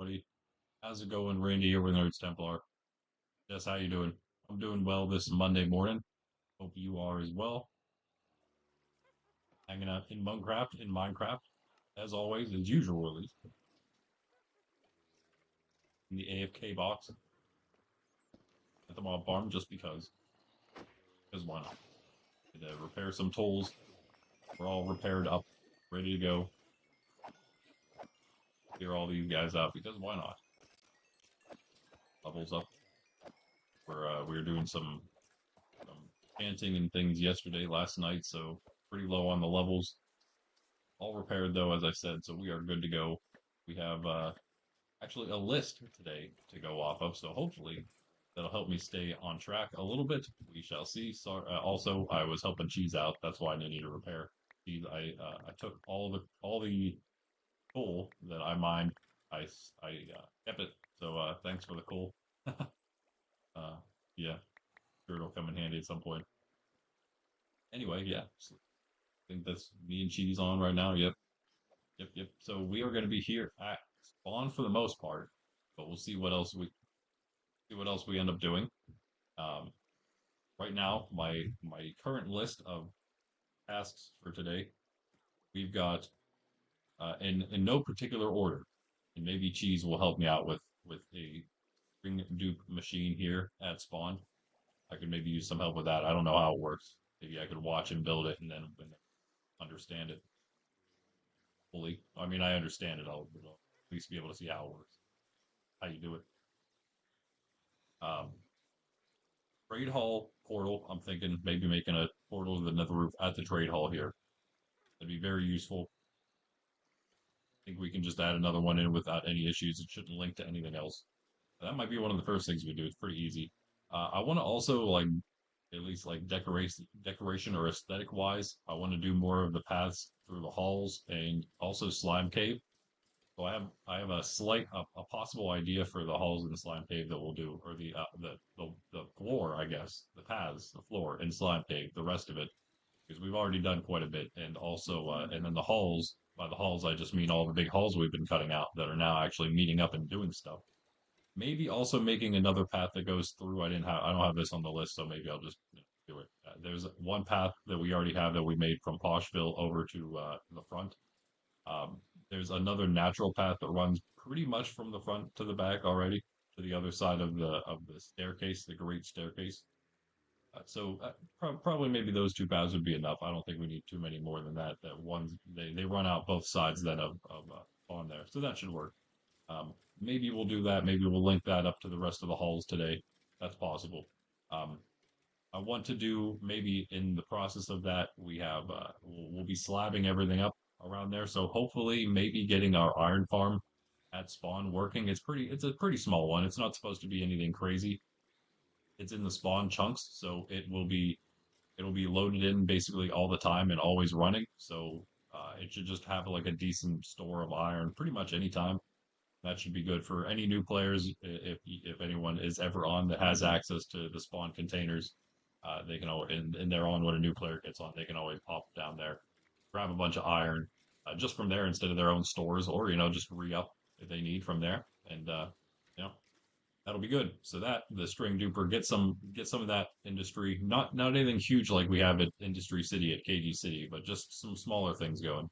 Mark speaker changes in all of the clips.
Speaker 1: everybody. How's it going? Randy here with Nerds Templar. Yes, how you doing? I'm doing well this Monday morning. Hope you are as well. Hanging out in Minecraft, as always, as usual, at least, in the AFK box at the mob farm, just because why not? To repair some tools. We're all repaired up, ready to go. Clear all these guys out because why not? Levels up. We were doing some chanting and things last night, so pretty low on the levels. All repaired though, as I said, so we are good to go. We have actually a list today to go off of, so hopefully that'll help me stay on track a little bit. We shall see. So, also, I was helping Cheese out. That's why I need to repair. Cheese, I took all the coal that I mined. I kept it. So thanks for the coal. uh, yeah, sure it'll come in handy at some point. Anyway, yeah, so I think that's me and Cheese on right now. Yep. Yep, yep. So we are going to be here at spawn for the most part, but we'll see what else we end up doing. Um, right now, my current list of tasks for today, we've got in no particular order, and maybe Cheese will help me out with a string dupe machine here at spawn. I could maybe use some help with that. I don't know how it works. Maybe I could watch and build it and then understand it fully. I mean, I understand it. I'll at least be able to see how it works, how you do it. Um, Trade hall portal. I'm thinking maybe making a portal to the nether roof at the trade hall here. That'd be very useful. I think we can just add another one in without any issues. It shouldn't link to anything else. That might be one of the first things we do. It's pretty easy. I want to also like at least like decoration or aesthetic wise. I want to do more of the paths through the halls and also slime cave. So I have a possible idea for the halls in the slime cave that we'll do, or the floor, I guess, the paths, the floor in slime cave, the rest of it, because we've already done quite a bit, and also and then the halls. By the halls, I just mean all the big halls we've been cutting out that are now actually meeting up and doing stuff. Maybe also making another path that goes through. I don't have this on the list, so maybe I'll just do it. There's one path that we already have that we made from Poshville over to the front. There's another natural path that runs pretty much from the front to the back already to the other side of the staircase, the great staircase. Probably maybe those two paths would be enough. I don't think we need too many more than that. That ones they run out both sides then of on there, so that should work. Maybe we'll do that. Maybe we'll link that up to the rest of the halls today. That's possible. Um, I want to do maybe in the process of that we'll be slabbing everything up around there. So hopefully maybe getting our iron farm at spawn working. It's a pretty small one. It's not supposed to be anything crazy. It's in the spawn chunks, so it'll be loaded in basically all the time and always running. So it should just have like a decent store of iron pretty much any time. That should be good for any new players. If anyone is ever on that has access to the spawn containers, they can always and they're on when a new player gets on. They can always pop down there, grab a bunch of iron, just from there instead of their own stores, or just re up if they need from there, and you know that'll be good. So that the string duper get some of that industry. Not anything huge like we have at Industry City at KG City, but just some smaller things going.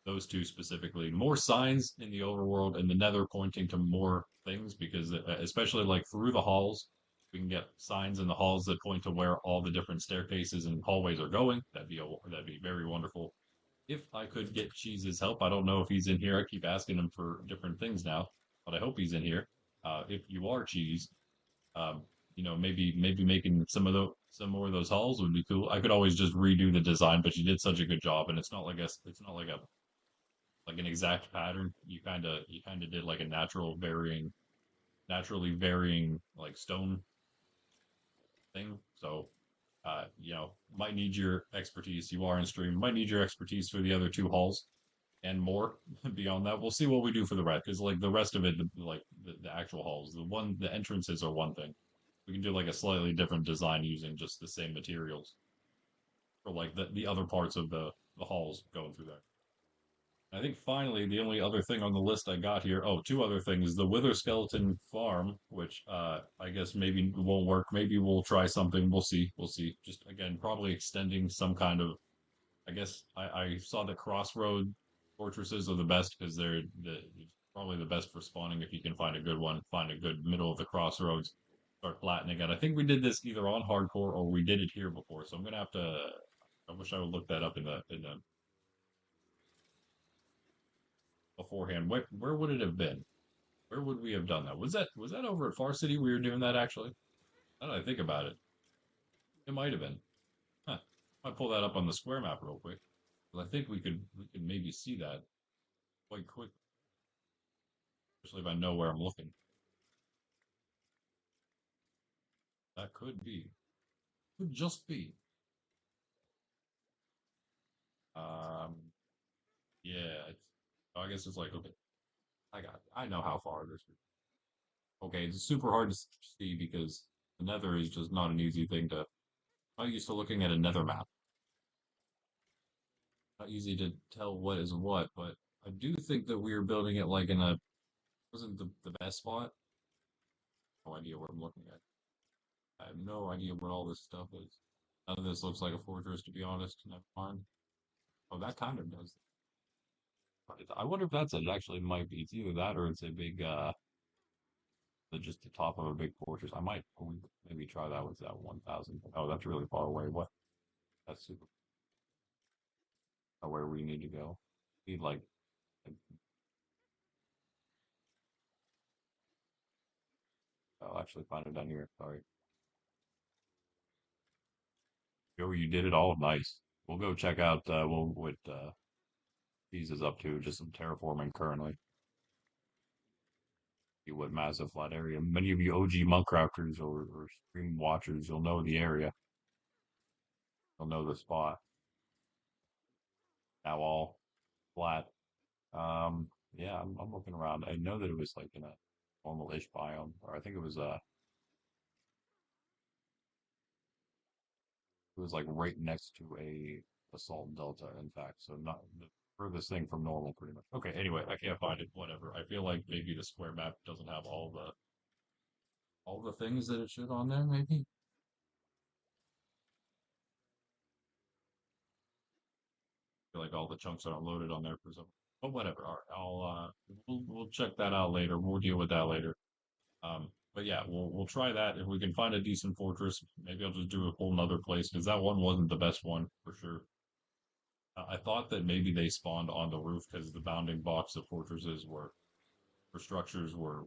Speaker 1: Those two specifically. More signs in the overworld and the nether pointing to more things because especially like through the halls, we can get signs in the halls that point to where all the different staircases and hallways are going. That'd be very wonderful. If I could get Cheese's help, I don't know if he's in here. I keep asking him for different things now, but I hope he's in here. If you are Cheese, um, maybe making some more of those halls would be cool. I could always just redo the design, but you did such a good job, and it's not like a like an exact pattern. You kind of did like a naturally varying like stone thing. So might need your expertise. You are in stream. Might need your expertise for the other two halls and more beyond that. We'll see what we do for the rest because like the rest of it, the actual halls, the entrances are one thing. We can do like a slightly different design using just the same materials for like the other parts of the halls going through there. I think finally the only other thing on the list I got here, oh, two other things. The Wither Skeleton Farm, which I guess maybe won't work. Maybe we'll try something. We'll see. We'll see. Just again, probably extending some kind of I guess I saw that crossroad fortresses are the best because probably the best for spawning if you can find a good one, find a good middle of the crossroads, start flattening it. I think we did this either on hardcore or we did it here before, so I'm gonna have to. I wish I would look that up in the beforehand. Where would it have been? Where would we have done that? Was that over at Far City we were doing that actually? Now that I think about it, it might have been. Huh. Might pull that up on the square map real quick. 'Cause I think we could maybe see that quite quick, especially if I know where I'm looking. That could be. Could just be. Um, yeah. I guess it's like okay. I know how far it is. Okay, it's super hard to see because the Nether is just not an easy thing to. I'm not used to looking at a Nether map. Not easy to tell what is what, but I do think that we are building it like in a wasn't the best spot. No idea what I'm looking at. I have no idea what all this stuff is. None of this looks like a fortress, to be honest. Never mind. Oh, that kind of does. I wonder if that's it. It actually might be. It's either that or it's a big, just the top of a big fortress. I might maybe try that with that 1,000. Oh, that's really far away. What? That's super far where we need to go. Need like I'll actually find it down here. Sorry. Yo, you did it all nice. We'll go check out what Peas is up to. Just some terraforming currently. See what massive flat area. Many of you OG Monkrafters or stream watchers, you'll know the area. You'll know the spot. Now all flat. Yeah, I'm looking around. I know that it was like in a normal-ish biome, or I think it was like right next to a basalt delta, in fact. So not the furthest thing from normal, pretty much. Okay, anyway, I can't find it. Whatever. I feel like maybe the square map doesn't have all the things that it should on there. Maybe I feel like all the chunks aren't loaded on there for some. But whatever. All right, we'll check that out later. We'll deal with that later. But yeah, we'll try that. If we can find a decent fortress, maybe I'll just do a whole nother place because that one wasn't the best one for sure. I thought that maybe they spawned on the roof because the bounding box of fortresses or structures were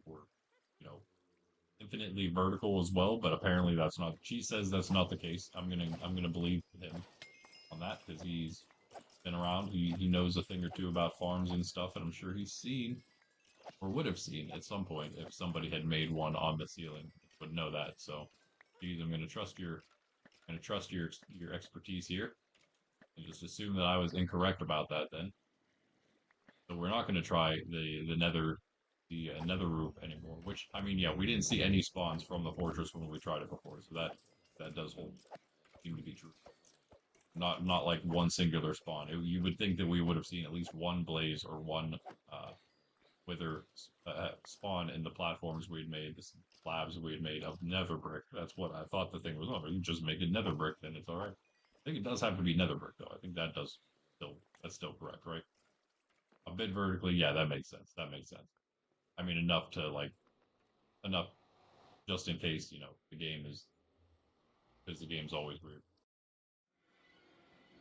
Speaker 1: you know infinitely vertical as well. But apparently that's not. She says that's not the case. I'm gonna believe him on that because he's been around. He knows a thing or two about farms and stuff, and I'm sure he's seen or would have seen at some point if somebody had made one on the ceiling would know that. So, geez, I'm gonna trust your expertise here and just assume that I was incorrect about that then. So we're not gonna try the nether roof anymore. Which I mean, yeah, we didn't see any spawns from the fortress when we tried it before, so that does hold seem to be true. Not like one singular spawn. You would think that we would have seen at least one blaze or one uh, wither spawn in the platforms we'd made, the slabs we had made of nether brick. That's what I thought the thing was. Oh, you just make it nether brick, then it's all right. I think it does have to be nether brick though. I think that's still correct, right? A bit vertically, yeah, that makes sense. That makes sense. I mean, enough to like enough just in case the game is because the game's always weird.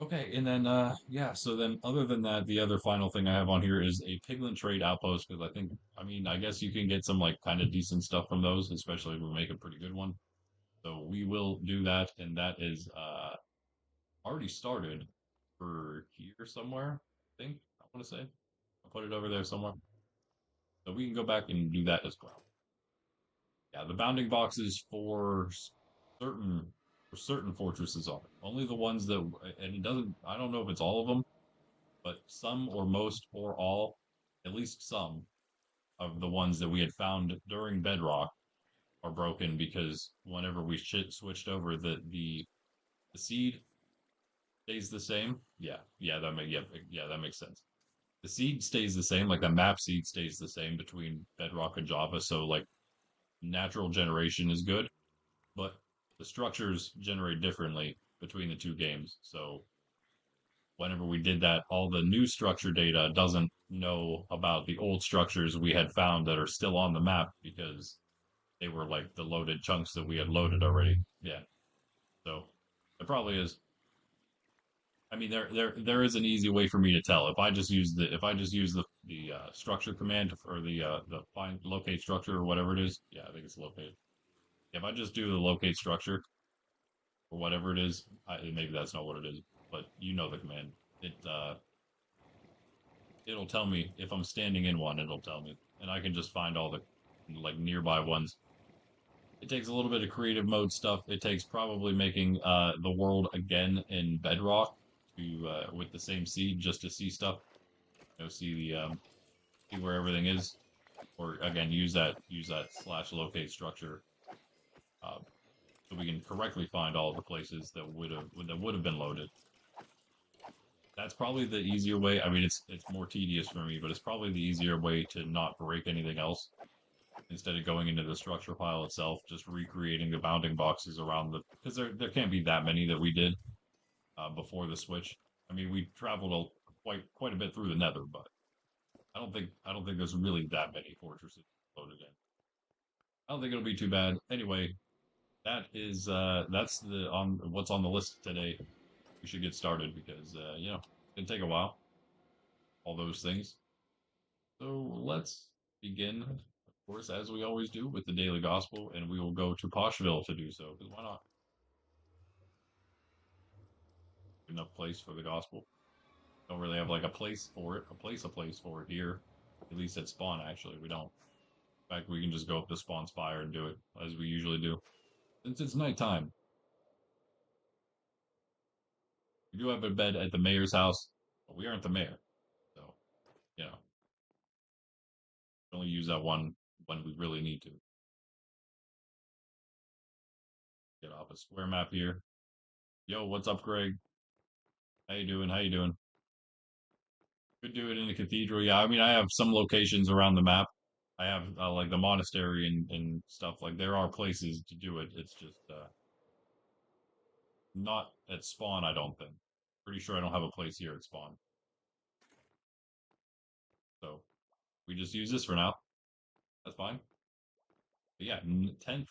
Speaker 1: Okay, and then yeah, so then other than that, the other final thing I have on here is a piglin trade outpost because I mean I guess you can get some like kind of decent stuff from those, especially if we make a pretty good one. So we will do that, and that is already started for here somewhere, I think I want to say. I'll put it over there somewhere. So we can go back and do that as well. Yeah, the bounding boxes certain certain fortresses are only the ones that, and it doesn't. I don't know if it's all of them, but some or most or all, at least some of the ones that we had found during Bedrock are broken because whenever we switched over, the seed stays the same. Yeah, yeah, that makes sense. The seed stays the same, like the map seed stays the same between Bedrock and Java. So like natural generation is good, but the structures generate differently between the two games. So whenever we did that, all the new structure data doesn't know about the old structures we had found that are still on the map because they were like the loaded chunks that we had loaded already. Yeah. So it probably is. I mean, there is an easy way for me to tell. If I just use the structure command or the find locate structure or whatever it is. Yeah, I think it's locate. If I just do the locate structure or whatever it is, maybe that's not what it is, but you know the command. It it'll tell me if I'm standing in one. It'll tell me, and I can just find all the like nearby ones. It takes a little bit of creative mode stuff. It takes probably making the world again in Bedrock to with the same seed just to see stuff. See the see where everything is, or again use that slash locate structure uh, so we can correctly find all of the places that would have been loaded. That's probably the easier way. I mean, it's more tedious for me, but it's probably the easier way to not break anything else instead of going into the structure file itself, just recreating the bounding boxes around the because there can't be that many that we did before the switch. I mean, we traveled quite a bit through the Nether, but I don't think there's really that many fortresses loaded in. I don't think it'll be too bad. Anyway, that's the on what's on the list today. We should get started because it's gonna take a while. All those things. So let's begin, of course, as we always do, with the daily gospel, and we will go to Poshville to do so. Because why not? Enough place for the gospel. Don't really have like a place for it, a place for it here. At least at spawn, actually, we don't. In fact, we can just go up to spawn spire and do it as we usually do. Since it's nighttime, we do have a bed at the mayor's house, but we aren't the mayor, so you know, only use that one when we really need to. Get off a square map here. Yo, what's up, Greg? How you doing? How you doing? Could do it in the cathedral. Yeah, I mean, I have some locations around the map. I have like the monastery and stuff. Like there are places to do it. It's just not at spawn. I don't think. Pretty sure I don't have a place here at spawn. So we just use this for now. That's fine. But yeah, 10th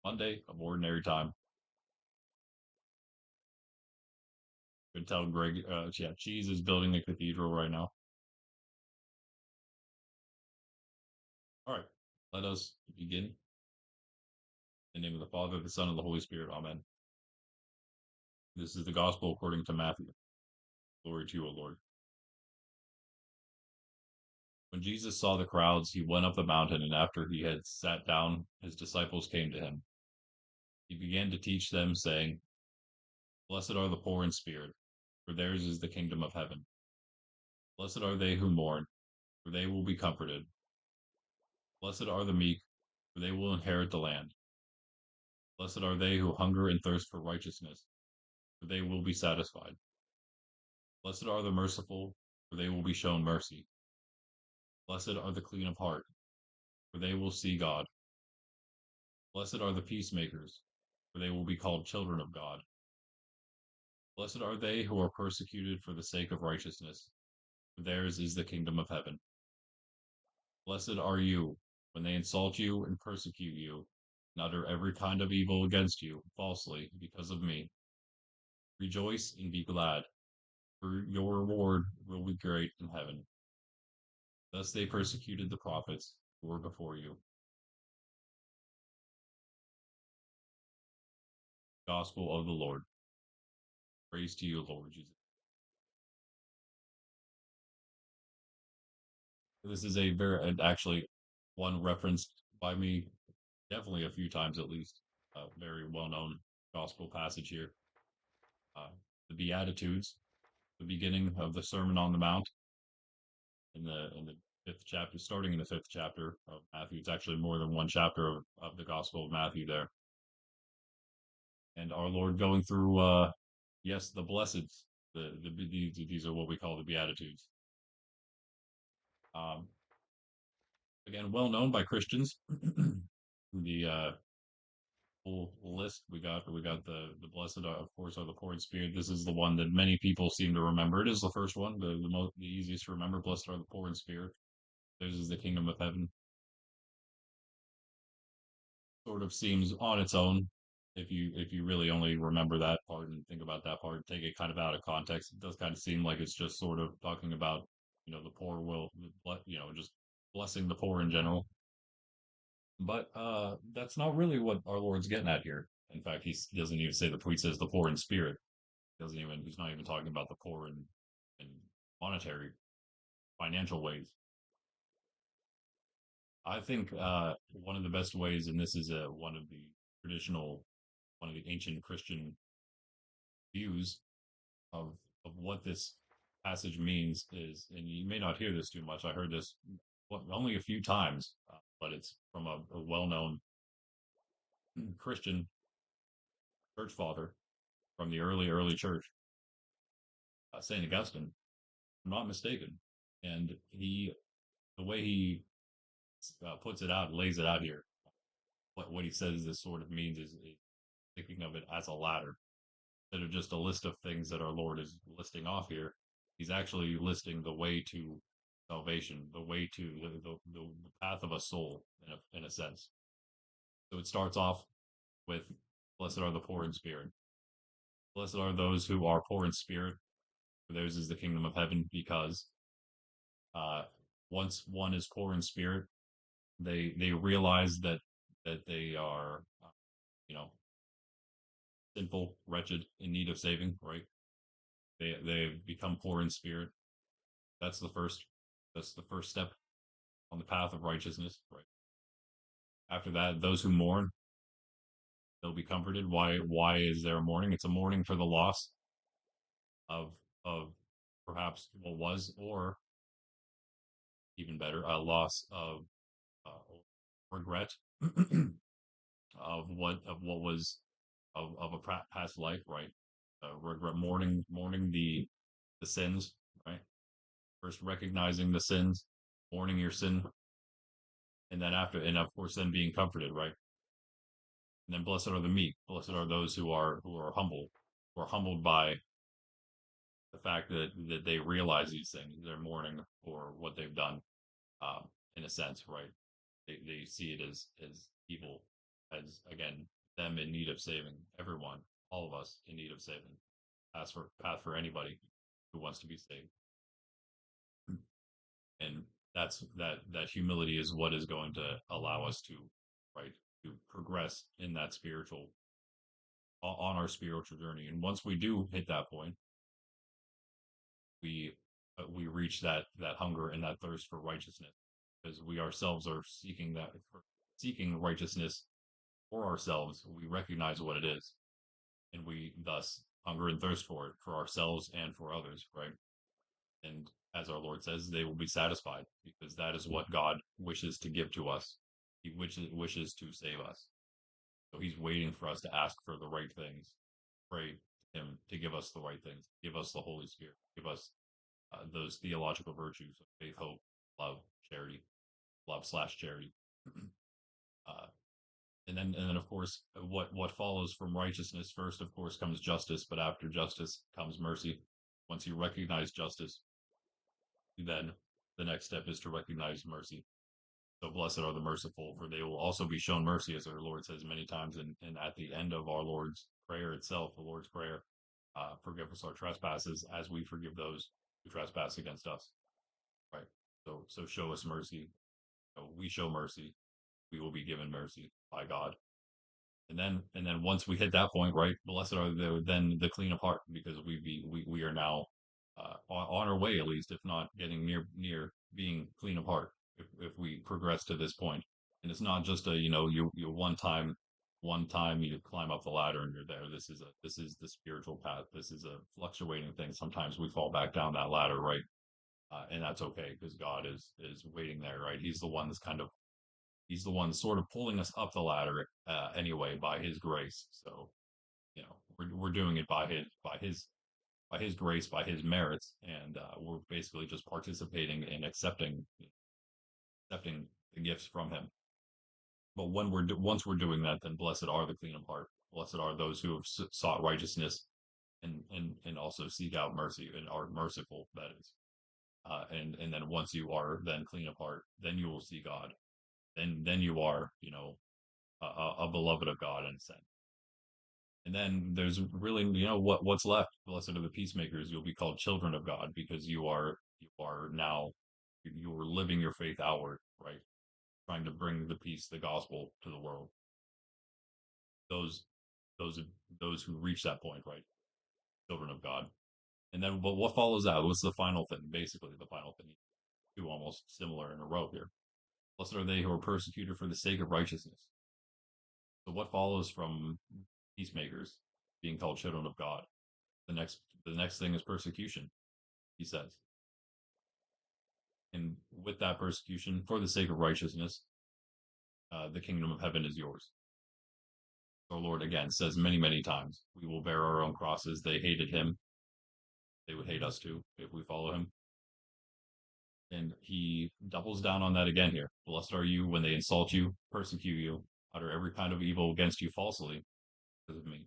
Speaker 1: Monday of ordinary time. Could tell Greg. Yeah, Cheese is building the cathedral right now. All right, let us begin. In the name of the Father, the Son, and the Holy Spirit. Amen. This is the gospel according to Matthew. Glory to you, O Lord. When Jesus saw the crowds, he went up the mountain, and after he had sat down, his disciples came to him. He began to teach them, saying, Blessed are the poor in spirit, for theirs is the kingdom of heaven. Blessed are they who mourn, for they will be comforted. Blessed are the meek, for they will inherit the land. Blessed are they who hunger and thirst for righteousness, for they will be satisfied. Blessed are the merciful, for they will be shown mercy. Blessed are the clean of heart, for they will see God. Blessed are the peacemakers, for they will be called children of God. Blessed are they who are persecuted for the sake of righteousness, for theirs is the kingdom of heaven. Blessed are you when they insult you and persecute you, and utter every kind of evil against you falsely because of me. Rejoice and be glad, for your reward will be great in heaven. Thus they persecuted the prophets who were before you. Gospel of the Lord. Praise to you, Lord Jesus. This is a very, actually, one referenced by me definitely a few times at least. A very well known gospel passage here. Uh, the Beatitudes, the beginning of the Sermon on the Mount in the fifth chapter, starting in the fifth chapter of Matthew. It's actually more than one chapter of the Gospel of Matthew there. And our Lord going through, yes, the blesseds. These are what we call the Beatitudes. Um, again, well known by Christians. The full list we got the blessed are, of course, are the poor in spirit. This is the one that many people seem to remember. It is the first one, the easiest to remember. Blessed are the poor in spirit. Theirs is the kingdom of heaven. Sort of seems on its own. If you really only remember that part and think about that part, take it kind of out of context, it does kind of seem like it's just sort of talking about, the poor will, just blessing the poor in general. But that's not really what our Lord's getting at here. In fact, he doesn't even say the poor. He says the poor in spirit. Doesn't even. He's not even talking about the poor in monetary, financial ways. I think one of the best ways, and this is one of the traditional, one of the ancient Christian views of what this passage means is, and you may not hear this too much. I heard this only a few times, but it's from a well-known Christian church father from the early church, Saint Augustine. I'm not mistaken, and the way he puts it out, lays it out here. What he says this sort of means is thinking of it as a ladder instead of just a list of things that our Lord is listing off here. He's actually listing the way to salvation, the way to the path of a soul in a sense. So it starts off with blessed are the poor in spirit. Blessed are those who are poor in spirit, for theirs is the kingdom of heaven, because uh, once one is poor in spirit, they realize that they are you know sinful, wretched, in need of saving. Right? They become poor in spirit. That's the first. That's the first step on the path of righteousness. Right. After that, those who mourn, they'll be comforted. Why is there a mourning? It's a mourning for the loss of perhaps what was, or even better, a loss of uh, regret of what was of a past life, right? Regret, mourning the sins, right? First recognizing the sins, mourning your sin, and then after, and of course, then being comforted, right? And then blessed are the meek, blessed are those who are humble, who are humbled by the fact that they realize these things. They're mourning for what they've done, in a sense, right? They see it as evil, as again them in need of saving. Everyone, all of us in need of saving. Path for anybody who wants to be saved, and that humility is what is going to allow us to, right, to progress in that spiritual, on our spiritual journey. And once we do hit that point, we reach that hunger and that thirst for righteousness, because we ourselves are seeking righteousness for ourselves. We recognize what it is, and we thus hunger and thirst for it for ourselves and for others, right? And as our Lord says, they will be satisfied, because that is what God wishes to give to us. He wishes to save us. So he's waiting for us to ask for the right things, pray him to give us the right things, give us the Holy Spirit, give us those theological virtues of faith, hope, love, charity, love/charity. uh, and then of course what follows from righteousness, first of course comes justice, but after justice comes mercy. Once you recognize justice, then the next step is to recognize mercy. So blessed are the merciful, for they will also be shown mercy, as our Lord says many times. And at the end of our Lord's prayer itself, the Lord's prayer, forgive us our trespasses as we forgive those who trespass against us. Right. So show us mercy. We show mercy, we will be given mercy by God. And then once we hit that point, right, blessed are the clean of heart, because we are now on our way, at least, if not getting near being clean of heart, if we progress to this point. And it's not just a, you one time you climb up the ladder and you're there. This is the spiritual path. This is a fluctuating thing. Sometimes we fall back down that ladder, right? And that's okay, because God is waiting there, right? He's the one sort of pulling us up the ladder, anyway, by his grace. So we're doing it by his by His grace, by His merits, and we're basically just participating in accepting the gifts from Him. But when once we're doing that, then blessed are the clean of heart. Blessed are those who have sought righteousness and also seek out mercy and are merciful. That is, and then once you are then clean of heart, then you will see God. Then you are, a beloved of God in a sense. And then there's really, what's left. Blessed are the peacemakers. You'll be called children of God because you are now you are living your faith outward, right? Trying to bring the peace, the gospel to the world. Those those those who reach that point, right? Children of God. And then, but what follows that? What's the final thing? Basically, the final thing. Two almost similar in a row here. Blessed are they who are persecuted for the sake of righteousness. So what follows from peacemakers being called children of God? The next thing is persecution, he says. And with that persecution, for the sake of righteousness, the kingdom of heaven is yours. Our Lord again says many, many times, we will bear our own crosses. They hated him. They would hate us too if we follow him. And he doubles down on that again here. Blessed are you when they insult you, persecute you, utter every kind of evil against you falsely because of me.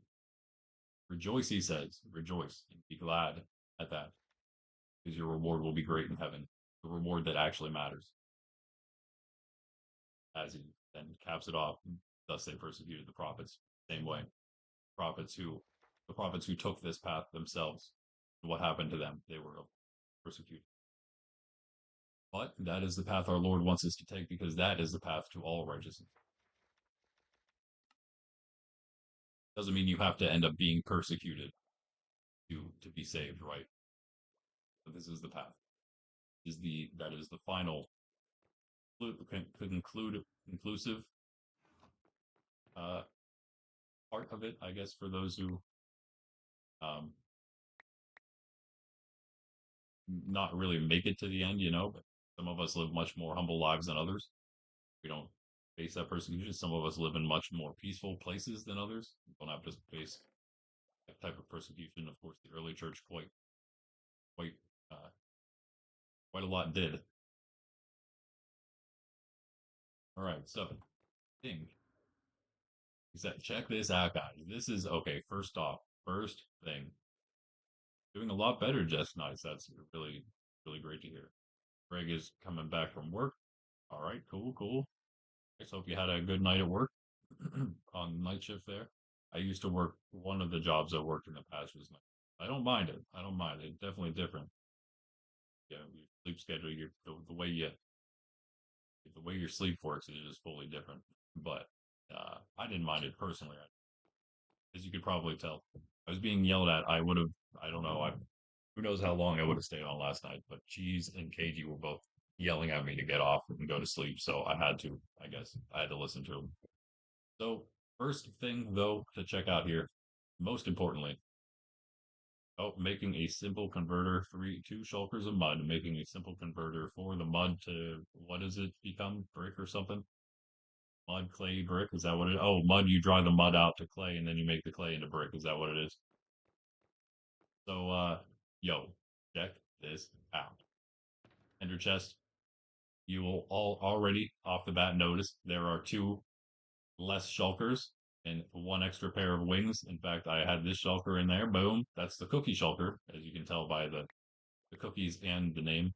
Speaker 1: Rejoice, he says, rejoice and be glad at that, because your reward will be great in heaven, the reward that actually matters. As he then caps it off, thus they persecuted the prophets. Same way. The prophets who took this path themselves. What happened to them? They were persecuted. But that is the path our Lord wants us to take, because that is the path to all righteousness. Doesn't mean you have to end up being persecuted to be saved, right? But this is the path. That is the final conclusive part of it, I guess, for those who not really make it to the end, but some of us live much more humble lives than others. We don't face that persecution. Some of us live in much more peaceful places than others. We don't have to face that type of persecution. Of course, the early church quite a lot did. All right, so thing is that check this out, guys. This is okay. First thing, doing a lot better just nice. That's really really great to hear. Greg is coming back from work. All right, cool. I just hope you had a good night at work on night shift there. I used to work, one of the jobs I worked in the past was night. I don't mind it. It's definitely different. Yeah, your sleep schedule, the way your sleep works is just fully different. But I didn't mind it personally, as you could probably tell. I was being yelled at. I would have. I don't know. Who knows how long I would have stayed on last night? But Cheese and KG were both yelling at me to get off and go to sleep. So I had to. I guess I had to listen to them. So first thing though to check out here, most importantly, making a simple converter, two shulkers of mud, making a simple converter for the mud to, what does it become? Brick or something? Mud, clay, brick? Is that what it is? Oh, mud, you dry the mud out to clay and then you make the clay into brick. Is that what it is? So, yo, check this out. Ender chest, you will all already off the bat notice there are two less shulkers and one extra pair of wings. In fact, I had this shulker in there. Boom. That's the cookie shulker, as you can tell by the cookies and the name.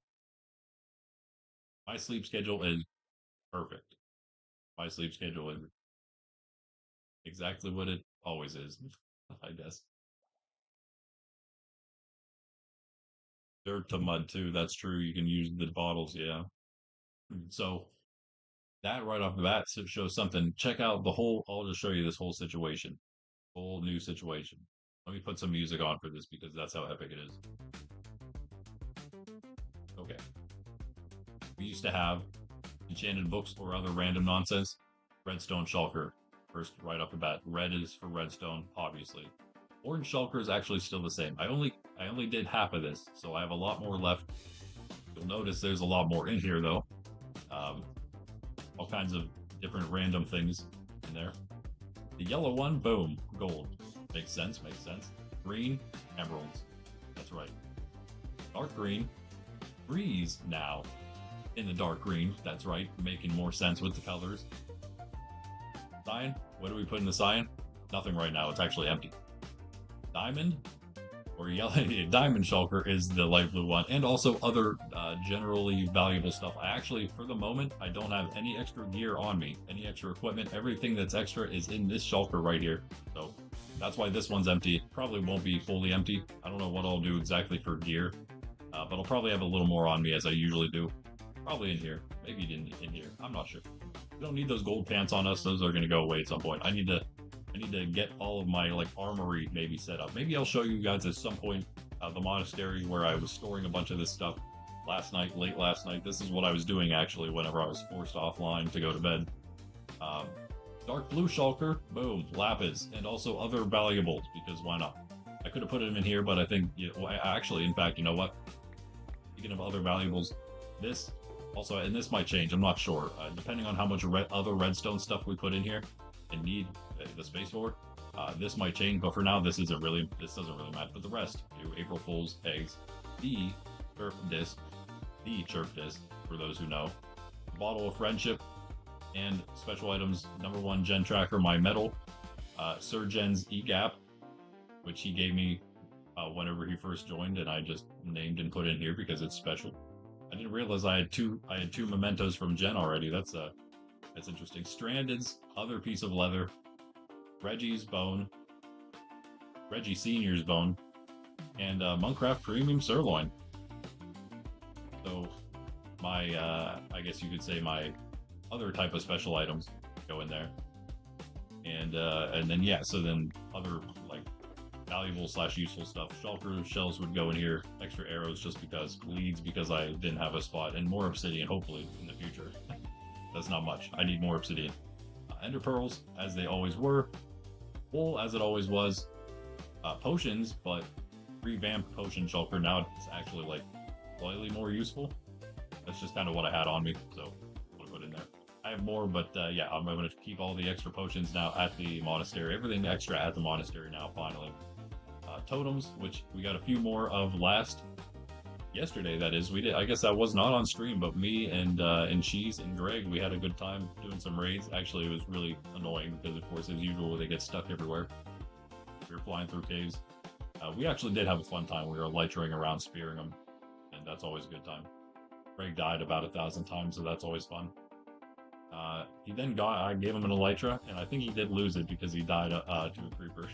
Speaker 1: My sleep schedule is perfect. My sleep schedule is exactly what it always is, I guess. Dirt to mud too. That's true. You can use the bottles. Yeah. So that right off the bat shows something. Check out the whole. I'll just show you this whole situation, whole new situation. Let me put some music on for this because that's how epic it is. Okay. We used to have enchanted books or other random nonsense. Redstone shulker. First, right off the bat, red is for redstone, obviously. Orange shulker is actually still the same. I only did half of this, so I have a lot more left. You'll notice there's a lot more in here, though. All kinds of different random things in there. The yellow one, boom, gold. Makes sense. Green, emeralds. That's right. Dark green. Breeze now in the dark green. That's right, making more sense with the colors. Cyan. What do we put in the cyan? Nothing right now. It's actually empty. Diamond or yellow. Diamond shulker is the light blue one, and also other generally valuable stuff. I actually, for the moment, I don't have any extra gear on me, any extra equipment. Everything that's extra is in this shulker right here. So that's why this one's empty. It probably won't be fully empty. I don't know what I'll do exactly for gear, but I'll probably have a little more on me as I usually do. Probably in here. Maybe in here. I'm not sure. We don't need those gold pants on us. Those are going to go away at some point. I need to get all of my like armory maybe set up. Maybe I'll show you guys at some point the monastery where I was storing a bunch of this stuff late last night. This is what I was doing actually whenever I was forced offline to go to bed. Dark blue shulker, boom, lapis, and also other valuables because why not? I could have put them in here, but I think actually, in fact, you know what? Speaking of other valuables, this also, and this might change. I'm not sure, depending on how much other redstone stuff we put in here and need the space for. This might change, but for now, this doesn't really matter. But the rest do. April Fool's eggs, the chirp disc, for those who know, bottle of friendship, and special items. Number 1 gen tracker, my medal, Sir Gen's e-gap, which he gave me whenever he first joined, and I just named and put in here because it's special. I didn't realize I had two mementos from Gen already. That's interesting. Stranded's other piece of leather, Reggie Senior's bone, and Monkraft premium sirloin. So my I guess you could say my other type of special items go in there, and then yeah, so then other like valuable / useful stuff. Shulker shells would go in here. Extra arrows just because. Leads because I didn't have a spot, and more obsidian hopefully in the future. That's not much. I need more obsidian. Ender pearls as they always were. Wool as it always was. Potions, but revamped potion shulker. Now it's actually like slightly more useful. That's just kind of what I had on me, so I'll put in there. I have more, but yeah, I'm going to keep all the extra potions now at the monastery. Everything extra at the monastery now, finally. Totems, which we got a few more of yesterday, that is. We did. I guess that was not on stream, but me and Cheese and Greg, we had a good time doing some raids. Actually, it was really annoying because, of course, as usual, they get stuck everywhere. We were flying through caves. We actually did have a fun time. We were elytraing around, spearing them, and that's always a good time. Greg died about 1,000 times, so that's always fun. He then I gave him an elytra, and I think he did lose it because he died to a creeper.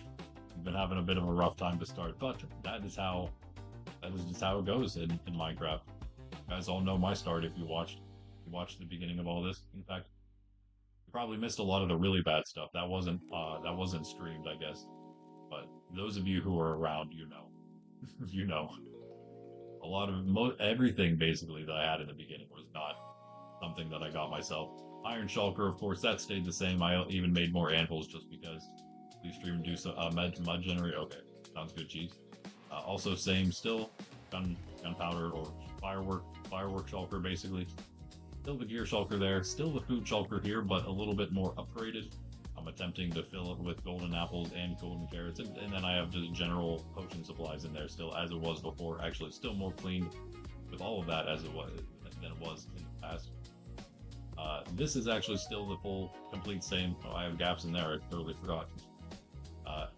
Speaker 1: He's been having a bit of a rough time to start, but that is just how it goes in Minecraft. You guys all know my start if you watched the beginning of all this. In fact, you probably missed a lot of the really bad stuff. That wasn't streamed, I guess. But those of you who are around, you know. You know. A lot of everything basically that I had in the beginning was not something that I got myself. Iron shulker, of course, that stayed the same. I even made more anvils just because. Please stream do some mud generator. Okay, sounds good, Cheese. Also, same, still gunpowder or firework shulker, basically. Still the gear shulker there. Still the food shulker here, but a little bit more upgraded. I'm attempting to fill it with golden apples and golden carrots, and then I have just general potion supplies in there still, as it was before. Actually, still more clean with all of that as it was than it was in the past. This is actually still the full, complete same. Oh, I have gaps in there. I totally forgot.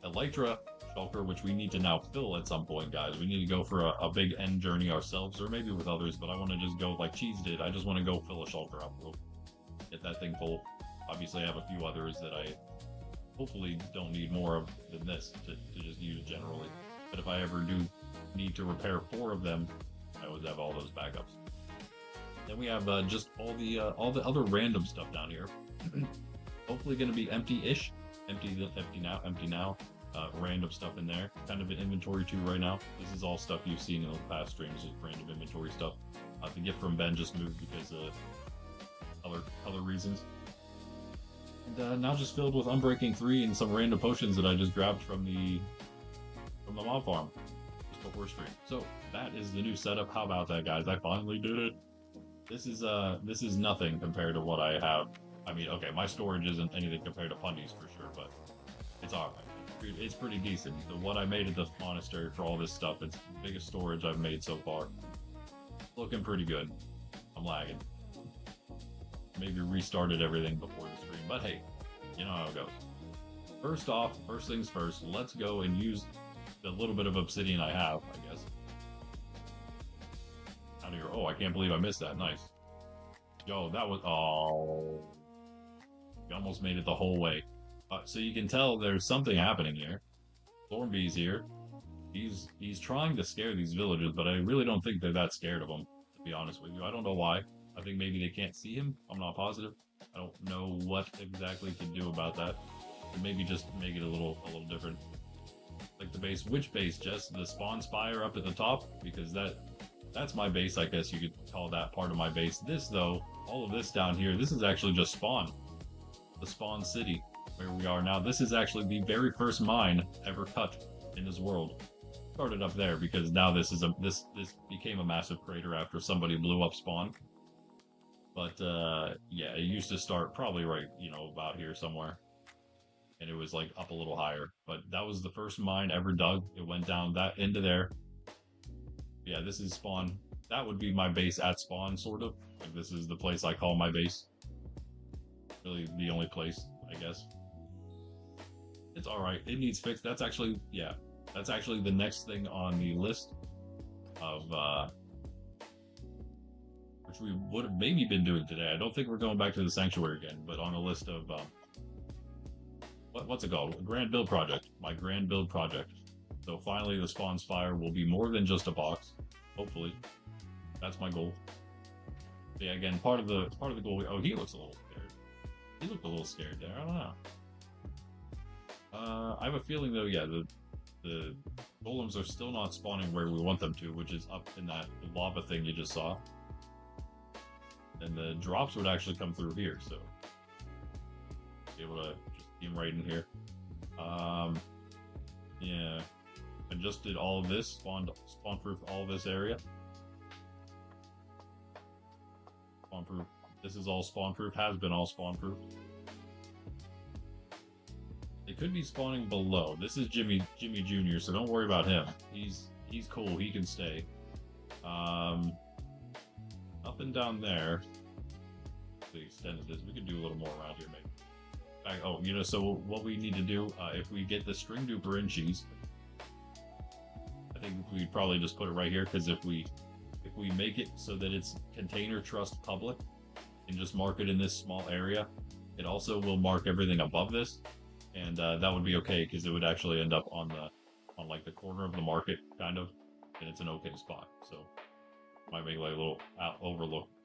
Speaker 1: Elytra shulker, which we need to now fill at some point, guys. We need to go for a big end journey ourselves, or maybe with others, but I want to just go like Cheese did. I just want to go fill a shulker up. We'll get that thing full. Obviously, I have a few others that I hopefully don't need more of than this to just use generally. But if I ever do need to repair 4 of them, I always have all those backups. Then we have just all the other random stuff down here. Hopefully going to be empty-ish. Empty now. Random stuff in there. Kind of an inventory too right now. This is all stuff you've seen in the past streams, just random inventory stuff. The gift from Ben just moved because of other reasons. And now just filled with Unbreaking 3 and some random potions that I just grabbed from the mob farm just before stream. So that is the new setup. How about that, guys? I finally did it. This is nothing compared to what I have. I mean, okay, my storage isn't anything compared to Pundy's for sure, but It's alright. It's pretty decent. What I made at the monastery for all this stuff, it's the biggest storage I've made so far. Looking pretty good. I'm lagging. Maybe restarted everything before the stream, but hey, you know how it goes. First off, first things first, let's go and use the little bit of obsidian I have, I guess. Out of here. Oh, I can't believe I missed that. Nice. Yo, that was... Oh. We almost made it the whole way. So you can tell there's something happening here. Thornbee's here. He's trying to scare these villagers, but I really don't think they're that scared of him, to be honest with you. I don't know why. I think maybe they can't see him. I'm not positive. I don't know what exactly to do about that. Or maybe just make it a little different. Like the base. Which base, Jess? The spawn spire up at the top? Because that's my base, I guess you could call that part of my base. This, though, all of this down here, this is actually just spawn. The spawn city, where we are now. This is actually the very first mine ever cut in this world. Started up there because now this became a massive crater after somebody blew up spawn. But yeah, it used to start probably right, about here somewhere. And it was like up a little higher. But that was the first mine ever dug. It went down that into there. Yeah, this is spawn. That would be my base at spawn, sort of. Like this is the place I call my base. Really the only place, I guess. It's alright. It needs fixed. That's actually, yeah. That's actually the next thing on the list of, which we would have maybe been doing today. I don't think we're going back to the sanctuary again, but on a list of, what's it called? A grand build project. My grand build project. So finally the spawn spire will be more than just a box. Hopefully. That's my goal. But yeah, again, part of the goal. Oh, he looks a little scared. He looked a little scared there. I don't know. I have a feeling though, yeah, the golems are still not spawning where we want them to, which is up in that lava thing you just saw. And the drops would actually come through here, so be able to just see them right in here. Yeah, I just did all of this, spawn-proof all of this area. Spawn-proof. This is all spawn-proof, has been all spawn-proof. They could be spawning below. This is Jimmy Jr., so don't worry about him. He's cool, he can stay. Up and down there. We extended this. We could do a little more around here, maybe. Oh, so what we need to do, if we get the string duper inchies, I think we'd probably just put it right here, because if we make it so that it's container trust public and just mark it in this small area, it also will mark everything above this, and that would be okay, because it would actually end up on like the corner of the market, kind of, and it's an okay spot. So might make like a little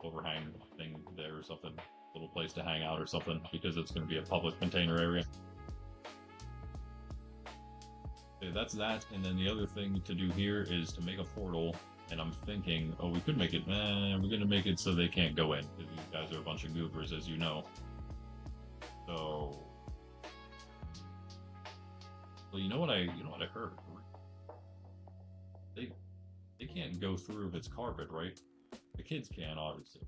Speaker 1: overhang thing there or something, little place to hang out or something, because it's going to be a public container area. Okay, that's that, and then the other thing to do here is to make a portal, and I'm thinking, oh, we could make it, we're going to make it so they can't go in, because these guys are a bunch of goobers, as you know. So, well, you know what I heard? They can't go through if it's carpet, right? The kids can, obviously.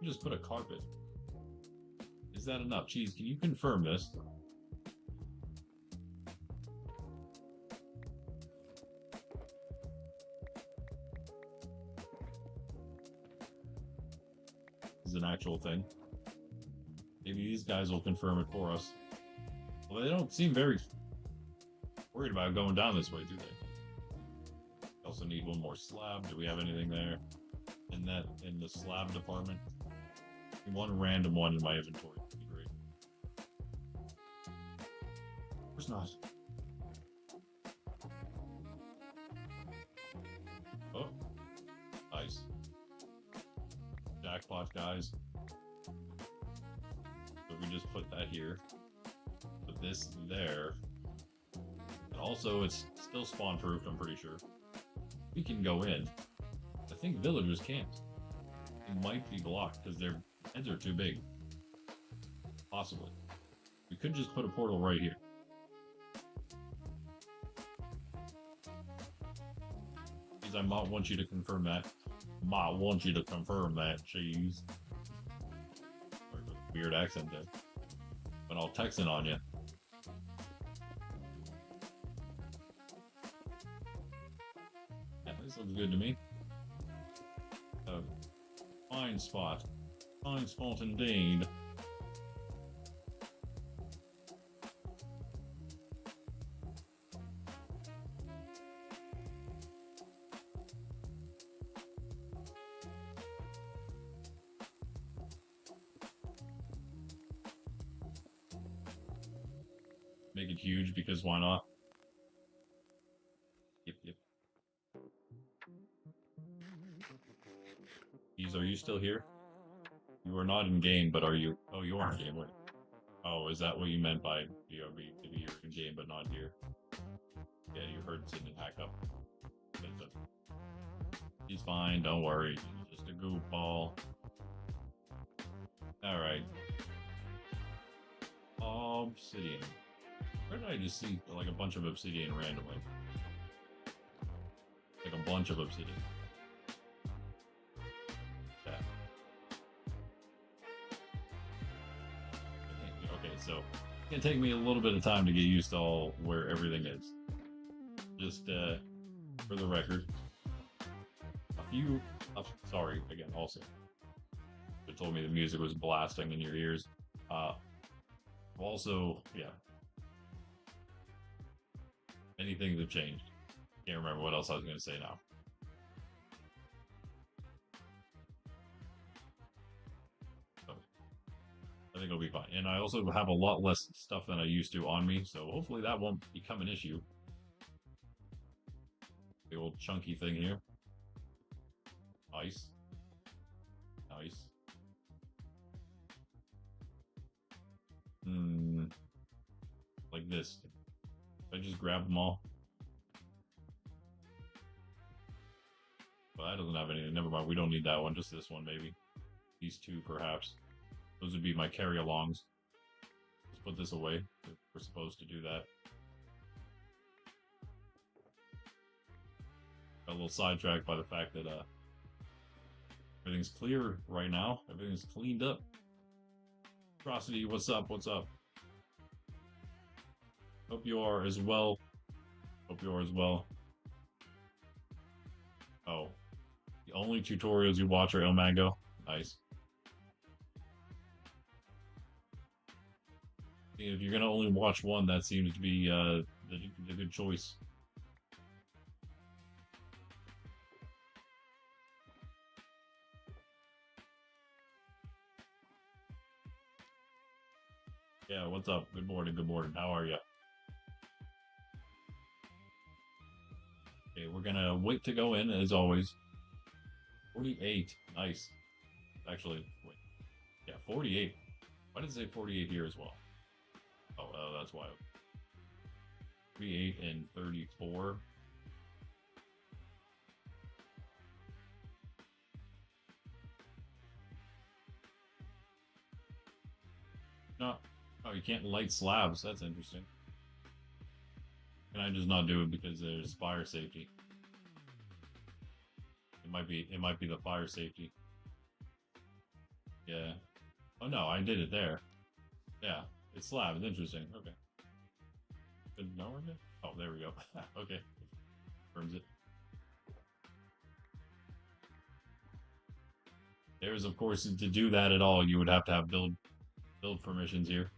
Speaker 1: You just put a carpet. Is that enough? Cheese, can you confirm this? This is an actual thing. Maybe these guys will confirm it for us. Well, they don't seem very worried about going down this way, do they? Also need one more slab. Do we have anything there in the slab department? One random one in my inventory would be great. Of course not. Oh, nice. Jackpot, guys. So we just put that here. Put this there. And also, it's still spawn-proofed, I'm pretty sure. We can go in. I think villagers can't. It might be blocked because their heads are too big. Possibly. We could just put a portal right here. Please, I might want you to confirm that. Might want you to confirm that, cheese. Sorry for the weird accent there. But I'll text it on you. Looks good to me. Fine spot. Fine spot indeed. Make it huge because why not? Yep, yep. Geez, are you still here? You are not in game, but are you? Oh, you are in game. Wait. Oh, is that what you meant by BRB? Maybe you're in game, but not here. Yeah, you heard Sydney hack up. He's fine, don't worry. He's just a goofball. Alright. Obsidian. Where did I just see like a bunch of obsidian randomly? Like a bunch of obsidian. Yeah. Okay, so it's gonna take me a little bit of time to get used to all where everything is. Just for the record. Sorry again, also. It told me the music was blasting in your ears. Also, yeah. Many things have changed. Can't remember what else I was going to say now. So, I think it'll be fine. And I also have a lot less stuff than I used to on me, so hopefully that won't become an issue. The old chunky thing here. Nice. Nice. Like this. I just grab them all. Well, that doesn't have anything. Never mind. We don't need that one. Just this one, maybe. These two, perhaps. Those would be my carry-alongs. Let's put this away. We're supposed to do that. Got a little sidetracked by the fact that everything's clear right now. Everything's cleaned up. Atrocity, what's up? What's up? Hope you are as well. Hope you are as well. Oh. The only tutorials you watch are El Mango. Nice. If you're gonna only watch one, that seems to be the good choice. Yeah, what's up? Good morning, good morning. How are you? Okay, we're gonna wait to go in as always. 48. Nice. Actually, wait. Yeah, 48. Why did it say 48 here as well? Oh, that's why. 48 and 34. No. Oh, you can't light slabs. That's interesting. Can I just not do it because there's fire safety? It might be the fire safety. Yeah. Oh no, I did it there. Yeah, it's slab. It's interesting. Okay. Good know it? Oh, there we go. Okay. Confirms it. There's of course to do that at all, you would have to have build permissions here.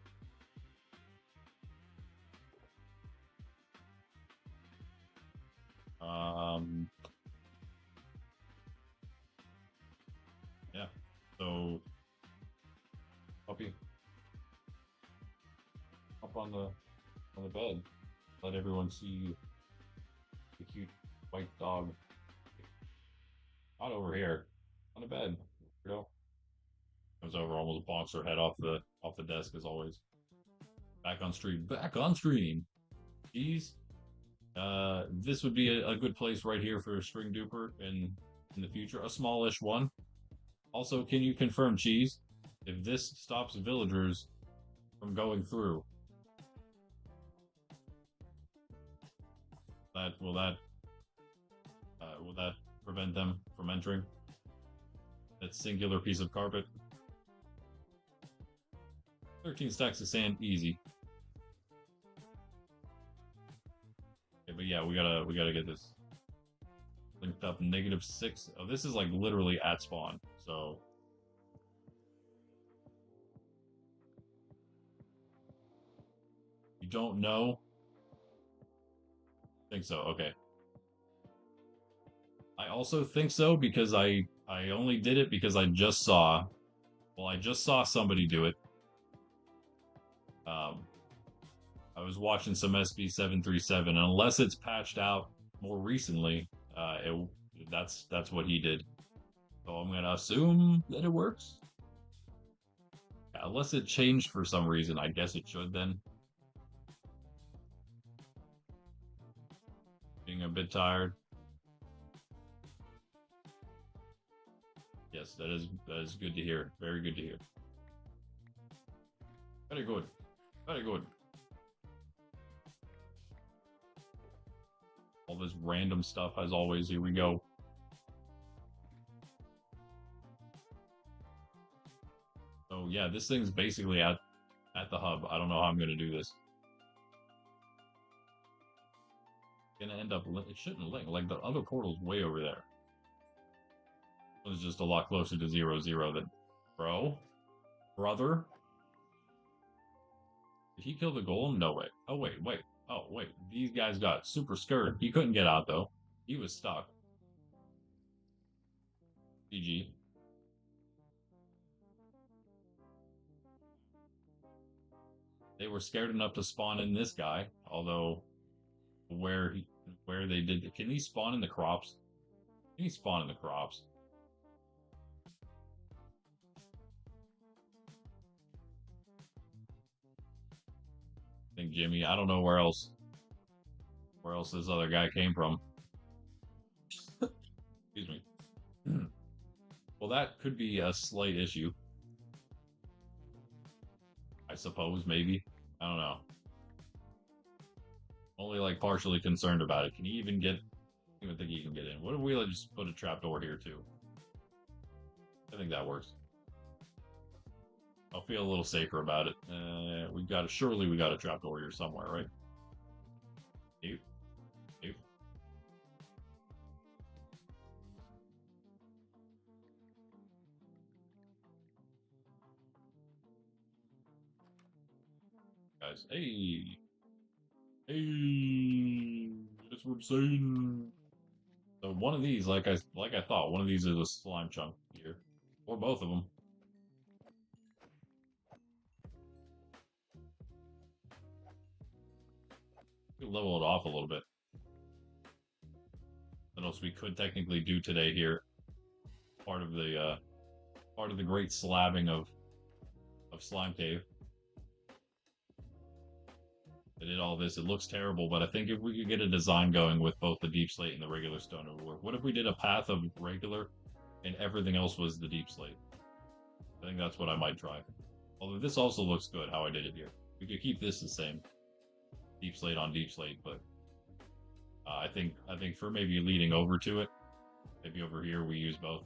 Speaker 1: Yeah. So puppy. Up on the bed. Let everyone see you. The cute white dog. Not over here. On the bed. You know. Comes over, almost bonks her head off the desk as always. Back on stream. Back on stream. Jeez. This would be a good place right here for a string duper in the future. A smallish one. Also, can you confirm, Cheese, if this stops villagers from going through? Will that prevent them from entering? That singular piece of carpet. 13 stacks of sand, easy. Okay, but yeah, we gotta get this. Linked up -6. Oh, this is like literally at spawn. So you don't know? Think so. Okay. I also think so because I only did it because I just saw, well, I just saw somebody do it. Um, I was watching some SB737, and unless it's patched out more recently, that's what he did. So I'm gonna assume that it works. Yeah, unless it changed for some reason, I guess it should then. Being a bit tired. Yes, that is good to hear. Very good to hear. Very good. Very good. All this random stuff as always. Here we go. So yeah, this thing's basically at the hub. I don't know how I'm gonna do this. Gonna end up it shouldn't link. Like the other portal's way over there. It's just a lot closer to 0-0 than brother. Did he kill the golem? No way. Oh wait. Oh wait. These guys got super scared. He couldn't get out though. He was stuck. GG. They were scared enough to spawn in this guy, although where they did, can he spawn in the crops? Can he spawn in the crops? I think Jimmy, I don't know where else this other guy came from. Excuse me. Well, that could be a slight issue. I suppose, maybe. I don't know. Only like partially concerned about it. Can he even get? I don't even think he can get in. What if we just put a trapdoor here too? I think that works. I'll feel a little safer about it. Surely we got a trapdoor here somewhere, right? Nope. Nope. Guys, hey. Hey, that's what I'm saying. So one of these, like I thought, one of these is a slime chunk here, or both of them. We could level it off a little bit. What else we could technically do today here? Part of the great slabbing of Slime Cave. I did all this. It looks terrible, but I think if we could get a design going with both the deep slate and the regular stone, it would work. What if we did a path of regular and everything else was the deep slate? I think that's what I might try. Although this also looks good, how I did it here. We could keep this the same. Deep slate on deep slate, but I think for maybe leading over to it, maybe over here we use both.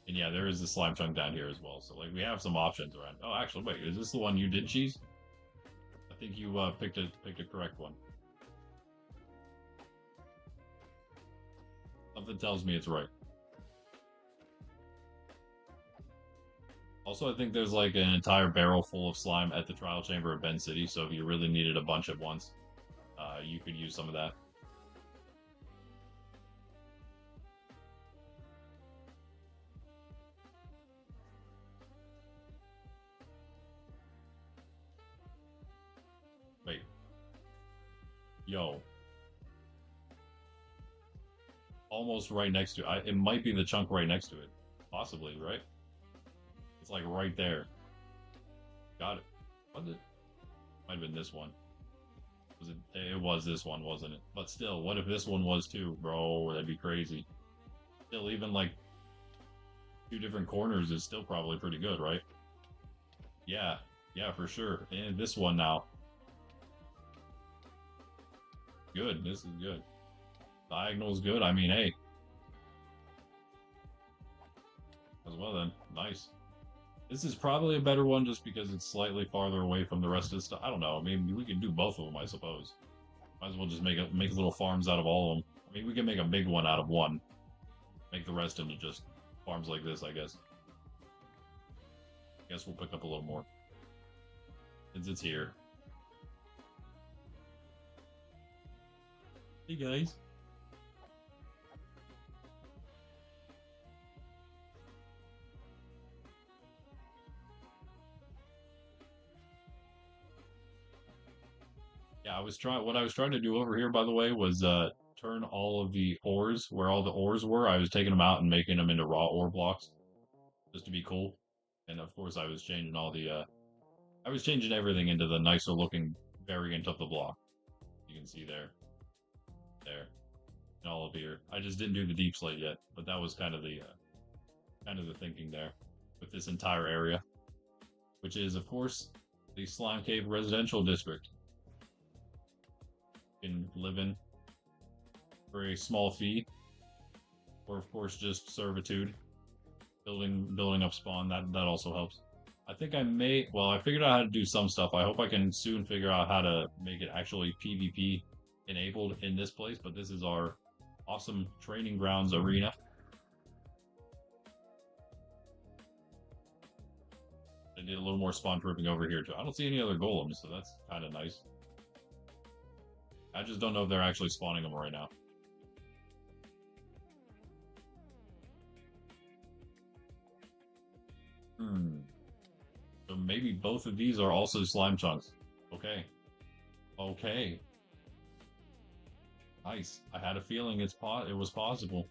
Speaker 1: And yeah, there is the slime chunk down here as well. So like we have some options around. Oh, actually, wait, is this the one you did, Cheese? I think you picked a correct one. Something tells me it's right. Also, I think there's like an entire barrel full of slime at the trial chamber of Bend City, so if you really needed a bunch at once, you could use some of that. Wait. Yo. Almost right next to it. It might be the chunk right next to it. Possibly, right? It's like right there. Got it. Was it? Might have been this one. Was it? It was this one, wasn't it? But still, what if this one was too, bro? That'd be crazy. Still, even like 2 different corners is still probably pretty good, right? Yeah, yeah, for sure. And this one now. Good. This is good. Diagonal's good. I mean, hey. As well then. Nice. This is probably a better one just because it's slightly farther away from the rest of the stuff. I don't know. I mean, we can do both of them, I suppose. Might as well just make little farms out of all of them. I mean, we can make a big one out of one. make the rest into just farms like this, I guess. Guess we'll pick up a little more since it's here. Hey guys. Yeah, what I was trying to do over here, by the way, was turn all of the ores where all the ores were. I was taking them out and making them into raw ore blocks just to be cool. And of course, I was changing everything into the nicer looking variant of the block. You can see there, and all of here. I just didn't do the deep slate yet, but that was kind of the thinking there with this entire area, which is of course the Slime Cave residential district. You can live in for a small fee, or of course just servitude, building up spawn. That also helps. I think I may. Well, I figured out how to do some stuff. I hope I can soon figure out how to make it actually PvP enabled in this place. But this is our awesome training grounds arena. I did a little more spawn tripping over here too. I don't see any other golems, so that's kind of nice. I just don't know if they're actually spawning them right now. So maybe both of these are also slime chunks. Okay. Okay. Nice. I had a feeling it was possible.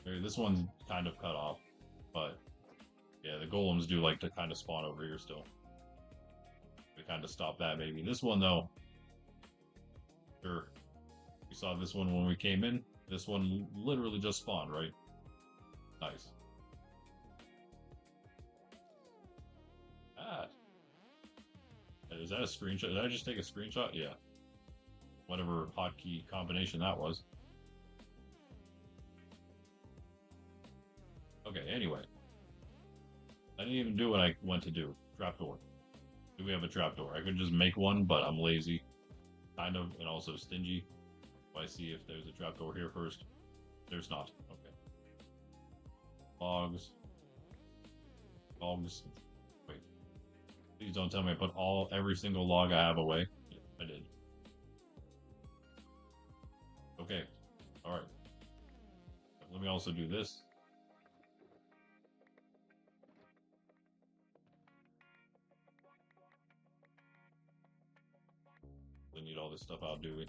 Speaker 1: This one's kind of cut off, but yeah, the golems do like to kind of spawn over here still. To kind of stop that maybe. This one though, sure. We saw this one when we came in. This one literally just spawned, right? Nice. Ah. Is that a screenshot? Did I just take a screenshot? Yeah. Whatever hotkey combination that was. Okay, anyway. I didn't even do what I went to do. Trapdoor. Do we have a trapdoor? I could just make one, but I'm lazy. Kind of, and also stingy. I see if there's a trapdoor here first. There's not. Okay. Logs. Logs. Wait. Please don't tell me I put every single log I have away. Yeah, I did. Okay. Alright. Let me also do this. We need all this stuff out, do we?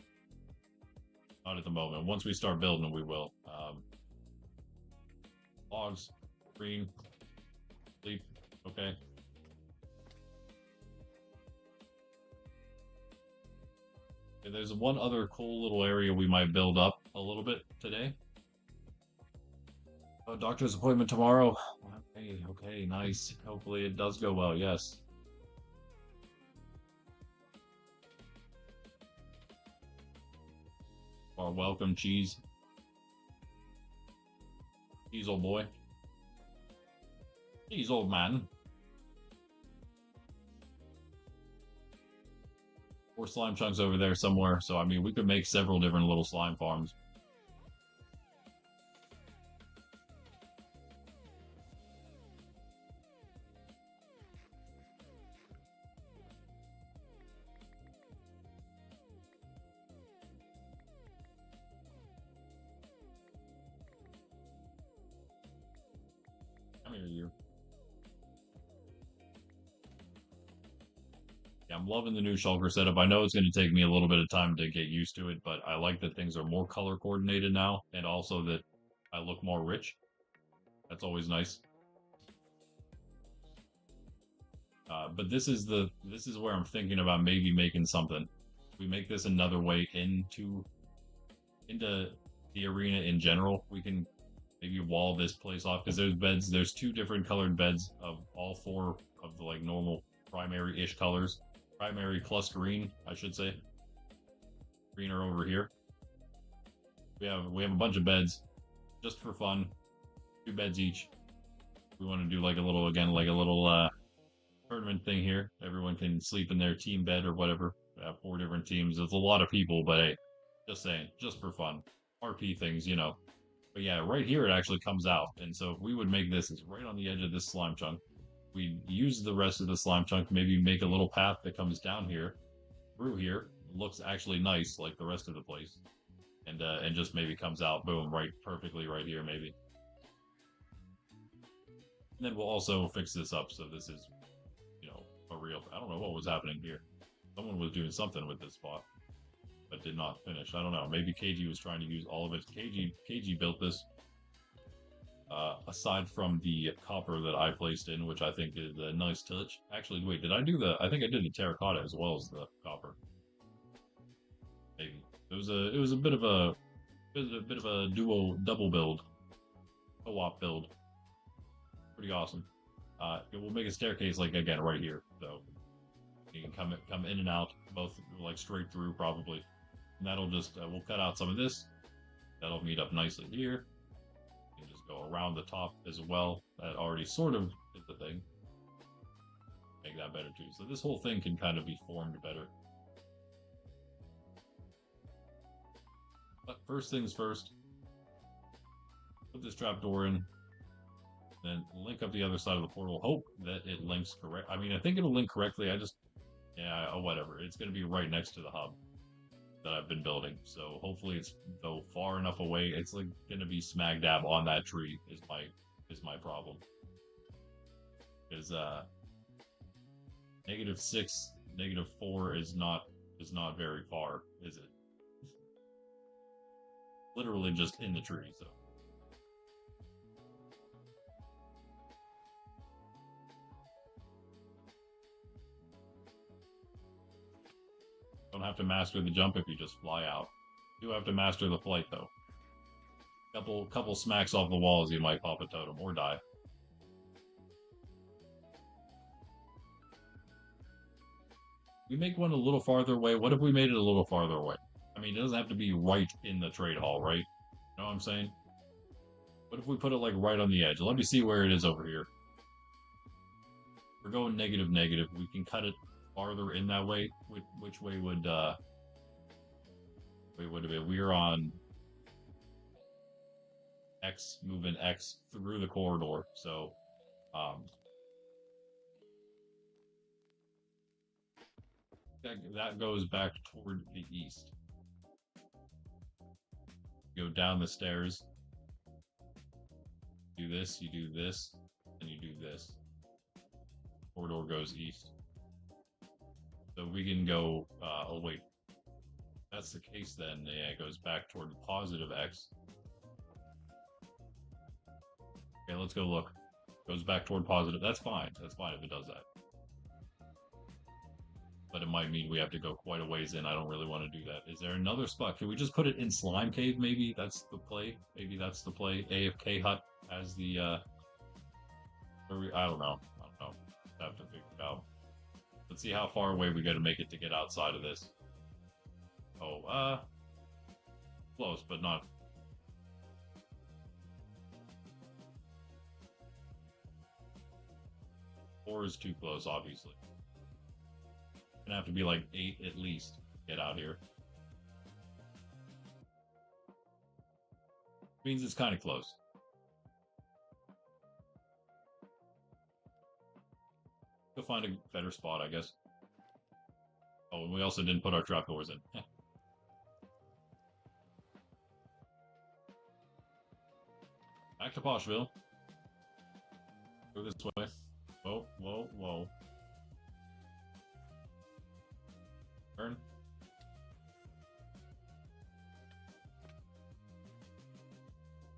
Speaker 1: Not at the moment. Once we start building, we will. Logs, green, sleep. Okay. Okay. There's one other cool little area we might build up a little bit today. Doctor's appointment tomorrow. Okay, okay, nice. Hopefully it does go well. Yes. Our welcome cheese. Cheese, old boy. Cheese, old man. 4 slime chunks over there somewhere. So, I mean, we could make several different little slime farms. Come here, you. Yeah, I'm loving the new shulker setup. I know it's going to take me a little bit of time to get used to it, but I like that things are more color coordinated now, and also that I look more rich. That's always nice. But this is where I'm thinking about maybe making something. We make this another way into the arena in general. We can maybe wall this place off because there's 2 different colored beds of all 4 of the like normal primary-ish colors. Primary plus green, I should say. Green are over here. We have a bunch of beds just for fun. 2 beds each. We want to do like a little tournament thing here. Everyone can sleep in their team bed or whatever. We have 4 different teams. It's a lot of people, but hey, just saying, just for fun. RP things, you know. But yeah, right here it actually comes out. And so if we would make this, it's right on the edge of this slime chunk. We use the rest of the slime chunk, maybe make a little path that comes down here, through here, looks actually nice like the rest of the place. And just maybe comes out, boom, right perfectly right here, maybe. And then we'll also fix this up so this is, a real. I don't know what was happening here. Someone was doing something with this spot, but did not finish. I don't know. Maybe KG was trying to use all of it. KG built this. Aside from the copper that I placed in, which I think is a nice touch. Actually, wait, did I do the? I think I did the terracotta as well as the copper. Maybe it was a bit of a double build, co-op build. Pretty awesome. We'll make a staircase like again right here, so you can come in and out, both like straight through probably. And that'll just we'll cut out some of this. That'll meet up nicely here. You can just go around the top as well. That already sort of is the thing. Make that better too. So this whole thing can kind of be formed better. But first things first, put this trapdoor in, then link up the other side of the portal. Hope that it links correct. I mean, I think it'll link correctly. Yeah, whatever. It's going to be right next to the hub that I've been building. So hopefully it's though far enough away. It's like going to be smack dab on that tree is my problem. Because -6, -4 is not very far, is it? Literally just in the tree, so. Don't have to master the jump if you just fly out. You do have to master the flight though. Couple smacks off the walls, you might pop a totem or die. We make one a little farther away. What if we made it a little farther away? I mean, it doesn't have to be right in the trade hall, right? You know what I'm saying? What if we put it like right on the edge? Let me see where it is over here. We're going negative negative. We can cut it farther in that way. Which way would wait, what it? We're on X, moving X through the corridor. So that goes back toward the east. Go down the stairs. Do this, you do this, and you do this. Corridor goes east. So we can go, oh wait. If that's the case then, yeah, it goes back toward the positive X. Okay, let's go look. Goes back toward positive. That's fine. That's fine if it does that. But it might mean we have to go quite a ways in. I don't really want to do that. Is there another spot? Can we just put it in Slime Cave, maybe? That's the play? Maybe that's the play. AFK Hut as the, I don't know. Have to figure it out. Let's see how far away we gotta make it to get outside of this. Oh, close, but not. 4 is too close, obviously. Gonna have to be like 8 at least to get out here. Means it's kind of close. Go find a better spot, I guess. Oh, and we also didn't put our trapdoors in. Back to Poshville. Go this way. Whoa, whoa, whoa. Turn.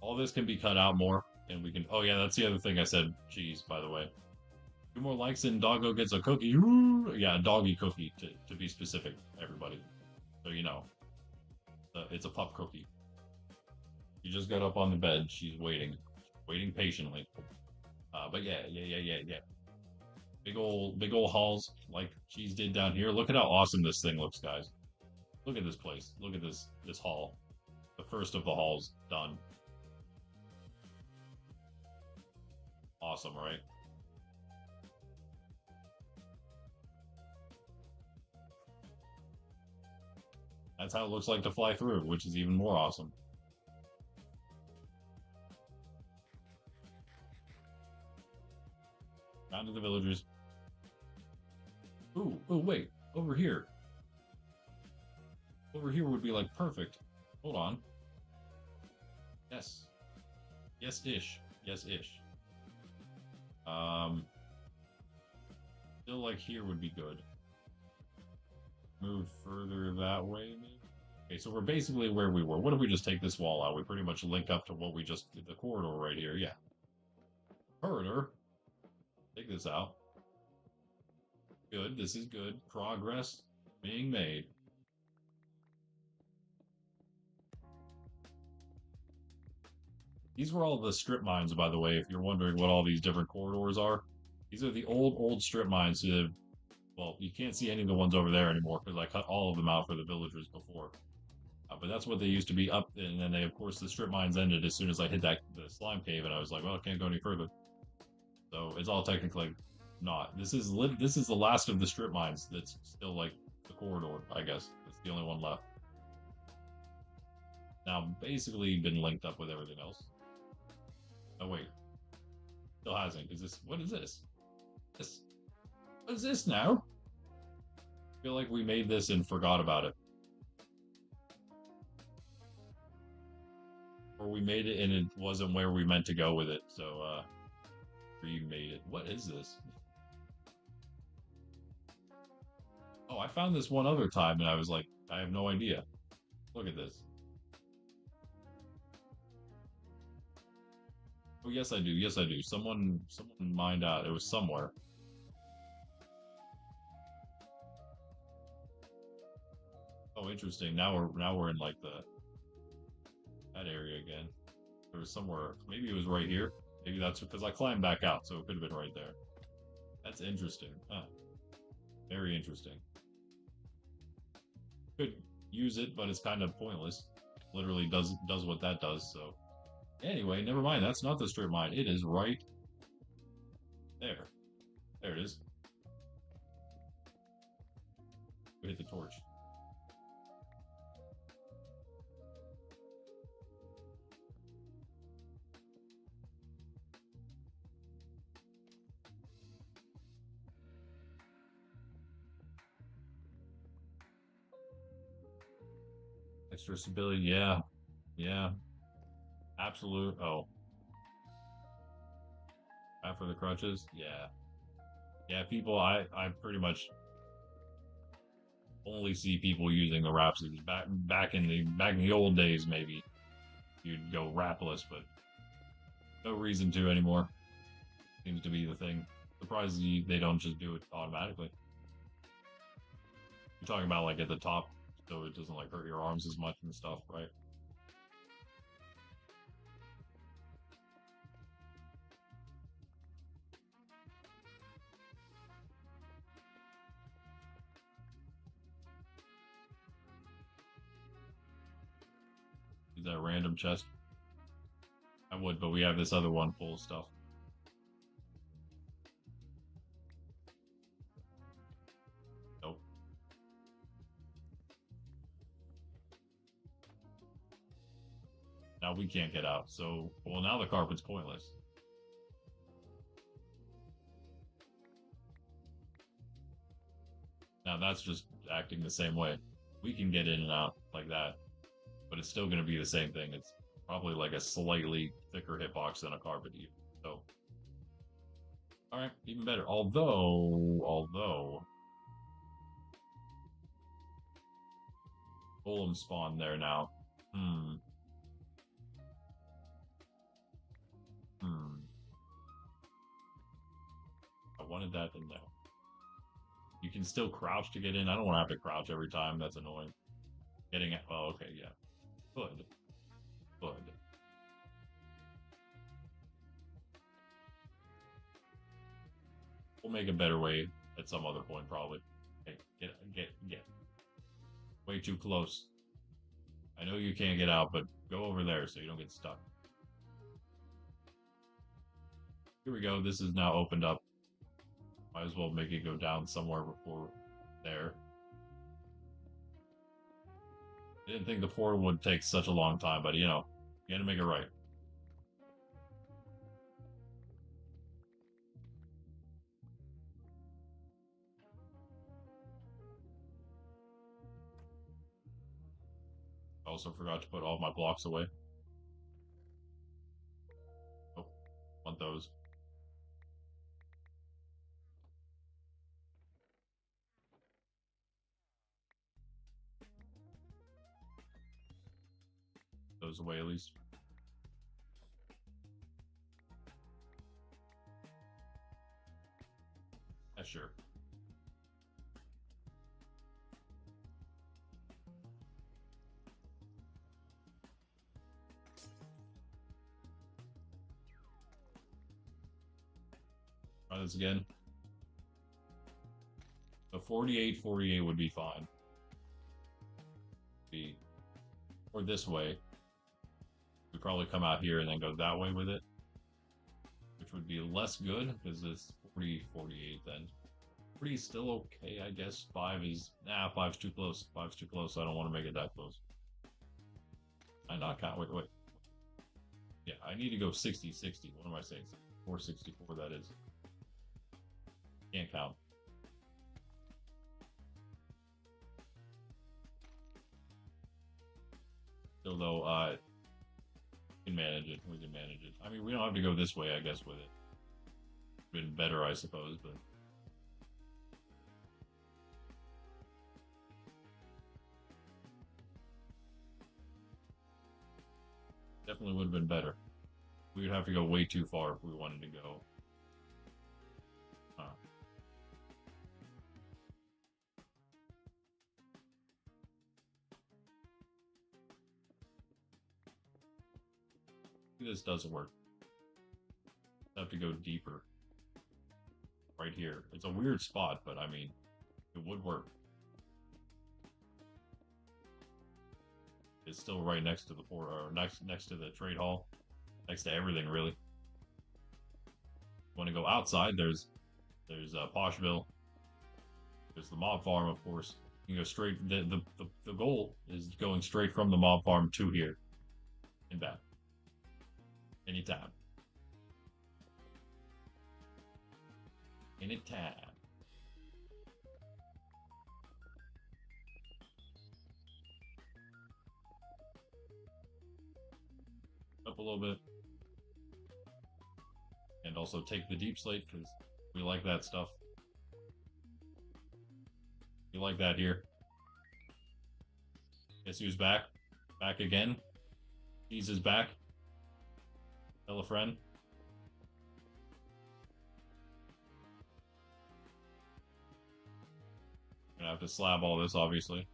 Speaker 1: All this can be cut out more, and we can. Oh yeah, that's the other thing I said. Cheese, by the way. 2 more likes and Doggo gets a cookie. Ooh, yeah, a doggy cookie to be specific, everybody. So you know, it's a pup cookie. She just got up on the bed. She's waiting patiently. But yeah. Big old halls like Cheese did down here. Look at how awesome this thing looks, guys. Look at this place. Look at this hall. The first of the halls done. Awesome, right? That's how it looks like to fly through, which is even more awesome. the villagers. Ooh, oh wait, over here. Over here would be like perfect. Hold on. Yes. Yes-ish. Yes-ish. Still like here would be good. Move further that way, maybe? Okay, so we're basically where we were. What if we just take this wall out? We pretty much link up to what we just did, the corridor right here, yeah. Corridor. Take this out. Good, this is good. Progress being made. These were all the strip mines, by the way, if you're wondering what all these different corridors are. These are the old strip mines. Well, you can't see any of the ones over there anymore because I cut all of them out for the villagers before. But that's what they used to be up, and then of course, the strip mines ended as soon as I hit the slime cave, and I was like, well, I can't go any further. So it's all technically not. This is the last of the strip mines that's still like the corridor, I guess. It's the only one left. Now, basically been linked up with everything else. Oh wait, still hasn't. Is this? What is this? What is this now? I feel like we made this and forgot about it. Or we made it and it wasn't where we meant to go with it, so remade it. What is this? Oh, I found this one other time and I was like, I have no idea. Look at this. Oh yes I do, yes I do. Someone mined out. It was somewhere. Oh interesting. Now we're in like that area again. There was somewhere, maybe it was right here. Maybe that's because I climbed back out, so it could have been right there. That's interesting. Huh. Very interesting. Could use it, but it's kind of pointless. Literally does what that does, so. Anyway, never mind. That's not the strip mine. It is right there. There it is. We hit the torch. Extra stability, yeah. Yeah. Absolute. Oh. After the crutches? Yeah. Yeah, people, I pretty much only see people using the Rhapsodies. Back in the old days, maybe you'd go rapless, but no reason to anymore. Seems to be the thing. Surprised they don't just do it automatically. You're talking about like at the top, so it doesn't like hurt your arms as much and stuff, right? Is that random chest? I would, but we have this other one full of stuff. Nope. Now we can't get out, so, well, now the carpet's pointless. Now that's just acting the same way. We can get in and out like that, but it's still going to be the same thing. It's probably like a slightly thicker hitbox than a carpet even. So, all right, even better. Although, golem spawn there now. I wanted that in there. You can still crouch to get in. I don't want to have to crouch every time. That's annoying. Getting it. Oh, okay, yeah. Good. Good. We'll make a better way at some other point, probably. Hey, get. Way too close. I know you can't get out, but go over there so you don't get stuck. Here we go. This is now opened up. Might as well make it go down somewhere before there. I didn't think the portal would take such a long time, but you know, you gotta make it right. Also forgot to put all my blocks away. Oh, want those. Those away at least. Yeah, sure. Try this again. So 48 would be fine. Or this way. We probably come out here and then go that way with it. Which would be less good because it's 48 then. 3 is still okay, I guess. 5 is... Nah, 5's too close. 5's too close, so I don't want to make it that close. I not count. Wait. Yeah, I need to go 60. What am I saying? 464, that is. Can't count. Still though, we can manage it. We can manage it. I mean, we don't have to go this way, I guess, with it. Been better, I suppose, but... Definitely would have been better. We would have to go way too far if we wanted to go. This doesn't work. I have to go deeper. Right here. It's a weird spot, but I mean, it would work. It's still right next to the port, or next to the trade hall, next to everything really. Want to go outside? There's Poshville. There's the mob farm, of course. You can go straight. The goal is going straight from the mob farm to here and back. Anytime. Anytime. Up a little bit. And also take the deep slate because we like that stuff. You like that here. Guess who's back? Back again. Cheese is back. Tell a friend. Gonna have to slab all this, obviously.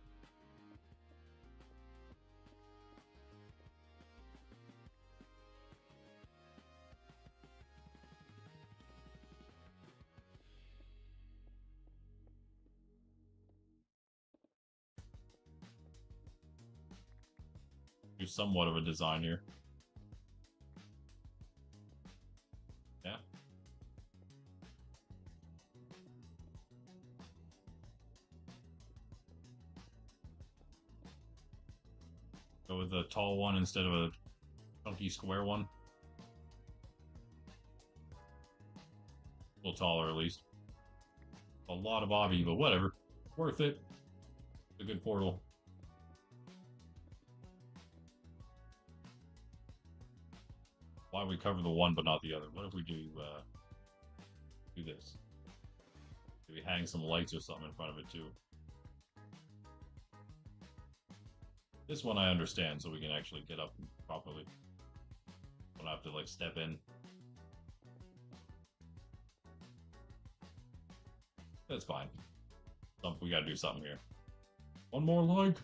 Speaker 1: Do somewhat of a design here. Yeah. Go with a tall one instead of a chunky square one. A little taller, at least. A lot of obby, but whatever. Worth it. It's a good portal. Why we cover the one but not the other? What if we do this? Maybe hang some lights or something in front of it too. This one I understand, so we can actually get up properly. Don't have to like step in. That's fine. We gotta do something here. One more like.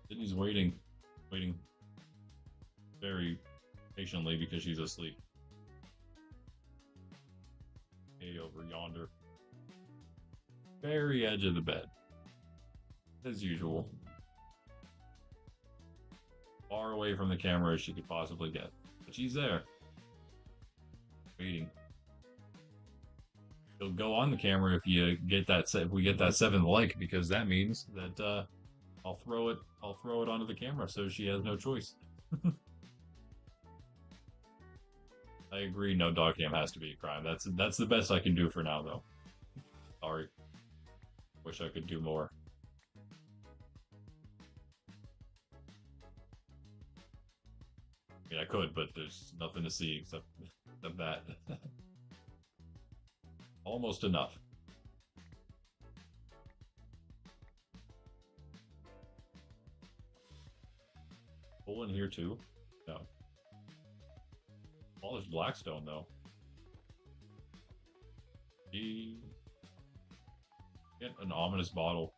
Speaker 1: Sydney's waiting very patiently because she's asleep. Hey, over yonder. Very edge of the bed. As usual. Far away from the camera as she could possibly get. But she's there. Waiting. She'll go on the camera if you get that if we get that 7th like, because that means that I'll throw it onto the camera so she has no choice. I agree, no dog cam has to be a crime. That's the best I can do for now, though. Sorry. Wish I could do more. I could, but there's nothing to see except that. Almost enough. Pull in here too? No. Oh, there's Blackstone though. He get an ominous bottle.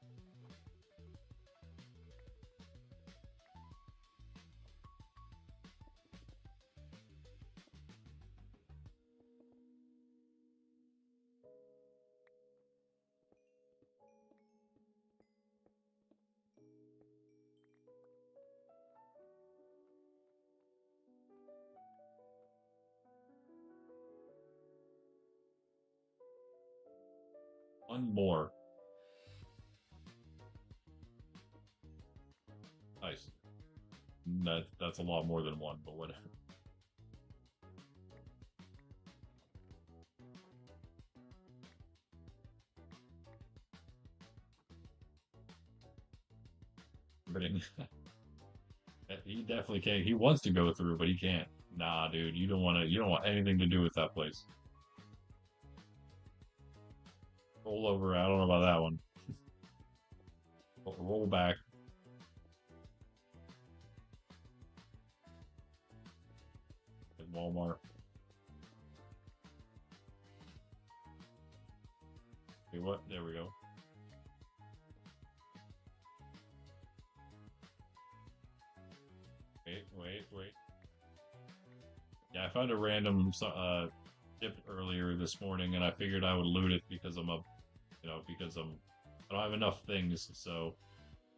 Speaker 1: One more. Nice. That's a lot more than one, but whatever. Riveting. He definitely can't. He wants to go through, but he can't. Nah, dude, you don't want to. You don't want anything to do with that place. Roll over. I don't know about that one. Roll back. At Walmart. Okay, what? There we go. Wait. Yeah, I found a random tip earlier this morning, and I figured I would loot it because I'm a, because I don't have enough things, so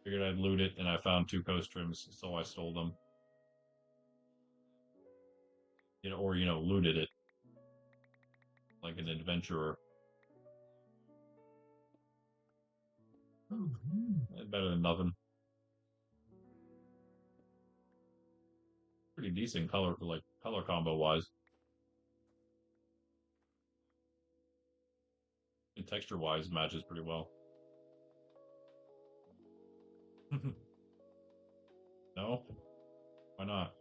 Speaker 1: figured I'd loot it, and I found 2 coast trims, so I stole them. Or looted it like an adventurer. Better than nothing. Pretty decent color, like color combo wise, and texture wise matches pretty well. No, why not?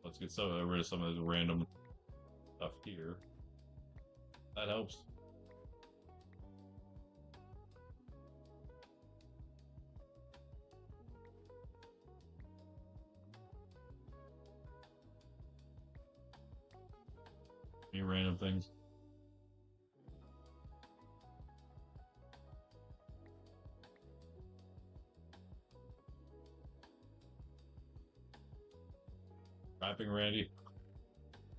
Speaker 1: Let's get rid of some of this random stuff here. That helps. Any random things. Rapping Randy.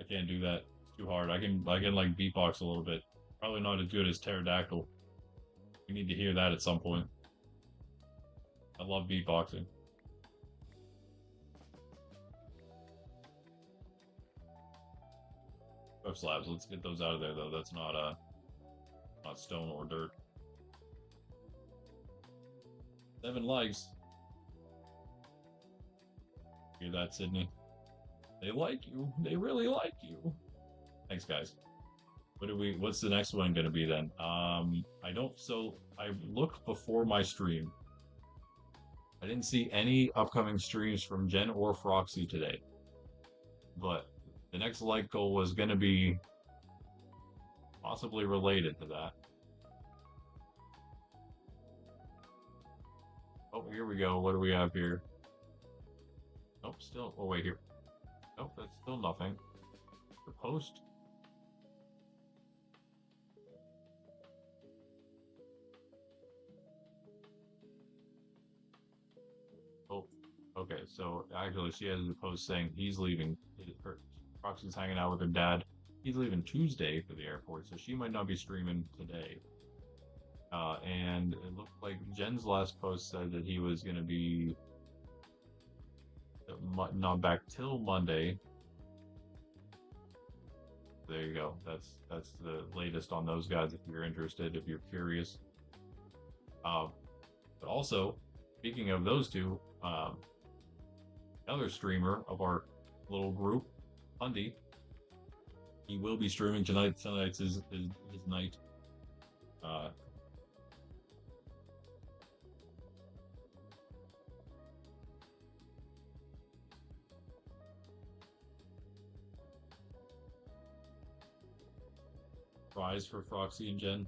Speaker 1: I can't do that. It's too hard. I can like beatbox a little bit. Probably not as good as Pterodactyl. We need to hear that at some point. I love beatboxing. Web slabs. Let's get those out of there though. That's not stone or dirt. 7 likes. Hear that, Sydney? They like you. They really like you. Thanks, guys. What's the next one gonna be then? I looked before my stream. I didn't see any upcoming streams from Jen or Froxy today. But the next like goal was gonna be possibly related to that. Oh, here we go. What do we have here? Nope, still. Oh, wait, here. Nope, that's still nothing. The post. Oh, okay. So actually, she has a post saying he's leaving. Proxy's hanging out with her dad. He's leaving Tuesday for the airport, so she might not be streaming today. And it looked like Jen's last post said that he was going to be not back till Monday. There you go. That's the latest on those guys if you're interested, if you're curious. But also, speaking of those two, another streamer of our little group, Hundy, he will be streaming tonight. Tonight's his night. Prize for Froxy and Jen.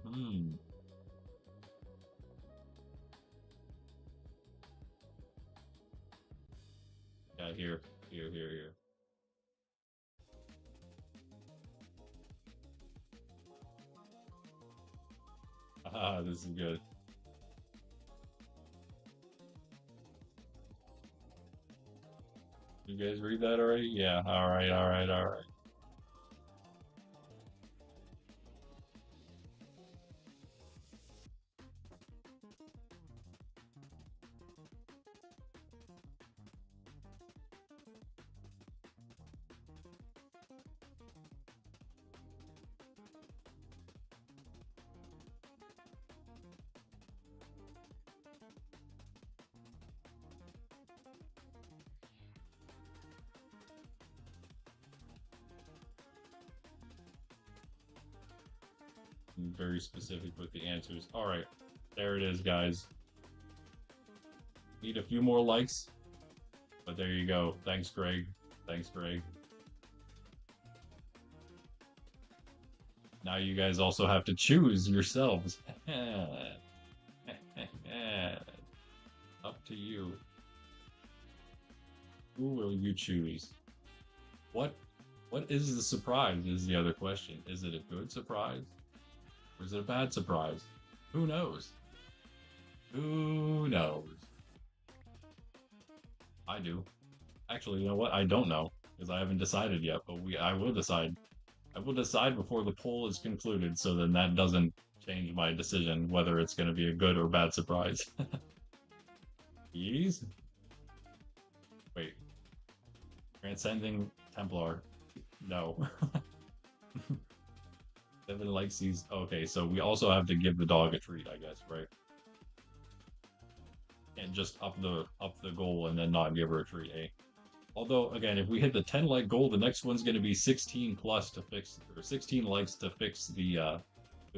Speaker 1: Yeah, here. Ah, this is good. You guys read that already? Yeah. All right. I'm very specific with the answers. All right, there it is, guys. Need a few more likes, but there you go. Thanks, Greg. Thanks, Greg. Now you guys also have to choose yourselves. Up to you. Who will you choose? What what is the surprise is the other question. Is it a good surprise? Or is it a bad surprise? Who knows? Who knows? I do. Actually, you know what? I don't know because I haven't decided yet, but I will decide. I will decide before the poll is concluded, so then that doesn't change my decision whether it's going to be a good or bad surprise. Yeez? Wait. Transcending Templar. No. Devin likes these. Okay, so we also have to give the dog a treat, I guess, right? And just up the goal and then not give her a treat, eh? Although again, if we hit the 10 like goal, the next one's going to be 16 plus to fix, or 16 likes to fix the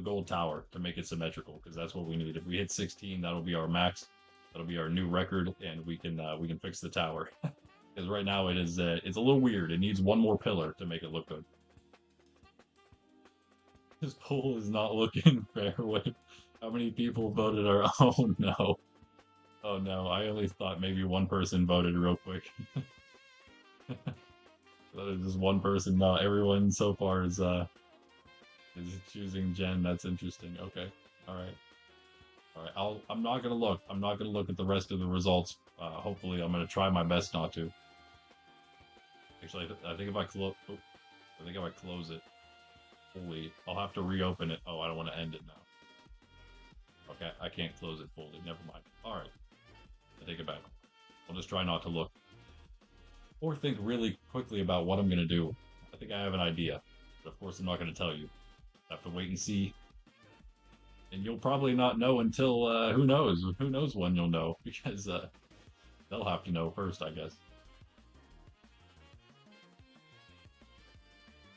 Speaker 1: gold tower to make it symmetrical, because that's what we need. If we hit 16, that'll be our max. That'll be our new record, and we can fix the tower. Because right now it's a little weird. It needs one more pillar to make it look good. This poll is not looking fair. Wait, how many people voted? Our oh no, oh no! I only thought maybe one person voted real quick. There's just one person. No, everyone so far is choosing Jen. That's interesting. Okay, all right, all right. I'm not gonna look. I'm not gonna look at the rest of the results. Hopefully, I'm gonna try my best not to. Actually, I think if I close, I think if I close it, fully, I'll have to reopen it. Oh, I don't want to end it now. Okay, I can't close it fully. Never mind. All right, I take it back. I'll just try not to look or think really quickly about what I'm gonna do. I think I have an idea, but of course I'm not gonna tell you. I have to wait and see, and you'll probably not know until who knows? Who knows when you'll know because they'll have to know first, I guess.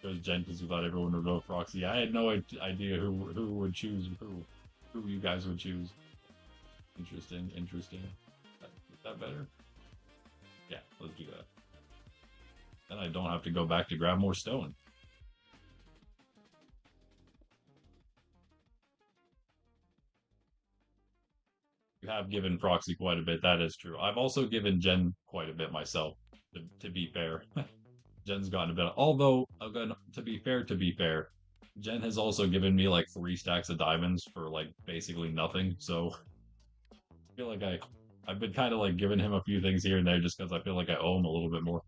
Speaker 1: Because Jen, because you thought everyone would vote Proxy. I had no idea who would choose who you guys would choose. Interesting, interesting. Is that better? Yeah, let's do that. Then I don't have to go back to grab more stone. You have given Proxy quite a bit, that is true. I've also given Jen quite a bit myself, to be fair. Jen's gotten a bit, although, again, to be fair, Jen has also given me like 3 stacks of diamonds for like basically nothing, so I feel like I've been kind of like giving him a few things here and there just because I feel like I owe him a little bit more.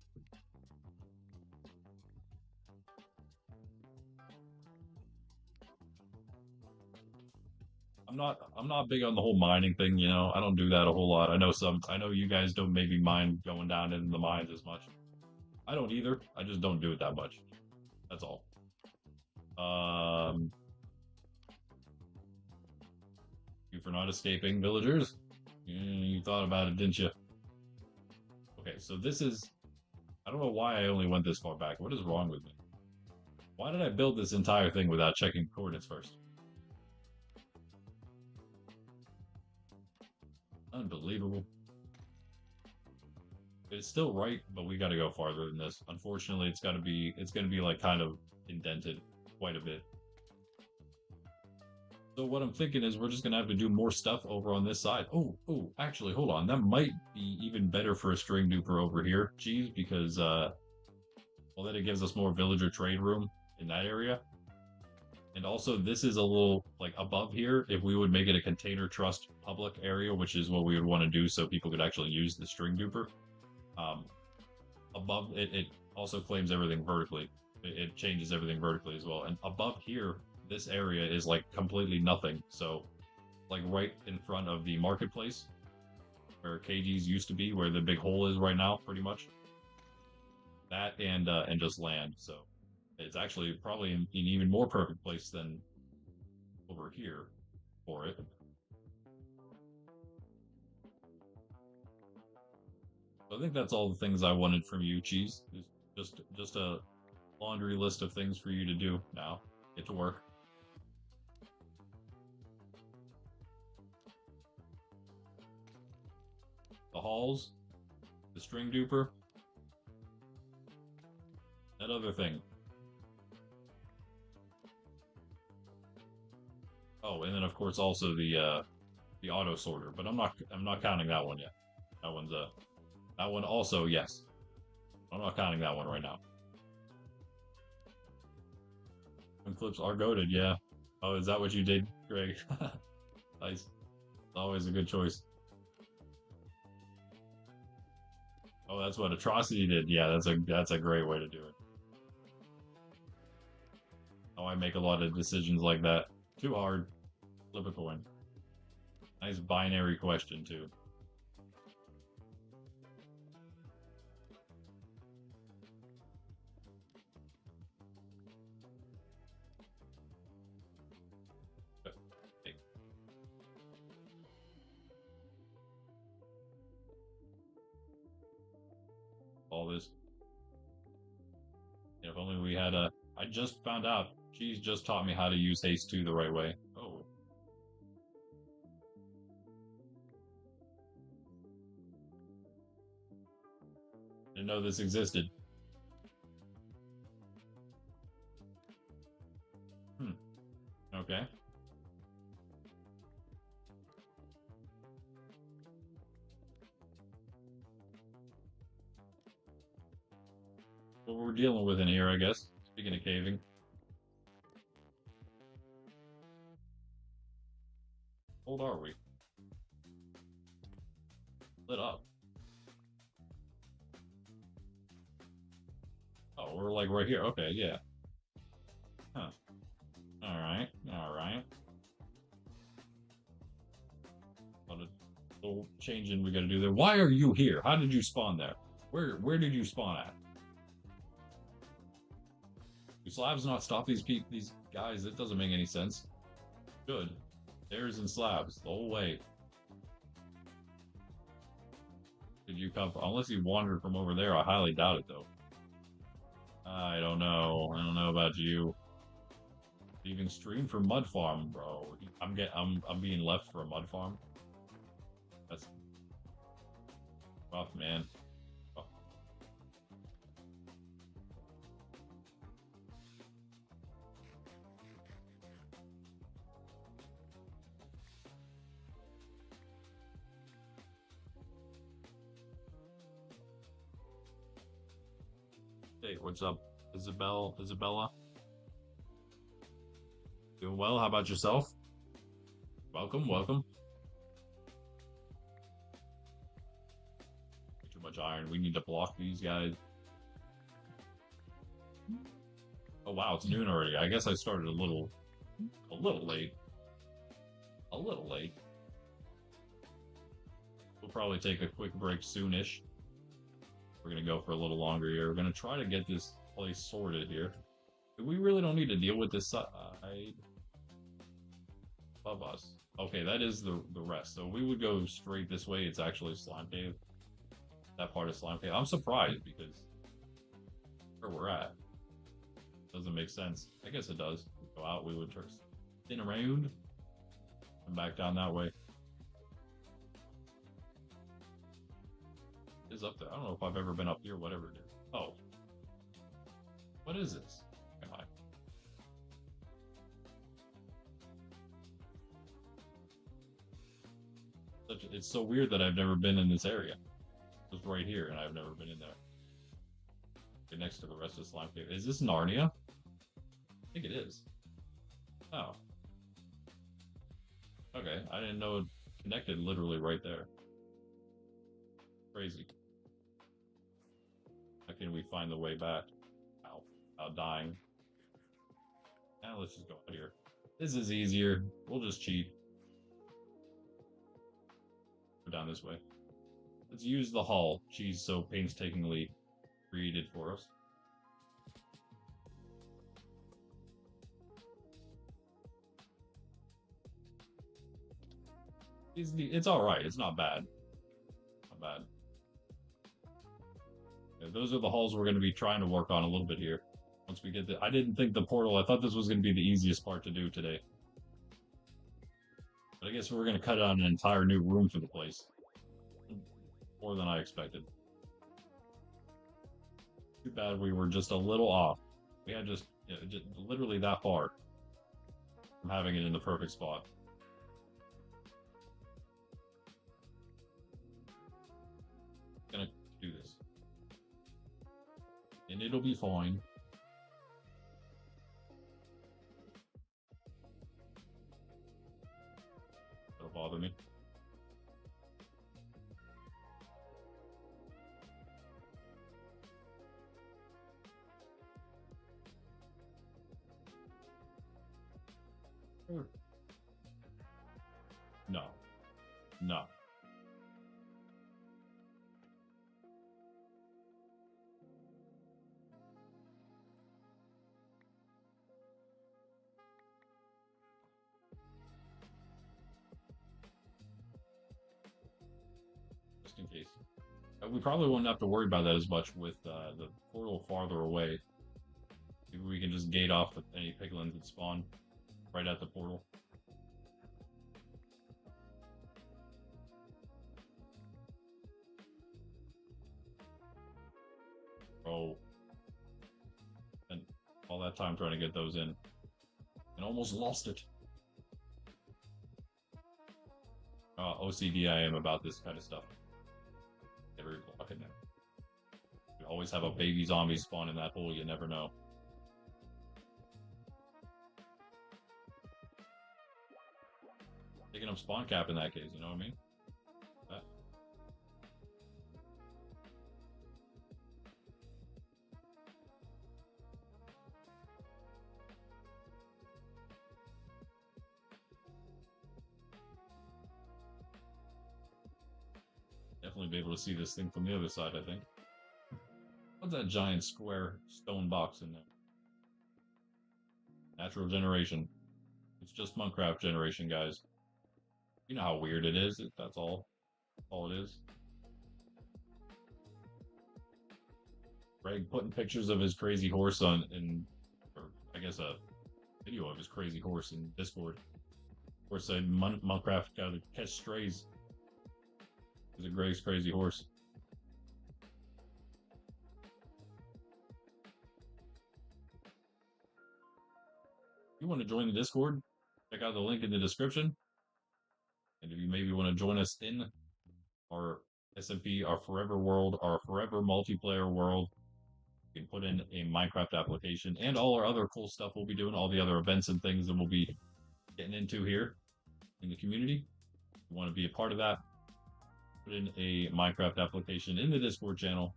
Speaker 1: I'm not big on the whole mining thing, you know. I don't do that a whole lot. I know you guys don't maybe mind going down in the mines as much. I don't either. I just don't do it that much. That's all. Um, you for not escaping villagers. You thought about it, didn't you? Okay, so this is. I don't know why I only went this far back. What is wrong with me? Why did I build this entire thing without checking coordinates first? Unbelievable. It's still right, but we got to go farther than this. Unfortunately, it's going to be like kind of indented quite a bit. So what I'm thinking is we're just gonna have to do more stuff over on this side. Actually, hold on. That might be even better for a string duper over here. Geez, because well, then it gives us more villager trade room in that area. And also, this is a little like above here. If we would make it a container trust public area, which is what we would want to do, so people could actually use the string duper. Um, above it also claims everything vertically. It changes everything vertically as well. And above here, this area is like completely nothing. So, like right in front of the marketplace, where KG's used to be, where the big hole is right now, pretty much. That and just land. So it's actually probably an even more perfect place than over here for it. So I think that's all the things I wanted from you, Cheese. Just a laundry list of things for you to do now. Get to work. The halls, the string duper, that other thing. Oh, and then of course also the auto sorter, but I'm not counting that one yet. That one also yes. I'm not counting that one right now. And flips are goaded, yeah. Oh, is that what you did, Greg? Nice. Always a good choice. Oh, that's what Atrocity did. Yeah, that's a great way to do it. Oh, I make a lot of decisions like that. Too hard. Flip a coin. Nice binary question too. Hey, all this. If only we had a. I just found out. She's just taught me how to use haste 2 the right way. Oh, didn't know this existed. Hmm. Okay. What we're dealing with in here, I guess. Speaking of caving. How old are we? Lit up. Oh, we're like right here. Okay, yeah. Huh. Alright, alright. Little changing we gotta do there. Why are you here? How did you spawn there? Where did you spawn at? Do slabs not stop these guys? It doesn't make any sense. Good. Stairs and slabs the whole way. Did you come from? Unless you wandered from over there, I highly doubt it though. I don't know. I don't know about you. Even stream for mud farm, bro. I'm being left for a mud farm. That's rough, man. Oh. Hey, what's up, Isabella? Doing well. How about yourself? Welcome, welcome. Too much iron. We need to block these guys. Oh wow, it's noon already. I guess I started a little late. A little late. We'll probably take a quick break soonish. We're gonna go for a little longer here. We're gonna try to get this place sorted here. We really don't need to deal with this side above us. Okay, that is the rest. So we would go straight this way. It's actually Slime Cave. That part of Slime Cave. I'm surprised because where we're at doesn't make sense. I guess it does. We go out, we would spin around and back down that way. It is up there. I don't know if I've ever been up here, whatever it is. Oh. What is this? Am I? It's so weird that I've never been in this area. It's right here, and I've never been in there. Okay, next to the rest of Slime Cave. Is this Narnia? I think it is. Oh. Okay, I didn't know it connected literally right there. Crazy. How can we find the way back? Ow. Dying. Now let's just go out here. This is easier. We'll just cheat. Go down this way. Let's use the hall she's so painstakingly created for us. It's alright. It's not bad. Not bad. Yeah, those are the halls we're going to be trying to work on a little bit here. Once we get the... I didn't think the portal... I thought this was going to be the easiest part to do today. But I guess we're going to cut out an entire new room for the place. More than I expected. Too bad we were just a little off. We had just literally that far from having it in the perfect spot. Gonna do this. And it'll be fine. That'll bother me. No. No. Just in case. We probably won't have to worry about that as much with the portal farther away. Maybe we can just gate off with any piglins that spawn right at the portal. Oh. And all that time trying to get those in. And almost lost it. OCD I am about this kind of stuff. Every block in there. You always have a baby zombie spawn in that hole, you never know. Taking up spawn cap in that case, you know what I mean? That. Definitely be able to see this thing from the other side, I think. What's that giant square stone box in there? Natural generation. It's just Monkraft generation, guys. You know how weird it is. That's all it is. Greg putting pictures of his crazy horse or I guess a video of his crazy horse in Discord. Of course, Monkraft got to catch strays. It's a Greg's crazy horse. If you want to join the Discord, check out the link in the description. And if you maybe want to join us in our SMP, our forever world, our forever multiplayer world, you can put in a Minecraft application and all our other cool stuff we'll be doing, all the other events and things that we'll be getting into here in the community. If you want to be a part of that, put in a Minecraft application in the Discord channel.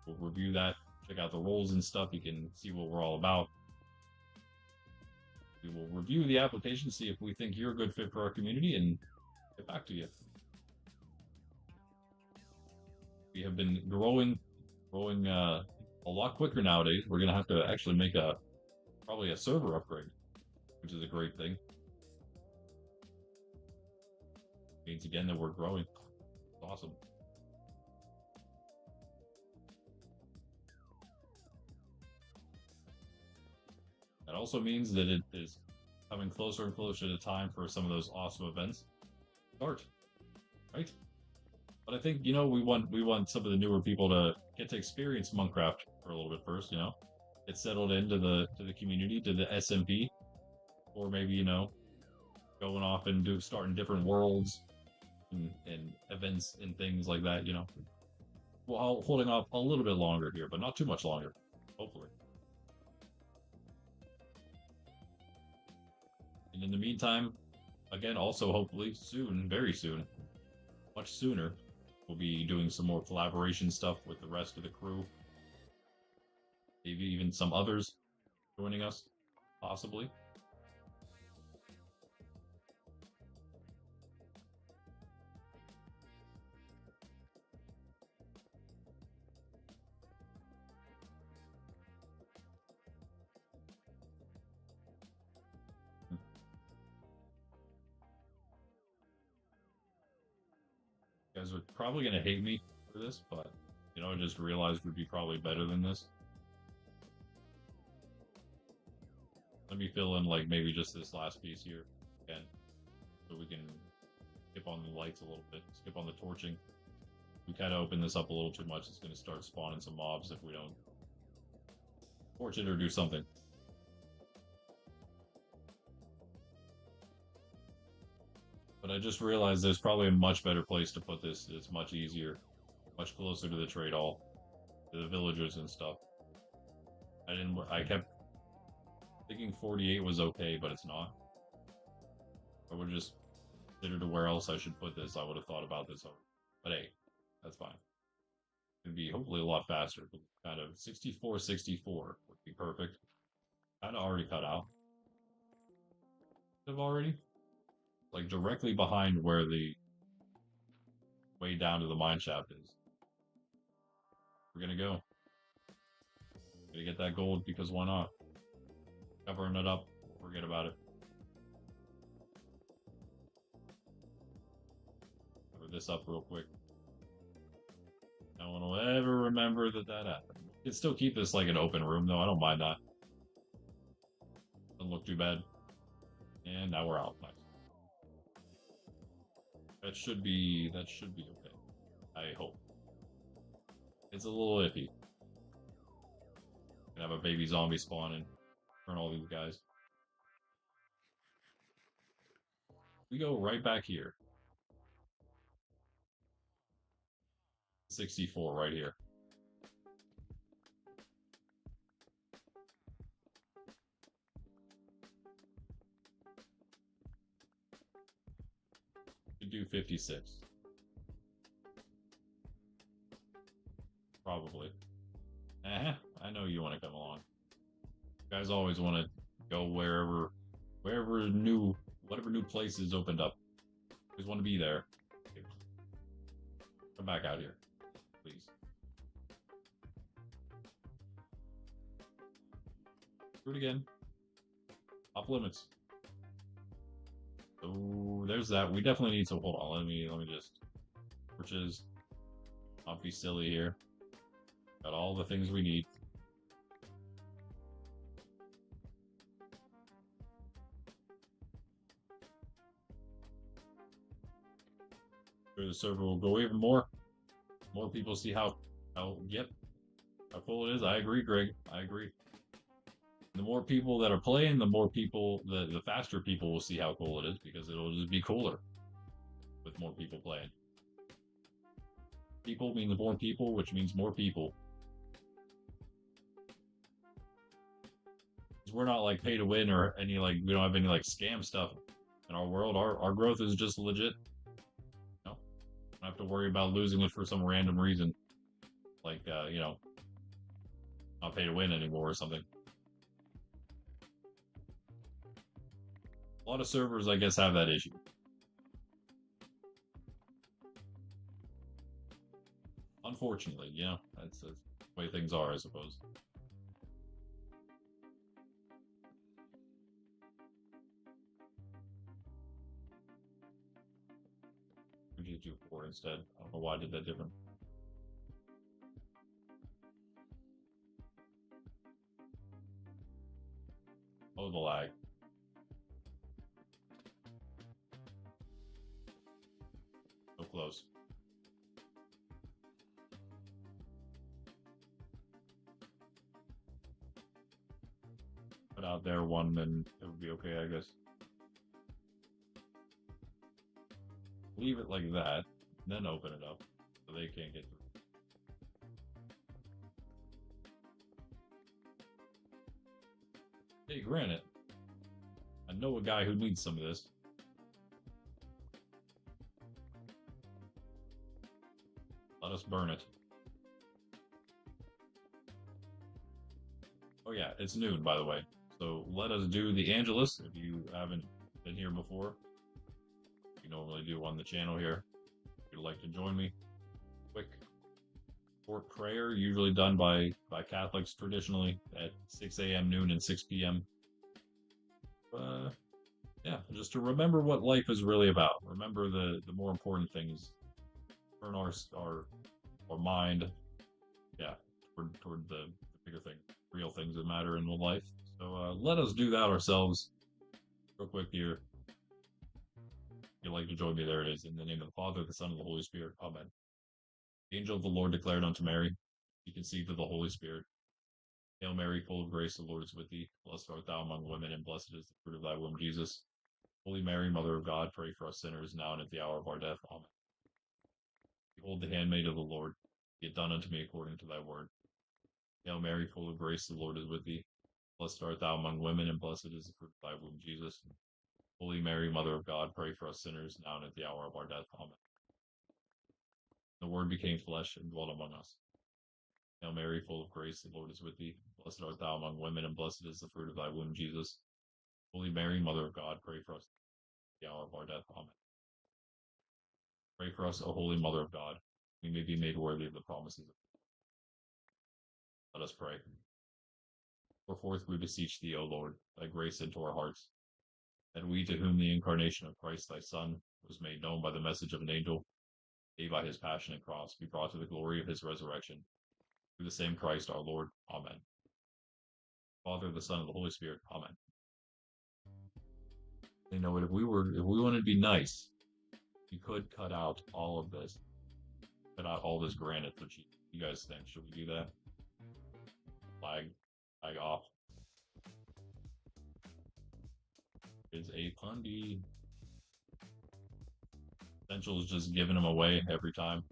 Speaker 1: We'll review that, check out the roles and stuff. You can see what we're all about. We will review the application, see if we think you're a good fit for our community, and get back to you. We have been growing a lot quicker nowadays. We're gonna have to actually make probably a server upgrade, which is a great thing. Means again that we're growing. It's awesome. That also means that it is coming closer and closer to time for some of those awesome events start, right? But I think, you know, we want some of the newer people to get to experience Monkraft for a little bit first, you know, get settled into the community, to the SMP, or maybe, you know, going off and starting different worlds, and events and things like that, you know. Well, holding off a little bit longer here, but not too much longer, hopefully. And in the meantime, again, also hopefully soon, very soon, much sooner, we'll be doing some more collaboration stuff with the rest of the crew. Maybe even some others joining us, possibly. You guys are probably gonna hate me for this, but you know, I just realized would be probably better than this. Let me fill in like maybe just this last piece here again, so we can skip on the lights a little bit, skip on the torching. We kind of open this up a little too much. It's going to start spawning some mobs if we don't torch it or do something. But I just realized there's probably a much better place to put this. It's much easier, much closer to the trade hall, to the villagers and stuff. I kept thinking 48 was okay, but it's not. I would just consider where else I should put this. I would have thought about this, but hey, that's fine. It'd be hopefully a lot faster. Kind of 64, 64 would be perfect. Kind of already cut out. Have already, like directly behind where the way down to the mine shaft is. We're gonna go. Gonna get that gold because why not? Covering it up. Forget about it. Cover this up real quick. No one will ever remember that happened. You can still keep this like an open room though. I don't mind that. Doesn't look too bad. And now we're out. Nice. That should be okay. I hope. It's a little iffy. Gonna have a baby zombie spawn and turn all these guys. We go right back here. 64 right here. Could do 56. Probably. I know you want to come along. You guys always want to go whatever new places opened up. Always want to be there. Come back out here, please. Do it again. Off limits. So there's that. We definitely need to hold on. Let me just torches. Not be silly here. Got all the things we need. The server will go even more. More people see how cool it is. I agree, Greg. I agree. The more people that are playing, the more people, the faster people will see how cool it is because it'll just be cooler with more people playing. People means more people, which means more people. We're not like pay to win or any like we don't have any like scam stuff in our world. Our growth is just legit. You know, don't have to worry about losing it for some random reason, like you know, not pay to win anymore or something. A lot of servers, I guess, have that issue. Unfortunately, yeah, that's the way things are, I suppose. We just do 4 instead. I don't know why I did that different. Oh, the lag. So close. Put out there one, then it would be okay, I guess. leave it like that, then open it up so they can't get through. Hey, granite. I know a guy who needs some of this. Let us burn it. Oh yeah, it's noon, by the way. So let us do the Angelus. If you haven't been here before, you normally do on the channel here. If you'd like to join me, quick short prayer, usually done by Catholics traditionally at 6 a.m., noon, and 6 p.m. Yeah, just to remember what life is really about. Remember the more important things. Turn our mind, yeah, toward the bigger thing, real things that matter in life. So let us do that ourselves, real quick here. If you'd like to join me, there it is. In the name of the Father, the Son, and the Holy Spirit. Amen. The angel of the Lord declared unto Mary, she conceived of the Holy Spirit. Hail Mary, full of grace, the Lord is with thee. Blessed art thou among women, and blessed is the fruit of thy womb, Jesus. Holy Mary, Mother of God, pray for us sinners, now and at the hour of our death. Amen. Behold the handmaid of the Lord, be it done unto me according to thy word. Hail Mary, full of grace, the Lord is with thee. Blessed art thou among women, and blessed is the fruit of thy womb, Jesus. Holy Mary, Mother of God, pray for us sinners, now and at the hour of our death. Amen. The Word became flesh and dwelt among us. Hail Mary, full of grace, the Lord is with thee. Blessed art thou among women, and blessed is the fruit of thy womb, Jesus. Holy Mary, Mother of God, pray for us at the hour of our death. Amen. Pray for us, O Holy Mother of God, we may be made worthy of the promises of God. Let us pray. Pour forth, we beseech thee, O Lord, thy grace into our hearts, that we, to whom the incarnation of Christ thy Son was made known by the message of an angel, yea, by his passion and cross, be brought to the glory of his resurrection. Through the same Christ our Lord. Amen. Father, the Son, and the Holy Spirit. Amen. You know what? If we wanted to be nice, you could cut out all of this, cut out all this granite. What you guys think? Should we do that? Flag off. Is a pundy. Essential is just giving them away every time.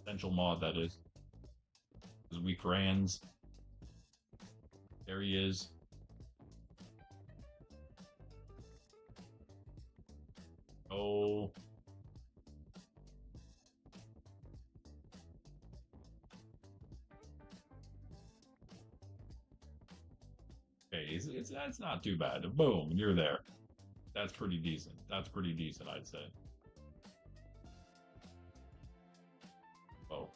Speaker 1: Essential mod, that is. Because we crayons. There he is. Oh. Okay, it's not too bad. Boom, you're there. That's pretty decent. That's pretty decent, I'd say. Oh.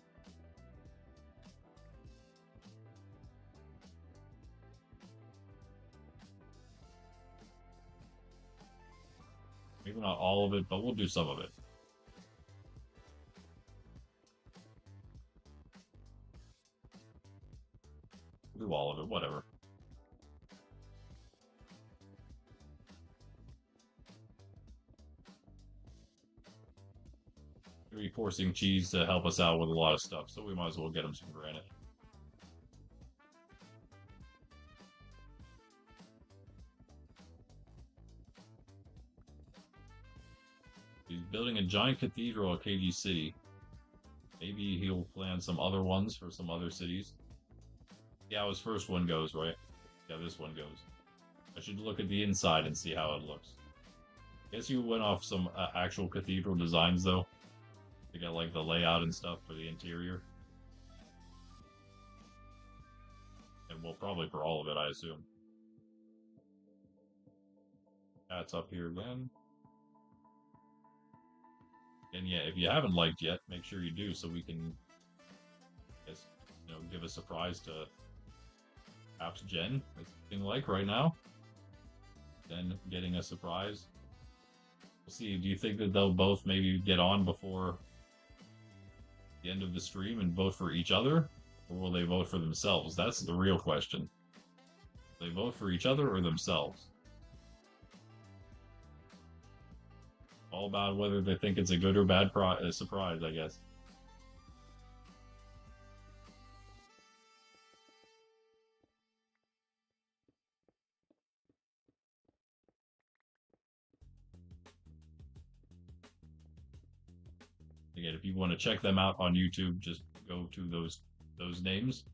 Speaker 1: Maybe not all of it, but we'll do some of it. We'll do all of it, whatever. We're be forcing Cheese to help us out with a lot of stuff, so we might as well get him some granite. He's building a giant cathedral at KG City. Maybe he'll plan some other ones for some other cities. Yeah, how his first one goes, right? Yeah, this one goes. I should look at the inside and see how it looks. Guess you went off some actual cathedral designs, though, to get, like, the layout and stuff for the interior. And, well, probably for all of it, I assume. That's up here again. And yeah, if you haven't liked yet, make sure you do so we can, guess, give a surprise to perhaps Jen. It's looking like right now. Then getting a surprise. We'll see. Do you think that they'll both maybe get on before the end of the stream and vote for each other? Or will they vote for themselves? That's the real question. Will they vote for each other or themselves? All about whether they think it's a good or bad surprise, I guess. Again, if you want to check them out on YouTube, just go to those names,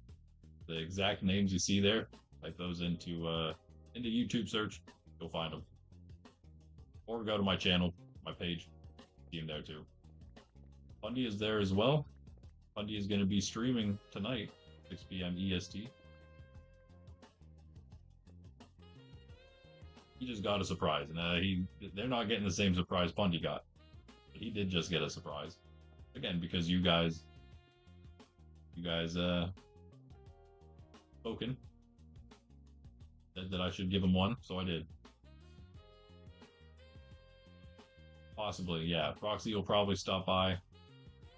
Speaker 1: the exact names you see there. Type those into YouTube search. You'll find them. Or go to my channel, my page. See him there too. Fundy is there as well. Fundy is going to be streaming tonight, 6 p.m. EST. He just got a surprise, and they're not getting the same surprise Fundy got. But he did just get a surprise. Again, because you guys spoken said that I should give him one, so I did. Possibly, yeah. Proxy will probably stop by.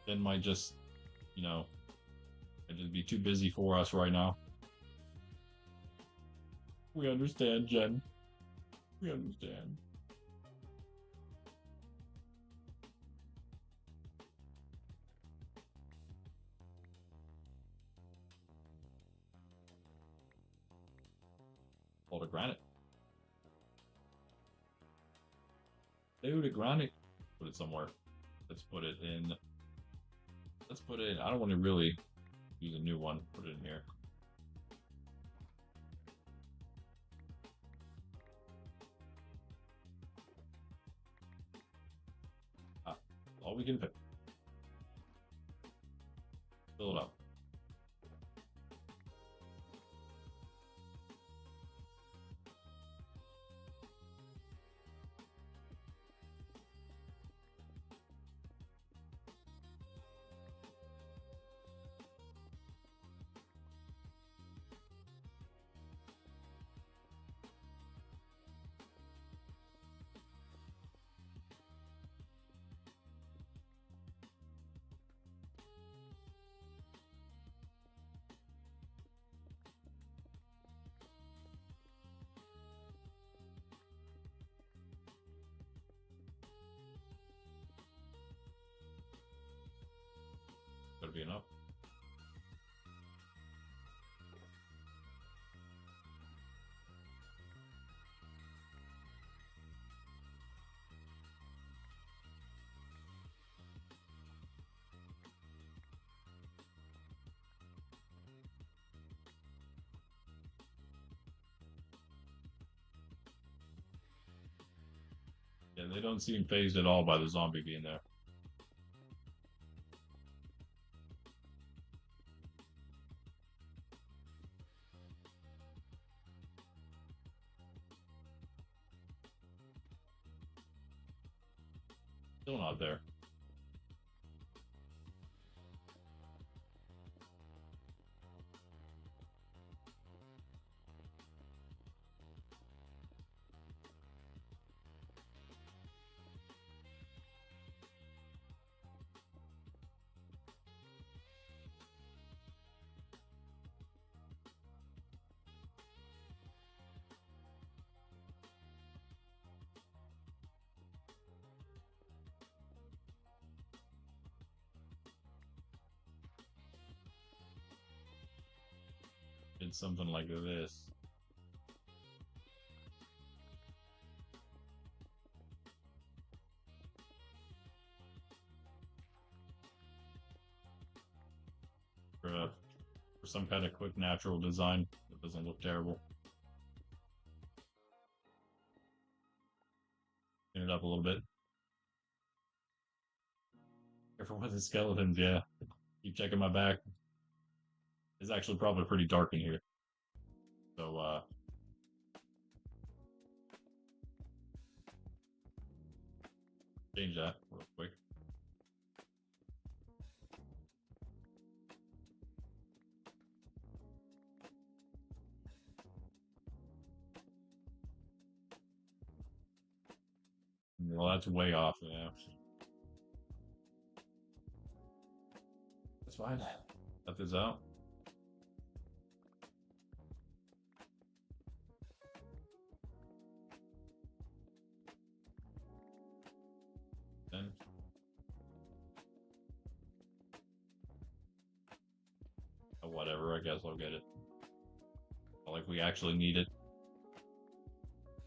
Speaker 1: Jen might just, might just be too busy for us right now. We understand, Jen. We understand. Hold a granite. Dude, a granite. Put it somewhere. Let's put it in. I don't want to really use a new one. Put it in here. All we can pick. Fill it up. Gotta be enough. Yeah, they don't seem phased at all by the zombie being there. Still not there. It's something like this. For some kind of quick natural design that doesn't look terrible. Clean it up a little bit. Careful with the skeletons, yeah. Keep checking my back. It's actually probably pretty dark in here. So, change that real quick. Well, that's way off, yeah. That's fine. Cut this out. Then. Oh, whatever, I guess I'll get it. Not like we actually need it.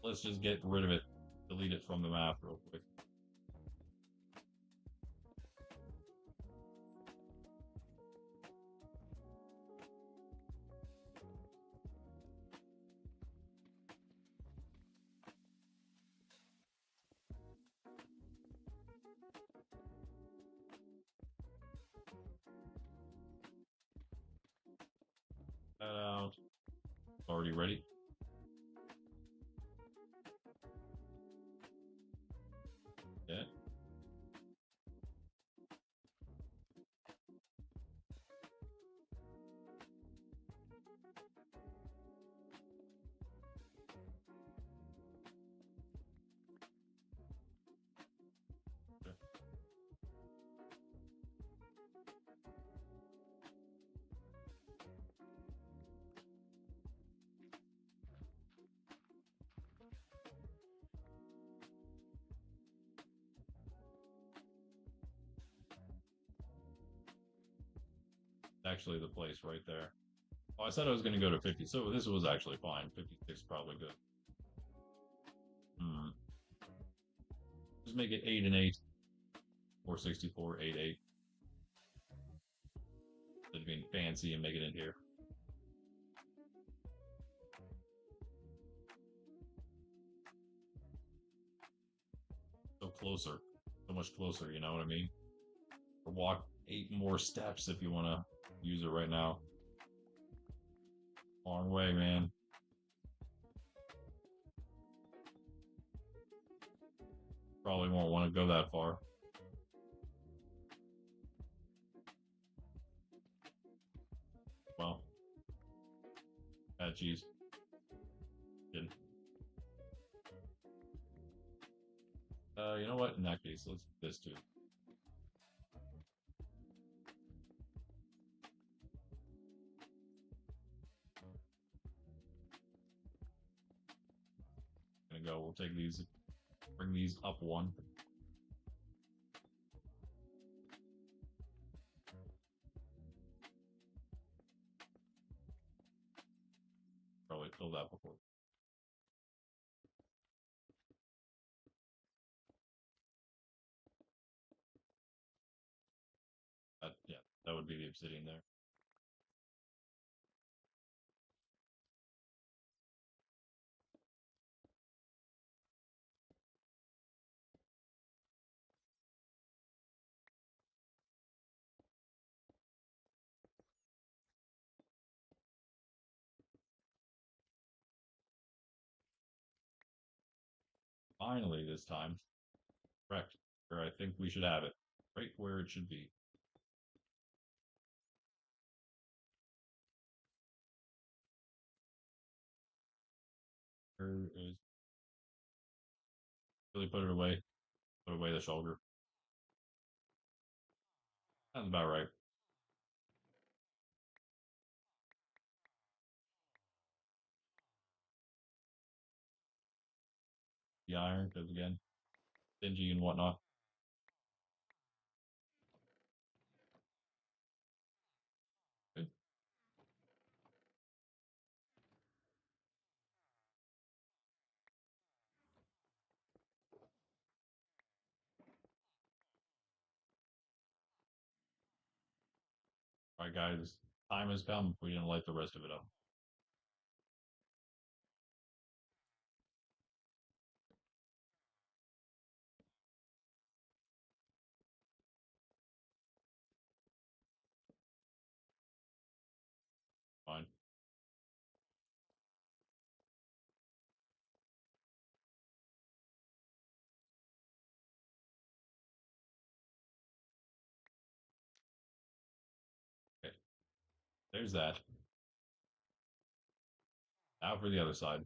Speaker 1: Let's just get rid of it. Delete it from the map real quick. Already ready? Yeah. Okay. Actually, the place right there. Oh, I said I was going to go to 50, so this was actually fine. 56 probably good. Hmm. Just make it 8 and 8, or 64, 8, 8. Instead of being fancy and make it in here. So closer. So much closer, you know what I mean? Or walk 8 more steps if you want to use it right now. Long way, man. Probably won't want to go that far. Well, geez. Kidding. You know what? In that case, let's do this too. Gonna go. We'll take these, bring these up one. Probably filled that before. Yeah, that would be the obsidian there. Finally, this time, correct where I think we should have it, right where it should be. Where is really put away the shoulder. That's about right. The iron, because again, stingy and whatnot. Good. All right, guys, time has come. We didn't light the rest of it up. Fine. Okay, there's that. Now for the other side.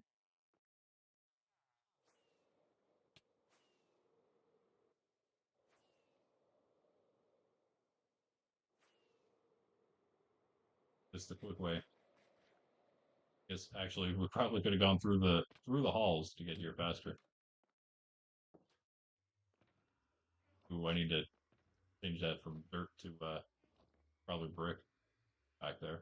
Speaker 1: Just a quick way. Yes, actually, we probably could have gone through the halls to get here faster. Ooh, I need to change that from dirt to probably brick back there.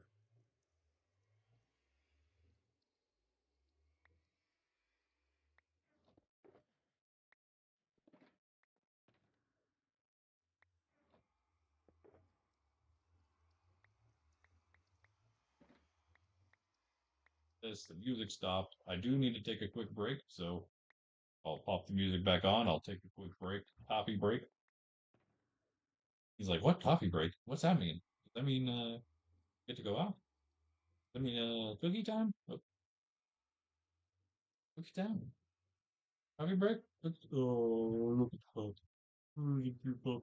Speaker 1: This the music stopped. I do need to take a quick break, so I'll pop the music back on. I'll take a quick break, coffee break. He's like, "What coffee break? What's that mean? Does that mean get to go out? I mean cookie time? Oh, Look at that. Coffee break? Oh, look at the pup. Where's your pup?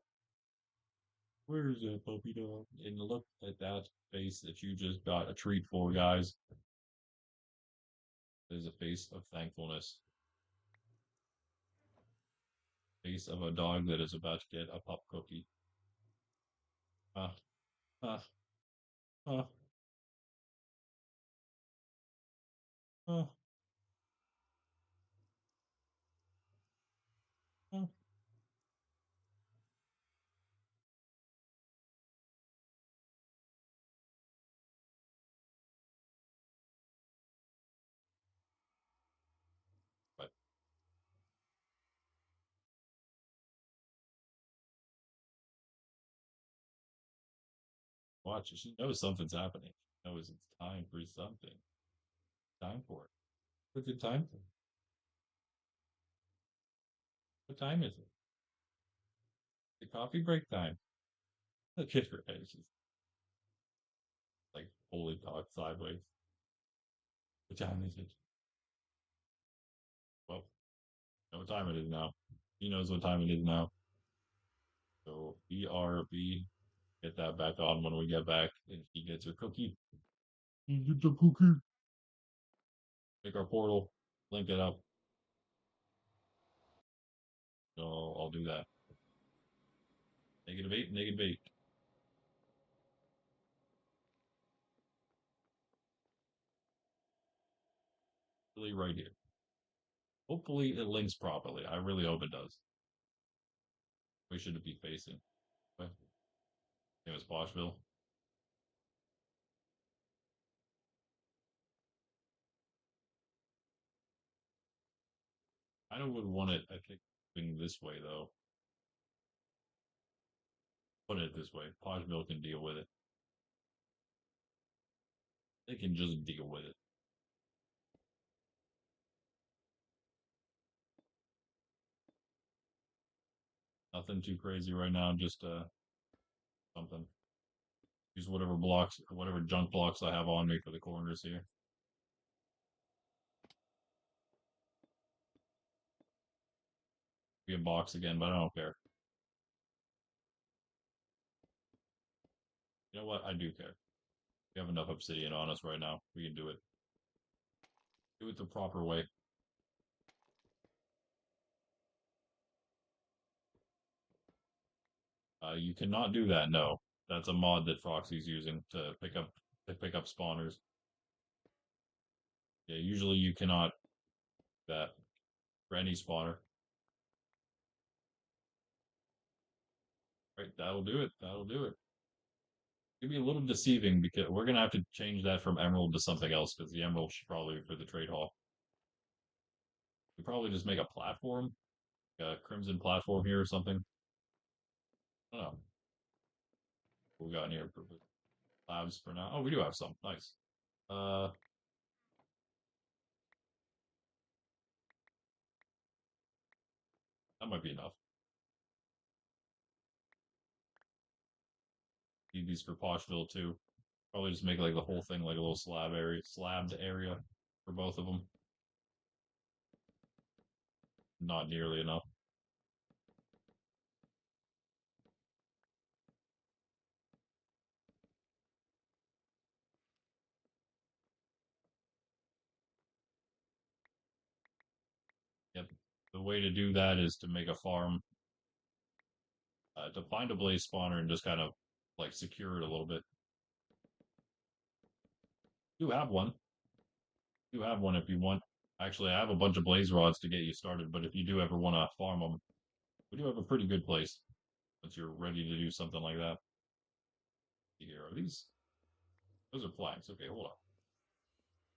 Speaker 1: Where's that puppy dog? And look at that face that you just got a treat for, guys. There's a face of thankfulness. Face of a dog that is about to get a pup cookie. Ah, ah, ah, ah, ah. But watch, she knows something's happening. She knows it's time for something. Time for it. What's it time for? What time is it? The coffee break time. Look at her head. She's like fully cocked sideways. What time is it? Well, know what time it is now. He knows what time it is now. So BRB, get that back on when we get back, and he gets her cookie. He gets a cookie. Make our portal, link it up. So I'll do that. -8, -8. Really right here. Hopefully it links properly. I really hope it does. We should be facing. Okay. It was Boschville. I would want it, I think, being this way though. Put it this way. Poshville can deal with it. They can just deal with it. Nothing too crazy right now, just something. Use whatever blocks, whatever junk blocks I have on me for the corners here. Be a box again, but I don't care. You know what? I do care. We have enough obsidian on us right now. We can do it. Do it the proper way. You cannot do that. No, that's a mod that Foxy's using to pick up spawners. Yeah, usually you cannot do that for any spawner. Right, that'll do it. That'll do it. It'll be a little deceiving because we're gonna have to change that from emerald to something else because the emerald should probably be for the trade hall. We probably just make a platform, a crimson platform here or something. I don't know. What we got in here for labs for now. Oh, we do have some. Nice. Uh, that might be enough. Need these for Poshville too. Probably just make like the whole thing like a little slabbed area for both of them. Not nearly enough. Yep. The way to do that is to make a farm, to find a blaze spawner and just kind of like secure it a little bit. You have one. You have one if you want. Actually, I have a bunch of blaze rods to get you started, but if you do ever want to farm them, we do have a pretty good place once you're ready to do something like that. Here are these. Those are planks. Okay, hold on.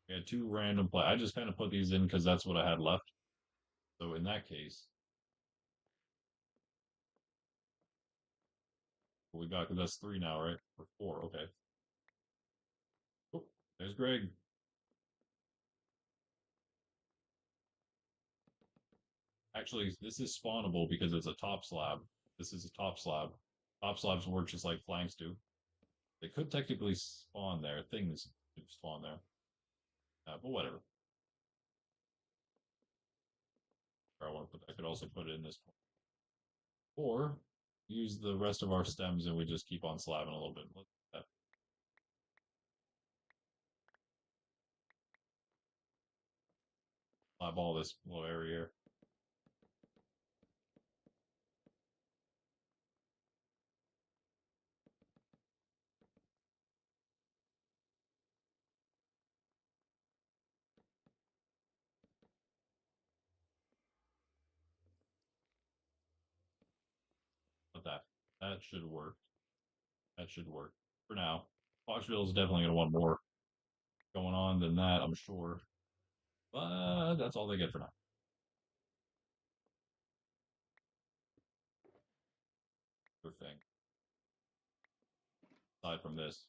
Speaker 1: We had two random planks. I just kind of put these in because that's what I had left. So in that case, what we got, because that's three now, right? Or four, okay. Oh, there's Greg. Actually, this is spawnable because it's a top slab. This is a top slab. Top slabs work just like flanks do. They could technically spawn there. Things could spawn there. But whatever. But I could also put it in this point. Or use the rest of our stems and we just keep on slabbing a little bit. Look at that. Slab all this little area here. But that should work. That should work for now. Foxville is definitely going to want more going on than that, I'm sure. But that's all they get for now. Good thing. Aside from this,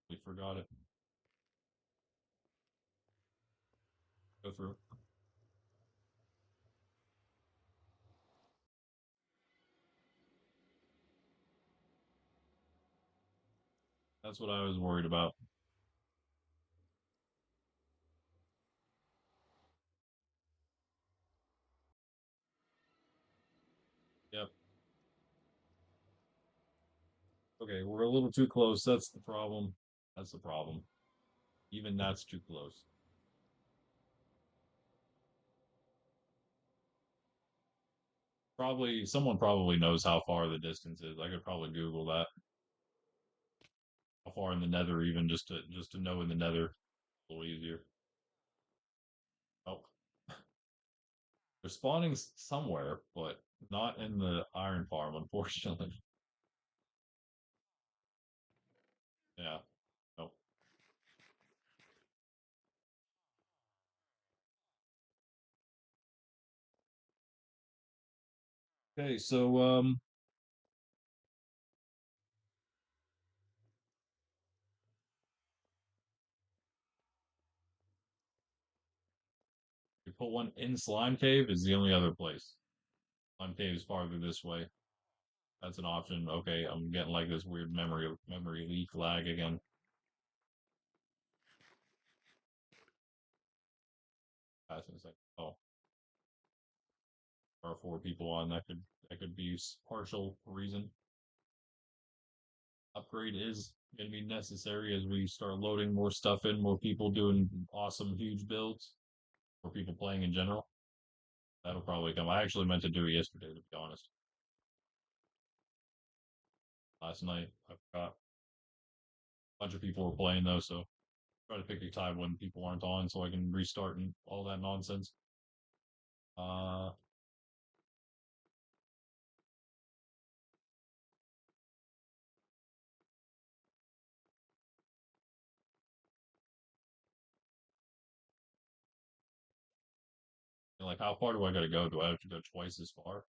Speaker 1: we forgot it. Go through. That's what I was worried about. Yep. Okay, we're a little too close. That's the problem. That's the problem. Even that's too close. Probably someone probably knows how far the distance is. I could probably Google that. How far in the nether even just to know in the nether a little easier. Oh, they're spawning somewhere, but not in the iron farm, unfortunately. Yeah. Nope. Okay, so you put one in Slime Cave is the only other place. Slime Cave is farther this way. That's an option. Okay, I'm getting like this weird memory leak lag again. That's like, oh, there are four people on. That could be partial reason. Upgrade is going to be necessary as we start loading more stuff in, more people doing awesome, huge builds, more people playing in general. That'll probably come. I actually meant to do it yesterday, to be honest. Last night, I forgot. A bunch of people were playing though, so try to pick a time when people aren't on so I can restart and all that nonsense. Uh, like, how far do I got to go? Do I have to go twice as far?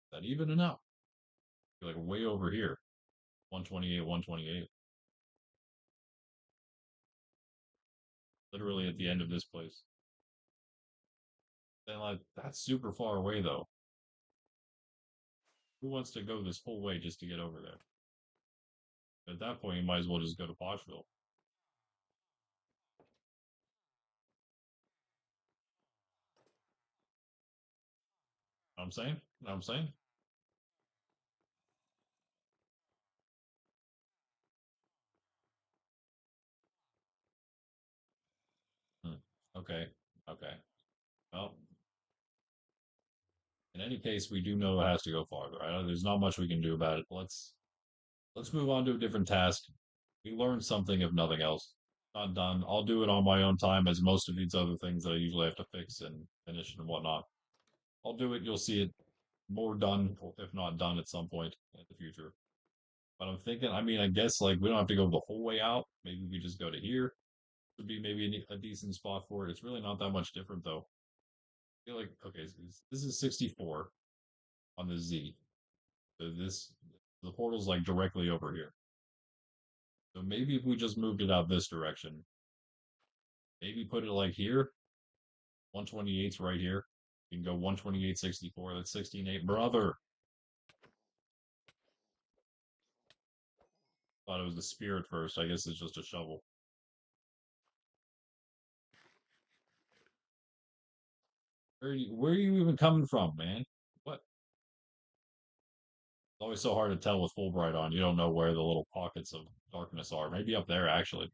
Speaker 1: Is that even enough? Like way over here, 128, 128. Literally at the end of this place. Then like that's super far away though. Who wants to go this whole way just to get over there? At that point, you might as well just go to Poshville. Know what I'm saying? Know what I'm saying? Hmm. Okay. Okay. Well, in any case, we do know it has to go farther. Right? There's not much we can do about it. Let's move on to a different task. We learned something, if nothing else. Not done. I'll do it on my own time, as most of these other things that I usually have to fix and finish and whatnot. I'll do it. You'll see it more done, if not done, at some point in the future. But I'm thinking, I mean, I guess like we don't have to go the whole way out. Maybe we just go to here. Would be maybe a decent spot for it. It's really not that much different though. I feel like okay, so this is 64 on the Z. So this the portal's like directly over here. So maybe if we just moved it out this direction, maybe put it like here. 128's right here. You can go 128, 64. That's 16.8. Brother, thought it was the spear at first. I guess it's just a shovel. Where are you even coming from, man? What? It's always so hard to tell with Fulbright on. You don't know where the little pockets of darkness are. Maybe up there, actually.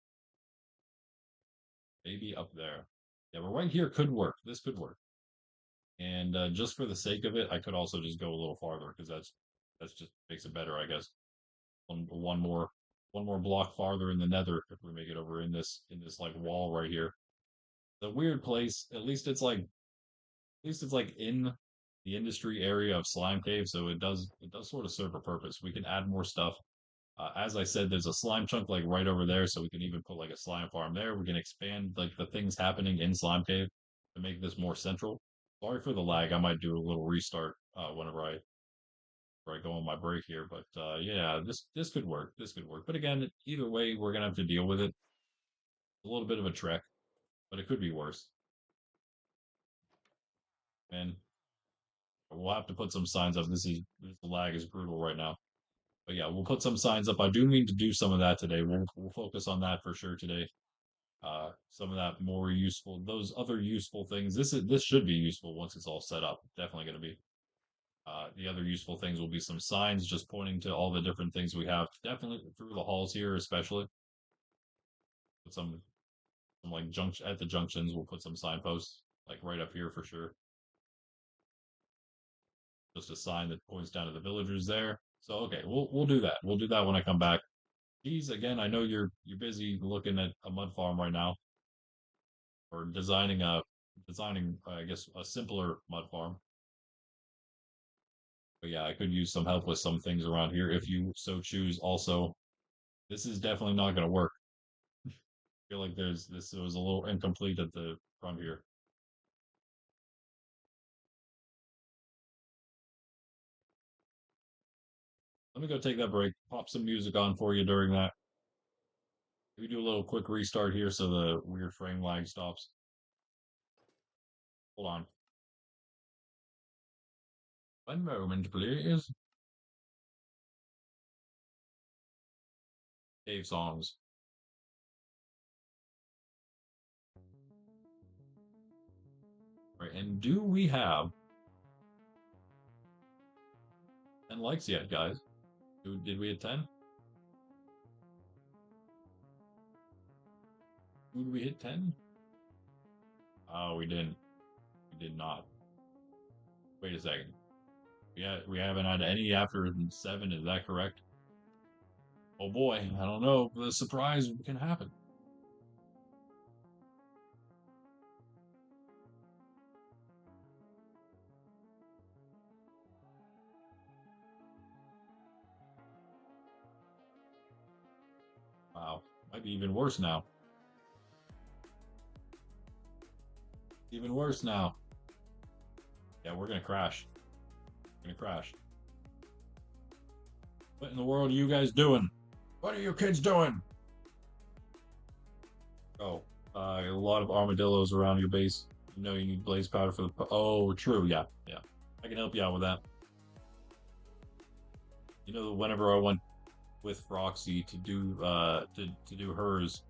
Speaker 1: Maybe up there. Yeah, but right here could work. This could work. And just for the sake of it, I could also just go a little farther because that's just makes it better, I guess. One more block farther in the nether if we make it over in this like wall right here. The weird place, at least it's like in the industry area of Slime Cave, so it does sort of serve a purpose. We can add more stuff. As I said, there's a slime chunk like right over there, so we can even put like a slime farm there. We can expand like the things happening in Slime Cave to make this more central. Sorry for the lag. I might do a little restart whenever I go on my break here, but yeah, this could work. This could work. But again, either way, we're gonna have to deal with it. A little bit of a trek, but it could be worse. And we'll have to put some signs up. This lag is brutal right now. But yeah, we'll put some signs up. I do need to do some of that today. We'll focus on that for sure today. Some of that more useful, those other useful things. This should be useful once it's all set up. Definitely going to be. The other useful things will be some signs just pointing to all the different things we have. Definitely through the halls here, especially. Put some like junction at the junctions. We'll put some signposts like right up here for sure. Just a sign that points down to the villagers there. So okay, we'll do that. We'll do that when I come back. Geez, again, I know you're busy looking at a mud farm right now, or designing I guess a simpler mud farm. But yeah, I could use some help with some things around here if you so choose. Also, this is definitely not going to work. I feel like there's this was a little incomplete at the front here. Let me go take that break. Pop some music on for you during that. We do a little quick restart here so the weird frame lag stops. Hold on. One moment, please. Cave songs. Right, and do we have 10 likes yet, guys? Did we hit 10? Did we hit 10? Oh, we didn't. We did not. Wait a second. We haven't had any after 7, is that correct? Oh boy, I don't know. The surprise can happen. Wow. Might be even worse now. Even worse now. Yeah, we're gonna crash. We're gonna crash. What in the world are you guys doing? What are you kids doing? Oh, a lot of armadillos around your base. You know you need blaze powder for the. Oh, true. Yeah, yeah. I can help you out with that. You know, whenever I went with Roxy to do to do hers,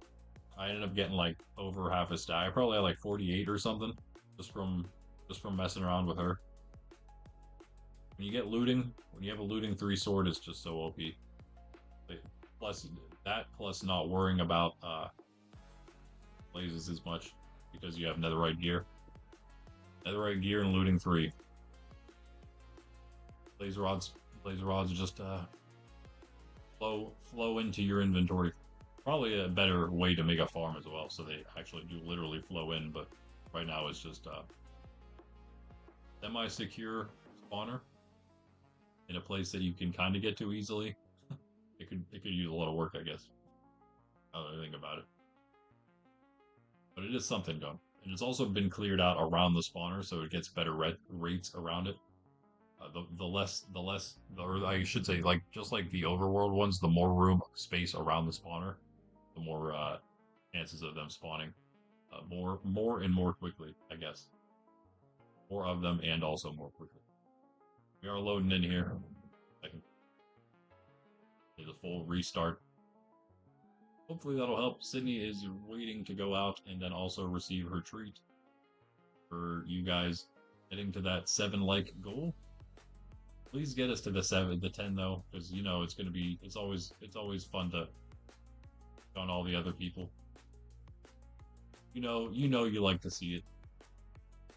Speaker 1: I ended up getting like over half a stack. I probably had like 48 or something just from messing around with her. When you get looting, when you have a looting 3 sword, it's just so OP. Plus that, plus not worrying about blazes as much because you have netherite gear. Netherite gear and looting 3. Blaze rods, blaze rods just flow into your inventory. Probably a better way to make a farm as well, so they actually do literally flow in. But right now it's just semi-secure spawner in a place that you can kind of get to easily. It could use a lot of work, I guess. I don't think about it, but it is something, John. And it's also been cleared out around the spawner, so it gets better rates around it. Or I should say, like just like the overworld ones, the more room space around the spawner, the more chances of them spawning more and more quickly. I guess more of them and also more quickly. We are loading in here. I can do the full restart. Hopefully that'll help. Sydney is waiting to go out and then also receive her treat for you guys getting to that 7 like goal. Please get us to the 10 though, because you know it's always fun to on all the other people. You like to see it.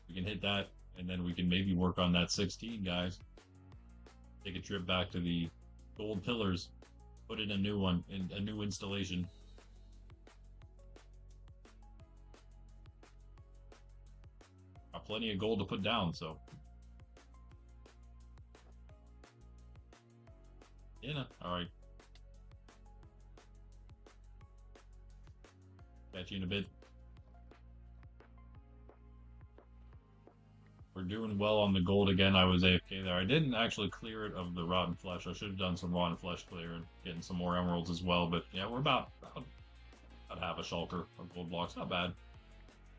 Speaker 1: We can hit that, and then we can maybe work on that 16, guys. Take a trip back to the gold pillars, put in a new one, in a new installation. Got plenty of gold to put down, so. Yeah, alright. Catch you in a bit. We're doing well on the gold again. I was AFK there. I didn't actually clear it of the rotten flesh. I should have done some rotten flesh clear and getting some more emeralds as well. But yeah, we're about half a shulker of gold blocks. Not bad.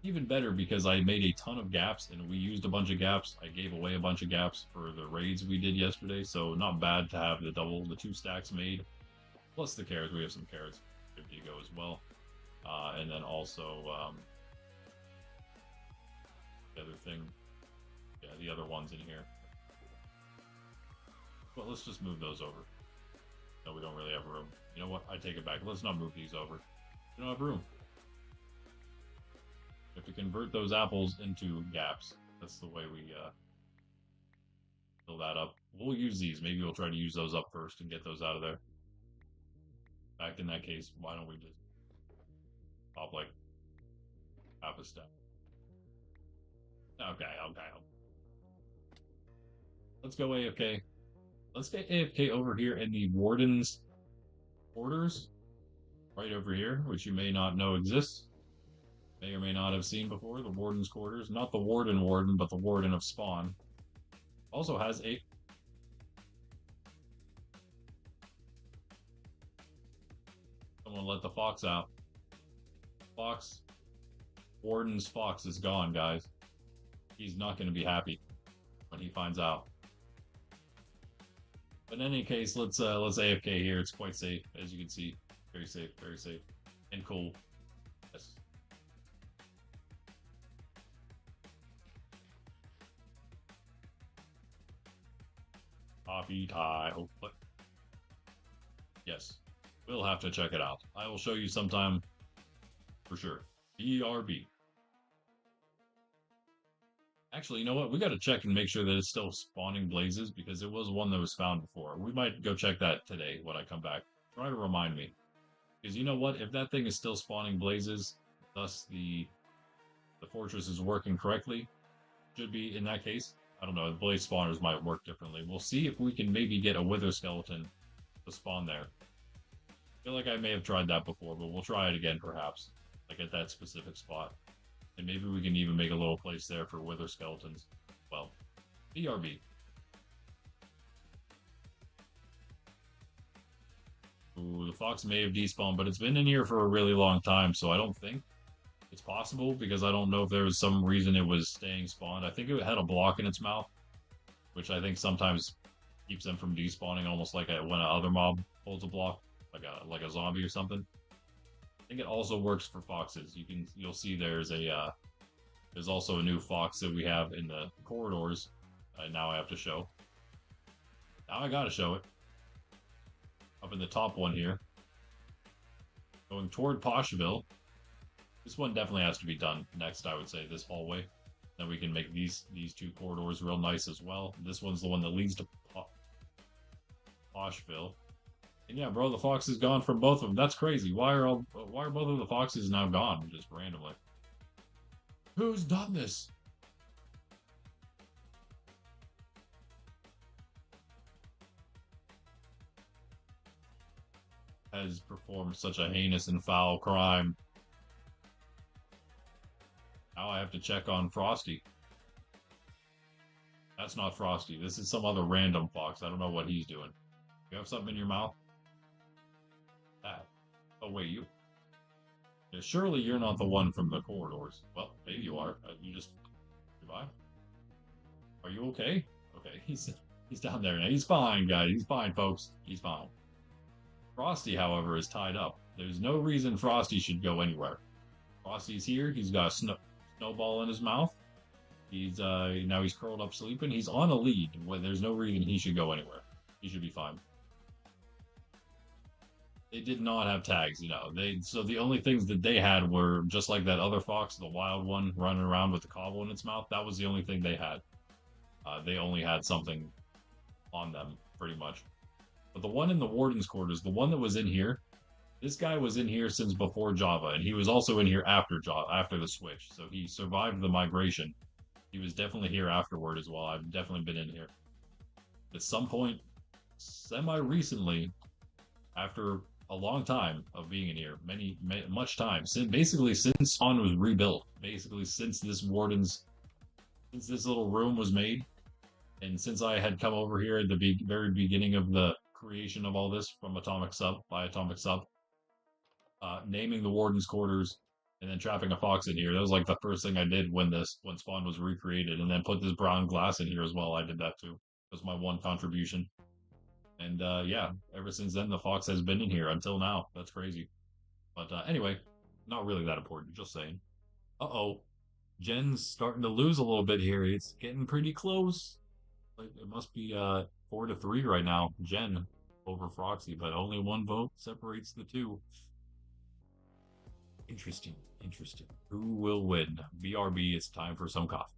Speaker 1: Even better because I made a ton of gaps and we used a bunch of gaps. I gave away a bunch of gaps for the raids we did yesterday. So not bad to have the 2 stacks made. Plus the carrots. We have some carrots ready to go as well. And then also the other thing. Yeah, the other ones in here. Well, let's just move those over. No, we don't really have room. You know what? I take it back. Let's not move these over. We don't have room. We have to convert those apples into gaps. That's the way we fill that up. We'll use these. Maybe we'll try to use those up first and get those out of there. In fact, in that case, why don't we just pop like half a step? Okay. Let's go AFK. Let's get AFK over here in the Warden's quarters. Right over here, which you may not know exists. May or may not have seen before. The Warden's quarters. Not the Warden, but the Warden of Spawn. Also has a... Someone let the fox out. Fox. Warden's fox is gone, guys. He's not going to be happy when he finds out. But in any case, let's AFK here. It's quite safe, as you can see. Very safe, and cool. Yes. Coffee tile. But yes, we'll have to check it out. I will show you sometime for sure. BRB. Actually, you know what? We got to check and make sure that it's still spawning blazes because it was one that was found before. We might go check that today when I come back. Try to remind me. Because you know what? If that thing is still spawning blazes, thus the fortress is working correctly, should be in that case. I don't know. The blaze spawners might work differently. We'll see if we can maybe get a wither skeleton to spawn there. I feel like I may have tried that before, but we'll try it again perhaps. Like at that specific spot. And maybe we can even make a little place there for wither skeletons. Well, BRB. Ooh, the fox may have despawned, but it's been in here for a really long time, so I don't think it's possible, because I don't know if there was some reason it was staying spawned. I think it had a block in its mouth, which I think sometimes keeps them from despawning, almost like when another mob holds a block, like a zombie or something. I think it also works for foxes. You'll see there's also a new fox that we have in the corridors. Now I have to show. Now I gotta show it. Up in the top one here. Going toward Poshville. This one definitely has to be done next, I would say, this hallway. Then we can make these 2 corridors real nice as well. This one's the one that leads to Poshville. And yeah, bro, the fox is gone from both of them. That's crazy. Why are both of the foxes now gone just randomly? Who's done this? Has performed such a heinous and foul crime. Now I have to check on Frosty. That's not Frosty. This is some other random fox. I don't know what he's doing. You have something in your mouth? That. Oh, wait, you. Yeah, surely you're not the one from the corridors. Well, maybe you are. You just. Goodbye. Are you okay? Okay, he's down there now. He's fine, guys. He's fine, folks. He's fine. Frosty, however, is tied up. There's no reason Frosty should go anywhere. Frosty's here. He's got a snowball in his mouth. He's now he's curled up sleeping. He's on a lead. There's no reason he should go anywhere. He should be fine. They did not have tags, you know. So the only things that they had were just like that other fox, the wild one running around with the cobble in its mouth. That was the only thing they had. They only had something on them, pretty much. But the one in the warden's quarters, the one that was in here, this guy was in here since before Java, and he was also in here after Java, after the switch. So he survived the migration. He was definitely here afterward as well. I've definitely been in here. At some point, semi-recently, after a long time of being in here, much time, basically since Spawn was rebuilt, basically since since this little room was made, and since I had come over here at the very beginning of the creation of all this from Atomic Sub, by Atomic Sub, naming the Warden's quarters, and then trapping a fox in here. That was like the first thing I did when Spawn was recreated, and then put this brown glass in here as well. I did that too. That was my one contribution. And yeah, ever since then, the fox has been in here until now. That's crazy. But anyway, not really that important. Just saying. Uh-oh. Jen's starting to lose a little bit here. It's getting pretty close. Like it must be 4-3 right now. Jen over Froxy, but only one vote separates the two. Interesting. Interesting. Who will win? BRB, it's time for some coffee.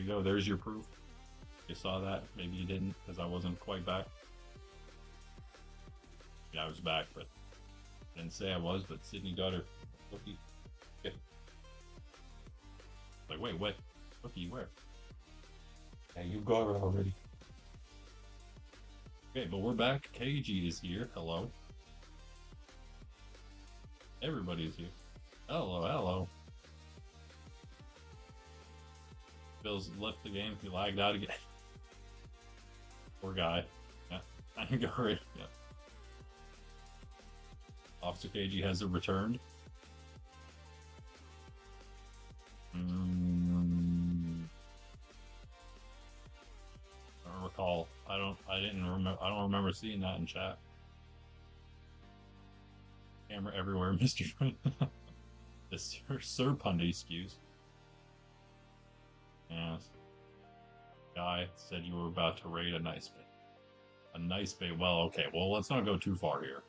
Speaker 1: you go. There's your proof. You saw that. Maybe you didn't because I wasn't quite back. Yeah, I was back, but I didn't say I was. But Sydney got her cookie. Yeah. Like, wait, what? Cookie, where? Yeah, you got her already. Okay, but we're back. KG is here. Hello. Everybody's here. Hello, hello. Bill's left the game. He lagged out again. Poor guy. Yeah, I can go right. Yeah. Officer KG has returned. I don't recall. I don't remember seeing that in chat. Camera everywhere, Mr. The Sir Pundy excuse. Yes. Guy said you were about to raid a nice bait. A nice bait. Well, okay. Well, let's not go too far here.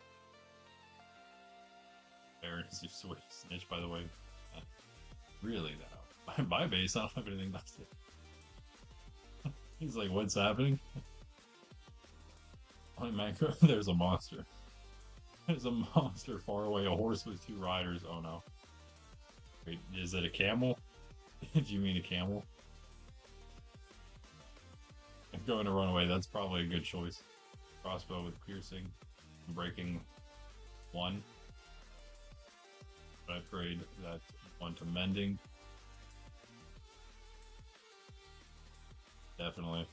Speaker 1: Baron is your sweet snitch, by the way. Really, though. My base, I don't have anything left. He's like, what's happening? On Minecraft, there's a monster. There's a monster far away. A horse with 2 riders. Oh no. Wait, is it a camel? Do you mean a camel? I'm going to run away. That's probably a good choice. Crossbow with piercing. Breaking 1. I upgrade that 1 to mending. Definitely.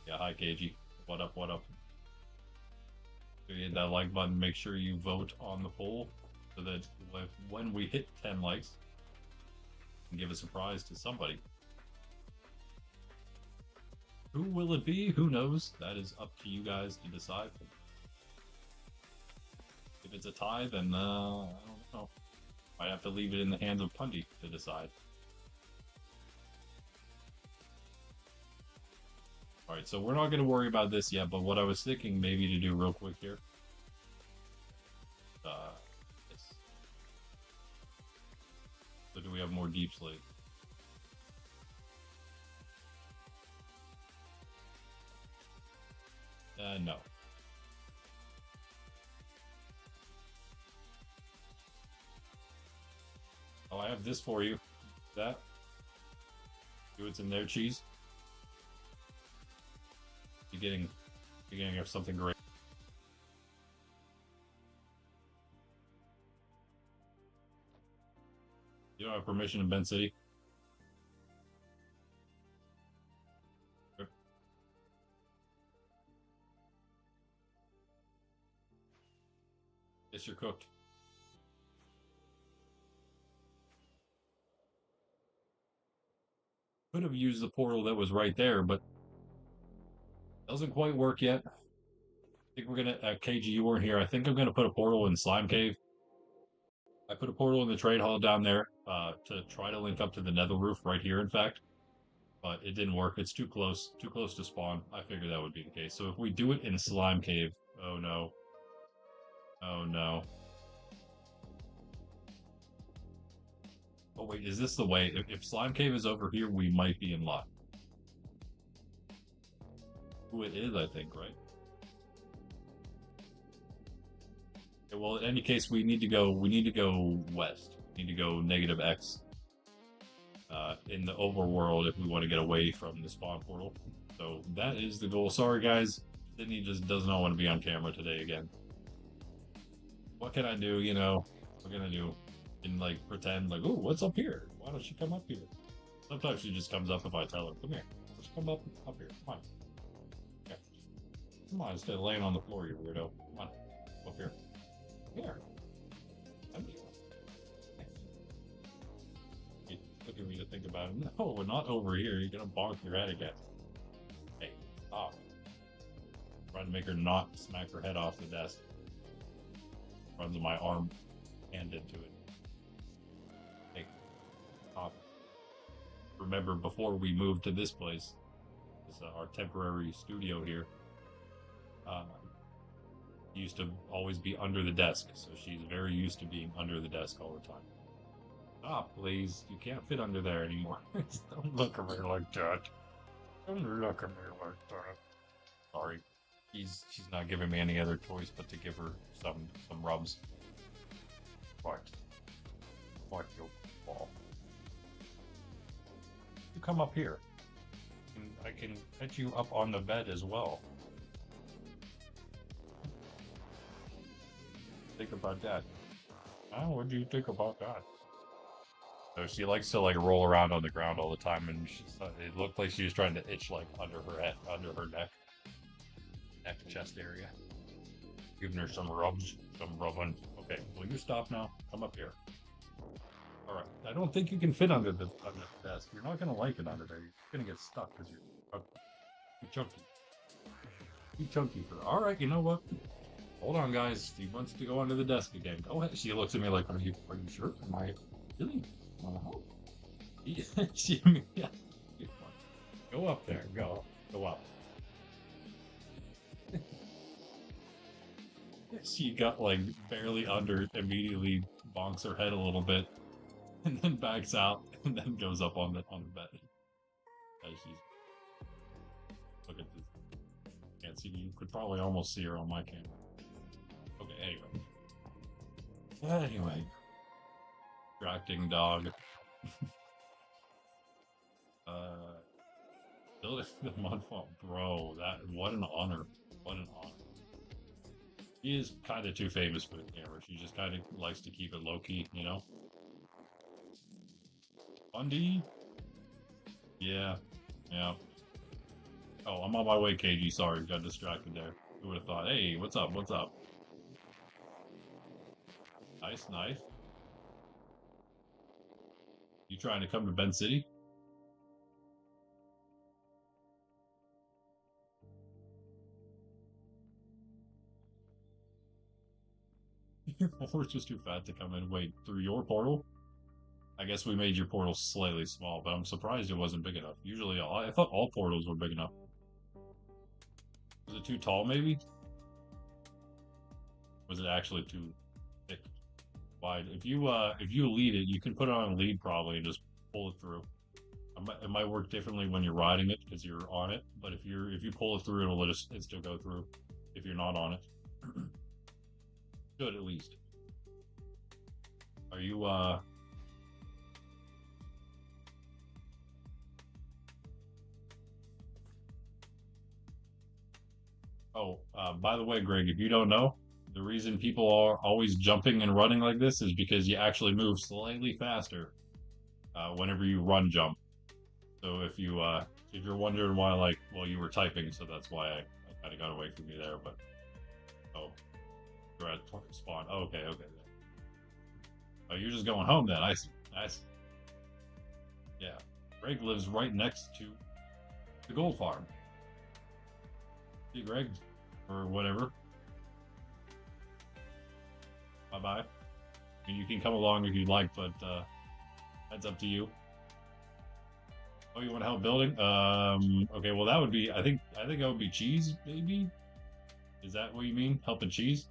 Speaker 1: Yeah, hi KG. What up, what up? So you hit that like button, make sure you vote on the poll so that when we hit 10 likes, we can give a surprise to somebody. Who will it be? Who knows? That is up to you guys to decide. If it's a tie, then I don't know. Might have to leave it in the hands of Pundy to decide. Alright, so we're not going to worry about this yet, but what I was thinking maybe to do real quick here. Yes. So do we have more deep slate? No. Oh, I have this for you. That. See what's in there, cheese. You're getting something great. You don't have permission in Ben City. Yes, you're cooked. Could have used the portal that was right there, but doesn't quite work yet. I think we're gonna KG, you weren't here. I think I'm gonna put a portal in Slime Cave. I put a portal in the trade hall down there to try to link up to the nether roof right here, in fact. But it didn't work. It's too close to spawn. I figured that would be the case. So if we do it in Slime Cave, oh no. Oh no. Oh wait, is this the way? If Slime Cave is over here, we might be in luck. Ooh, it is, I think, right? Okay, well, in any case, we need to go west. We need to go -X in the overworld if we want to get away from the spawn portal. So that is the goal. Sorry, guys. Sydney just does not want to be on camera today again. What can I do, you know? What can I do? And like pretend like, oh, what's up here? Why don't she come up here? Sometimes she just comes up if I tell her, come here. Let's come up here. Come on. Okay. Come on, instead of laying on the floor, you weirdo. Come on. Up here. Here. Come here. Look at me to think about it. No, we're not over here. You're gonna bonk your head again. Hey, stop. Trying to make her not smack her head off the desk. Runs my arm hand into it. Hey, stop. Remember, before we moved to this place, this our temporary studio here. Used to always be under the desk, so she's very used to being under the desk all the time. Stop, please. You can't fit under there anymore. Don't look at me like that. Don't look at me like that. Sorry. She's not giving me any other choice but to give her some rubs. What? What you fall? You come up here. And I can put you up on the bed as well. Think about that. Oh, what do you think about that? So she likes to like roll around on the ground all the time, and it looked like she was trying to itch like under her head, under her neck, chest area. Giving her some rubs, some rubbing. Okay, will you stop now? Come up here. All right. I don't think you can fit under the desk. You're not gonna like it under there. You're gonna get stuck because you're chunky. Too chunky for that. All right. You know what? Hold on, guys. He wants to go under the desk again. Go ahead. She looks at me like, are you sure? Am I really? Yeah. Go up there. Go up. She got like barely under, immediately bonks her head a little bit, and then backs out, and then goes up on the bed. As she's look at this. Can't see. You could probably almost see her on my camera. Okay. Anyway. Distracting dog. Building the mud farm, bro. What an honor. What an honor. She is kind of too famous for the camera. She just kind of likes to keep it low key, you know. Bundy. Yeah. Oh, I'm on my way, KG. Sorry, got distracted there. Who would have thought? Hey, what's up? What's up? Nice knife. You trying to come to Bend City? Your portal's just too fat to come in. Wait, through your portal? I guess we made your portal slightly small, but I'm surprised it wasn't big enough. Usually, I thought all portals were big enough. Was it too tall, maybe? Was it actually too thick? Wide? If you lead it, you can put it on a lead probably and just pull it through. It might work differently when you're riding it because you're on it, but if you pull it through, it'll still go through. If you're not on it, good at least. Are you Oh, by the way, Greg, if you don't know, the reason people are always jumping and running like this is because you actually move slightly faster whenever you run jump. So if you're wondering why, like, well, you were typing, so that's why I kind of got away from you there. But oh, you're at spawn. Oh, okay. Oh, you're just going home then. I see. Yeah, Greg lives right next to the gold farm. See, Greg, or whatever. Bye-bye. I mean, you can come along if you'd like, but that's up to you. Oh, you want to help building? Okay, well that would be, I think that would be Cheese, maybe? Is that what you mean? Helping Cheese?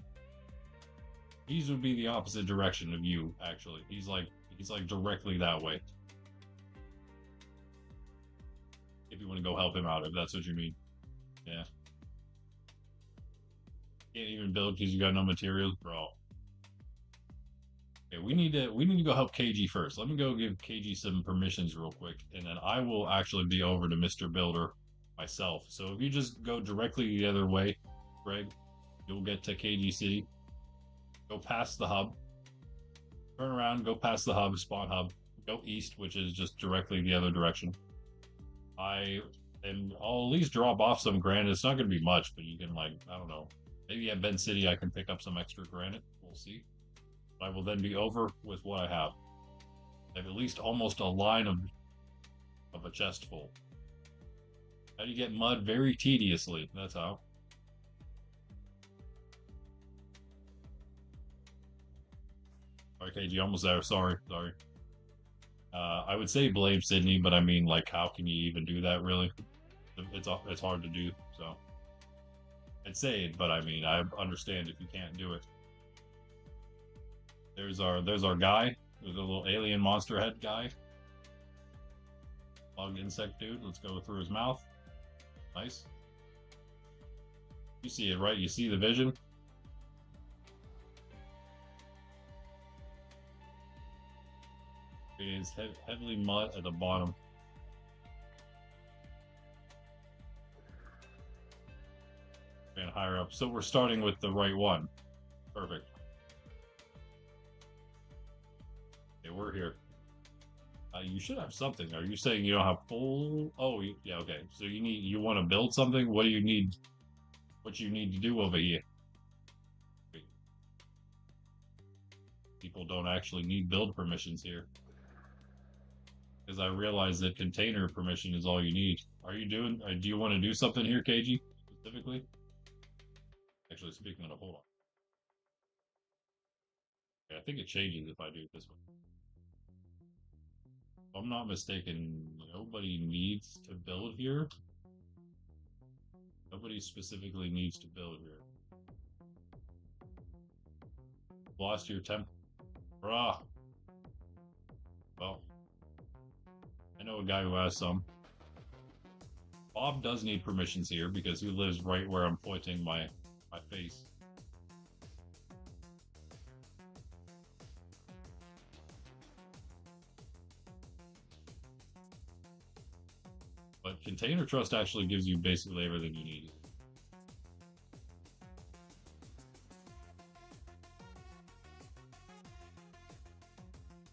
Speaker 1: Cheese would be the opposite direction of you, actually. He's like directly that way. If you want to go help him out, if that's what you mean. Yeah. Can't even build because you got no materials, bro. Okay, we need to go help KG first. Let me go give KG some permissions real quick, and then I will actually be over to Mr. Builder myself. So if you just go directly the other way, Greg, you'll get to KG City. Go past the hub. Turn around, go past the hub, spawn hub. Go east, which is just directly the other direction. I'll at least drop off some granite. It's not going to be much, but you can, like, I don't know. Maybe at Bend City I can pick up some extra granite. We'll see. I will then be over with what I have. I have at least almost a line of a chest full. How do you get mud? Very tediously. That's how. Okay, you almost there. Sorry. I would say blame Sydney, but I mean, like, how can you even do that, really? It's hard to do, so. I'd say it, but I mean, I understand if you can't do it. There's our guy. There's a little alien monster head guy. Bug insect dude. Let's go through his mouth. Nice. You see it, right? You see the vision? It is heavily mud at the bottom. And higher up. So we're starting with the right one. Perfect. Okay, we're here. You should have something. Are you saying you don't have full? Oh, yeah. Okay. So you want to build something? What do you need? What you need to do over here? Wait. People don't actually need build permissions here. Because I realize that container permission is all you need. Are you doing? Do you want to do something here, KG, specifically? Actually, speaking of, hold on. Okay, I think it changes if I do it this way. If I'm not mistaken, nobody needs to build here. Nobody specifically needs to build here. Lost your temp. Bruh. Well, I know a guy who has some. Bob does need permissions here because he lives right where I'm pointing my face. But Container Trust actually gives you basically everything you need.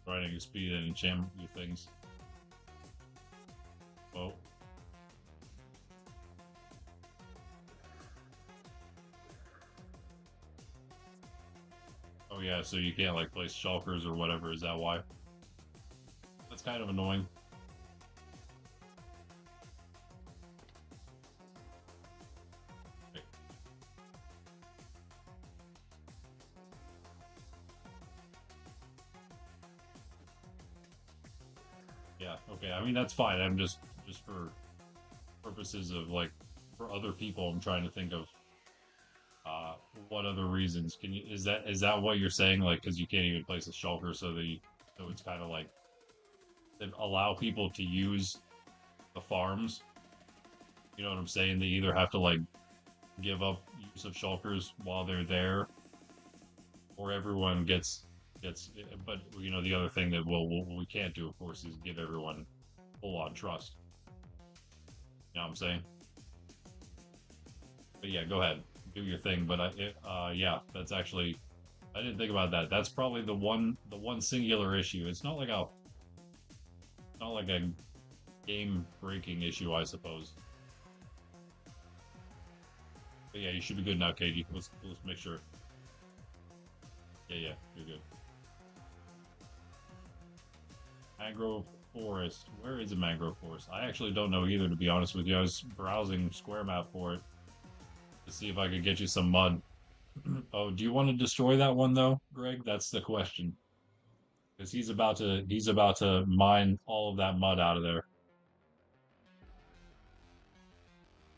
Speaker 1: Trying to speed and enchant your things. Well. Oh yeah, so you can't like place shulkers or whatever, is that why? That's kind of annoying. Okay. Yeah, okay. I mean that's fine. I'm just for purposes of like for other people I'm trying to think of what other reasons can you is that what you're saying, like because you can't even place a shulker so so it's kind of like that allow people to use the farms, you know what I'm saying? They either have to like give up use of shulkers while they're there or everyone gets but you know the other thing that we can't do of course is give everyone full on trust, you know what I'm saying? But yeah, go ahead, do your thing. But yeah, that's actually I didn't think about that. That's probably the one singular issue. It's not like a game breaking issue, I suppose. But yeah, you should be good now, Katie. Let's make sure. Yeah, you're good. Mangrove forest. Where is a mangrove forest? I actually don't know either, to be honest with you. I was browsing Square Map for it to see if I could get you some mud. Oh, do you want to destroy that one though, Greg? That's the question. Because he's about to mine all of that mud out of there.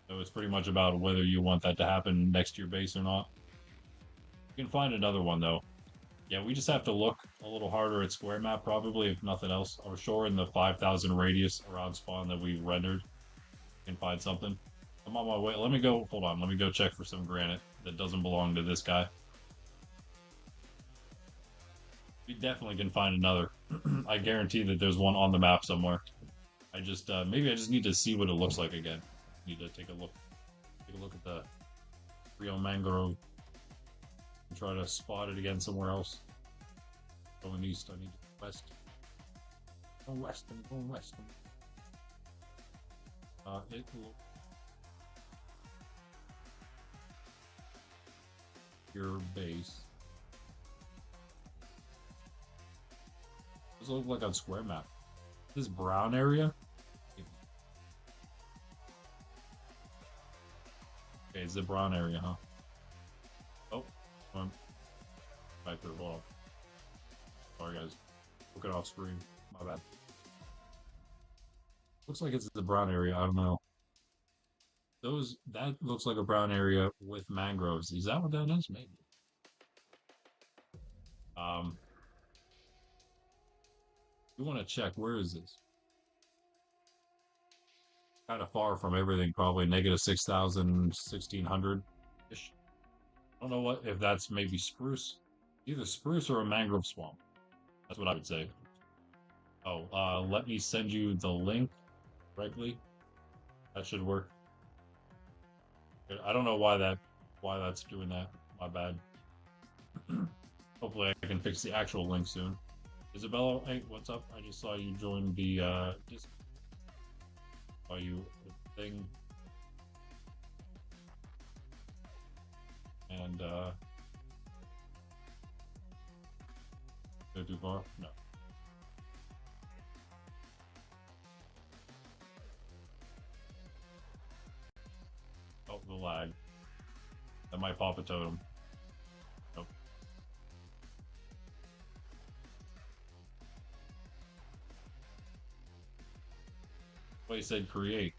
Speaker 1: So it's pretty much about whether you want that to happen next to your base or not. You can find another one though. Yeah, we just have to look a little harder at Square Map probably, if nothing else. I'm sure in the 5,000 radius around spawn that we rendered, you can find something. I'm on my way. Let me go. Hold on. Let me go check for some granite that doesn't belong to this guy. We definitely can find another. I guarantee that there's one on the map somewhere. I just maybe I just need to see what it looks like again. Need to take a look. Take a look at the Rio Mangrove and try to spot it again somewhere else. Going east. I need to go west. Go west and go west. It will. Your base. Does it look like on Square Map? This brown area? Okay, it's the brown area, huh? Oh, right there. Hold on. Sorry, guys. Looking off screen. My bad. Looks like it's the brown area. I don't know. that looks like a brown area with mangroves. Is that what that is? Maybe. Um, we want to check. Where is this? Kind of far from everything, probably negative 6,000, 1,600 ish. I don't know what if that's maybe spruce, either spruce or a mangrove swamp. That's what I would say. Oh, let me send you the link directly. That should work. I don't know why that's doing that. My bad. Hopefully I can fix the actual link soon. Isabella, hey, what's up? I just saw you join the just saw you thing and go too far? No. Oh, the lag. That might pop a totem. Nope. Well, you said create.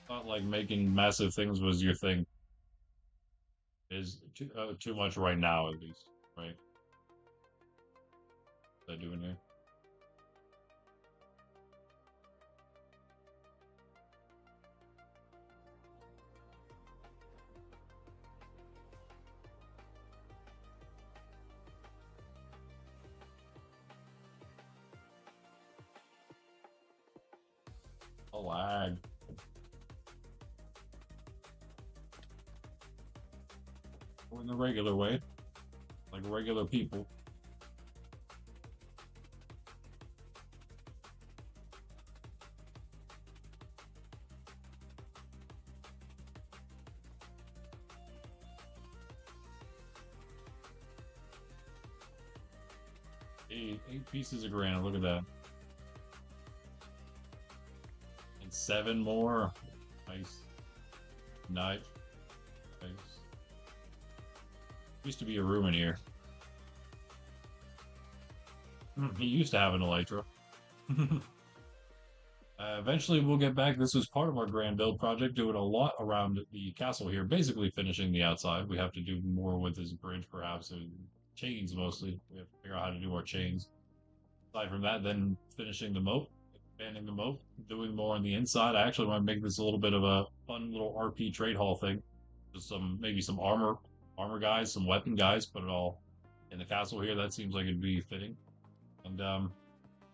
Speaker 1: Not like making massive things was your thing. Is too much right now, at least, right? What I doing here? A lag. Or in the regular way, like regular people. Eight pieces of granite. Look at that. And seven more. Nice. Nice. Nice. Used to be a room in here. He used to have an elytra. Eventually, we'll get back. This was part of our grand build project, doing a lot around the castle here, basically finishing the outside. We have to do more with this bridge, perhaps, and chains mostly. We have to figure out how to do our chains. Aside from that, then finishing the moat, expanding the moat, doing more on the inside. I actually want to make this a little bit of a fun little RP trade hall thing. Just maybe some armor guys, some weapon guys, put it all in the castle here. That seems like it'd be fitting. And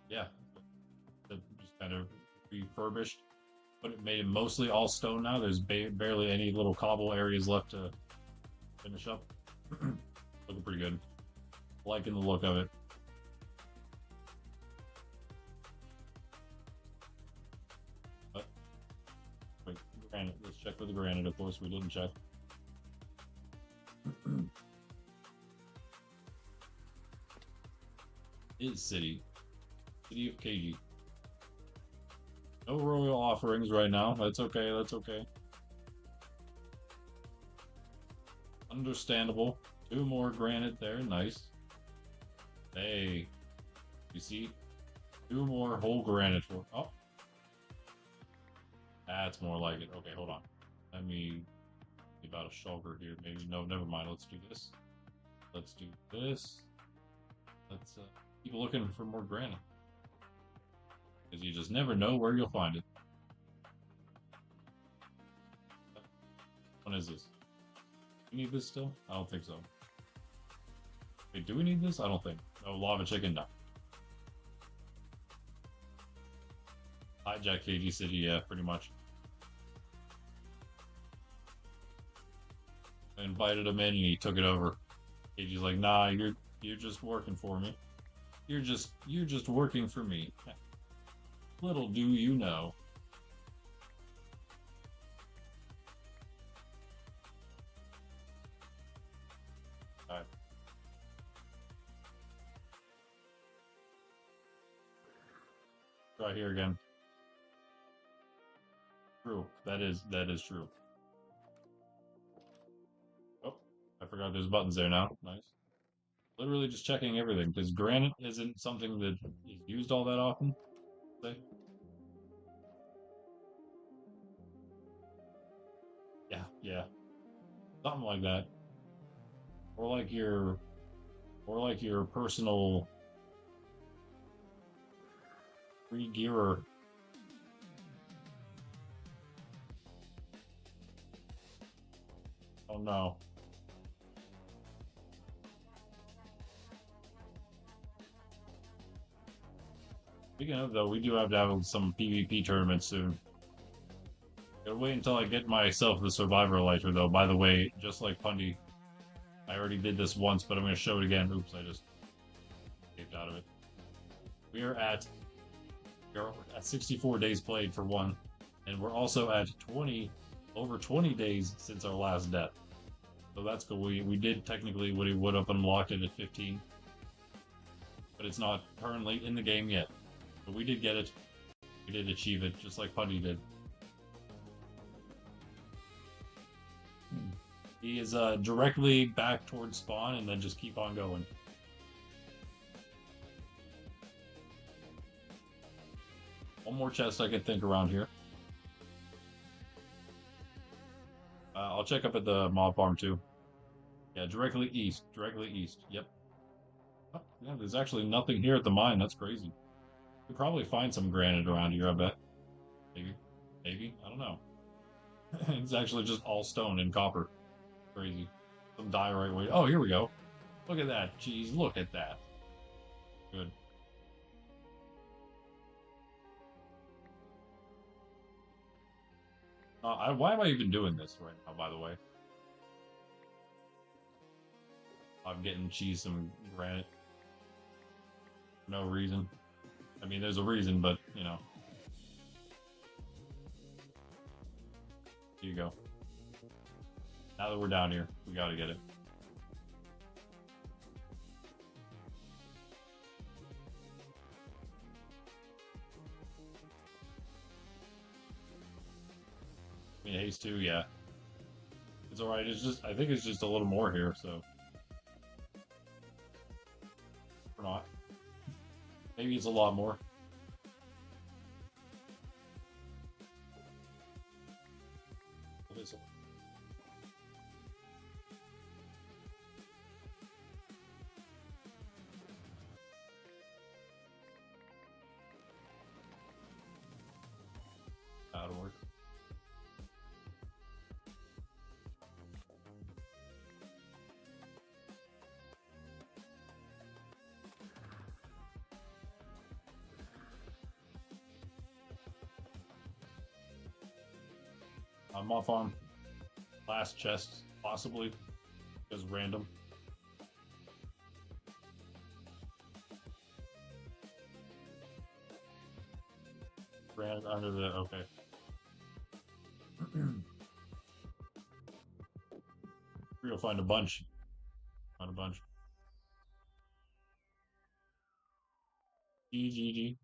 Speaker 1: yeah, just kind of refurbished, but it made it mostly all stone now. There's barely any little cobble areas left to finish up. Looking pretty good. Liking the look of it. But, wait, granite. Let's check for the granite. Of course, we didn't check. Is city of KG. No royal offerings right now. That's okay. That's okay. Understandable. Two more granite there. Nice. Hey, you see? Two more whole granite for. Oh, that's more like it. Okay, hold on. Let me see about a shulker here. Maybe no. Never mind. Let's do this. Let's do this. Let's keep looking for more granite because you just never know where you'll find it. What is this? Do we need this still? I don't think so. Wait, do we need this? I don't think. No, lava chicken, no. Hijack KG City, yeah, pretty much. I invited him in and he took it over. KG's like, nah, you're just working for me. You're just working for me. Little do you know. Alright. Try here again. True. That is true. Oh, I forgot there's buttons there now. Nice. Literally just checking everything because granite isn't something that is used all that often. Say. Yeah, something like that. Or like your, or like your personal free gearer. Oh no. Speaking of though, we do have to have some PvP tournaments soon. Gotta wait until I get myself the Survivor lighter though. By the way, just like Pundy, I already did this once, but I'm gonna show it again. Oops, I just escaped out of it. We are at we're at 64 days played for one, and we're also at over 20 days since our last death. So that's cool. We did technically would have unlocked it at 15, but it's not currently in the game yet. But we did get it. We did achieve it, just like Pundy did. He is directly back towards spawn, and then just keep on going. One more chest I can think around here. I'll check up at the mob farm too. Yeah, directly east. Directly east. Yep. Oh, yeah, there's actually nothing here at the mine. That's crazy. You could probably find some granite around here, I bet. Maybe. Maybe. I don't know. It's actually just all stone and copper. Crazy. Some diorite way. Oh, here we go. Look at that. Jeez, look at that. Good. Why am I even doing this right now, by the way? I'm getting cheese some granite. No reason. I mean, there's a reason, but, you know. Here you go. Now that we're down here, we gotta get it. I mean, haste too, yeah. It's alright, it's just, I think it's just a little more here, so. Or not. Maybe it's a lot more. What is it? That'll work. I'm off on last chest, possibly, because random. Ran under the, okay. We'll find a bunch. Find a bunch. GGG.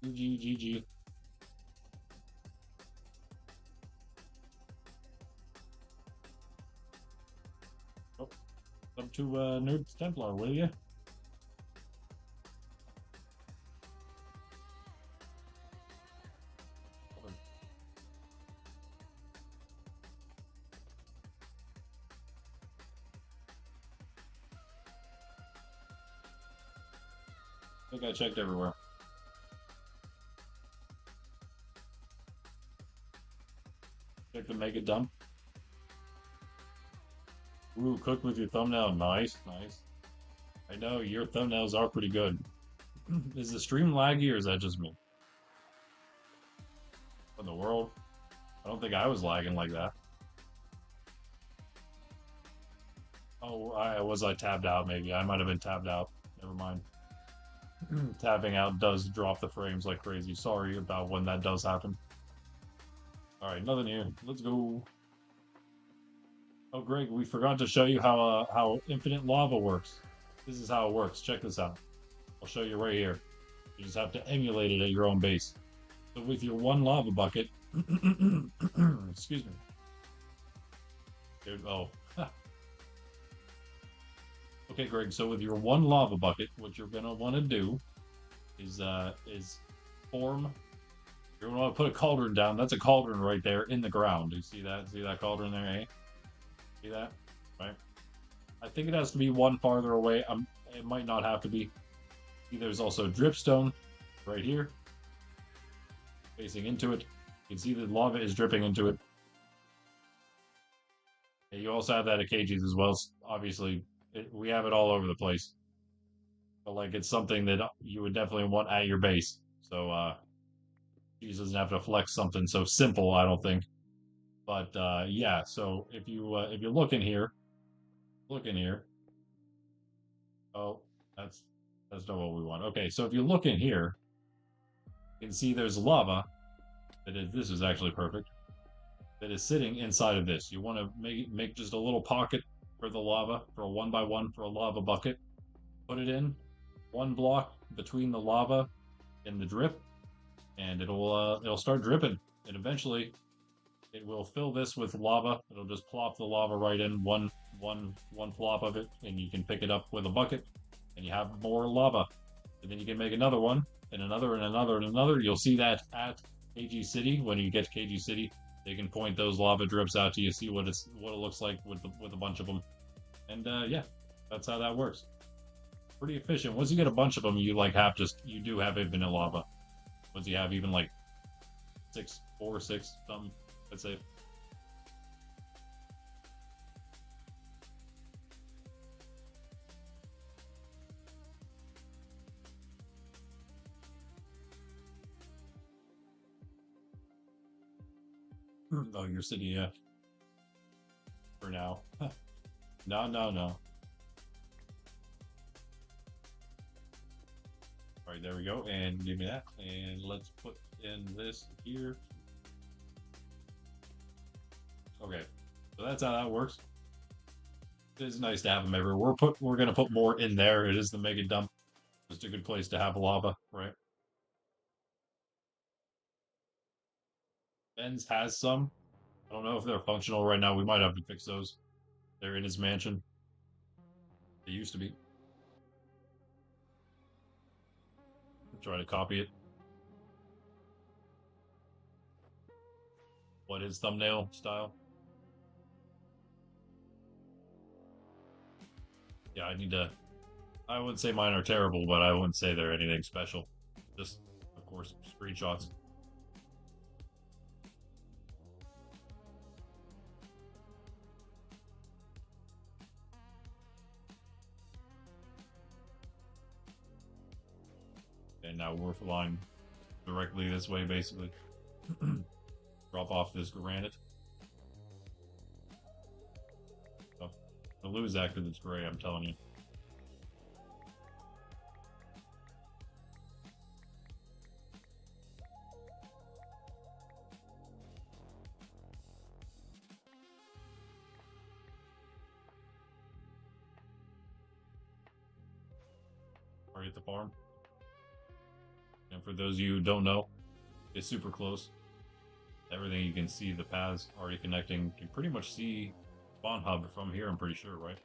Speaker 1: GGG. Oh, up to Nerds Templar, will you? I think I checked everywhere. Check the mega dump. Ooh, cook with your thumbnail. Nice, nice. I know your thumbnails are pretty good. Is the stream laggy or is that just me? What in the world? I don't think I was lagging like that. Oh, I tabbed out maybe. I might have been tabbed out. Never mind. Tabbing out does drop the frames like crazy. Sorry about when that does happen. Alright, nothing here. Let's go. Oh, Greg, we forgot to show you how infinite lava works. This is how it works. Check this out. I'll show you right here. You just have to emulate it at your own base. So with your one lava bucket, excuse me. Dude, oh. Okay, Greg. So with your one lava bucket, what you're gonna want to do is form. You're gonna want to put a cauldron down. That's a cauldron right there in the ground. You see that? See that cauldron there, eh? See that? Right. I think it has to be one farther away. It might not have to be. There's also dripstone right here, facing into it. You can see the lava is dripping into it. And you also have that at KG's as well. Obviously, we have it all over the place. But like, it's something that you would definitely want at your base. So he doesn't have to flex something so simple, I don't think. But yeah, so if you look in here. Oh, that's not what we want. Okay, so if you look in here, you can see there's lava. This is actually perfect. That is sitting inside of this. You want to make just a little pocket for the lava, for a 1x1 for a lava bucket. Put it in, one block between the lava and the drip, and it'll start dripping. And eventually, it will fill this with lava. It'll just plop the lava right in, one plop of it, and you can pick it up with a bucket, and you have more lava. And then you can make another one, and another, and another, and another. You'll see that at KG City. When you get to KG City, they can point those lava drips out to you, see what it looks like with a bunch of them. And yeah, that's how that works. Pretty efficient. Once you get a bunch of them, you do have infinite lava. Once you have even like 4 or 6, something, let's say. Oh, your city, yeah. For now. No, no, no. All right, there we go. And give me that. And let's put in this here. Okay, so that's how that works. It is nice to have them everywhere. We're gonna put more in there. It is the mega dump. Just a good place to have lava, right? Ben's has some. I don't know if they're functional right now. We might have to fix those. They're in his mansion. They used to be. Try to copy it. What his thumbnail style? Yeah, I wouldn't say mine are terrible, but I wouldn't say they're anything special. Just, of course, screenshots. And now we're flying directly this way, basically. Drop off this granite. Oh, I'll lose that because it's gray, I'm telling you. Are you at the farm? And for those of you who don't know, it's super close. Everything you can see, the paths already connecting. You can pretty much see spawn hub from here, I'm pretty sure, right?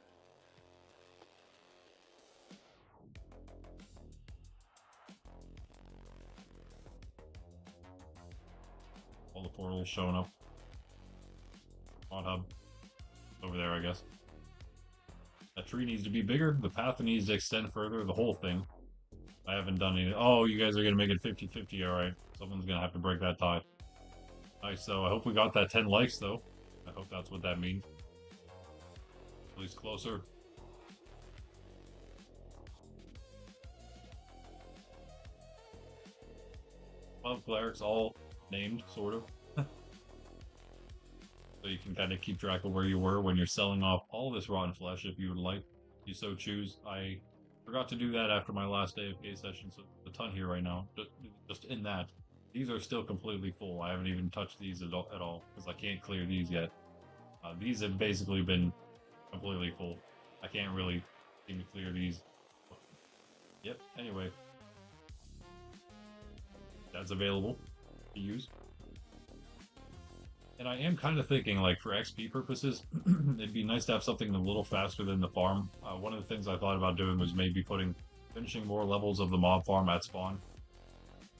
Speaker 1: All the portals showing up. Spawn hub. Over there, I guess. That tree needs to be bigger. The path needs to extend further. The whole thing. I haven't done anything. Oh, you guys are going to make it 50-50. Alright. Someone's going to have to break that tie. Nice. So I hope we got that 10 likes, though. I hope that's what that means. Please closer. Well, clerics all named, sort of. So you can kind of keep track of where you were when you're selling off all this rotten flesh if you would like. If you so choose. I forgot to do that after my last AFK session, so a ton here right now. Just in that. These are still completely full. I haven't even touched these at all because I can't clear these yet. These have basically been completely full. I can't really seem to clear these. Yep, anyway. That's available to use. And I am kind of thinking, like, for XP purposes, it'd be nice to have something a little faster than the farm. One of the things I thought about doing was maybe finishing more levels of the mob farm at spawn.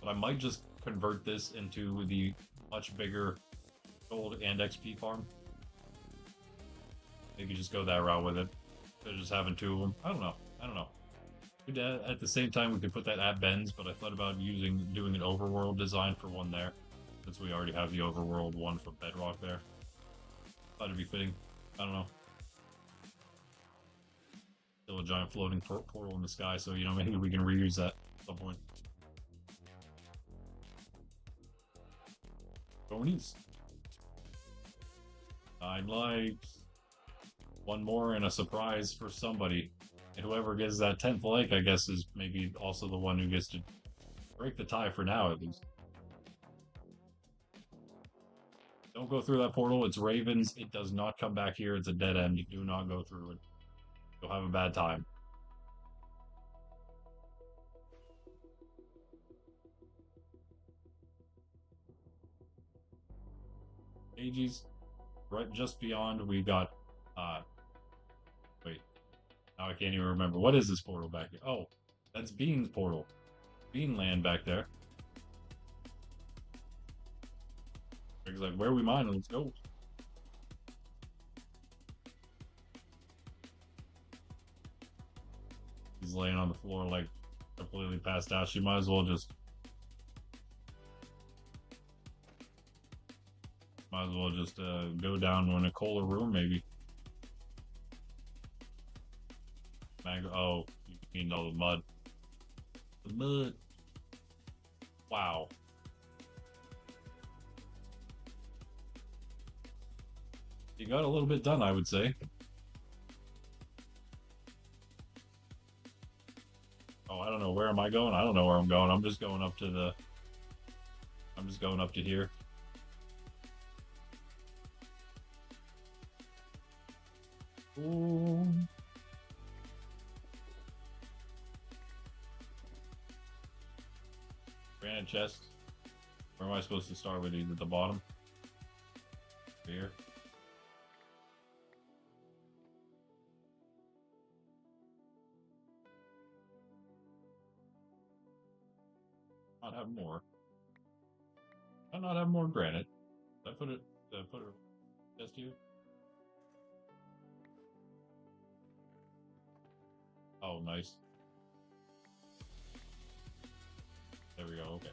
Speaker 1: But I might just convert this into the much bigger gold and XP farm. Maybe just go that route with it. Instead of just having two of them. I don't know. I don't know. At the same time, we could put that at Ben's, but I thought about doing an overworld design for one there, since we already have the overworld one for Bedrock there. Thought it'd be fitting. I don't know. Still a giant floating portal in the sky, so you know maybe we can reuse that at some point. Bonies. 9 likes. One more and a surprise for somebody. And whoever gets that 10th like, I guess, is maybe also the one who gets to break the tie for now, at least. Don't go through that portal. It's Ravens. It does not come back here. It's a dead end. Do not go through it. You'll have a bad time. Ages. Right just beyond, we got wait. Now I can't even remember. What is this portal back here? Oh, that's Bean's portal. Bean land back there. Greg's like, where are we mining? Let's go. He's laying on the floor like completely passed out. She might as well just go down in a cooler room maybe. Mango. Oh, you cleaned all the mud. The mud. Wow. You got a little bit done, I would say. Oh, I don't know. Where am I going? I don't know where I'm going. I'm just going up to here. Ooh. Granite chest. Where am I supposed to start with these? At the bottom? Here. Not have more. I not have more granite. Did I put it chest here? Oh, nice. There we go, okay.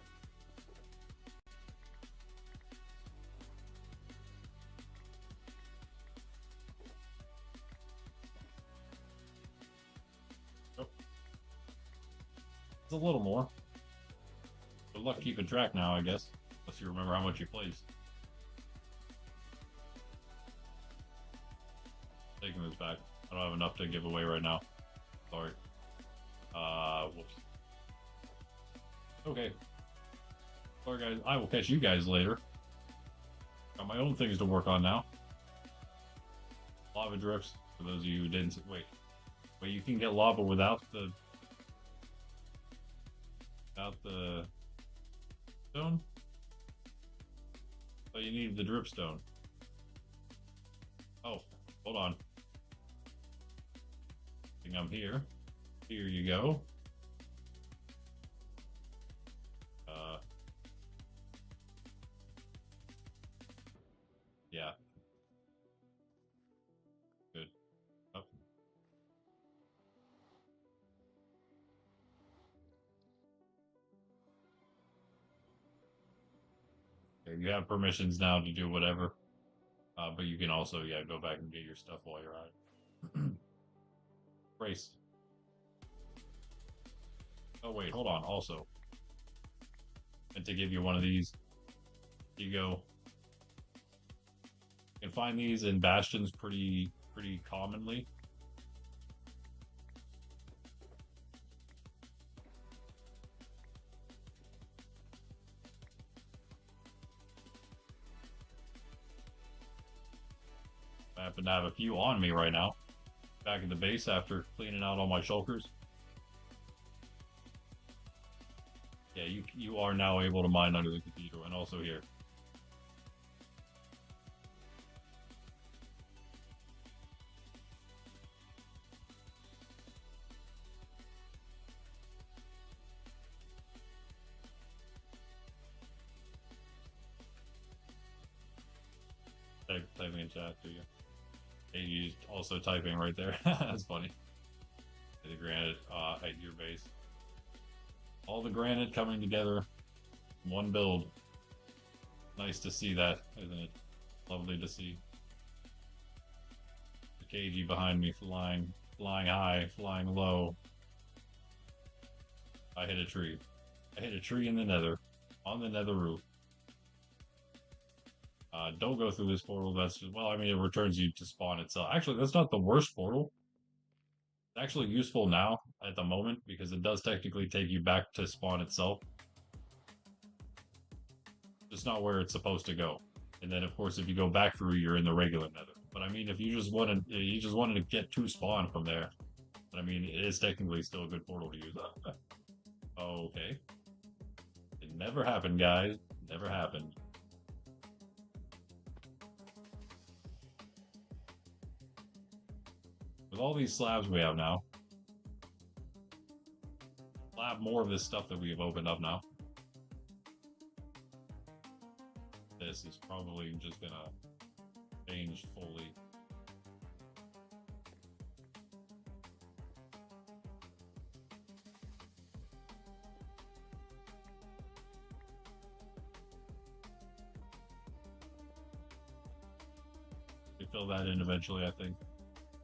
Speaker 1: Oh. It's a little more. Good luck keeping track now, I guess. Unless you remember how much you placed. Taking this back. I don't have enough to give away right now. Sorry. Whoops. Okay. Sorry, guys. I will catch you guys later. Got my own things to work on now. Lava drips. For those of you who didn't... Wait, you can get lava without the... stone? Oh, you need the dripstone. Oh, hold on. I think I'm here. Here you go. Yeah. Good. Oh. Okay, you have permissions now to do whatever. But you can also, yeah, go back and get your stuff while you're at it. Race. Oh, wait, hold on. Also, and to give you one of these, here you go. You can find these in bastions pretty commonly. I happen to have a few on me right now. Back at the base after cleaning out all my shulkers. Yeah, you are now able to mine under the cathedral, and also here. typing in chat to you. Hey, you also typing right there. That's funny. The granite at your base. All the granite coming together. One build. Nice to see that, isn't it? Lovely to see. The KG behind me flying high, flying low. I hit a tree. I hit a tree in the nether. On the nether roof. Don't go through this portal. That's just, well, I mean, it returns you to spawn itself. Actually, that's not the worst portal. It's actually useful now at the moment because it does technically take you back to spawn itself. Just not where it's supposed to go. And then, of course, if you go back through, you're in the regular nether. But I mean, if you just wanted to get to spawn from there, but I mean, it is technically still a good portal to use. Okay. It never happened, guys. Never happened. With all these slabs we have now, we'll have more of this stuff that we have opened up now. This is probably just gonna change fully. We fill that in eventually, I think.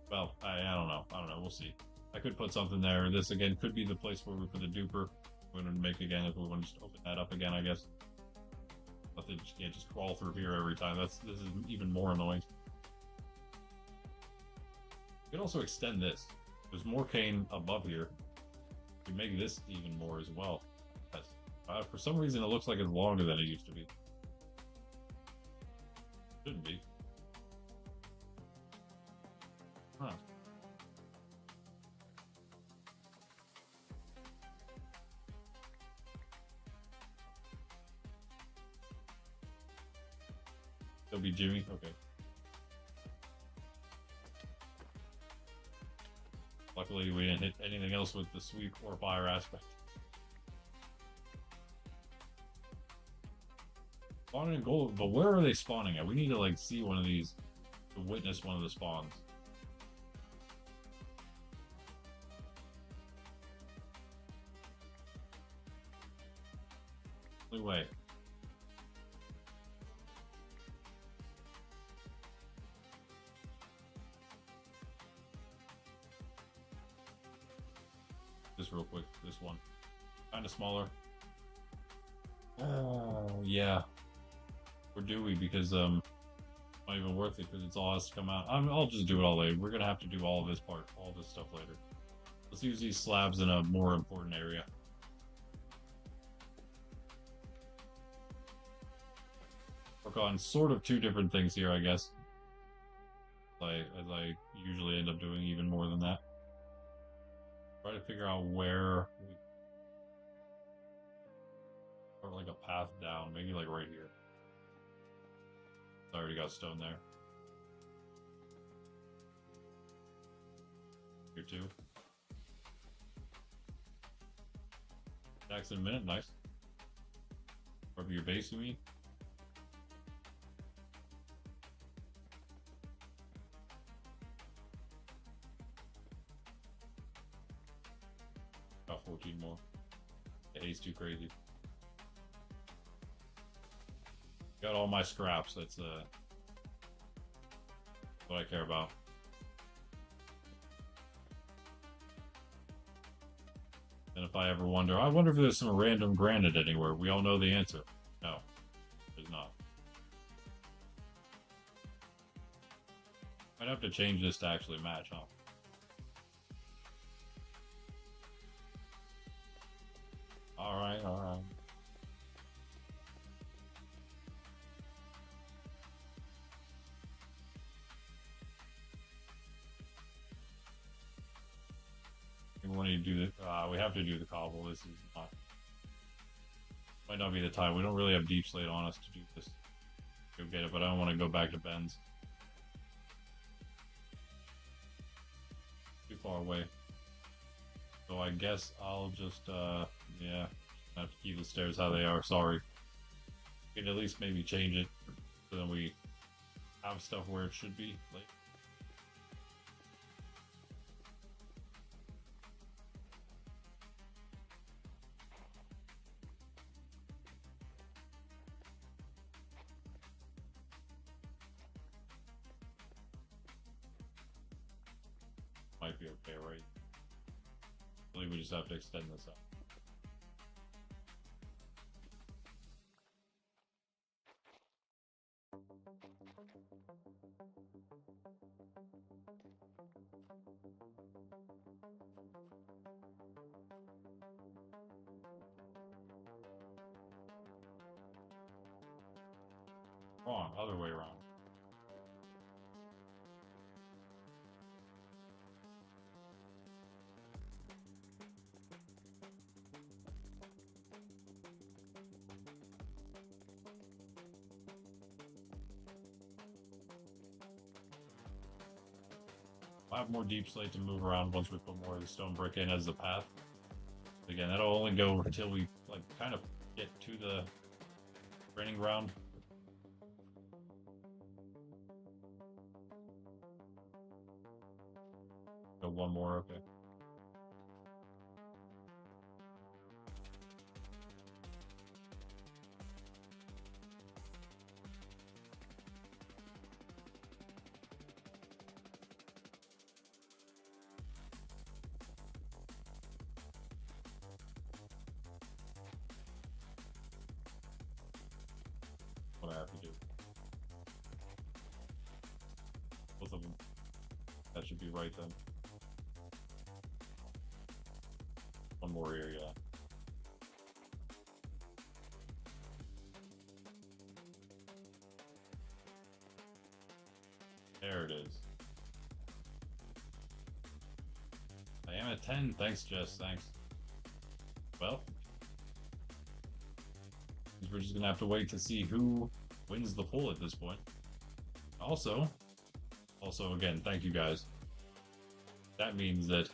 Speaker 1: Well, I don't know. I don't know. We'll see. I could put something there. This again could be the place where we put a duper. We're gonna make again if we want to just open that up again, I guess. But they just can't just crawl through here every time. This is even more annoying. You could also extend this. There's more cane above here. You make this even more as well. For some reason, it looks like it's longer than it used to be. Shouldn't be. Huh. It'll be Jimmy? Okay. Luckily, we didn't hit anything else with the sweep or fire aspect. Spawning and gold, but where are they spawning at? We need to like see one of these to witness one of the spawns. Only way. Just real quick, this one. Kind of smaller. Yeah. Or do we? Because, not even worth it because it's all has to come out. I'll just do it all later. We're gonna have to do all this part, all this stuff later. Let's use these slabs in a more important area. Work on sort of two different things here, I guess. As I usually end up doing even more than that. Try to figure out where we or like a path down, maybe like right here. I already got stone there. Here too. Attacks in a minute, nice. Over your base, you mean? About 14 more. Yeah, he's too crazy. Got all my scraps, that's what I care about. And if I ever wonder, I wonder if there's some random granite anywhere. We all know the answer. No, there's not. I'd have to change this to actually match, huh? Alright, alright. We want to do the, we have to do the cobble. This is not, might not be the time. We don't really have deep slate on us to do this. Go get it, but I don't want to go back to Ben's. Too far away. So I guess I'll just, yeah, have to keep the stairs how they are. Sorry. We can at least maybe change it so then we have stuff where it should be. Like, might be okay, right? I believe we just have to extend this out. Wrong, other way around. I'll have more deep slate to move around once we put more of the stone brick in as the path. Again, that'll only go until we like kind of get to the training ground. Go one more, okay. What I have to do. Both of them. That should be right then. One more area. There it is. I am at 10. Thanks, Jess. Thanks. Well, we're just gonna have to wait to see who wins the poll at this point. Also again, thank you guys. That means that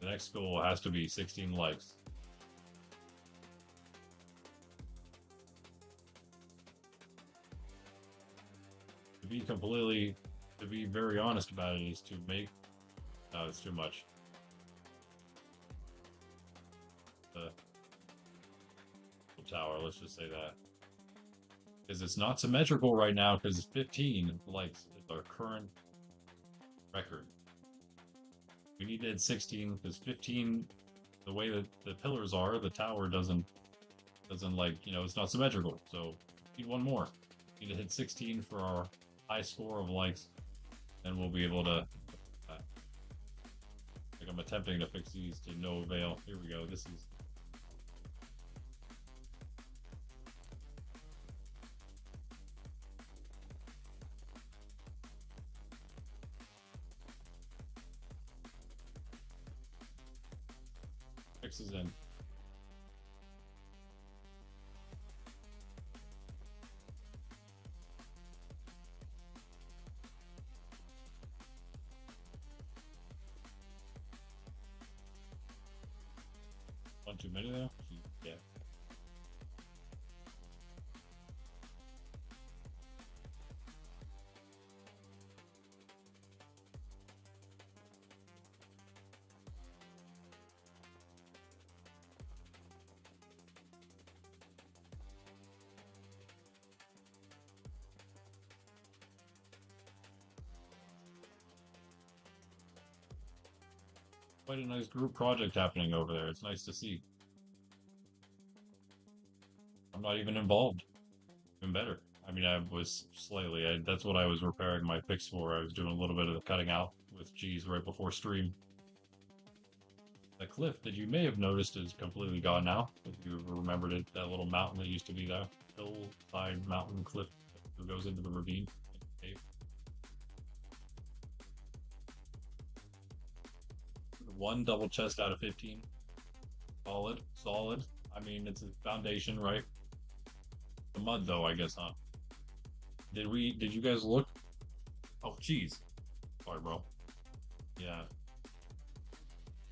Speaker 1: the next goal has to be 16 likes. To be very honest about it, is to make. No, it's too much. The tower, let's just say that. Because it's not symmetrical right now, because 15 likes is our current record. We need to hit 16, because 15, the way that the pillars are, the tower doesn't like, you know, it's not symmetrical. So we need one more. We need to hit 16 for our high score of likes, and we'll be able to. Like I'm attempting to fix these to no avail. Here we go. This is. Fixes in. One too many there? Yeah. Quite a nice group project happening over there. It's nice to see. I'm not even involved. Even better. I mean, I was slightly. That's what I was repairing my fix for. I was doing a little bit of the cutting out with G's right before stream. The cliff that you may have noticed is completely gone now. If you remembered it, that little mountain that used to be there. Hillside mountain cliff that goes into the ravine. Cave. One double chest out of 15. Solid, solid. I mean, it's a foundation, right? The mud, though, I guess, huh? Did you guys look? Oh, jeez. Sorry, bro. Yeah.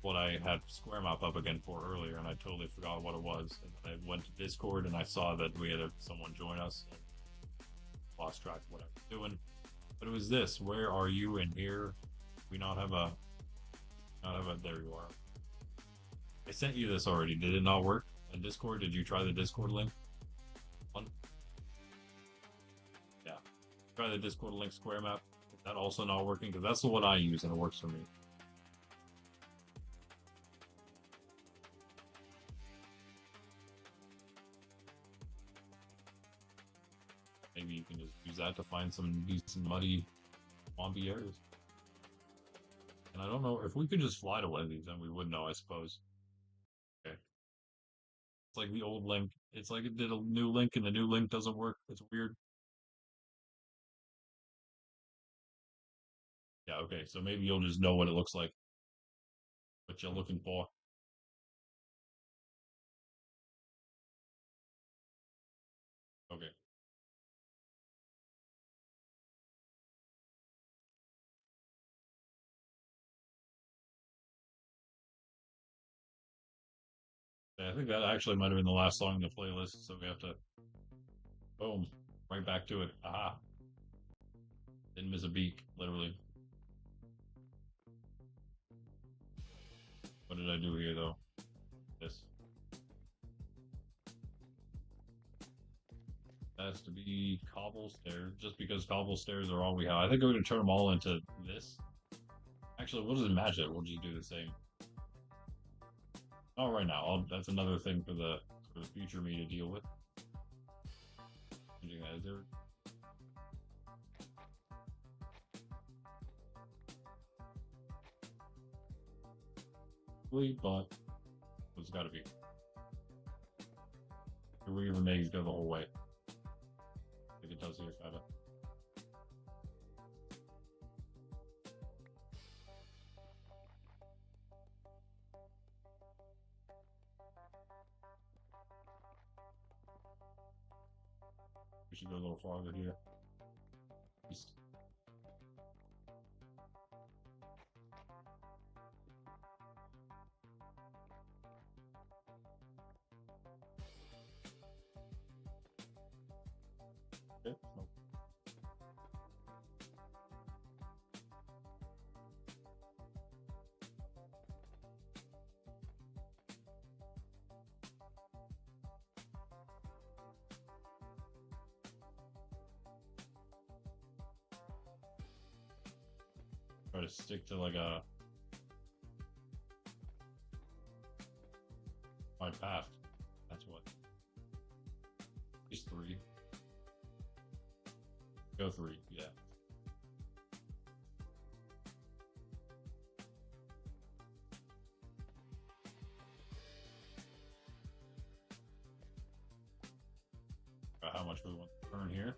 Speaker 1: What I had Square Map up again for earlier, and I totally forgot what it was. And I went to Discord, and I saw that we had someone join us. lost track of what I was doing. But it was this. Where are you in here? We not have a there you are. I sent you this already. Did it not work? In Discord? Did you try the Discord link? One? Yeah. Try the Discord link square map. Is that also not working? Because that's the one I use and it works for me. Maybe you can just use that to find some decent muddy zombie areas. And I don't know if we could just fly to one of these, then we would know, I suppose. Okay. It's like the old link. It's like it did a new link and the new link doesn't work. It's weird. Yeah, okay. So maybe you'll just know what it looks like. What you're looking for. Okay. Yeah, I think that actually might have been the last song in the playlist, so we have to boom. Right back to it. Aha. Didn't miss a beat, literally. What did I do here though? This. That has to be cobble stairs, just because cobble stairs are all we have. I think we're gonna turn them all into this. Actually, we'll just match it. We'll just do the same. Not right now. That's another thing for the future me to deal with. Changing that. Is there? But it's got to be. The river maze go the whole way. I think it does here, kinda. We should go a little farther here. East. Okay. Nope. Try to stick to like a my path. That's what. He's 3. Go 3, yeah. How much we want to turn here.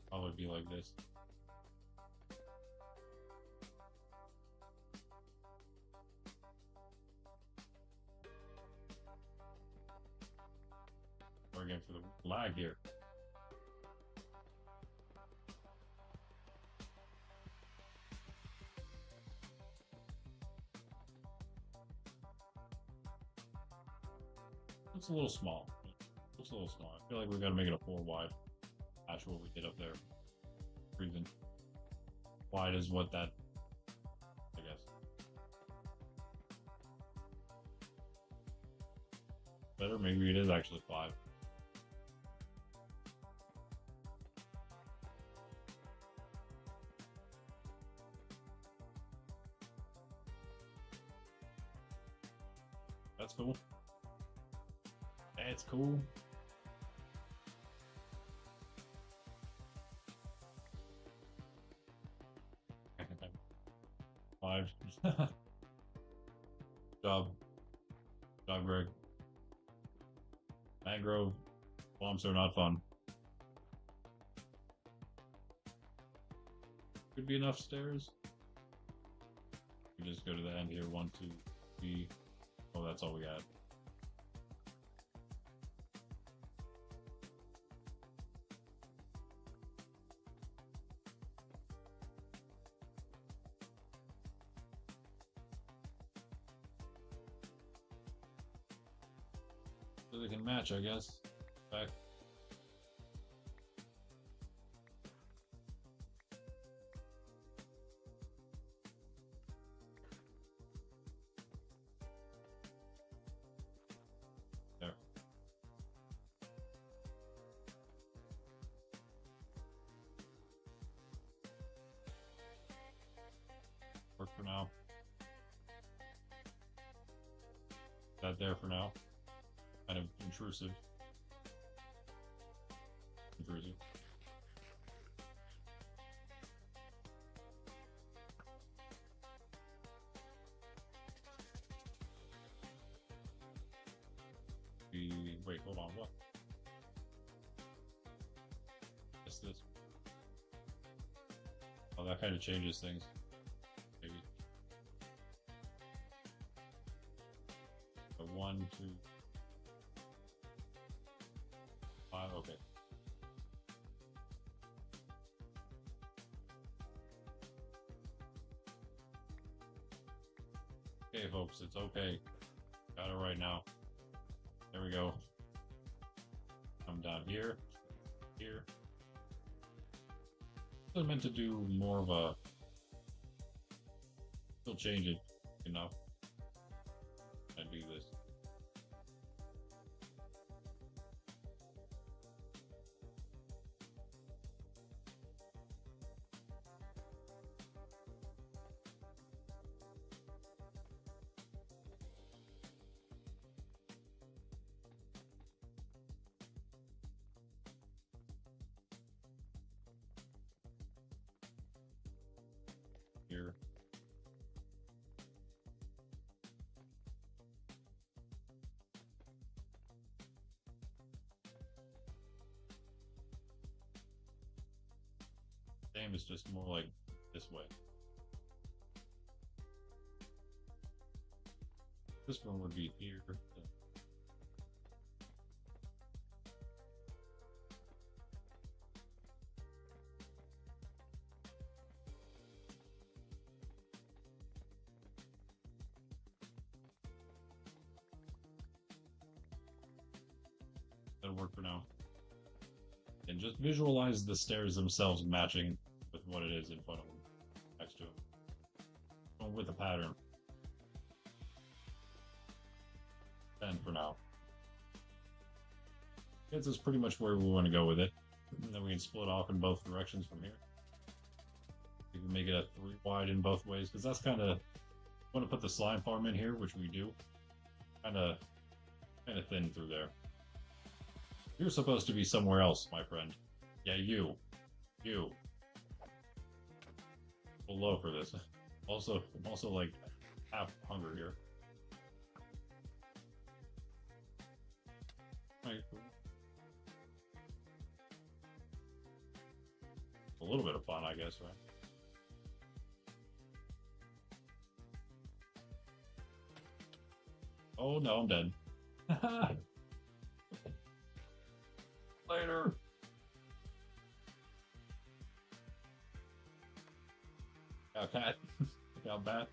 Speaker 1: Probably be like this. We're again for the lag here. Looks a little small. Looks a little small. I feel like we got to make it a 4 wide. That's what we did up there. Even wide is what that, I guess. Better, maybe it is actually 5. That's cool. That's cool. Five. Job, Greg. Mangrove swamps are not fun. Could be enough stairs. We just go to the end here. 1, 2, 3. Oh, that's all we got. So they can match, I guess. Back. There. Work for now. That there for now. Kind of intrusive. Intrusive. Wait, hold on, what? What's this? Oh, that kind of changes things. Maybe. A 1, 2, 5, okay. Okay, folks, it's okay. Got it right now. There we go. Come down here, here. I was meant to do more of a. Still change it enough. I do this. Here. Same is just more like this way. This one would be here. That'll work for now. And just visualize the stairs themselves matching with what it is in front of them, next to them. Going with a pattern. 10 for now. This is pretty much where we want to go with it. And then we can split off in both directions from here. We can make it a 3 wide in both ways, because that's kind of... want to put the slime farm in here, which we do. Kind of thin through there. You're supposed to be somewhere else, my friend. Yeah, you. You. Low for this. Also, I'm also like half hungry here. Right. A little bit of fun, I guess, right? Oh no, I'm dead. Later. Okay. Look how bad.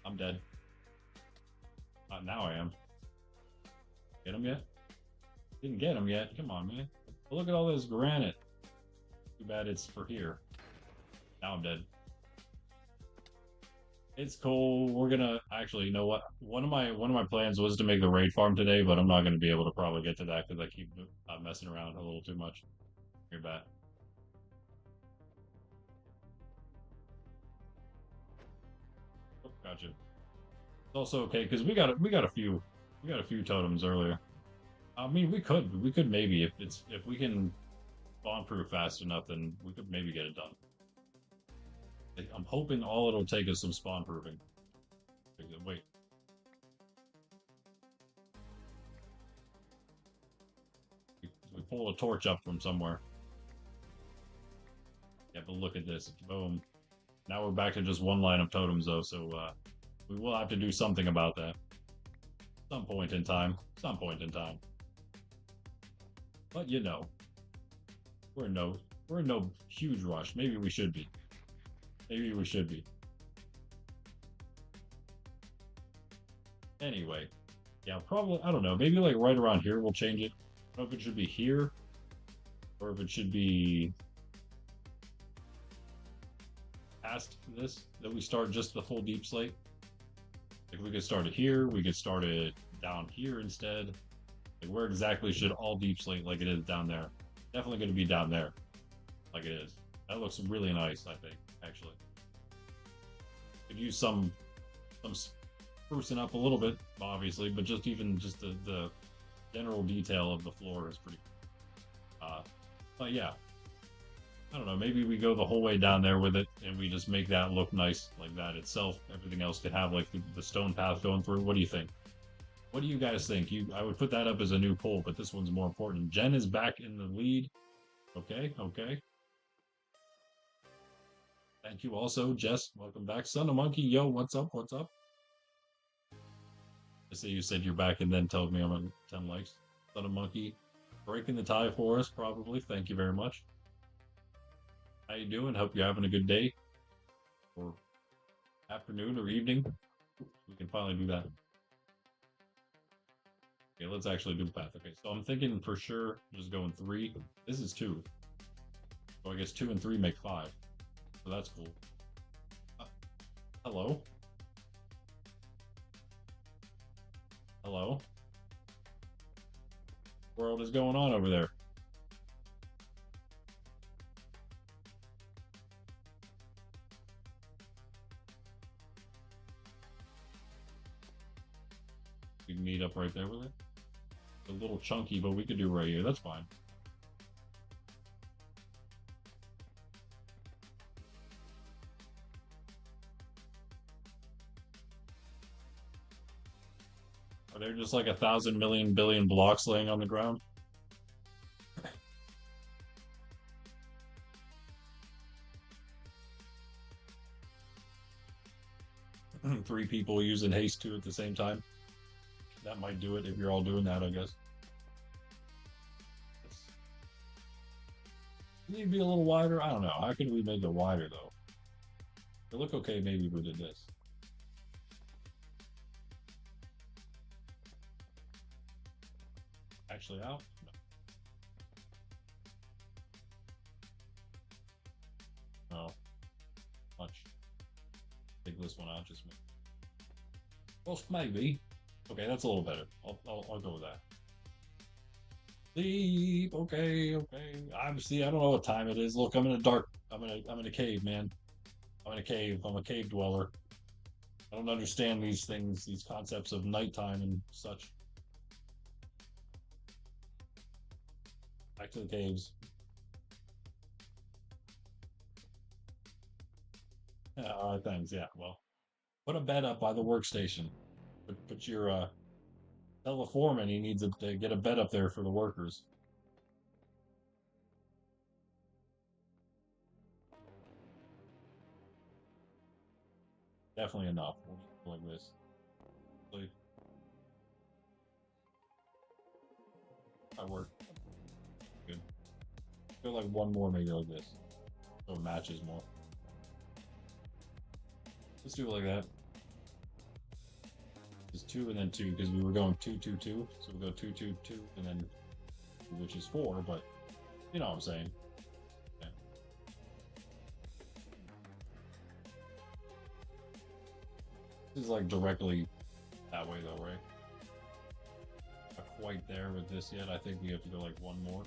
Speaker 1: I'm dead. Now I am. Get him yet? Didn't get him yet. Come on, man. But look at all this granite. Too bad it's for here. Now I'm dead. It's cool. We're gonna actually, you know what? One of my plans was to make the raid farm today, but I'm not gonna be able to probably get to that because I keep messing around a little too much. You're bad. Oh, gotcha. It's also okay because we got a few totems earlier. I mean, we could maybe if we can spawn proof fast enough, then we could maybe get it done. I'm hoping all it'll take is some spawn proofing. Wait. We pull a torch up from somewhere. Yeah, but look at this. Boom. Now we're back to just one line of totems, though, so we will have to do something about that. Some point in time. Some point in time. But you know, we're in no huge rush. Maybe we should be. Maybe we should be. Anyway, yeah, probably, I don't know, maybe like right around here we'll change it. I don't know if it should be here or if it should be past this, that we start just the full deep slate. Like we could start it here, we could start it down here instead. Like where exactly should all deep slate like it is down there? Definitely going to be down there, like it is. That looks really nice, I think, actually. Could use some sprucing up a little bit, obviously, but just even just the general detail of the floor is pretty. But yeah, I don't know. Maybe we go the whole way down there with it, and we just make that look nice like that itself. Everything else could have like the stone path going through. What do you think? What do you guys think? I would put that up as a new poll, but this one's more important. Jen is back in the lead. Okay, okay. Thank you also, Jess. Welcome back. Son of Monkey, yo, what's up? What's up? I say you said you're back and then told me I'm on 10 likes. Son of Monkey, breaking the tie for us, probably. Thank you very much. How you doing? Hope you're having a good day. Or afternoon or evening. We can finally do that. Okay, let's actually do the path. Okay, so I'm thinking for sure just going 3. This is 2. So I guess 2 and 3 make 5. So that's cool. Hello? Hello? What world is going on over there? We can meet up right there with it. It's a little chunky, but we could do right here. That's fine. Are there just like 1,000 million billion blocks laying on the ground? 3 people using haste 2 at the same time. That might do it if you're all doing that, I guess. Need to be a little wider? I don't know. How can we make it wider, though? It look okay maybe if we did this. Actually out? No. No. Much. Take this one out, just maybe. Well, maybe. Okay, that's a little better. I'll go with that. Sleep. Okay, okay. Obviously, I don't know what time it is. Look, I'm in a dark. I'm in a cave, man. I'm in a cave. I'm a cave dweller. I don't understand these things, these concepts of nighttime and such. Back to the caves. Yeah, all right, thanks. Yeah, well, put a bed up by the workstation. Put your tell the foreman he needs to get a bed up there for the workers. Definitely enough. We'll like this. Like, I work. Good. Feel like one more maybe like this. So it matches more. Let's do it like that. Just 2 and then 2 because we were going 2 2 2. So we'll go 2 2 2 and then which is 4, but you know what I'm saying. Yeah. This is like directly that way though, right? Not quite there with this yet. I think we have to go like one more.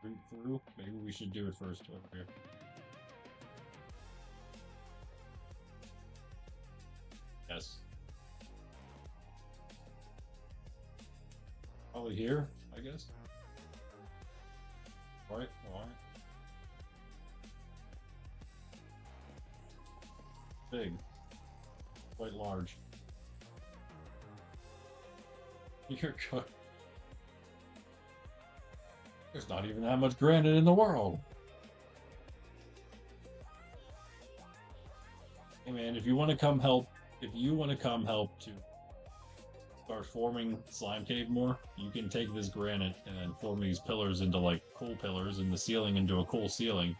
Speaker 1: Root through. Maybe we should do it first over here. Yes. Probably here, I guess. Right, alright. Big. Quite large. You're good. There's not even that much granite in the world. Hey man, if you want to come help to start forming slime cave more, you can take this granite and then form these pillars into like cool pillars and the ceiling into a cool ceiling.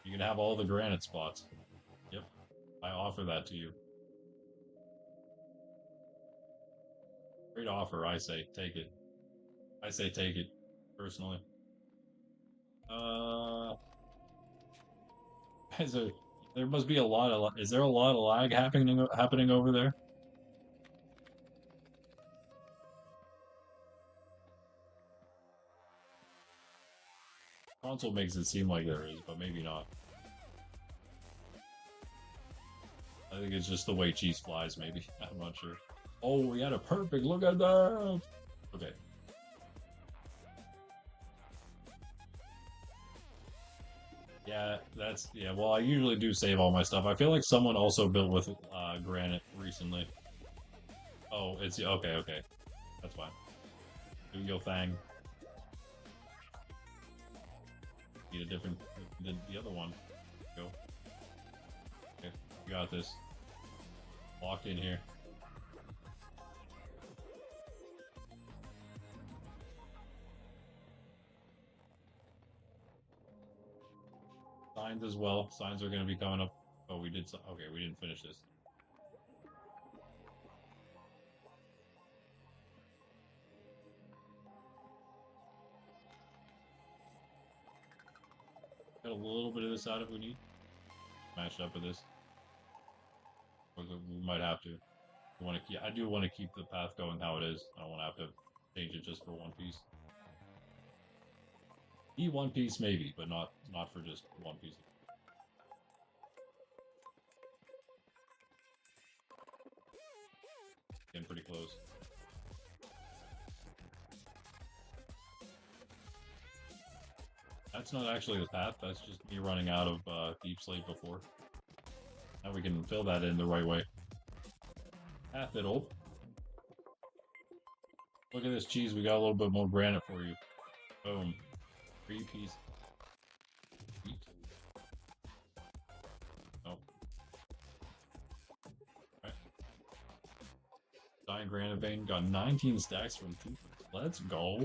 Speaker 1: You can have all the granite spots. Yep, I offer that to you. Great offer, I say. Take it. I say take it, personally. Uh, is there must be a lot of, is there a lot of lag happening over there? Console makes it seem like there is, but maybe not. I think it's just the way cheese flies, maybe. I'm not sure. Oh, we had a perfect, look at that! Okay. Yeah, yeah, well, I usually do save all my stuff. I feel like someone also built with granite recently. Oh, it's, okay, okay. That's fine. Do your thing. Need a different, the other one. Go. Okay, you got this. Locked in here. Signs as well. Signs are going to be coming up. Oh, we did. Okay, we didn't finish this. Got a little bit of this out if we need. Match up with this. We might have to. We want to keep. I do want to keep the path going how it is. I don't want to have to change it just for one piece. One piece maybe, but not for just one piece. Getting pretty close. That's not actually the path. That's just me running out of deep slate before. Now we can fill that in the right way. Path it old. Look at this cheese. We got a little bit more granite for you. Boom. 3-piece. Wheat. Nope. Alright. Dying granite vein. Got 19 stacks from 2. Let's go.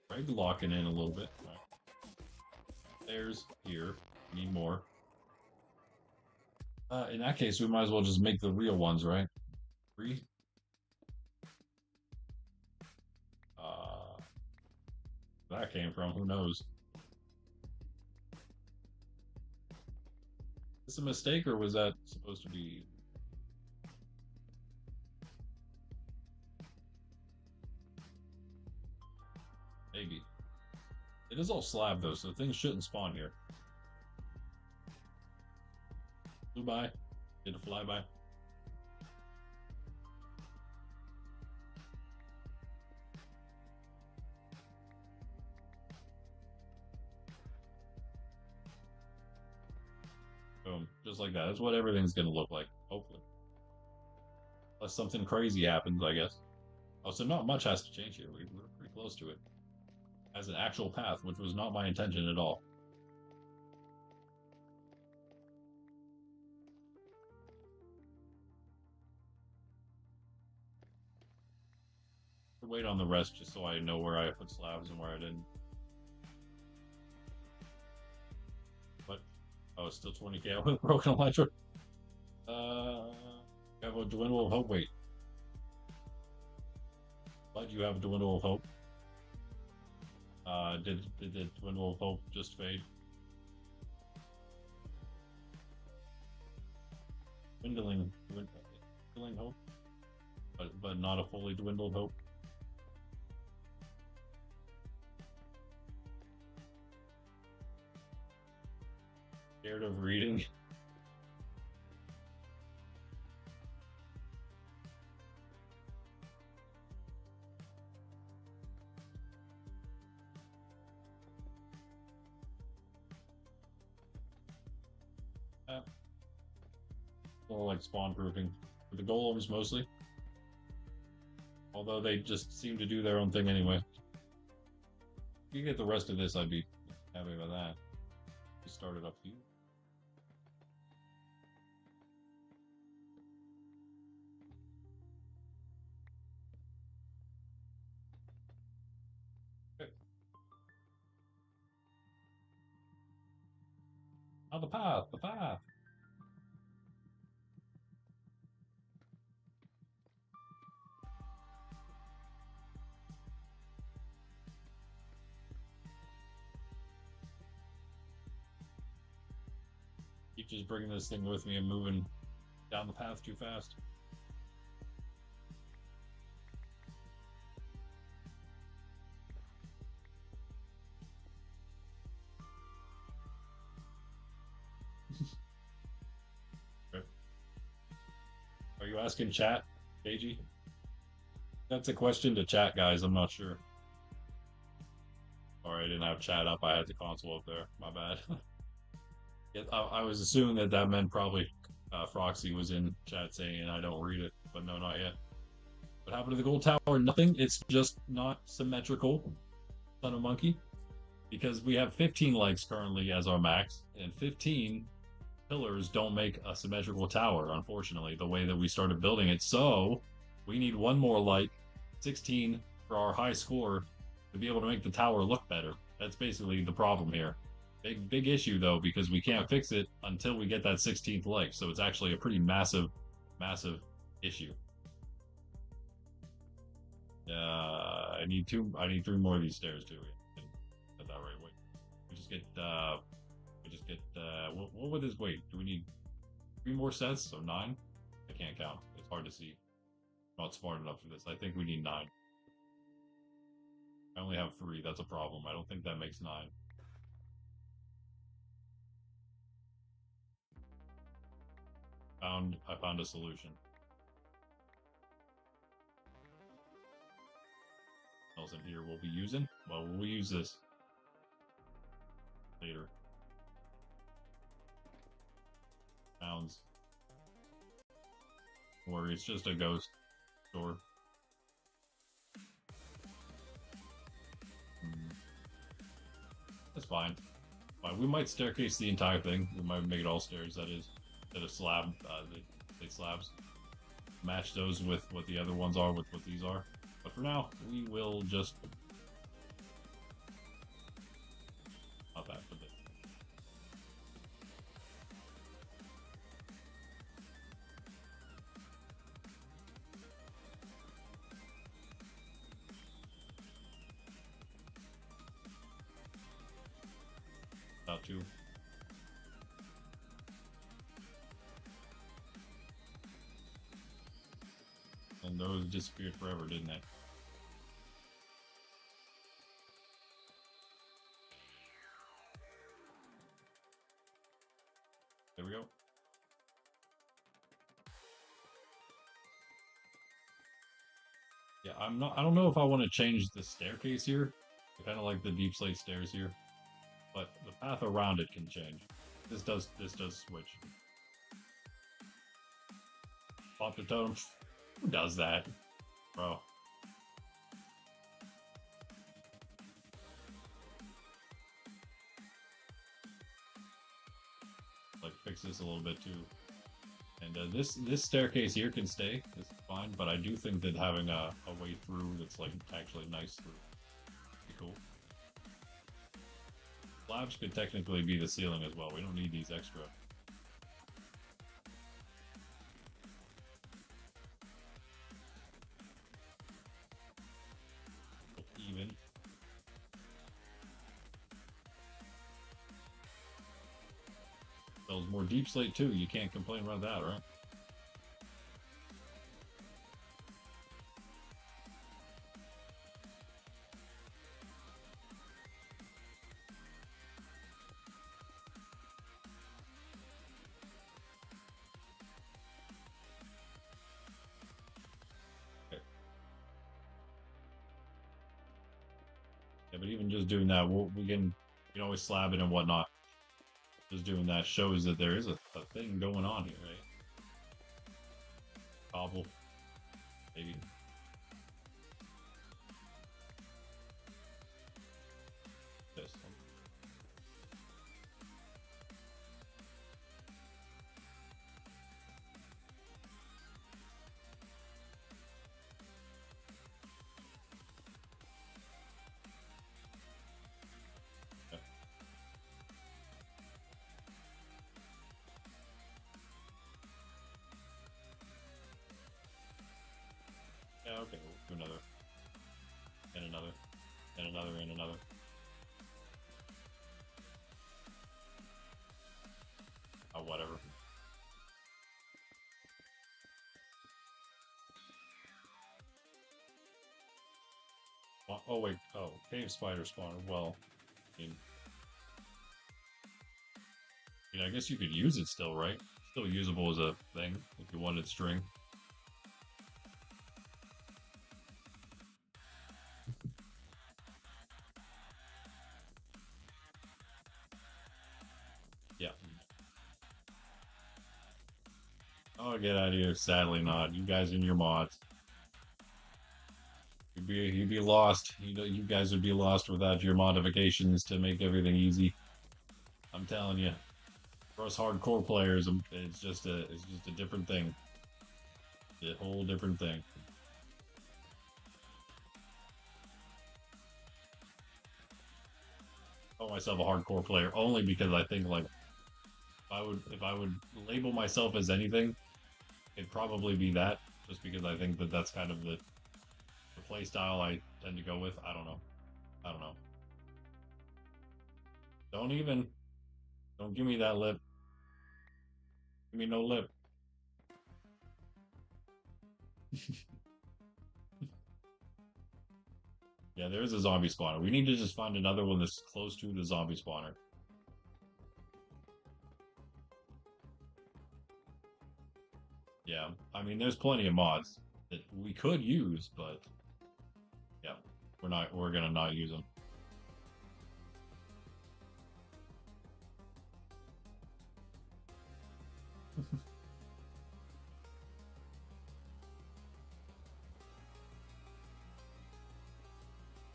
Speaker 1: Greg locking in a little bit. Right. There's here. Need more. In that case, we might as well just make the real ones, right? 3. That came from, who knows? Is this a mistake, or was that supposed to be? Maybe. It is all slab, though, so things shouldn't spawn here. Flew by. Did a flyby. Boom. Just like that. That's what everything's gonna look like, hopefully. Unless something crazy happens, I guess. Oh, so not much has to change here. We're pretty close to it. As an actual path, which was not my intention at all. Wait on the rest just so I know where I put slabs and where I didn't. But, oh, it's still 20k with broken electric. You have a dwindle of hope. Wait. But you have a dwindle of hope. Did the dwindle of hope just fade? Dwindling hope, but not a fully dwindled hope. Scared of reading. Or like spawn proofing. For the golems mostly. Although they just seem to do their own thing anyway. If you get the rest of this, I'd be happy about that. We started up here. Okay. Oh, the path, the path. Keep just bringing this thing with me and moving down the path too fast. Are you asking chat, KG? That's a question to chat, guys. I'm not sure. Sorry, I didn't have chat up. I had the console up there. My bad. Yeah, I was assuming that that meant probably Froxy was in chat saying I don't read it, but no, not yet. What happened to the gold tower? Nothing. It's just not symmetrical. Son of monkey. Because we have 15 legs currently as our max, and 15 pillars don't make a symmetrical tower, unfortunately, the way that we started building it. So we need one more like 16 for our high score to be able to make the tower look better. That's basically the problem here. Big issue though, because we can't fix it until we get that 16th leg. So it's actually a pretty massive issue. I need three more of these stairs too. Get that right. Wait, what would this wait? Do we need three more sets? So 9? I can't count. It's hard to see. I'm not smart enough for this. I think we need 9. I only have 3. That's a problem. I don't think that makes 9. I found a solution. What else in here we'll be using? Well, we'll use this later. Sounds. Or it's just a ghost door. That's fine. We might staircase the entire thing. We might make it all stairs, that is. Instead of slab, they slabs. Match those with what the other ones are, with what these are. But for now, we will just... Not that, but this. About 2. And those disappeared forever, didn't they? There we go. Yeah, I don't know if I want to change the staircase here. I kind of like the deep slate stairs here. But the path around it can change. This does switch. Pop the totem. Who does that? Bro. Like, fix this a little bit too. And this staircase here can stay. This is fine, but I do think that having a way through that's like actually nice through would be cool. Slabs could technically be the ceiling as well. We don't need these extra. Even. There's more deep slate too. You can't complain about that, right? Okay. Yeah, but even just doing that, we can always slab it and whatnot. Just doing that shows that there is a thing going on here, right? Cobble, maybe. This one. and another. Oh, whatever. Oh, wait. Oh, cave spider spawner. Well, I guess you could use it still, right? Still usable as a thing if you wanted string. Yeah. Oh, get out of here. Sadly not. You guys and your mods. You'd be lost. You guys would be lost without your modifications to make everything easy. I'm telling you. For us hardcore players, it's just a different thing. A whole different thing. I call myself a hardcore player only because I think like if I would label myself as anything, it'd probably be that. Just because I think that that's kind of the play style I tend to go with. I don't know. I don't know. Don't even. Don't give me that lip. Give me no lip. Yeah, there is a zombie spawner. We need to just find another one that's close to the zombie spawner. Yeah, I mean, there's plenty of mods that we could use, but yeah, we're gonna not use them.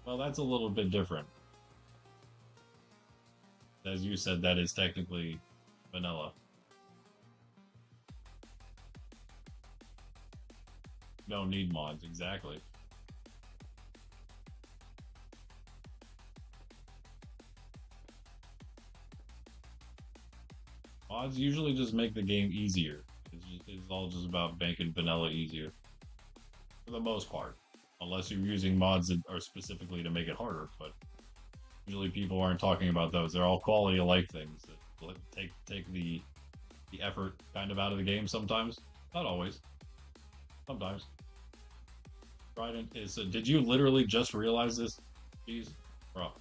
Speaker 1: Well, that's a little bit different. As you said, that is technically vanilla. Don't need mods, exactly. Mods usually just make the game easier. It's all just about making vanilla easier. For the most part. Unless you're using mods that are specifically to make it harder, but usually people aren't talking about those. They're all quality of life things that take the effort kind of out of the game sometimes. Not always. Sometimes. Trident is. Did you literally just realize this? Jeez, bro.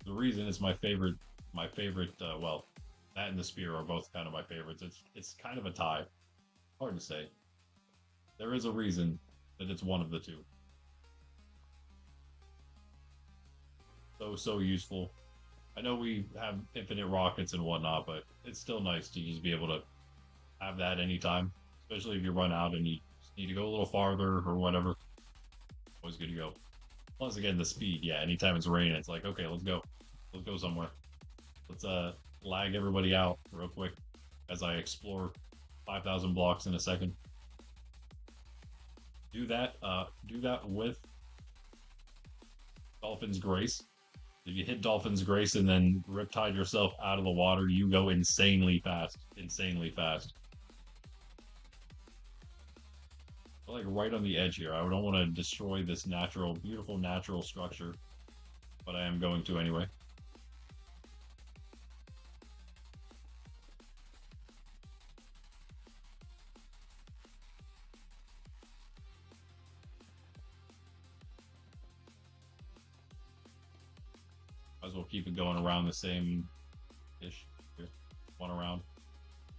Speaker 1: The reason it's my favorite. My favorite. Well, that and the spear are both kind of my favorites. It's kind of a tie. Hard to say. There is a reason that it's one of the two. So useful. I know we have infinite rockets and whatnot, but it's still nice to just be able to have that anytime, especially if you run out and you need to go a little farther or whatever. Always good to go. Plus, again, the speed. Yeah, anytime it's raining, it's like, okay, let's go. Let's go somewhere. Let's lag everybody out real quick as I explore 5,000 blocks in a second. Do that with Dolphin's Grace. If you hit Dolphin's Grace and then riptide yourself out of the water, you go insanely fast. Insanely fast. Like right on the edge here. I don't want to destroy this natural, beautiful natural structure, but I am going to anyway. Might as well keep it going around the same ish. Here. One around.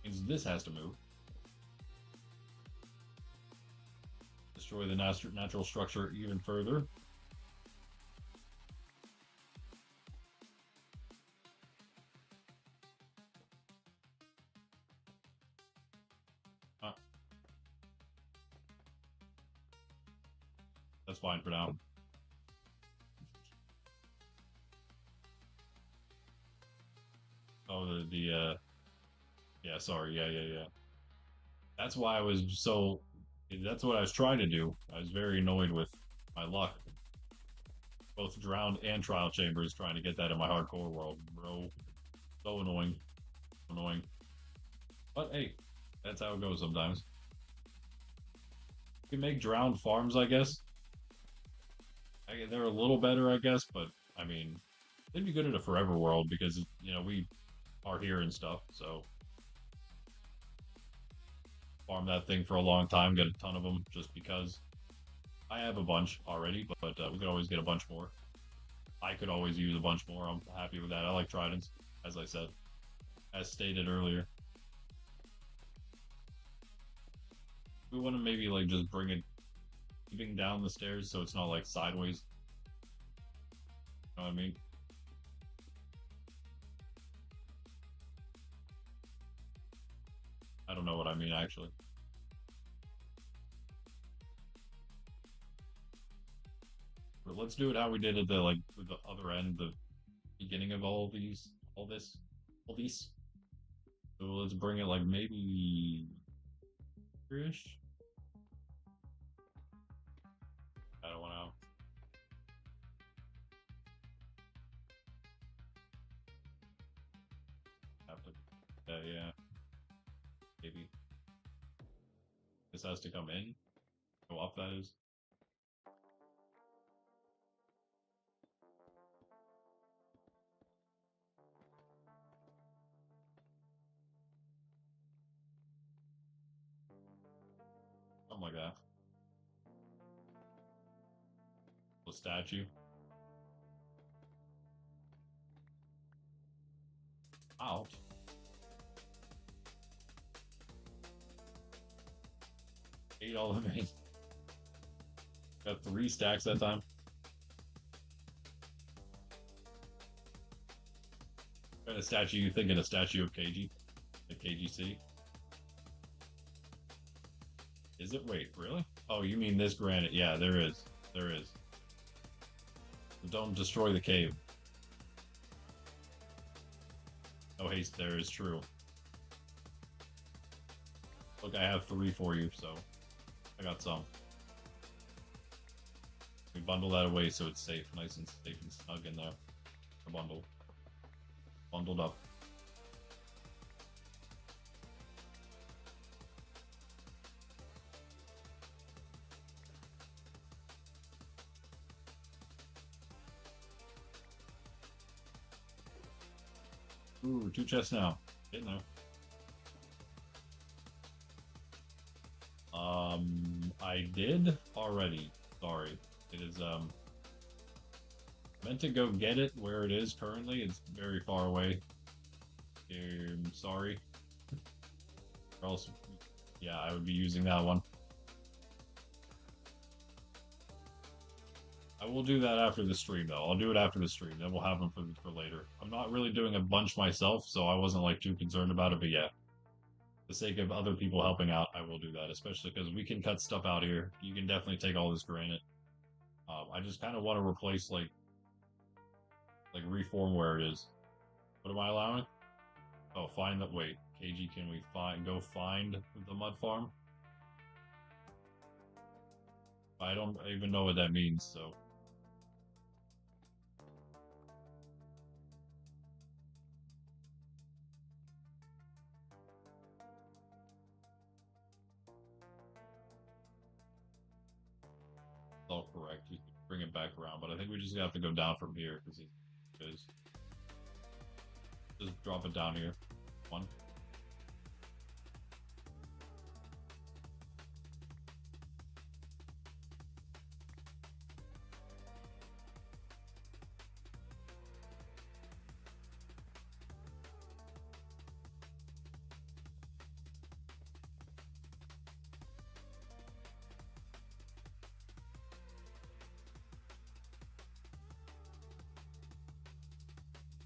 Speaker 1: Means this has to move. Destroy the natural structure even further. Ah, that's fine for now. Oh, yeah, sorry, yeah. That's why I was so. That's what I was trying to do. I was very annoyed with my luck. Both drowned and trial chambers trying to get that in my hardcore world, bro. So annoying, annoying. But hey, that's how it goes sometimes. You can make drowned farms, I guess. they're a little better, I guess, but I mean, they'd be good in a forever world because we are here and stuff. So farm that thing for a long time, get a ton of them, just because I have a bunch already, but we could always get a bunch more. I could always use a bunch more. I'm happy with that. I like tridents, as I said, as stated earlier. We want to maybe like just bring it keeping down the stairs so it's not like sideways. You know what I mean? I don't know what I mean actually. But let's do it how we did at the other end, the beginning of all this, all these. So let's bring it like maybe ish. I don't want to. Have to. Yeah, maybe this has to come in. Go up. That is. Something like that. The statue. Out. Ate all of it. Got 3 stacks that time. What kind of statue you thinking? A statue of KG? A KGC? Is it? Wait, really? Oh, you mean this granite? Yeah, there is. There is. Don't destroy the cave. Oh, haste there is true. Look, I have 3 for you, so I got some. We bundle that away so it's safe, nice and safe and snug in there. A bundle. Bundled up. Ooh, 2 chests now. Getting there. I did already. Sorry. It is, meant to go get it where it is currently. It's very far away. Sorry. Or else, yeah, I would be using that one. I will do that after the stream, though. I'll do it after the stream. Then we'll have them for later. I'm not really doing a bunch myself, so I wasn't like too concerned about it. But yeah, for the sake of other people helping out, I will do that. Especially because we can cut stuff out here. You can definitely take all this granite. I just kind of want to replace like reform where it is. What am I allowing? Oh, find the wait, KG. Can we go find the mud farm? I don't even know what that means. So. All correct. You can bring it back around, but I think we just have to go down from here because just drop it down here. 1.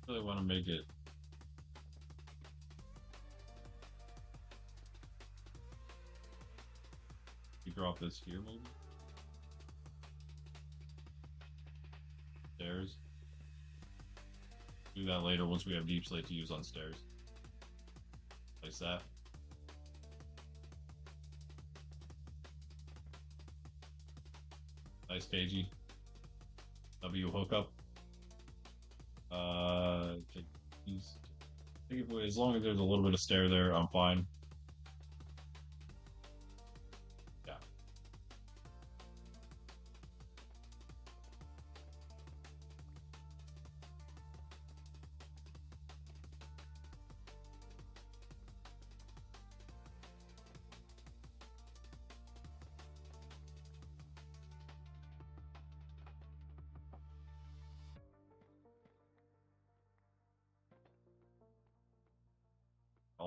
Speaker 1: Really want to make it. You drop this here, maybe. Stairs. Do that later once we have deep slate to use on stairs. Place that. Nice KG. W hookup. Take these. I think as long as there's a little bit of stair there, I'm fine. Yeah.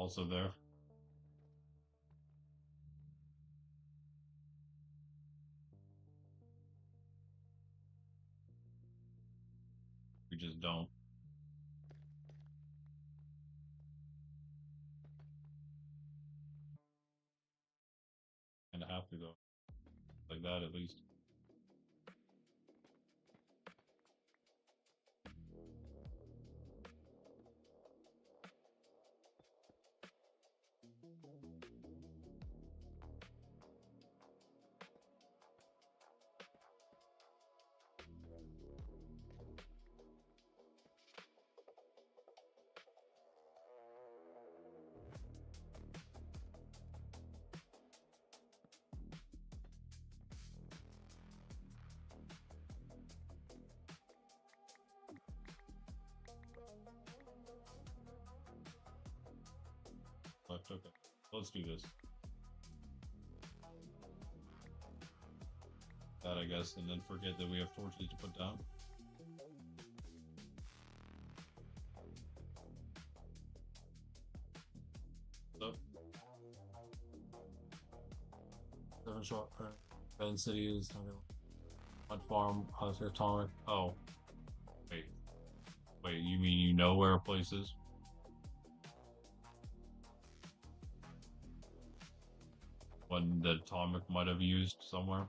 Speaker 1: also there. We just don't. Kind of have to go like that at least. Left, okay. Let's do this. That I guess, and then forget that we have torches to put down. So, 7 short Ben City is Mud Farm, Husker Atomic. Oh, wait. Wait, you mean you know where a place is? One that Atomic might have used somewhere?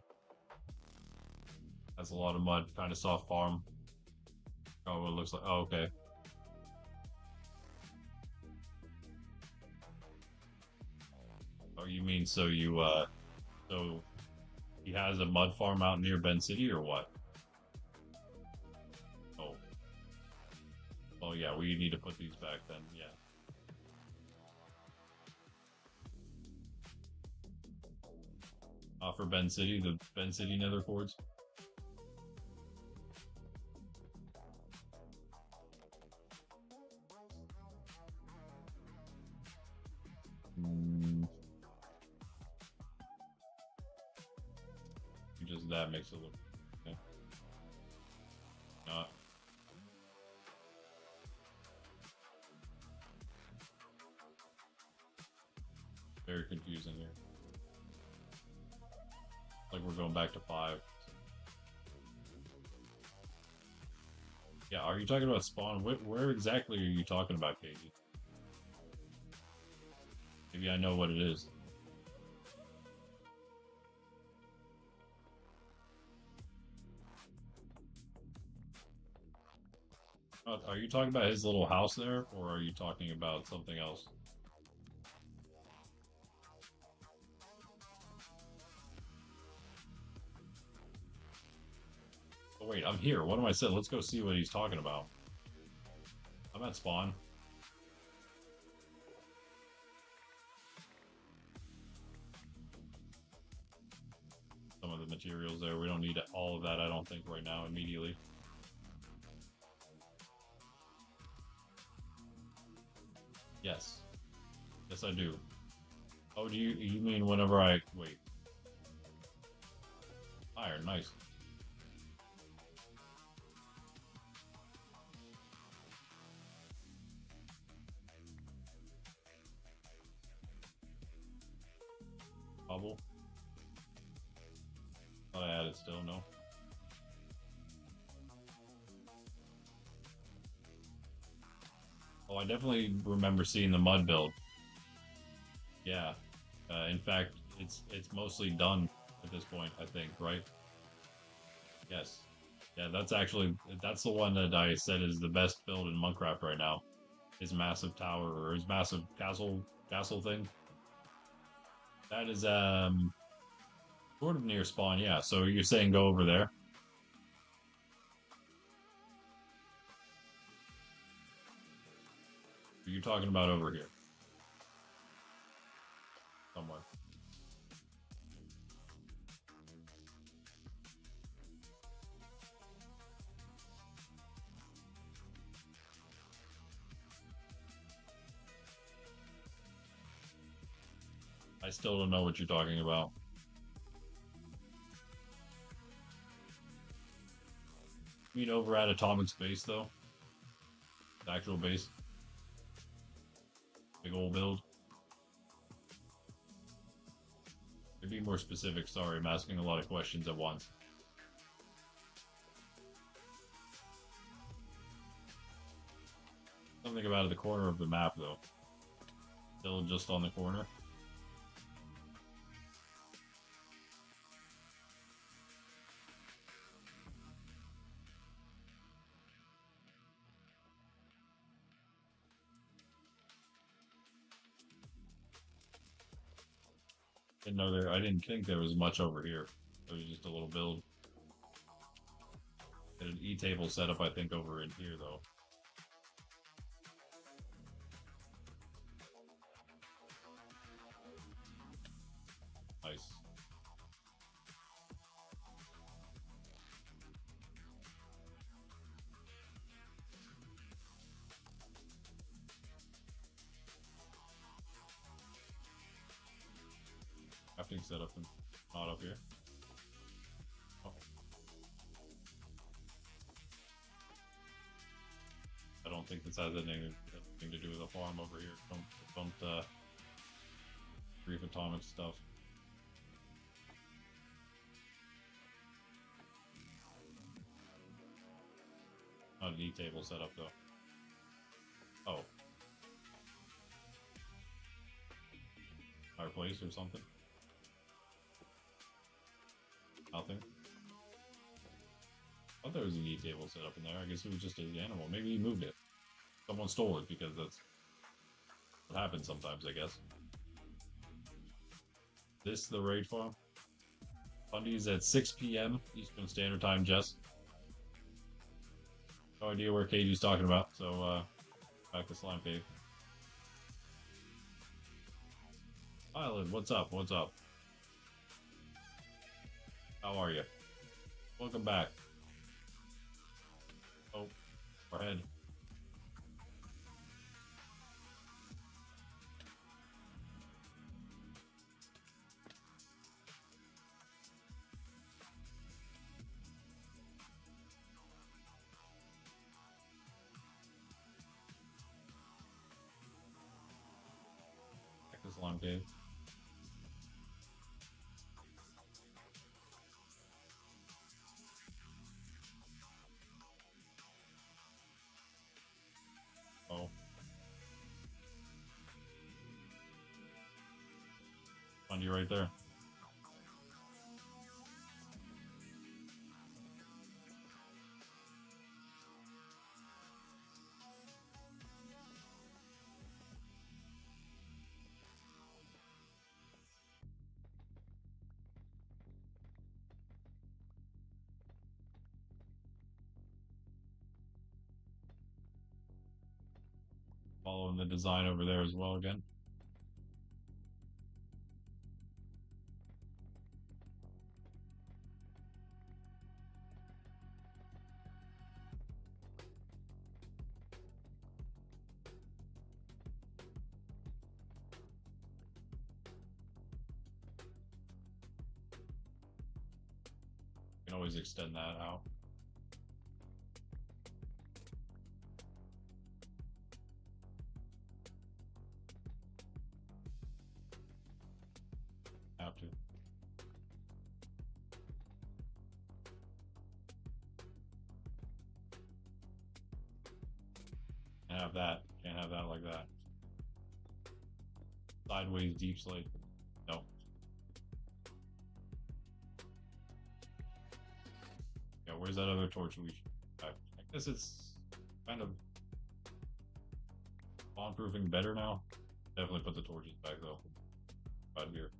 Speaker 1: Has a lot of mud, kind of soft farm. Oh, it looks like. Oh, okay. Oh, you mean so so he has a mud farm out near Ben City or what? Oh. Oh yeah, we need to put these back then, yeah. For Ben City, the Ben City nether quartz. Just that makes it look okay. Not very confusing here. Like we're going back to 5. Yeah, are you talking about spawn? Where exactly are you talking about, Katie? Maybe I know what it is. Are you talking about his little house there, or are you talking about something else? Oh wait, I'm here. What am I saying? Let's go see what he's talking about. I'm at spawn. Some of the materials there. We don't need all of that, I don't think, right now, immediately. Yes. Yes, I do. Oh, do you mean whenever I... Wait. Iron, nice. Bubble. Thought I had it still, no. Oh, I definitely remember seeing the mud build. Yeah. In fact, it's mostly done at this point, I think, right? Yes. Yeah, that's the one that I said is the best build in Monkraft right now. His massive tower or his massive castle thing. That is sort of near spawn, yeah. So you're saying go over there? You're talking about over here. Somewhere. I still don't know what you're talking about. You mean over at Atomic's base, though? The actual base? Big old build? To be more specific, sorry, I'm asking a lot of questions at once. Something about the corner of the map, though. Still just on the corner. I didn't think there was much over here. It was just a little build. Get an E-table set up, I think, over in here, though. Nice. Crafting setup and not up here. Oh. I don't think this has anything to do with the farm over here. Don't brief atomic stuff. Not an E-table setup though. Oh. Fireplace or something? Nothing. I thought there was an E-table set up in there. I guess it was just an animal. Maybe he moved it. Someone stole it because that's what happens sometimes, I guess. This the raid farm? Fundy's at 6 p.m. Eastern Standard Time, Jess. No idea where KG's talking about, so back to Slime Cave. Island, what's up? What's up? How are you? Welcome back. Oh, our head. Back to Slime Cave. Oh. Fundy right there. Following the design over there as well again. You can always extend that out. Have to. Can't have that. Can't have that like that. Sideways deep slate. No. Yeah, where's that other torch we I guess it's kind of bomb-proofing better now. Definitely put the torches back though. Right here.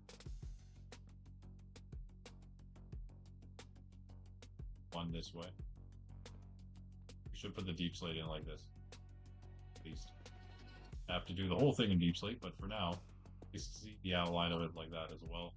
Speaker 1: One this way. We should put the deep slate in like this. At least. I have to do the whole thing in deep slate, but for now, you see the outline of it like that as well.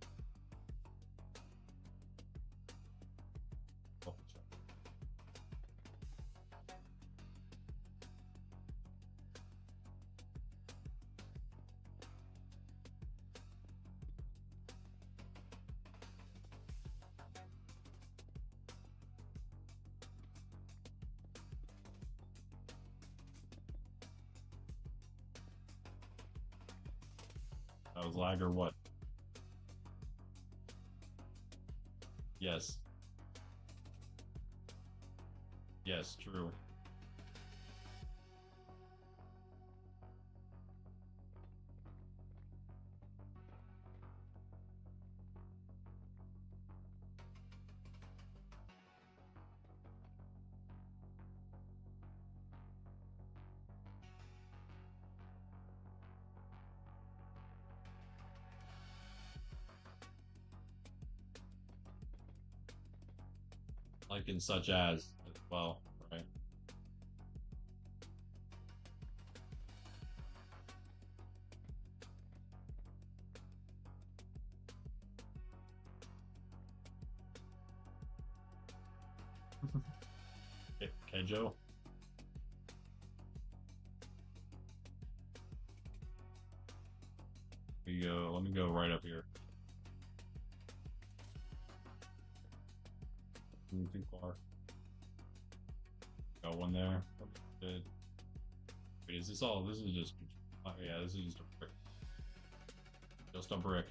Speaker 1: That was lag or what? Yes. Yes, true. Like in such as well, right? Okay, Joe. We go. Let me go right up here. Too far. Got one there. Wait, is this all? This is just. Yeah, this is just a brick. Just a brick.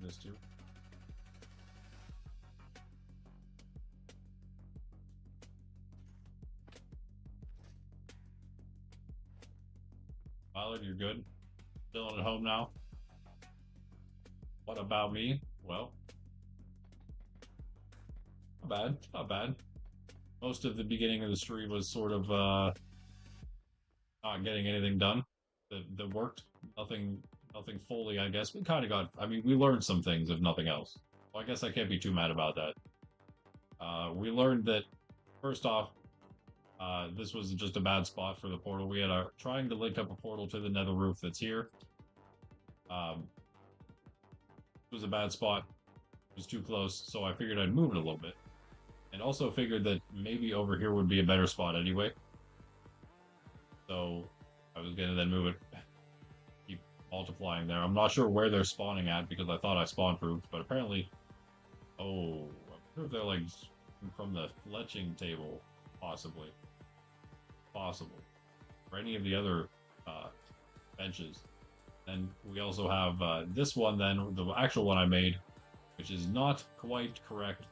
Speaker 1: This too. Violet, you're good. Still at home now. What about me? Well, not bad. Not bad. Most of the beginning of the stream was sort of not getting anything done that worked. Nothing fully, I guess. We kind of got. I mean, we learned some things, if nothing else. Well, I guess I can't be too mad about that. We learned that first off, this was just a bad spot for the portal. We had trying to link up a portal to the nether roof that's here. It was a bad spot. It was too close, so I figured I'd move it a little bit. And also figured that maybe over here would be a better spot anyway. So I was gonna then move it, keep multiplying there. I'm not sure where they're spawning at because I thought I spawn proofed, but apparently, oh, I wonder if they're like from the fletching table, possibly, possible, or any of the other benches. And we also have this one then, the actual one I made, which is not quite correct.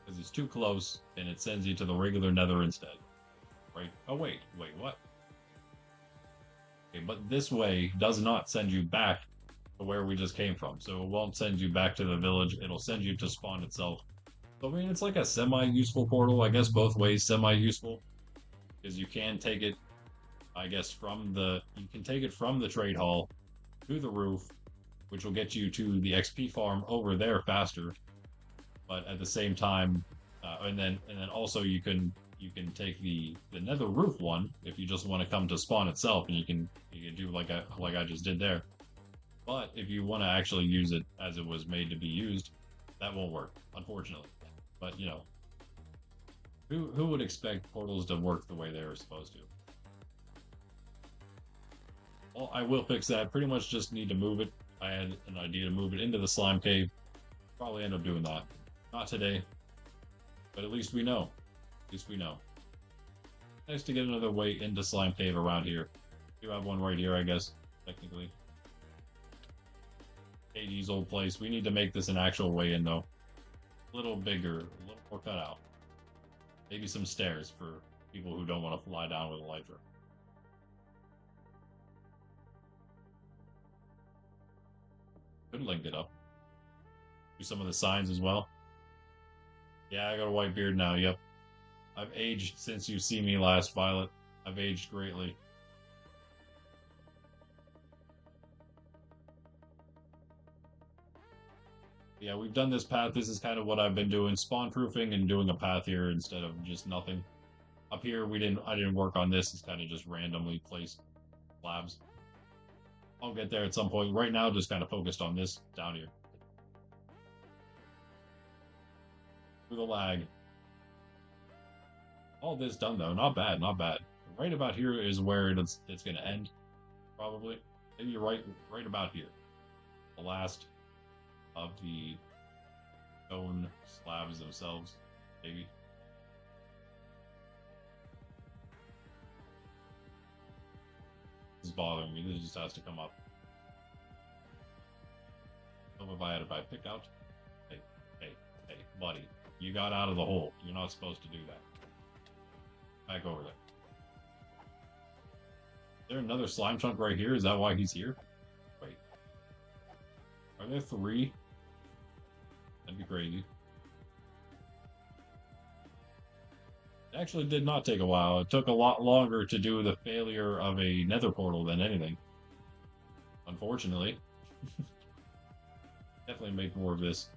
Speaker 1: Because it's too close, and it sends you to the regular nether instead. Right? Oh, wait, what? Okay, but this way does not send you back to where we just came from. So it won't send you back to the village, it'll send you to spawn itself. So, I mean, it's like a semi-useful portal, I guess both ways semi-useful. Because you can take it, I guess, you can take it from the trade hall to the roof, which will get you to the XP farm over there faster. But at the same time, and then also you can take the nether roof one if you just want to come to spawn itself, and you can do like I just did there. But if you want to actually use it as it was made to be used, that won't work, unfortunately. But you know, who would expect portals to work the way they were supposed to? Well, I will fix that. Pretty much just need to move it. I had an idea to move it into the slime cave. Probably end up doing that. Not today, but at least we know. At least we know. Nice to get another way into slime cave around here. You have one right here, I guess, technically. KG's old place. We need to make this an actual way in, though. A little bigger, a little more cut out. Maybe some stairs for people who don't want to fly down with a elytra. Could link it up. Do some of the signs as well. Yeah, I got a white beard now. Yep. I've aged since you see me last, Violet. I've aged greatly. Yeah, we've done this path. This is kind of what I've been doing, spawn proofing and doing a path here instead of just nothing. Up here, I didn't work on this. It's kind of just randomly placed slabs. I'll get there at some point. Right now, just kind of focused on this down here. Through the lag. All this done though, not bad, not bad. Right about here is where it's gonna end, probably. Maybe right about here. The last of the stone slabs themselves, maybe. This is bothering me. This just has to come up. Oh, if I pick out. Hey, hey, buddy. You got out of the hole. You're not supposed to do that. Back over there. Is there another slime chunk right here? Is that why he's here? Wait. Are there 3? That'd be crazy. It actually did not take a while. It took a lot longer to do the failure of a nether portal than anything. Unfortunately. Definitely make more of this.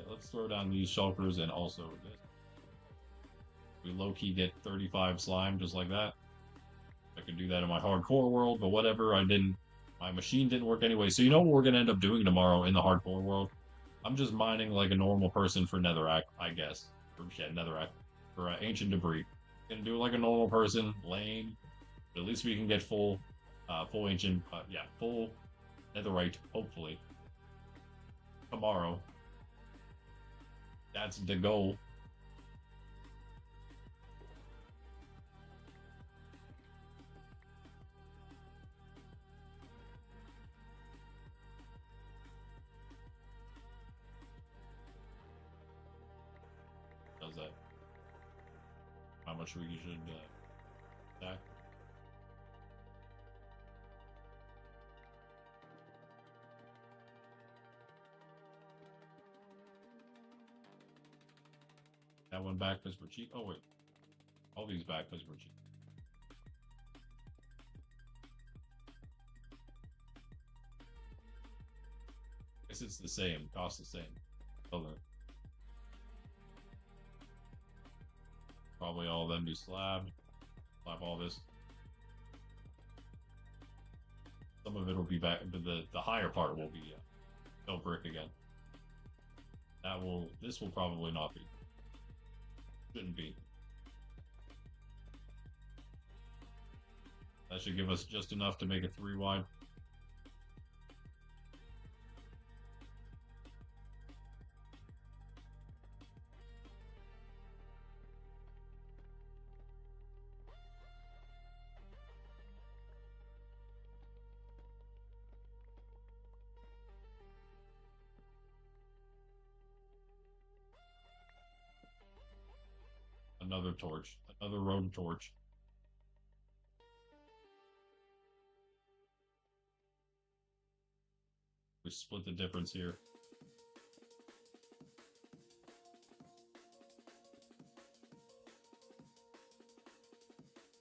Speaker 1: Let's throw down these shulkers and also this. We low-key get 35 slime just like that. I could do that in my hardcore world, but whatever, I didn't. My machine didn't work anyway. So you know what we're going to end up doing tomorrow in the hardcore world? I'm just mining like a normal person for netherrack, I guess. For netherrack. For ancient debris. Gonna do it like a normal person, lame. But at least we can get full ancient, full netherite, hopefully. Tomorrow. That's the goal. Does that? How much we should stack? That one back because we're cheap. Oh wait, all these back because we're cheap. Guess it's the same. Cost the same. Hold on. Probably all of them be slabbed. Slab all this. Some of it will be back, but the higher part will be no brick again. This will probably not be. Shouldn't be. That should give us just enough to make it 3 wide. Another torch. Another road torch. We split the difference here.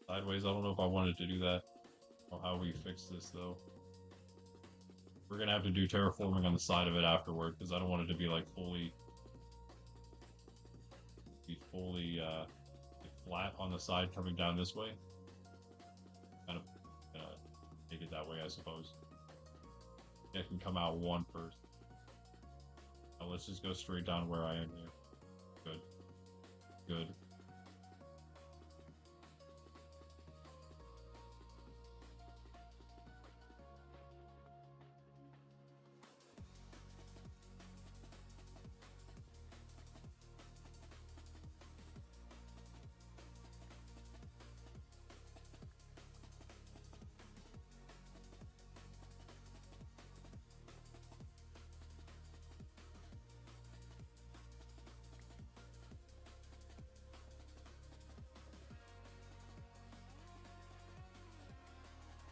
Speaker 1: Sideways, I don't know if I wanted to do that. Or how we fix this, though. We're gonna have to do terraforming on the side of it afterward, because I don't want it to be like fully flat on the side coming down this way. Kind of make it that way, I suppose. It can come out one first. Now let's just go straight down where I am here. Good. Good.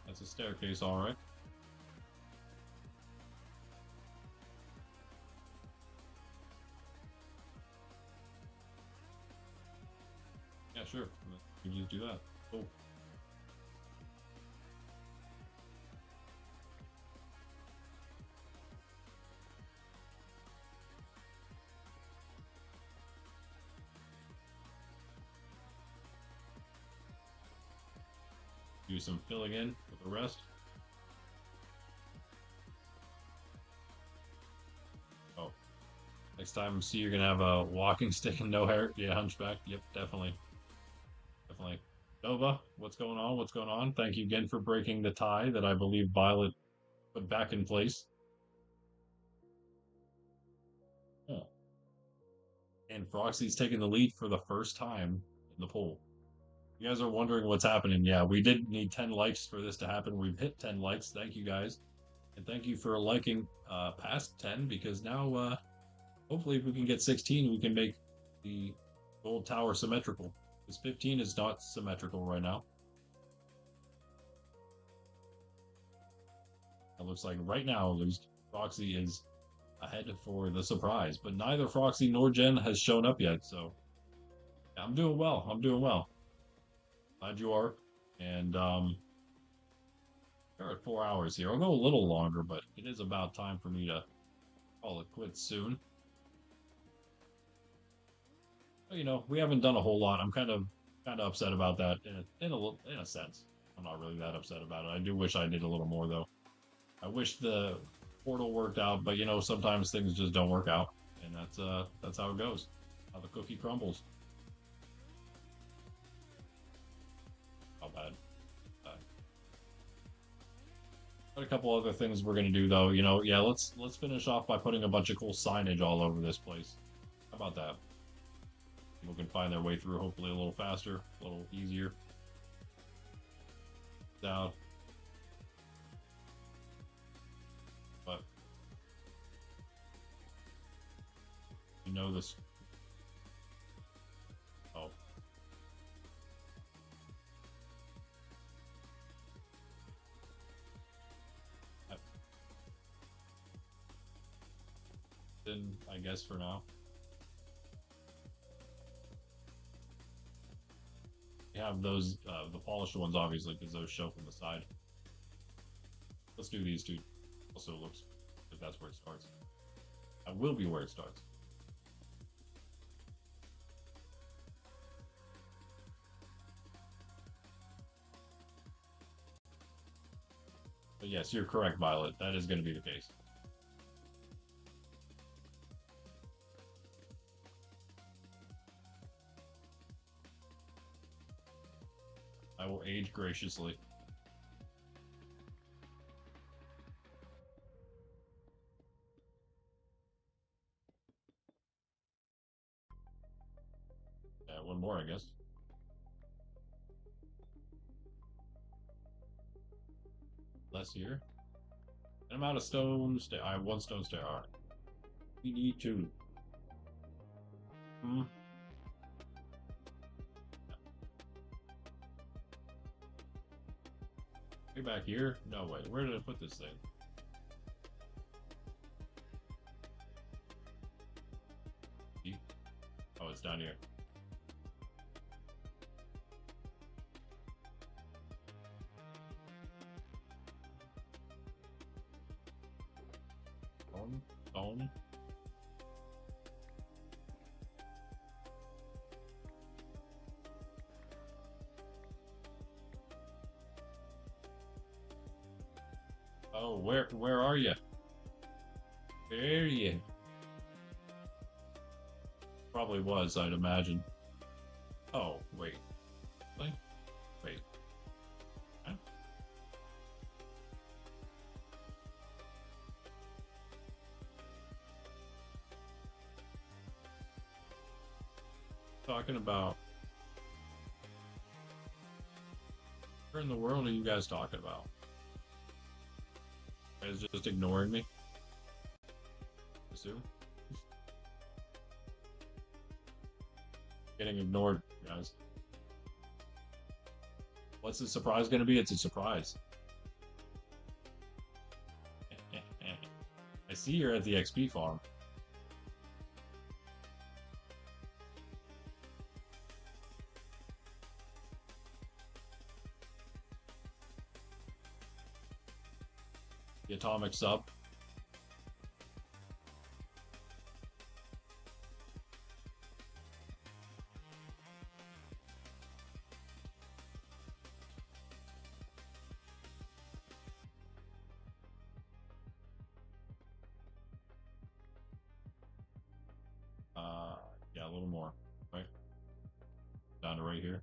Speaker 1: That's a staircase, alright. sure. You just do that. Cool. Do some filling in with the rest. Oh, next time see you're gonna have a walking stick and no hair. Yeah, hunchback. Yep, definitely. Definitely. Nova, what's going on? What's going on? Thank you again for breaking the tie that I believe Violet put back in place. Oh. And Froxy's taking the lead for the first time in the poll. You guys are wondering what's happening. Yeah, we did need 10 likes for this to happen. We've hit 10 likes. Thank you guys. And thank you for liking past 10 because now hopefully if we can get 16 we can make the gold tower symmetrical. Because 15 is not symmetrical right now. It looks like right now at least Froxy is ahead for the surprise, but neither Froxy nor Jen has shown up yet, so yeah, I'm doing well. I'm doing well. Glad you are. And we're at 4 hours here. I'll go a little longer, but it is about time for me to call it quits soon. But, you know, we haven't done a whole lot. I'm kind of upset about that in a sense. I'm not really that upset about it. I do wish I did a little more though. I wish the portal worked out, but you know, sometimes things just don't work out, and that's how it goes. How the cookie crumbles. How bad. Got a couple other things we're gonna do though. You know, yeah, let's finish off by putting a bunch of cool signage all over this place. How about that? People can find their way through hopefully a little faster, a little easier. Down. But you know this. Oh. Then I guess for now. We have those, the polished ones obviously, because those show from the side. Let's do these two. Also looks like that's where it starts. That will be where it starts. But yes, you're correct, Violet. That is going to be the case. I will age graciously. Yeah, one more, I guess. Less here. And I'm out of stones. I have one stone stair. Alright. We need two. Hmm. Way back here? No way. Where did I put this thing? Oh, it's down here. Bone. Oh, where are you? Where are you? Probably was, I'd imagine. Oh, wait. Wait. Wait. Huh? Talking about. Where in the world are you guys talking about? You guys just ignoring me? Assume? Getting ignored, guys. What's the surprise going to be? It's a surprise. I see you're at the XP farm. The atomic sub. Yeah, a little more, right? Down to right here.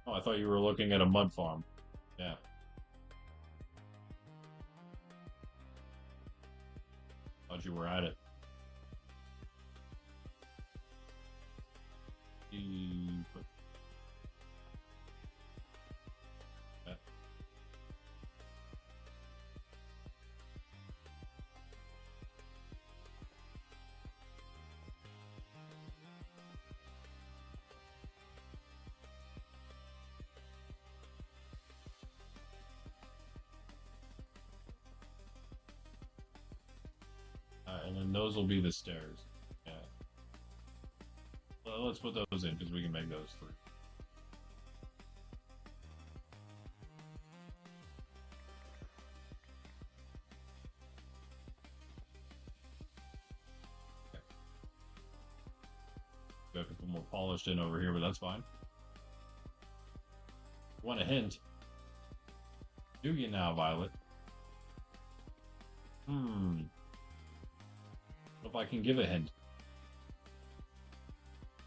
Speaker 1: Oh, I thought you were looking at a mud farm. Yeah, thought you were at it. You put that. And then those will be the stairs. Yeah. Well, let's put those in because we can make those three. Okay. We have to put more polished in over here, but that's fine. Want a hint? Do you now, Violet? If I can give a hint.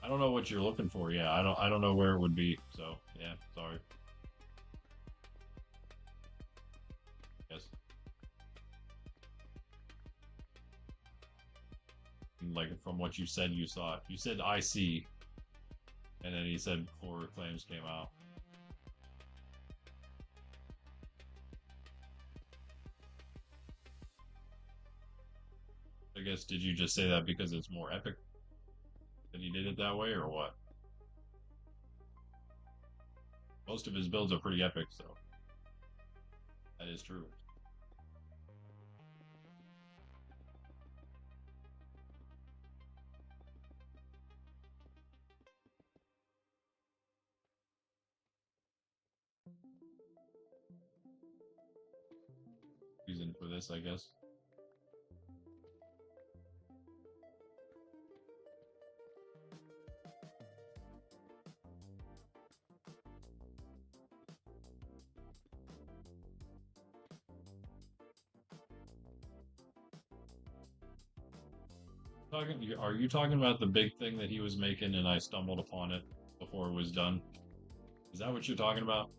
Speaker 1: I don't know what you're looking for. Yeah, I don't know where it would be. So, yeah, sorry. Yes. Like from what you said you saw it. You said I see. And then he said before claims came out. I guess did you just say that because it's more epic that he did it that way or what? Most of his builds are pretty epic, so that is true. Reason for this, I guess. Are you talking about the big thing that he was making and I stumbled upon it before it was done? Is that what you're talking about?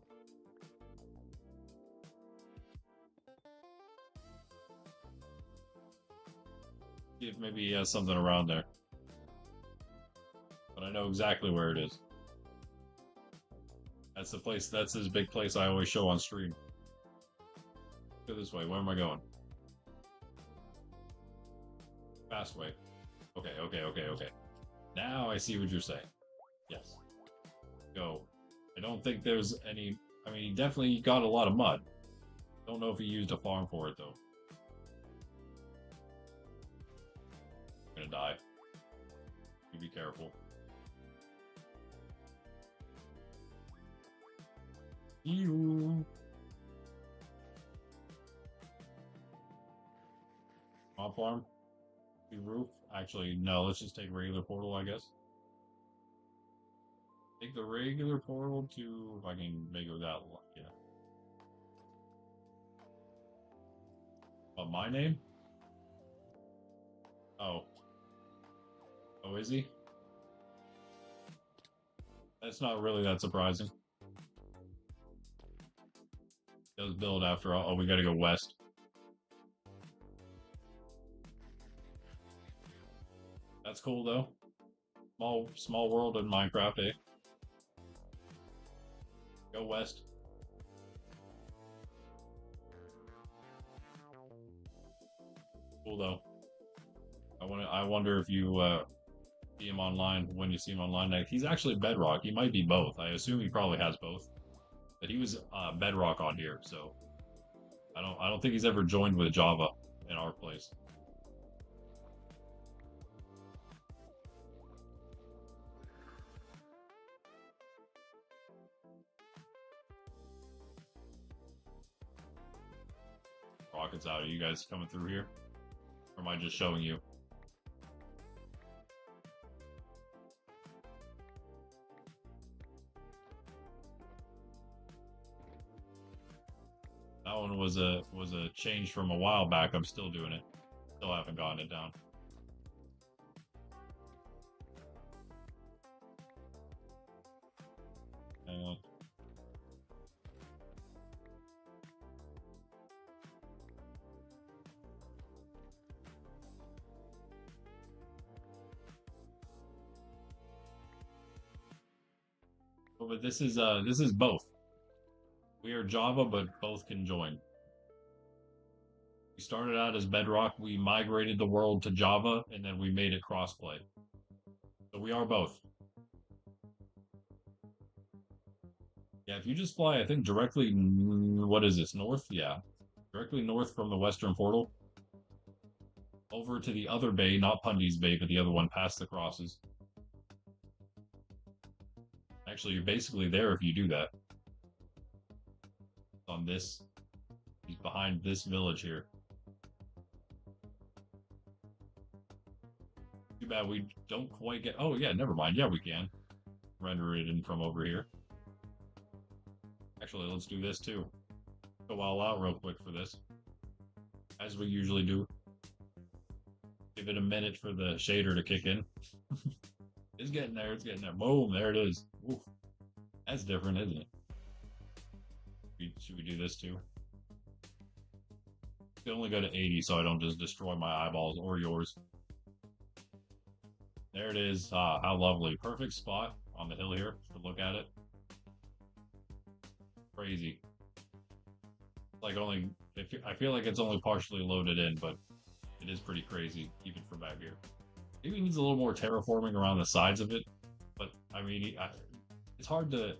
Speaker 1: See if maybe he has something around there. But I know exactly where it is. That's the place, that's his big place I always show on stream. Go this way, where am I going? Fast way. Okay. Now I see what you're saying. Yes. Go. I don't think there's any... I mean, he definitely got a lot of mud. Don't know if he used a farm for it, though. I'm gonna die. You be careful. You. Mob farm? Roof? Actually, no, let's just take regular portal, I guess. Take the regular portal to, if I can make it without, yeah. What, my name? Oh. Oh, is he? That's not really that surprising. Does build after all. Oh, we gotta go west. That's cool though. Small world in Minecraft, eh? Go west. Cool though. I wonder if you See him online when you see him online. Like, he's actually Bedrock. He might be both. I assume he probably has both. But he was Bedrock on here, so I don't think he's ever joined with Java in our place. Rockets out. Are you guys coming through here? Or am I just showing you? That one was a change from a while back. I'm still doing it. Still haven't gotten it down. Uh, but this is both. We are Java, but both can join. We started out as Bedrock. We migrated the world to Java, and then we made it crossplay. So we are both. Yeah, if you just fly, I think directly, what is this, north? Yeah, directly north from the western portal, over to the other bay, not Pundy's Bay, but the other one past the crosses. Actually, you're basically there if you do that. On this, he's behind this village here. Too bad we don't quite get. Oh yeah, never mind. Yeah, we can render it in from over here. Actually, let's do this too. Go all out real quick for this, as we usually do. Give it a minute for the shader to kick in. It's getting there. It's getting there. Boom! There it is. Oof. That's different, isn't it? Should we do this too? I can only go to 80 so I don't just destroy my eyeballs or yours. There it is. Ah, how lovely. Perfect spot on the hill here to look at it. Crazy. Like only, I feel like it's only partially loaded in, but it is pretty crazy even from back here. Maybe it needs a little more terraforming around the sides of it, but I mean, it's hard to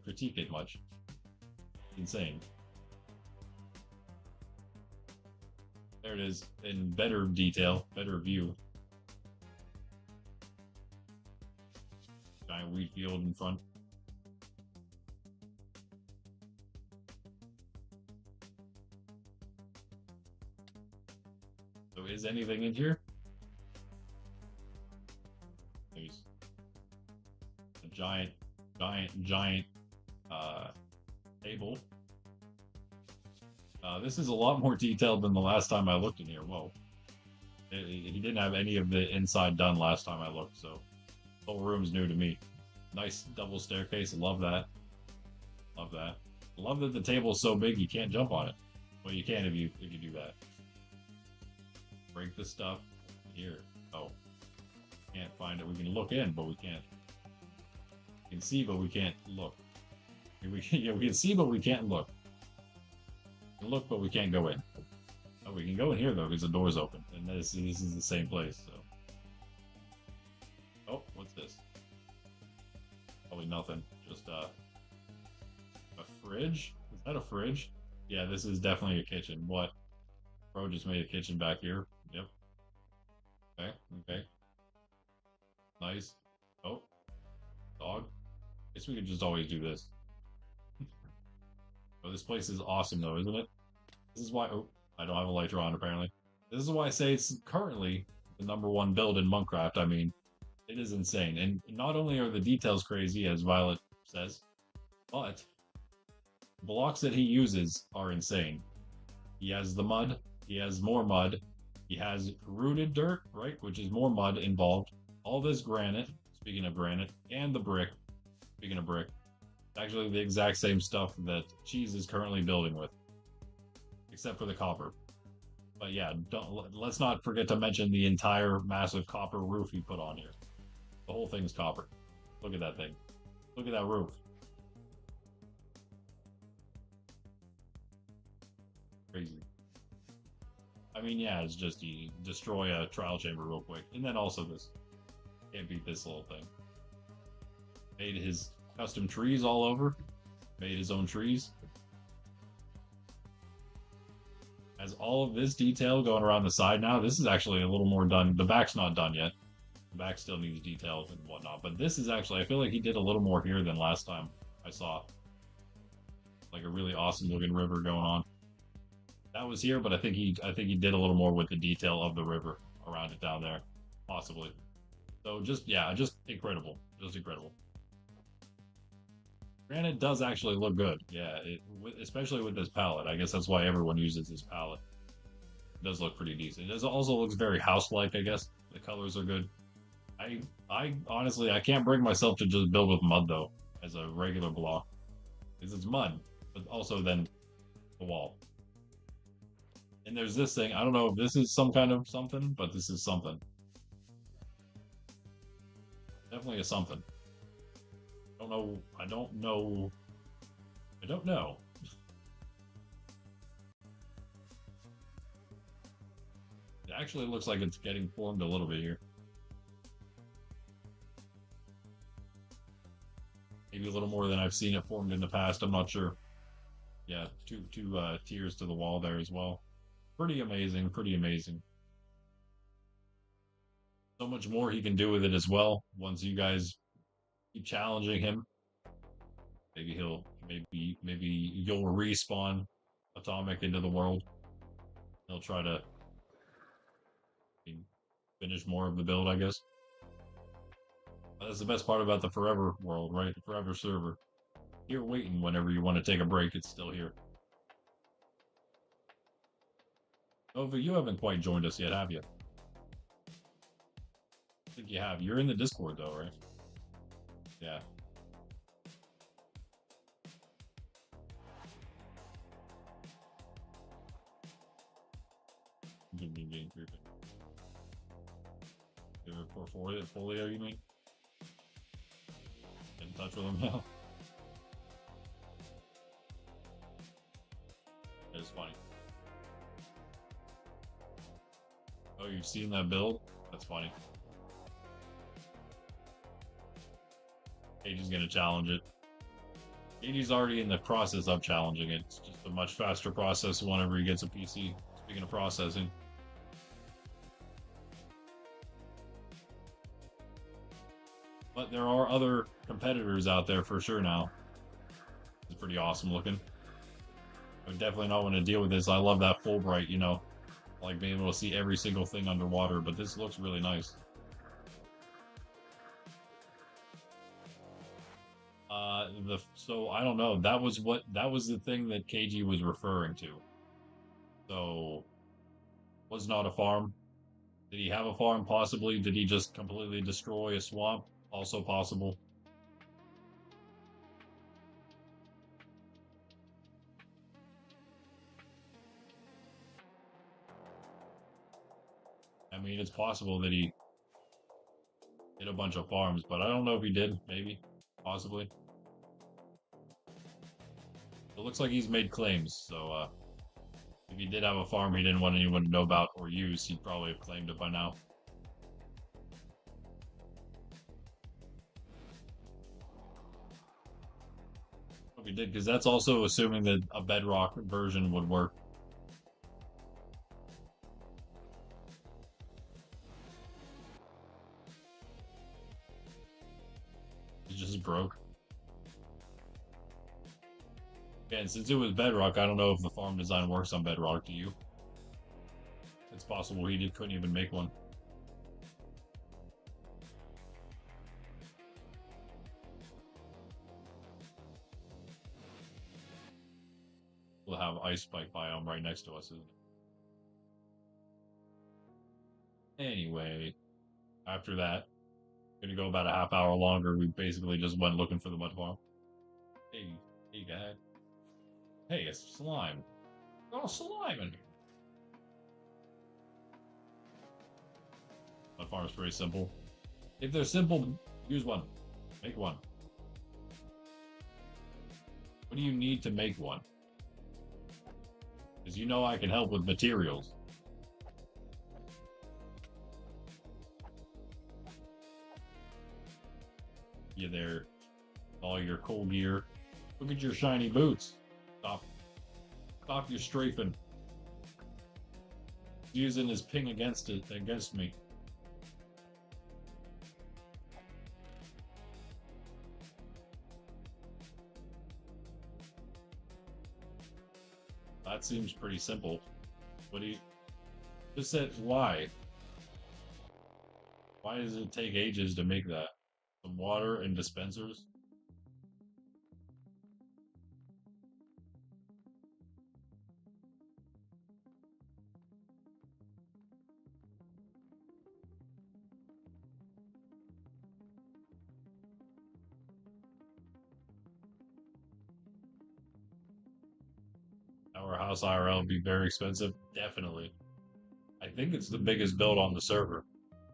Speaker 1: critique it much. Insane. There it is in better detail, better view. Giant wheat field in front. So is anything in here? There's a giant table. This is a lot more detailed than the last time I looked in here. Whoa. He didn't have any of the inside done last time I looked, so the whole room's new to me. Nice double staircase. Love that. Love that. Love that the table's so big you can't jump on it. Well, you can if you do that. Break the stuff here. Oh, can't find it. We can look in, but we can't. We can see, but we can't look. We can see, but we can't look. We can look, but we can't go in. Oh, we can go in here though because the door's open, and this is the same place. So, oh, what's this? Probably nothing. Just a fridge. Is that a fridge? Yeah, this is definitely a kitchen. What? Bro just made a kitchen back here. Yep. Okay. Okay. Nice. Oh, dog. Guess we could just always do this. Oh, this place is awesome though, isn't it? This is why. Oh, I don't have a lighter on apparently. This is why I say it's currently the #1 build in Monkraft. I mean, it is insane, and not only are the details crazy, as Violet says, but the blocks that he uses are insane. He has the mud. He has more mud. He has rooted dirt, right, which is more mud involved. All this granite. Speaking of granite, and the brick. Speaking of brick. Actually the exact same stuff that Cheese is currently building with, except for the copper. But yeah, let's not forget to mention the entire massive copper roof he put on here. The whole thing's copper. Look at that thing. Look at that roof. Crazy. I mean, yeah, it's just you destroy a trial chamber real quick, and then also this. Can't beat this little thing. Made his custom trees all over. Made his own trees. Has all of this detail going around the side now. This is actually a little more done. The back's not done yet. The back still needs details and whatnot. But this is actually, I feel like he did a little more here than last time I saw. Like a really awesome looking river going on. That was here, but I think he did a little more with the detail of the river around it down there. Possibly. So just incredible. Just incredible. Granite does actually look good. Yeah, especially with this palette. I guess that's why everyone uses this palette. It does look pretty decent. It also looks very house-like, I guess. The colors are good. I honestly, I can't bring myself to just build with mud, though, as a regular block. Because it's mud, but also then the wall. And there's this thing. I don't know if this is some kind of something, but this is something. Definitely a something. I don't know. It actually looks like it's getting formed a little bit here. Maybe a little more than I've seen it formed in the past. I'm not sure. Yeah, two tiers to the wall there as well. Pretty amazing. Pretty amazing. So much more he can do with it as well. Once you guys keep challenging him, maybe you'll respawn Atomic into the world. He'll try to finish more of the build, I guess. That's the best part about the Forever world, right? The Forever server. You're waiting whenever you want to take a break, it's still here. Nova, you haven't quite joined us yet, have you? I think you have. You're in the Discord, though, right? Yeah. Portfolio, you mean? Get in touch with him now. That is funny. Oh, you've seen that build? That's funny. Cage's gonna challenge it. Cage's already in the process of challenging it. It's just a much faster process whenever he gets a PC. Speaking of processing. But there are other competitors out there for sure now. It's pretty awesome looking. I would definitely not want to deal with this. I love that Fulbright, you know, like being able to see every single thing underwater, but this looks really nice. So I don't know. That was the thing that KG was referring to. So was not a farm. Did he have a farm? Possibly. Did he just completely destroy a swamp? Also possible. I mean, it's possible that he did a bunch of farms, but I don't know if he did. Maybe. Possibly. It looks like he's made claims, so if he did have a farm he didn't want anyone to know about or use, he'd probably have claimed it by now. Hope he did, because that's also assuming that a Bedrock version would work. It just broke. And since it was Bedrock, I don't know if the farm design works on Bedrock. Do you? It's possible he couldn't even make one. We'll have Ice Spike biome right next to us. Anyway, after that, gonna go about a half hour longer. We basically just went looking for the mud farm. Hey, guy. Hey, it's slime. Oh, slime in here. Mud farm is pretty simple. If they're simple, use one. Make one. What do you need to make one? Because you know I can help with materials. You there, all your cool gear. Look at your shiny boots. Stop, stop your strafing. Using his ping against me. That seems pretty simple. What do you just said? Why? Why does it take ages to make that? Some water and dispensers? Our house IRL would be very expensive. Definitely. I think it's the biggest build on the server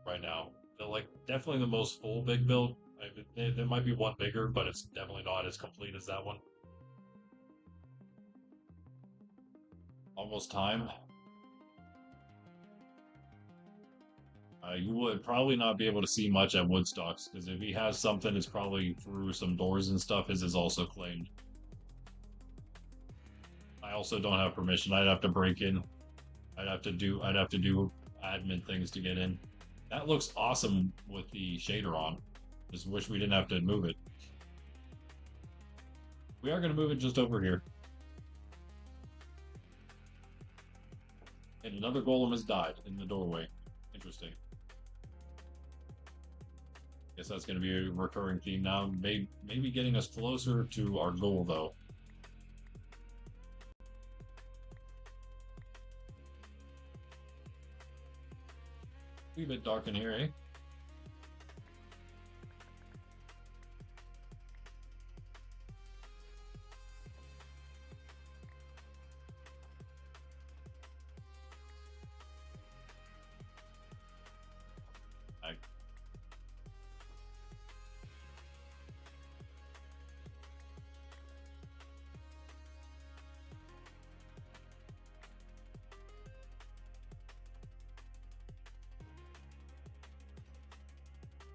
Speaker 1: right now. They're like definitely the most full big build. There might be one bigger, but it's definitely not as complete as that one. Almost time. You would probably not be able to see much at Woodstocks, because if he has something, it's probably through some doors and stuff. His is also claimed. I also don't have permission. I'd have to break in. I'd have to do admin things to get in. That looks awesome with the shader on. Just wish we didn't have to move it. We are going to move it just over here. And another golem has died in the doorway. Interesting. Guess that's going to be a recurring theme now. Maybe getting us closer to our goal, though. A bit dark in here, eh?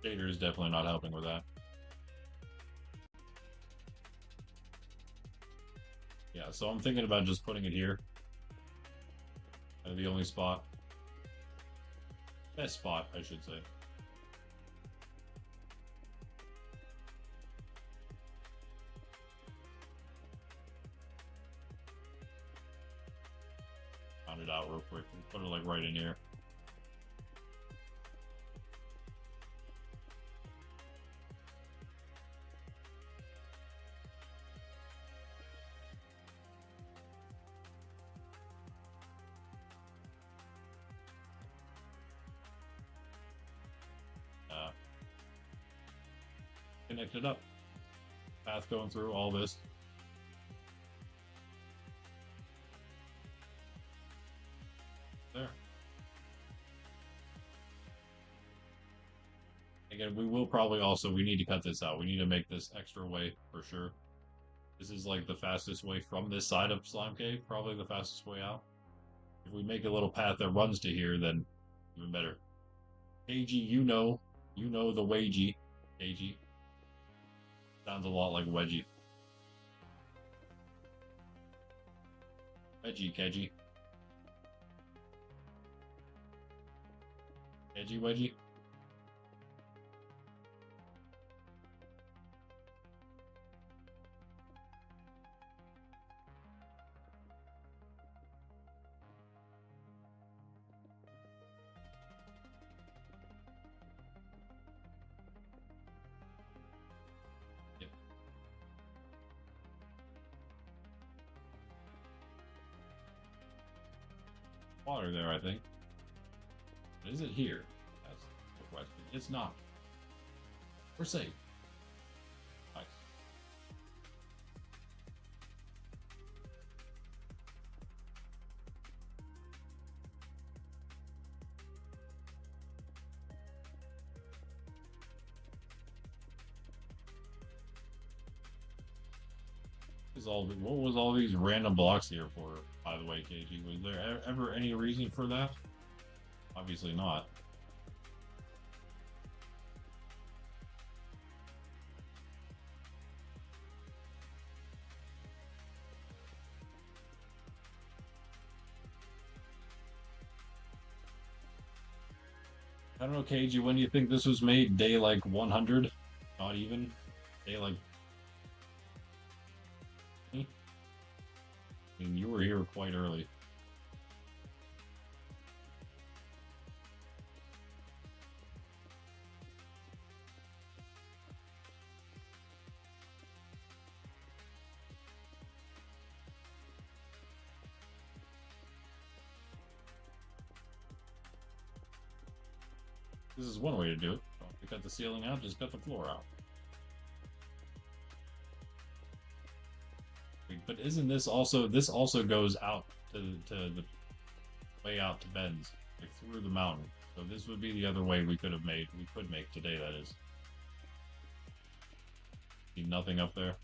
Speaker 1: Shader is definitely not helping with that. Yeah, so I'm thinking about just putting it here. The only spot. Best spot, I should say. Found it out real quick. Put it like right in here. Connected up. Path going through all this. There. Again, we will probably also, we need to cut this out. We need to make this extra way for sure. This is like the fastest way from this side of Slime Cave, probably the fastest way out. If we make a little path that runs to here, then even better. KG, you know the wagey. KG. Sounds a lot like Wedgie. Wedgie, Kedgie. Kedgie, Wedgie. Water there, I think. Is it here? That's the question. It's not. We're safe. Nice. What was all these random blocks here for, by the way, KG? Was there ever any reason for that? Obviously not. I don't know, KG, when do you think this was made? Day like 100? Not even? Day like... I mean, you were here quite early. This is one way to do it. Don't have to cut the ceiling out, just cut the floor out. But isn't this also... This also goes out to the... way out to bends. Like through the mountain. So this would be the other way we could have made... We could make today, that is. See nothing up there?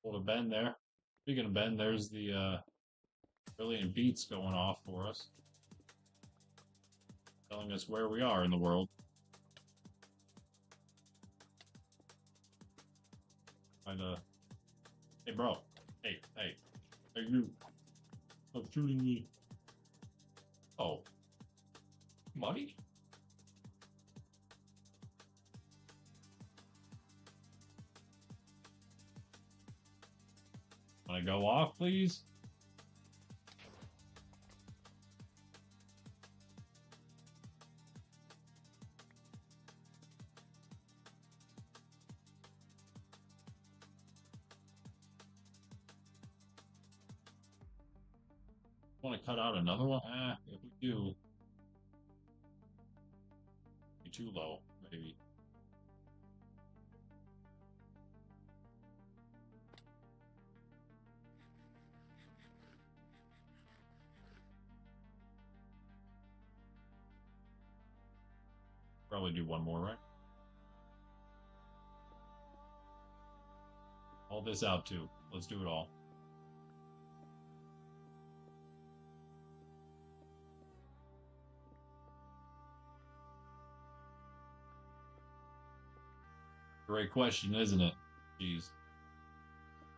Speaker 1: Hold a bend there. Speaking of bend, there's the brilliant beats going off for us. Telling us where we are in the world. And, hey bro. Hey. Hey you. Stop shooting me. Oh. Money? Wanna go off, please? Want to cut out another one? If we do, be too low, maybe. Probably do one more, right? All this out too. Let's do it all. Great question, isn't it? Jeez.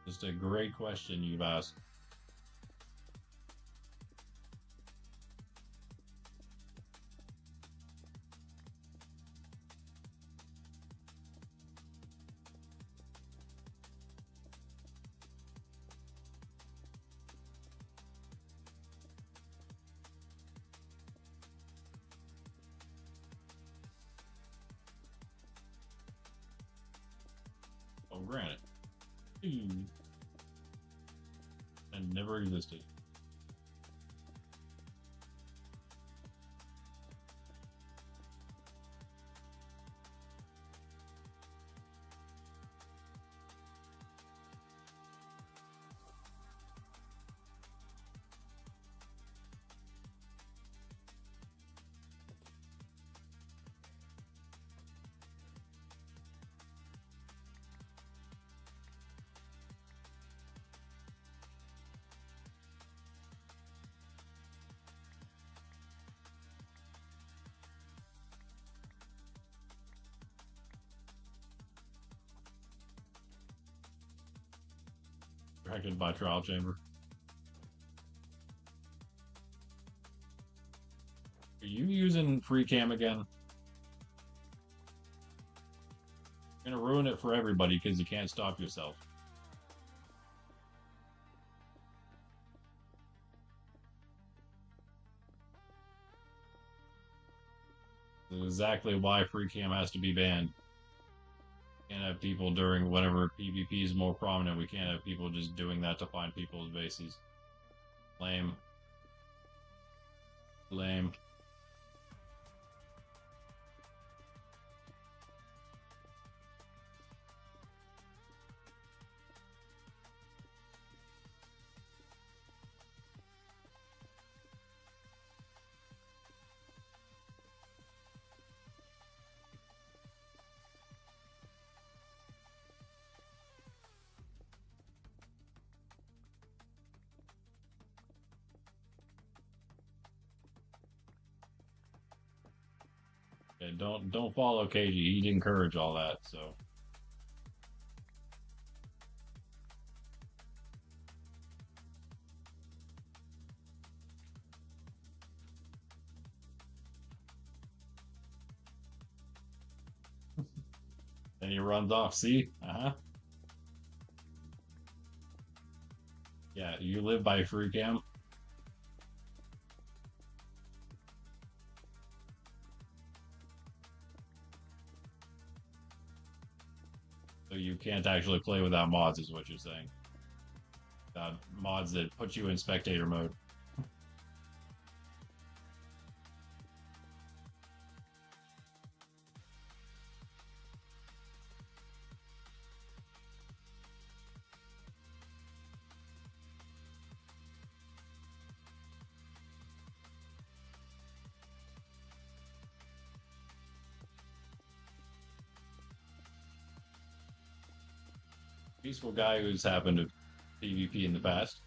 Speaker 1: Just a great question you've asked. Oh, granite. And never existed. Protected by trial chamber. Are you using free cam again? You're gonna ruin it for everybody because you can't stop yourself. This is exactly why free cam has to be banned. Can't have people during whenever PvP is more prominent. We can't have people just doing that to find people's bases. Lame. Lame. Yeah, don't follow KG. He'd encourage all that. So then he runs off. See? Uh-huh. Yeah, you live by free cam, so you can't actually play without mods, is what you're saying. Mods that put you in spectator mode. Peaceful guy who's happened to PvP in the past.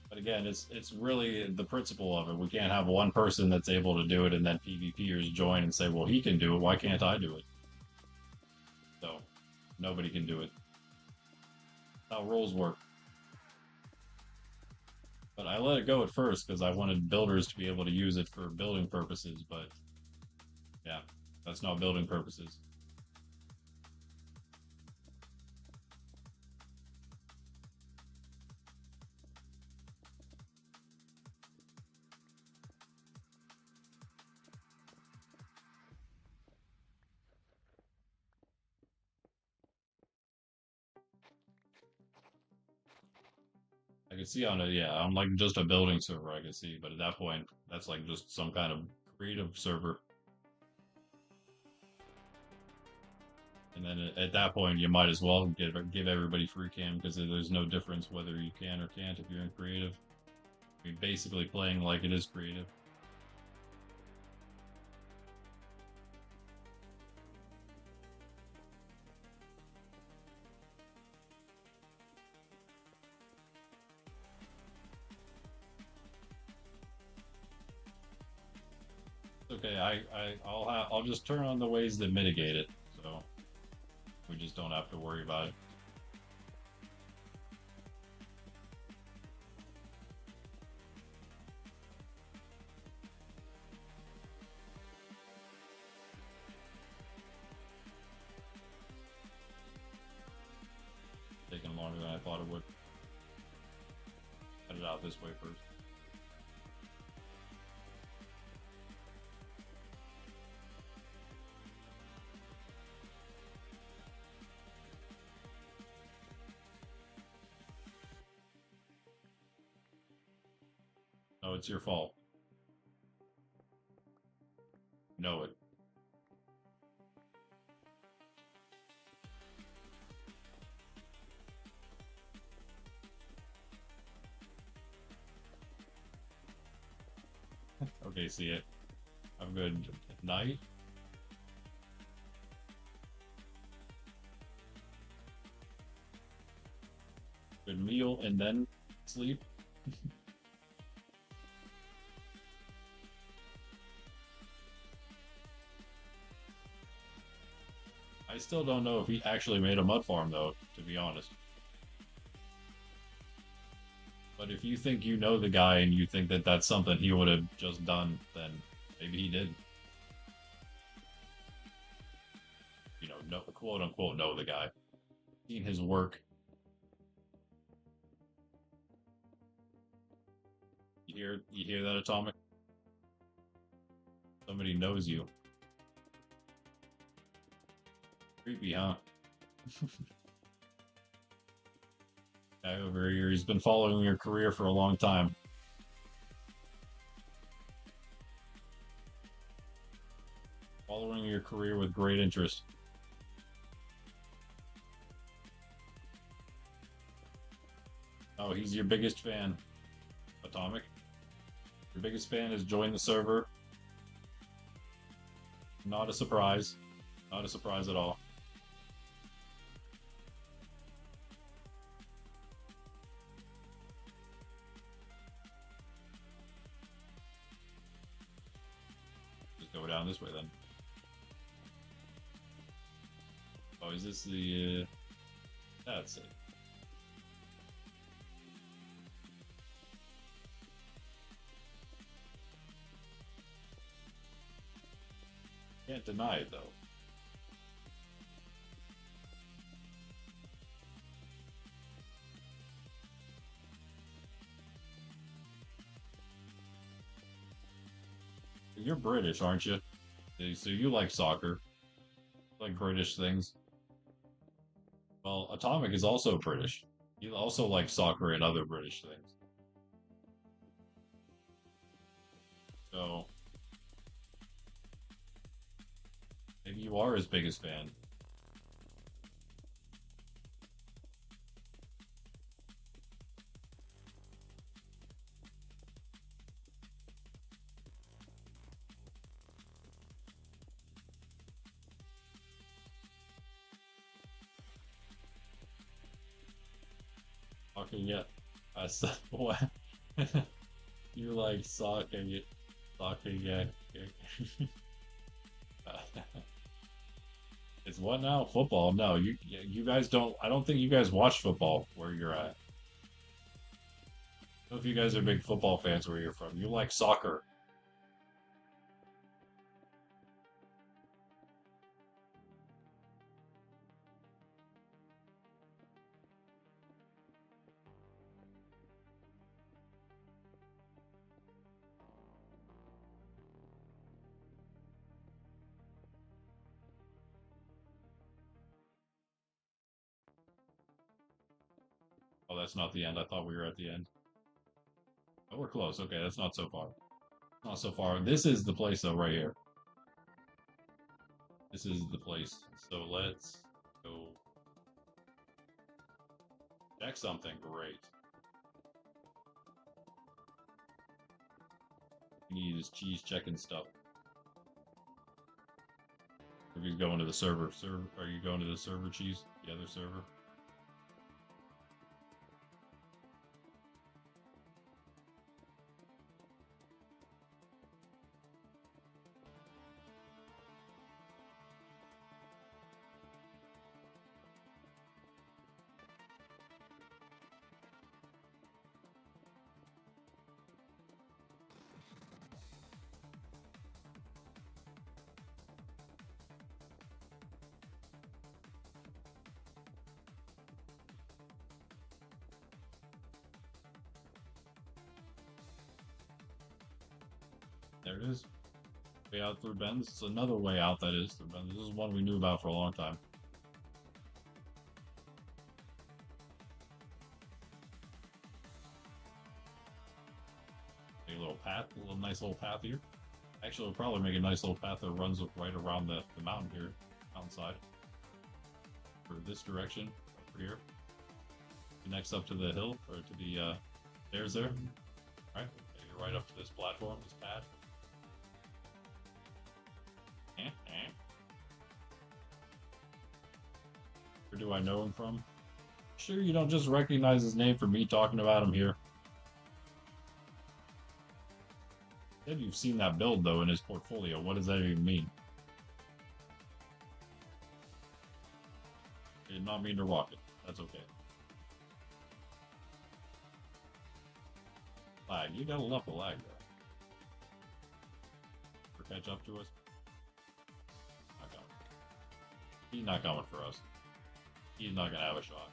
Speaker 1: But again, it's really the principle of it. We can't have one person that's able to do it and then PvPers join and say, well, he can do it. Why can't I do it? So nobody can do it. That's how roles work. But I let it go at first because I wanted builders to be able to use it for building purposes. But yeah, that's not building purposes. I can see on it, yeah, I'm like just a building server, I can see, but at that point, that's like just some kind of creative server. And then at that point, you might as well give everybody free cam because there's no difference whether you can or can't if you're in creative. You're basically playing like it is creative. Okay, I'll just turn on the ways that mitigate it, so we just don't have to worry about it. Taking longer than I thought it would. Head it out this way first. No, it's your fault. Know it. Okay, see it. Have a good night. Good meal and then sleep. I still don't know if he actually made a mud farm though, to be honest. But if you think you know the guy and you think that that's something he would have just done, then maybe he did. You know, no, quote unquote, know the guy. Seen his work. You hear that, Atomic? Somebody knows you. Creepy, huh? Guy over here, he's been following your career for a long time. Following your career with great interest. Oh, he's your biggest fan, Atomic. Your biggest fan has joined the server. Not a surprise. Not a surprise at all. going this way then. Oh, is this the? That's it. Can't deny it though. You're British, aren't you? So you like soccer, like British things. Well, Atomic is also British. He also likes soccer and other British things. So maybe you are his biggest fan. Okay, yeah. I said, what? You like soccer, soccer, yeah. It's what now? Football? No, you guys don't. I don't think you guys watch football where you're at. I don't know if you guys are big football fans where you're from. You like soccer. Oh, that's not the end. I thought we were at the end. Oh, we're close. Okay, that's not so far. Not so far. This is the place though, right here. This is the place. So let's go check something. Great. We need his cheese checking stuff. If he's going to the server. Are you going to the server, cheese? The other server? There it is. Way out through Bends. It's another way out that is through Bends. This is one we knew about for a long time. A little path, a little nice little path here. Actually, it'll probably make a nice little path that runs right around the mountain here, mountainside. For this direction, over here. Connects up to the hill, or to the stairs there. Alright, you're right up to this platform, this pad. Where do I know him from? Sure you don't just recognize his name from me talking about him here. Said you've seen that build though in his portfolio. What does that even mean? I did not mean to rock it. That's okay. Lag. You gotta love the lag there. For catch up to us. Not coming. He's not coming for us. He's not gonna have a shot.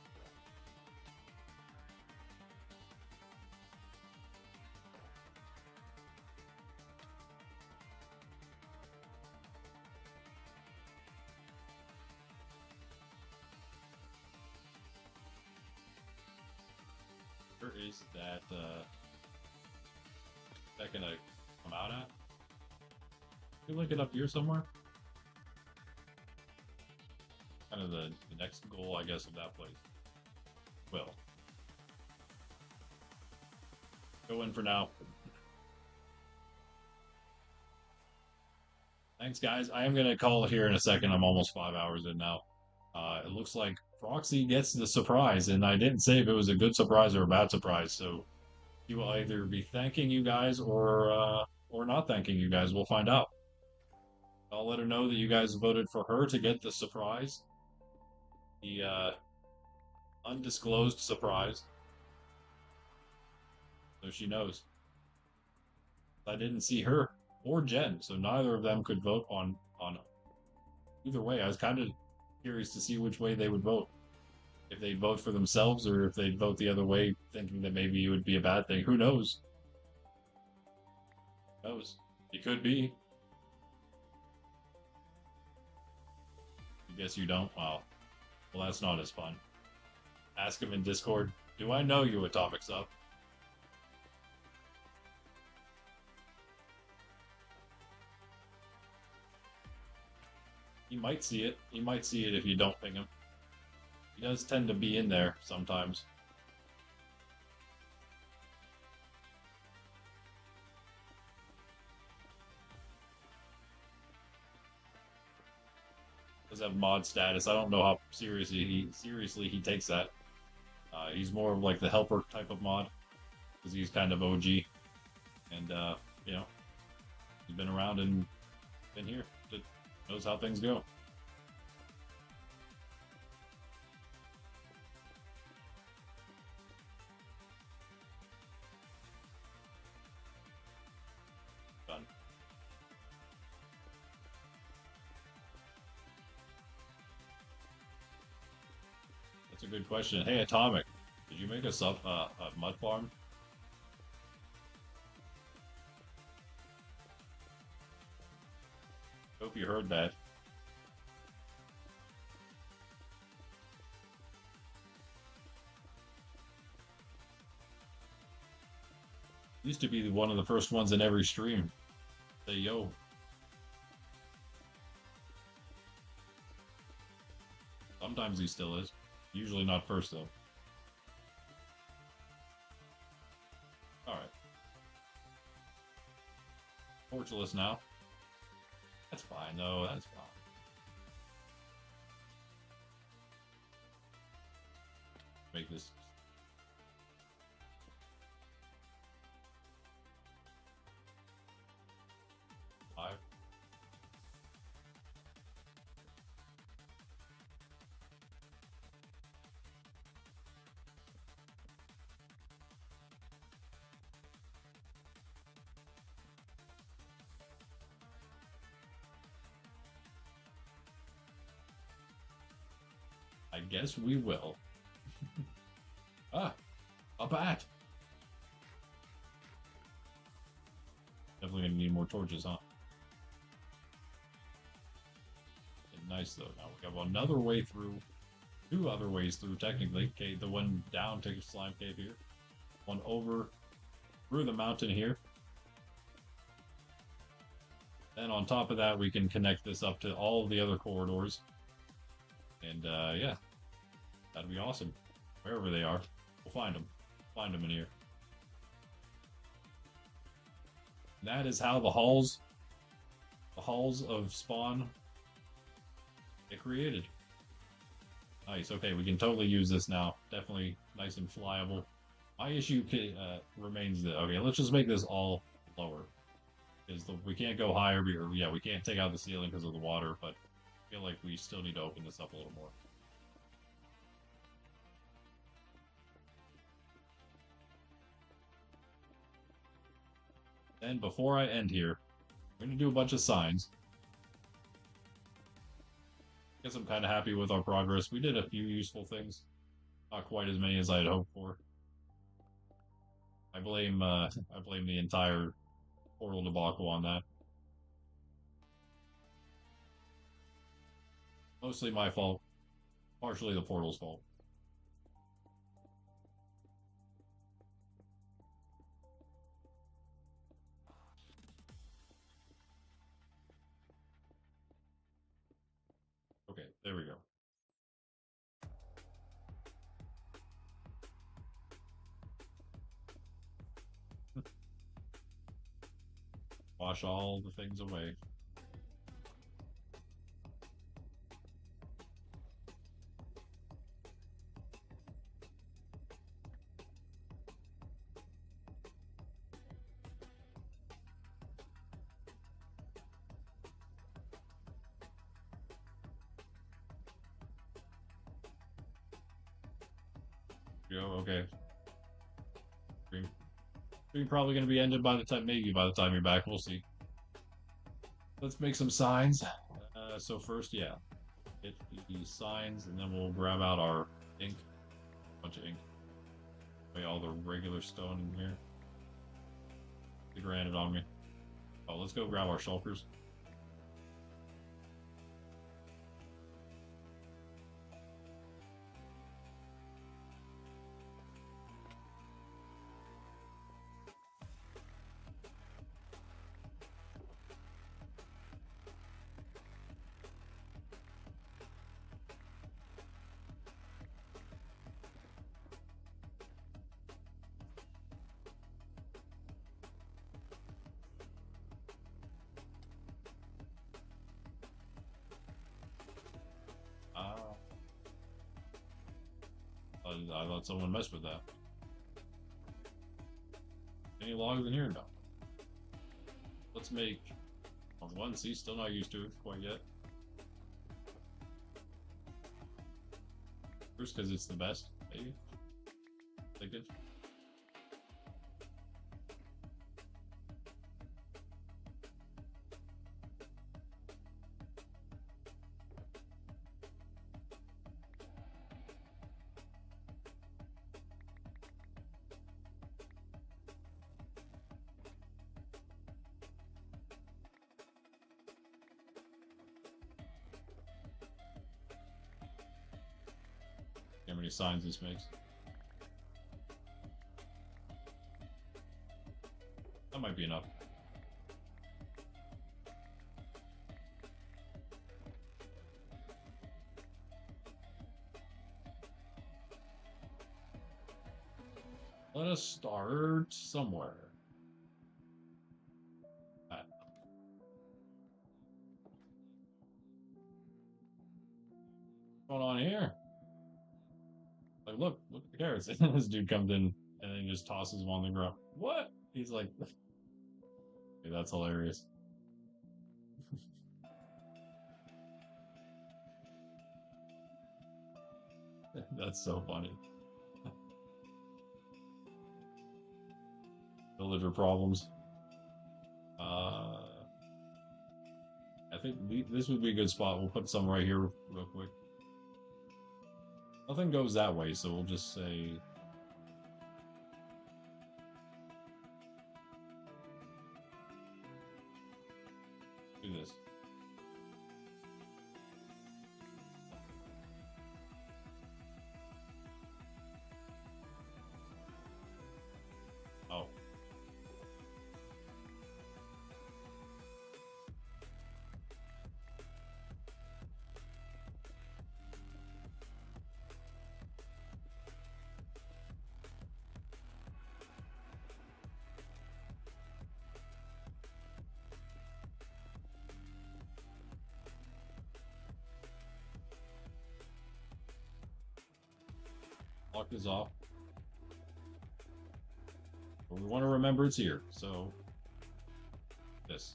Speaker 1: Where is that gonna come out at? Can you link it up here somewhere? Kind of the next goal, I guess, of that place. Well, go in for now. Thanks, guys. I am going to call it here in a second. I'm almost 5 hours in now. It looks like Proxy gets the surprise, and I didn't say if it was a good surprise or a bad surprise. So he will either be thanking you guys or not thanking you guys. We'll find out. I'll let her know that you guys voted for her to get the surprise. The undisclosed surprise. So she knows. I didn't see her or Jen, so neither of them could vote on either way. I was kind of curious to see which way they would vote. If they'd vote for themselves or if they'd vote the other way, thinking that maybe it would be a bad thing. Who knows? Who knows? It could be. I guess you don't? Wow. Well, that's not as fun. Ask him in Discord, do I know you, Atomic Sub? He might see it. He might see it if you don't ping him. He does tend to be in there sometimes. Does have mod status. I don't know how seriously he takes that. He's more of like the helper type of mod because he's kind of OG, and you know, he's been around and been here. Knows how things go. Done. That's a good question. Hey, Atomic, did you make a mud farm? Hope you heard that. Used to be one of the first ones in every stream. Say yo. Sometimes he still is. Usually not first though. Alright. Tortureless now. That's fine though, that's fine. Make this. Five. I guess we will. Ah, a bat. Definitely gonna need more torches, huh? Nice though. Now we have another way through, two other ways through technically. Okay, the one down to Slime Cave here, one over through the mountain here. Then on top of that, we can connect this up to all of the other corridors. And yeah, that'd be awesome. Wherever they are, we'll find them. Find them in here. And that is how the halls of spawn get created. Nice. Okay, we can totally use this now. Definitely nice and flyable. My issue remains that okay. Let's just make this all lower because we can't go higher. Yeah, we can't take out the ceiling because of the water, but I feel like we still need to open this up a little more. Then before I end here, I'm going to do a bunch of signs. I guess I'm kind of happy with our progress. We did a few useful things. Not quite as many as I had hoped for. I blame the entire portal debacle on that. Mostly my fault. Partially the portal's fault. Okay, there we go. Wash all the things away. Go, okay. Stream probably gonna be ended by the time, maybe by the time you're back. We'll see. Let's make some signs. So first, yeah, hit the signs, and then we'll grab out our ink. Bunch of ink. Lay all the regular stone in here. They granted on me. Oh, let's go grab our shulkers. I thought someone messed with that. Any logs in here? No. Let's make one. See, still not used to it quite yet. First, because it's the best, maybe. Think it. How many signs this makes? That might be enough. Let us start somewhere. What's going on here? Like, look at the carrots. And this dude comes in and then just tosses them on the ground. What? He's like, hey, that's hilarious. That's so funny. Villager problems. I think this would be a good spot. We'll put some right here real quick. Nothing goes that way, so we'll just say... do this. Oh. Lock this off. But we want to remember it's here, so this.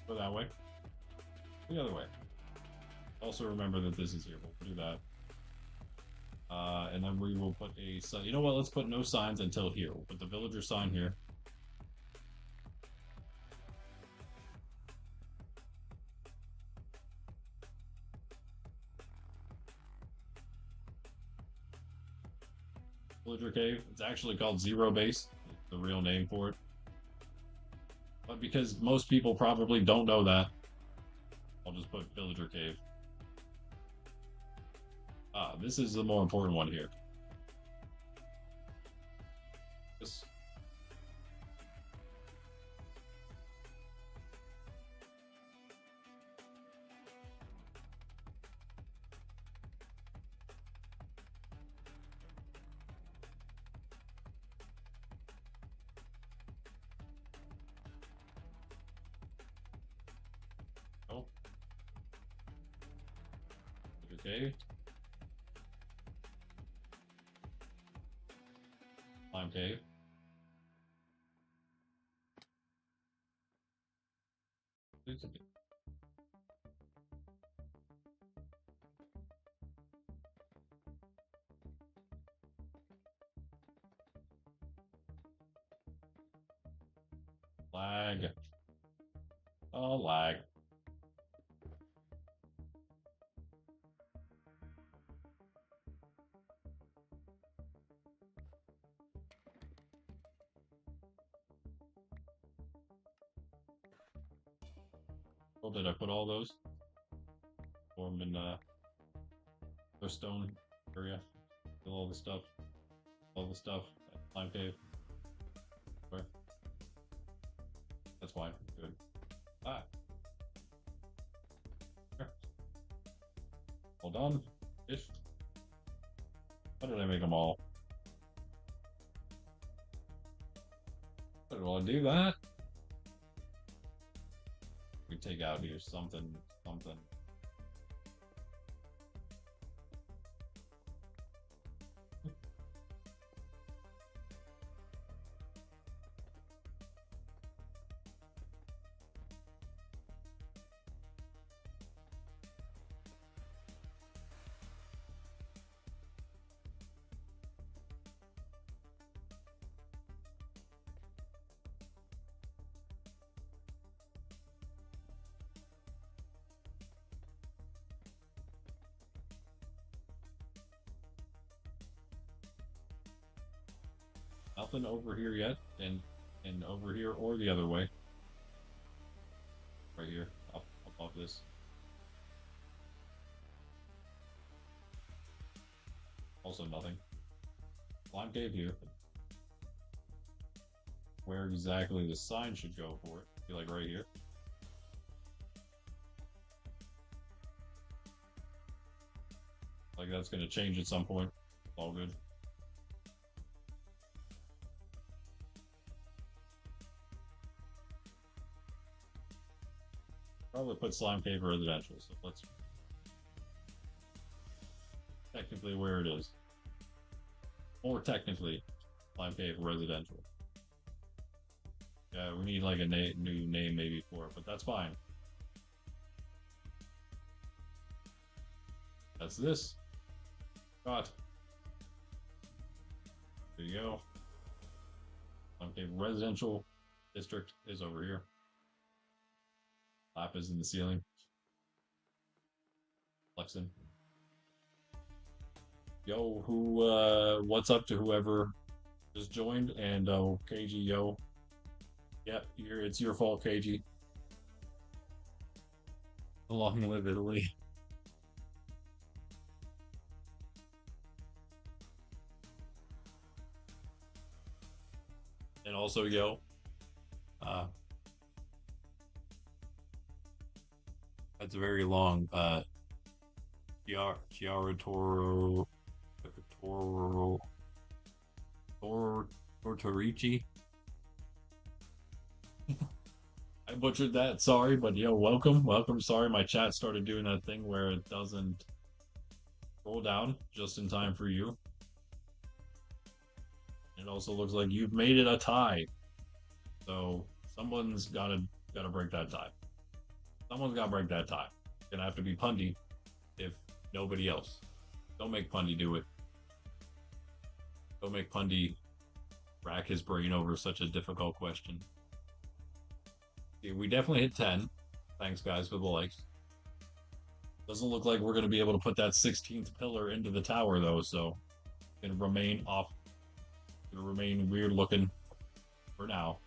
Speaker 1: Go that way. The other way. Also remember that this is here. We'll do that. And then we will put a sign. You know what? Let's put no signs until here. We'll put the villager sign here. Villager cave. It's actually called Zero Base. The real name for it. But because most people probably don't know that, I'll just put Villager Cave. This is the more important one here. This. Oh. Okay. Cave. Lag. Oh, lag. Well, did I put all those? Form in the stone area. Fill all the stuff. All the stuff. Slime cave. Where? That's fine. Good. Ah. Here. All done. Ish. How did I make them all? How did I do that? We take out here something. Nothing over here yet, and over here or the other way. Right here, up above this. Also nothing. Slime cave here. Where exactly the sign should go for it? I feel like right here. Like that's gonna change at some point. All good. Probably put slime cave residential, so let's technically where it is. Or technically, slime cave residential. Yeah, we need like a new name maybe for it, but that's fine. That's this. Got. There you go. Slime cave residential district is over here. Lap is in the ceiling. Flexing. Yo, what's up to whoever just joined? And KG, yo. Yep, it's your fault, KG. Long live Italy. And also, yo. That's very long. Chiara Tortorici. I butchered that. Sorry, but yo, welcome. Sorry, my chat started doing that thing where it doesn't roll down just in time for you. It also looks like you've made it a tie. So someone's gotta break that tie. Someone's gotta break that tie. It's gonna have to be Pundy if nobody else. Don't make Pundy do it. Don't make Pundy rack his brain over such a difficult question. Yeah, we definitely hit 10. Thanks, guys, for the likes. Doesn't look like we're going to be able to put that 16th pillar into the tower, though, so it's going to remain off. It's going to remain weird looking for now.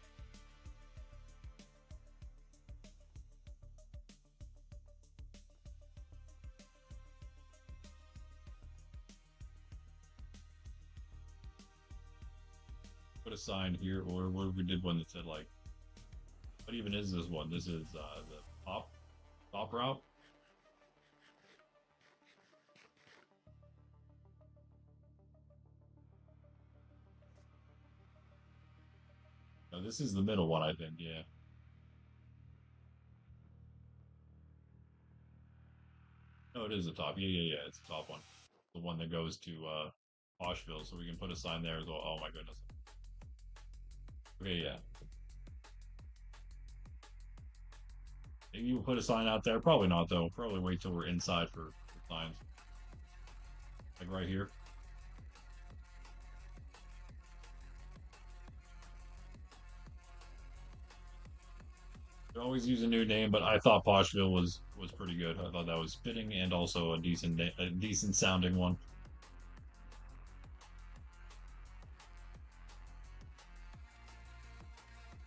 Speaker 1: Put a sign here, or what if we did one that said, like, what even is this one? This is the top route. No, this is the middle one, I think. Yeah. No, it is the top. Yeah. It's the top one. The one that goes to Poshville, so we can put a sign there as well. Oh my goodness. Okay, yeah. Maybe you put a sign out there. Probably not, though. Probably wait till we're inside for signs. Like right here. Could always use a new name, but I thought Poshville was pretty good. I thought that was fitting and also a decent sounding one.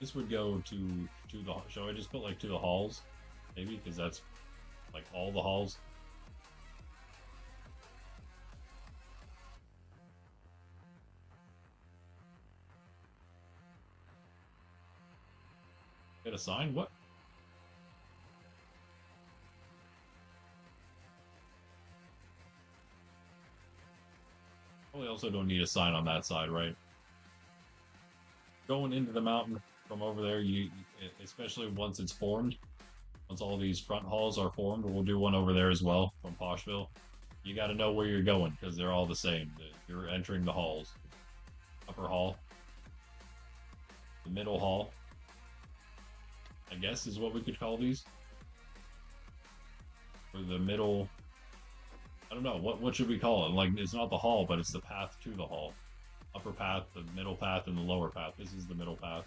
Speaker 1: This would go to the. Shall I just put like to the halls, maybe because that's like all the halls. Get a sign? What? Probably also don't need a sign on that side, right? Going into the mountain from over there, especially once it's formed, once all these front halls are formed, we'll do one over there as well from Poshville. You got to know where you're going because they're all the same. You're entering the halls. Upper hall, the middle hall, I guess is what we could call these. Or the middle. I don't know. What should we call it? Like, it's not the hall, but it's the path to the hall. Upper path, the middle path, and the lower path. This is the middle path.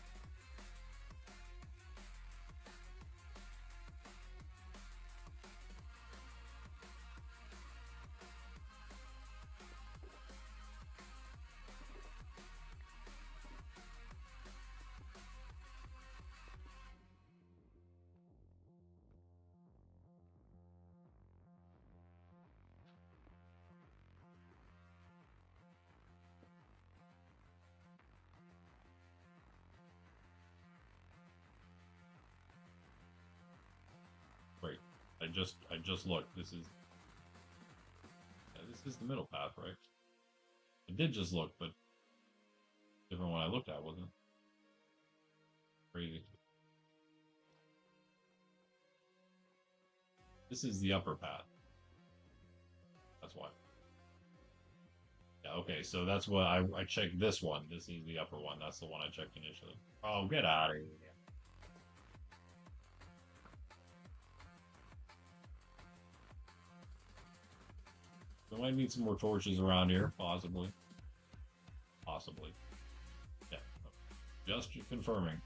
Speaker 1: Wait, I just looked. This is the middle path, right? I did just look, but different one I looked at, wasn't it? Crazy. This is the upper path. That's why. Yeah, okay, so that's what I checked this one. This is the upper one. That's the one I checked initially. Oh, get out of here. We might need some more torches around here, possibly. Possibly. Yeah. Just confirming.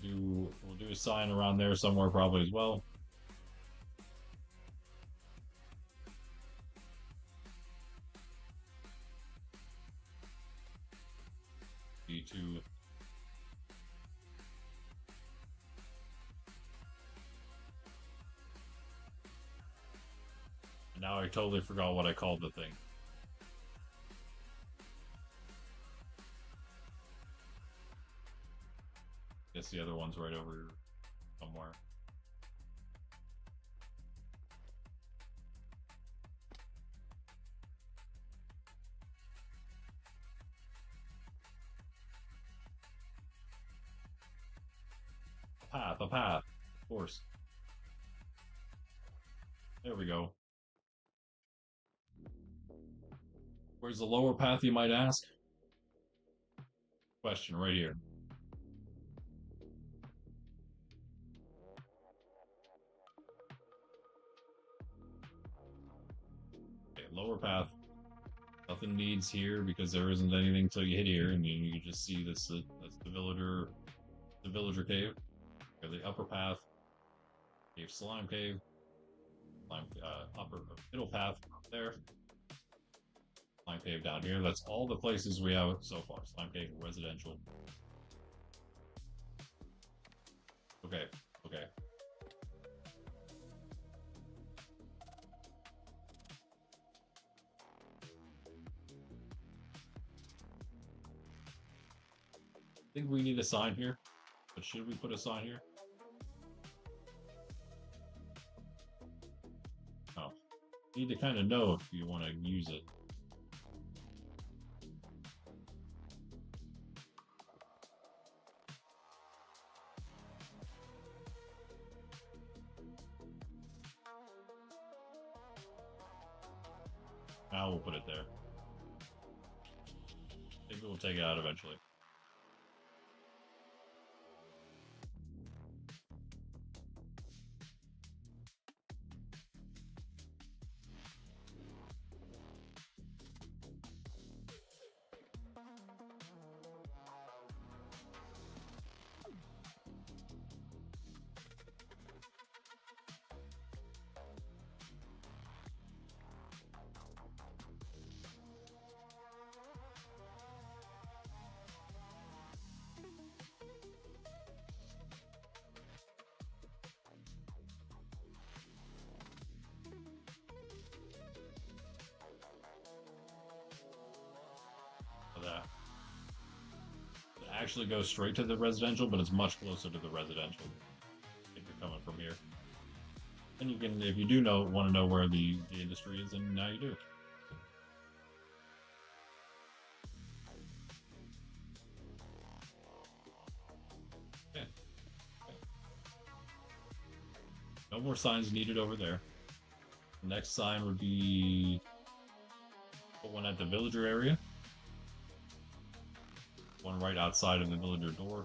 Speaker 1: We'll do a sign around there somewhere probably as well. B2. And now I totally forgot what I called the thing. Guess the other one's right over here somewhere. A path, of course. There we go. Where's the lower path, you might ask? Question right here. Okay, lower path. Nothing needs here because there isn't anything till you hit here, and you just see this. That's the villager cave. Okay, the upper path, cave slime cave, slime upper middle path up there. Slime cave down here. That's all the places we have so far. Slime cave residential. Okay, okay. I think we need a sign here, but should we put a sign here? No. You need to kind of know if you want to use it. Now we'll put it there. Maybe we'll take it out eventually. actually go straight to the residential, but it's much closer to the residential if you're coming from here. And you can, if you do want to know where the industry is, and now you do. Okay. No more signs needed over there. The next sign would be put one at the villager area. One right outside of the villager door.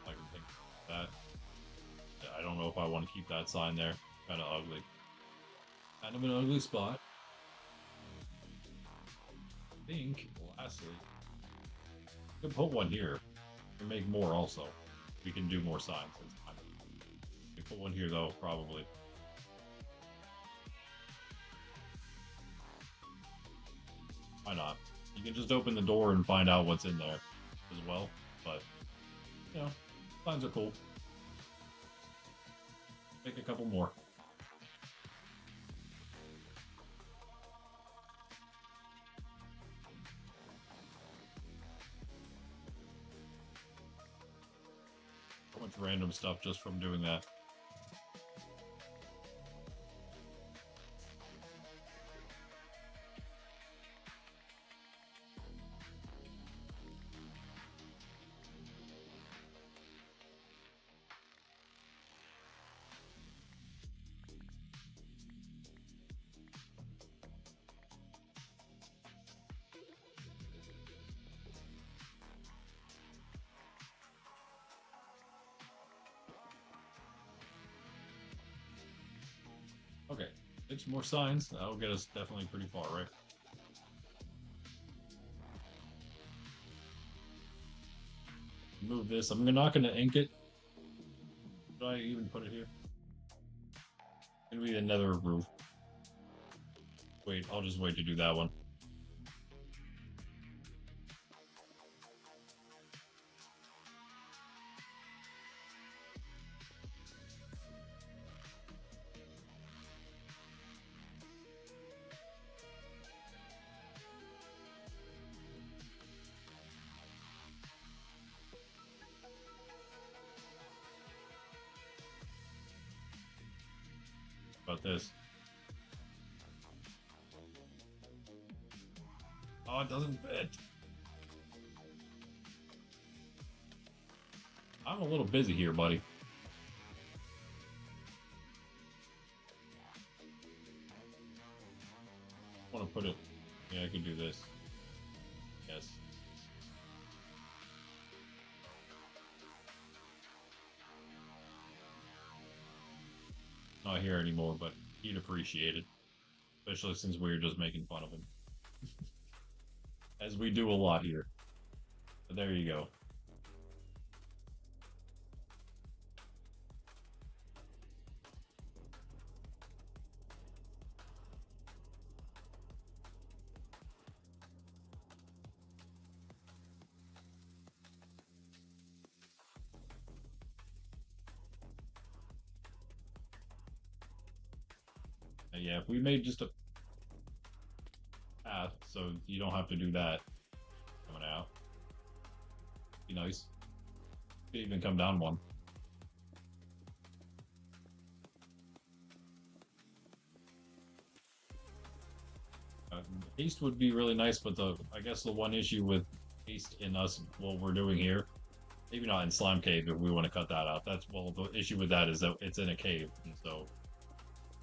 Speaker 1: I can think of that. I don't know if I want to keep that sign there. Kind of ugly. Kind of an ugly spot. I think, lastly, we can put one here. We can make more also. We can do more signs. We put one here though, probably. Why not? You can just open the door and find out what's in there as well. But, you know, signs are cool. Make a couple more. So much random stuff just from doing that. Okay, 6 more signs. That'll get us definitely pretty far, right? Move this. I'm not going to ink it. Should I even put it here? It's going to be another roof. Wait, I'll just wait to do that one. About this. Oh, it doesn't fit. I'm a little busy here, buddy. I want to put it. Yeah, I could do this. Yes. Not here anymore, but he'd appreciate it. Especially since we were just making fun of him. As we do a lot here. But there you go. Yeah, if we made just a path, so you don't have to do that coming out. Be nice. Could even come down one. Haste would be really nice, but I guess the one issue with haste in us, what we're doing here, maybe not in Slime Cave if we want to cut that out. That's, well, the issue with that is that it's in a cave, and so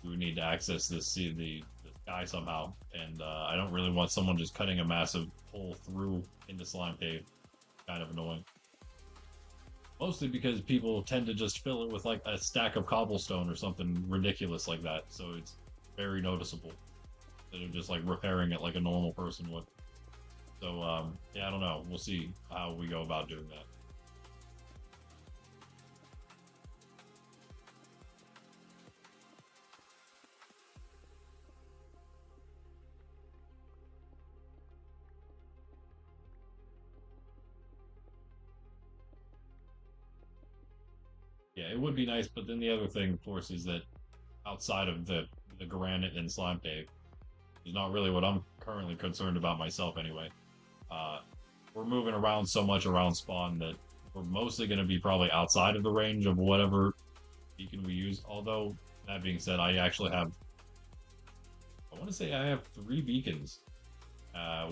Speaker 1: we would need to access the sky somehow, and I don't really want someone just cutting a massive hole through into Slime Cave. Kind of annoying. Mostly because people tend to just fill it with like a stack of cobblestone or something ridiculous like that, so it's very noticeable. Instead of just like repairing it like a normal person would. So yeah, I don't know. We'll see how we go about doing that. Yeah, it would be nice, but then the other thing, of course, is that outside of the granite and slime cave is not really what I'm currently concerned about myself anyway. Uh, we're moving around so much around spawn that we're mostly going to be probably outside of the range of whatever beacon we use. Although that being said, I want to say I have 3 beacons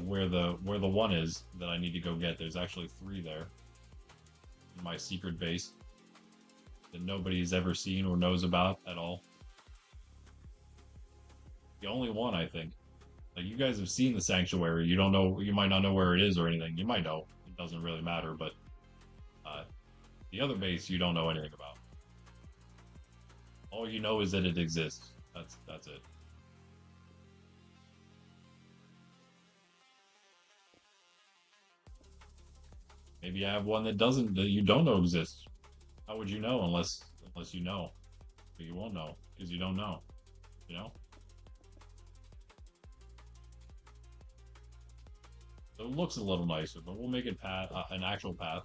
Speaker 1: where the one is that I need to go get. There's actually 3 there in my secret base that nobody's ever seen or knows about at all. The only one, I think. Like, you guys have seen the sanctuary. You don't know. You might not know where it is or anything. You might know. It doesn't really matter. But uh, the other base, you don't know anything about. All you know is that it exists. That's it. Maybe I have one that you don't know exists. How would you know unless you know? But you won't know because you don't know. You know. So it looks a little nicer, but we'll make it an actual path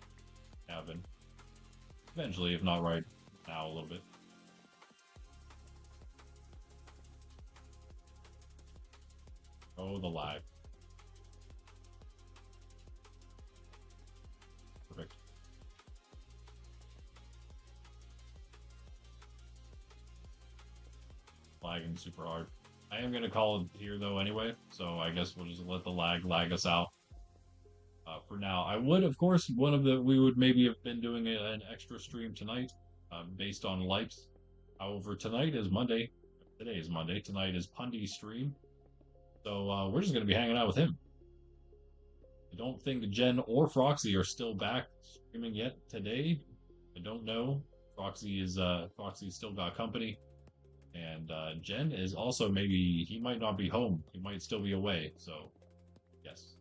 Speaker 1: cabin eventually, if not right now a little bit. Oh, the lag. Perfect. Lagging super hard. I am going to call it here though anyway, so I guess we'll just let the lag us out for now. I would, of course, we would maybe have been doing an extra stream tonight based on lights. However, tonight is Monday. Today is Monday. Tonight is Pundy's stream. So we're just going to be hanging out with him. I don't think Jen or Froxy are still back streaming yet today. I don't know. Froxy's still got company. And Jen is also he might not be home. He might still be away. So, yes.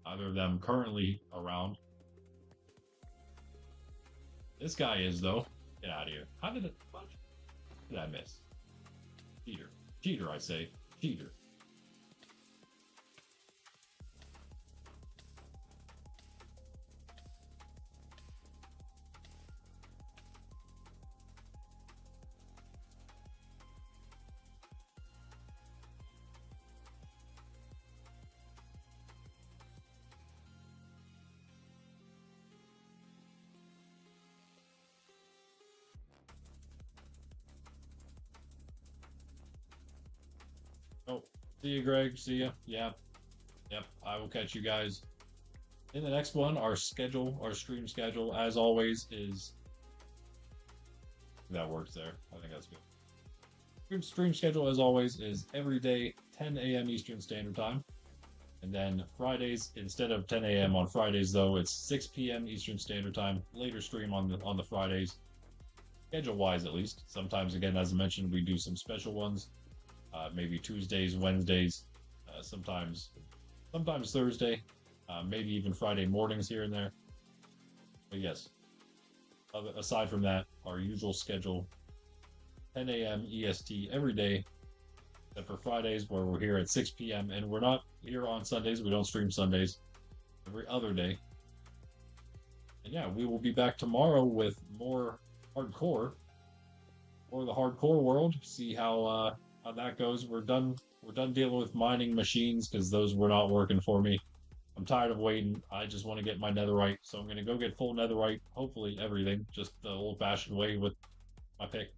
Speaker 1: Either of them currently around. This guy is, though. Get out of here. What did I miss? Cheater. Cheater, I say. Cheater. Oh, see you, Greg. See ya. Yeah. Yep. I will catch you guys in the next one. Our stream schedule, as always, is that works there. I think that's good. Stream schedule, as always, is every day 10 a.m. Eastern Standard Time. And then Fridays, instead of 10 a.m. on Fridays, though, it's 6 p.m. Eastern Standard Time. Later stream on the Fridays, schedule-wise at least. Sometimes, again, as I mentioned, we do some special ones. Maybe Tuesdays, Wednesdays, sometimes Thursday, maybe even Friday mornings here and there. But yes, aside from that, our usual schedule, 10 a.m. EST every day, except for Fridays where we're here at 6 p.m. and we're not here on Sundays. We don't stream Sundays. Every other day. And yeah, we will be back tomorrow with more hardcore, or the hardcore world. See how that goes. We're done dealing with mining machines because those were not working for me. I'm tired of waiting. I just want to get my netherite, so I'm gonna go get full netherite. Hopefully everything, just the old-fashioned way with my pick,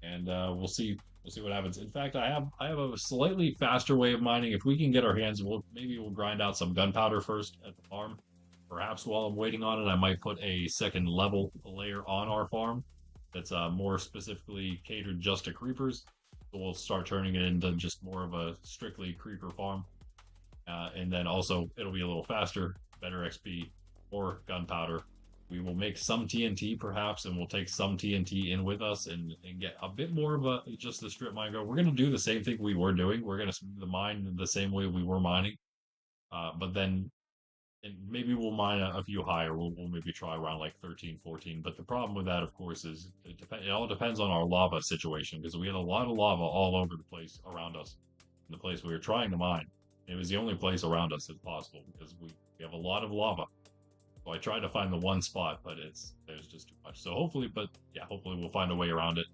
Speaker 1: and we'll see what happens. In fact, I have a slightly faster way of mining. If we can get our hands, maybe we'll grind out some gunpowder first at the farm. Perhaps while I'm waiting on it, I might put a second level layer on our farm that's more specifically catered just to creepers. So we'll start turning it into just more of a strictly creeper farm. And then also, it'll be a little faster, better XP, more gunpowder. We will make some TNT perhaps, and we'll take some TNT in with us and get a bit more of just the strip mine go. We're going to do the same thing we were doing. We're going to mine the same way we were mining. But then and maybe we'll mine a few higher. We'll maybe try around like 13, 14. But the problem with that, of course, is it all depends on our lava situation, because we had a lot of lava all over the place around us. In the place we were trying to mine, it was the only place around us that's possible, because we have a lot of lava. So I tried to find the one spot, but there's just too much. So hopefully, but yeah, hopefully we'll find a way around it.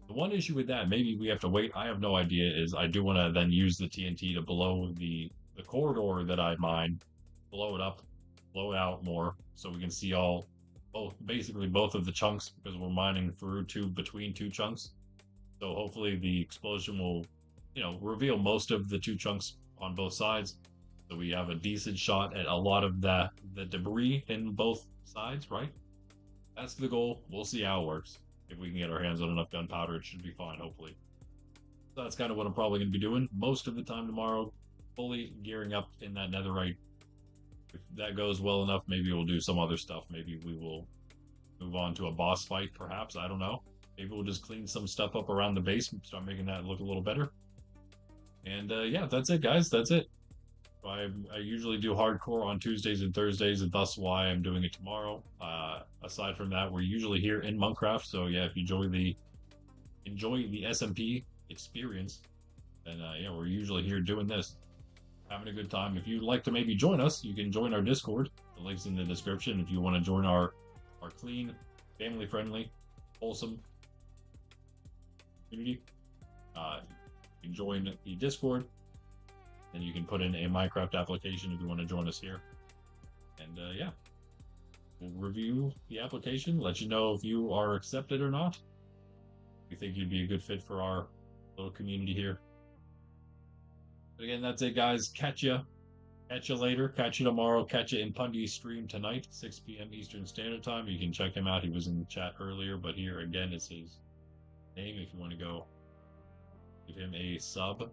Speaker 1: The one issue with that, maybe we have to wait. I have no idea. Is I do want to then use the TNT to blow the corridor that I mine, blow it up, blow it out more, so we can see basically both of the chunks because we're mining through between two chunks. So hopefully the explosion will, reveal most of the two chunks on both sides. So we have a decent shot at a lot of the debris in both sides, right? That's the goal. We'll see how it works. If we can get our hands on enough gunpowder, it should be fine, hopefully. So that's kind of what I'm probably going to be doing most of the time tomorrow, fully gearing up in that netherite. If that goes well enough, maybe we'll do some other stuff. Maybe we will move on to a boss fight, perhaps. I don't know. Maybe we'll just clean some stuff up around the base and start making that look a little better. And yeah, that's it, guys. That's it. I usually do hardcore on Tuesdays and Thursdays, and thus why I'm doing it tomorrow. Aside from that, we're usually here in Monkraft, so yeah, if you enjoy the SMP experience, then yeah, we're usually here doing this, having a good time. If you'd like to maybe join us, you can join our Discord. The link's in the description. If you want to join our clean, family-friendly, wholesome community, you can join the Discord. And you can put in a Minecraft application if you want to join us here. And yeah, we'll review the application, let you know if you are accepted or not. We think you'd be a good fit for our little community here. But again, that's it, guys. Catch you later. Catch you tomorrow. Catch you in Pundy's stream tonight, 6 p.m. Eastern Standard Time. You can check him out. He was in the chat earlier, but here again is his name if you want to go give him a sub.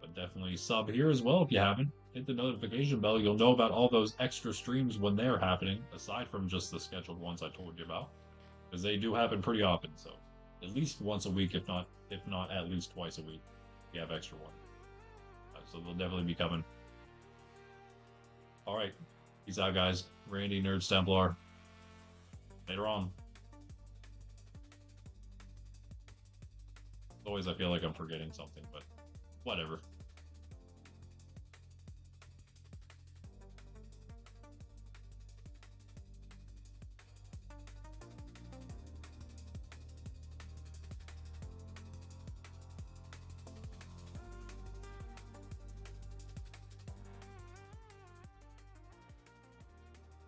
Speaker 1: But definitely sub here as well if you haven't. Hit the notification bell. You'll know about all those extra streams when they're happening, aside from just the scheduled ones I told you about, because they do happen pretty often. So at least once a week, if not at least twice a week, we have extra ones. So they'll definitely be coming. All right, peace out, guys. Randy, Nerds Templar. Later on. Always, I feel like I'm forgetting something, but whatever.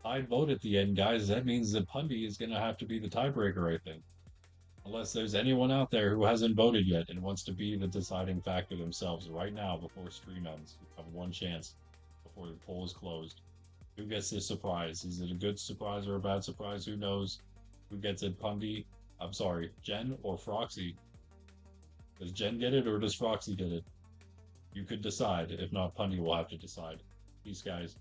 Speaker 1: I vote at the end, guys. That means that Pundy is going to have to be the tiebreaker, I think. Unless there's anyone out there who hasn't voted yet and wants to be the deciding factor themselves right now before stream ends. You have one chance before the poll is closed. Who gets this surprise? Is it a good surprise or a bad surprise? Who knows? Who gets it? Pundy? I'm sorry, Jen or Froxy? Does Jen get it or does Froxy get it? You could decide. If not, Pundy will have to decide. Peace, guys.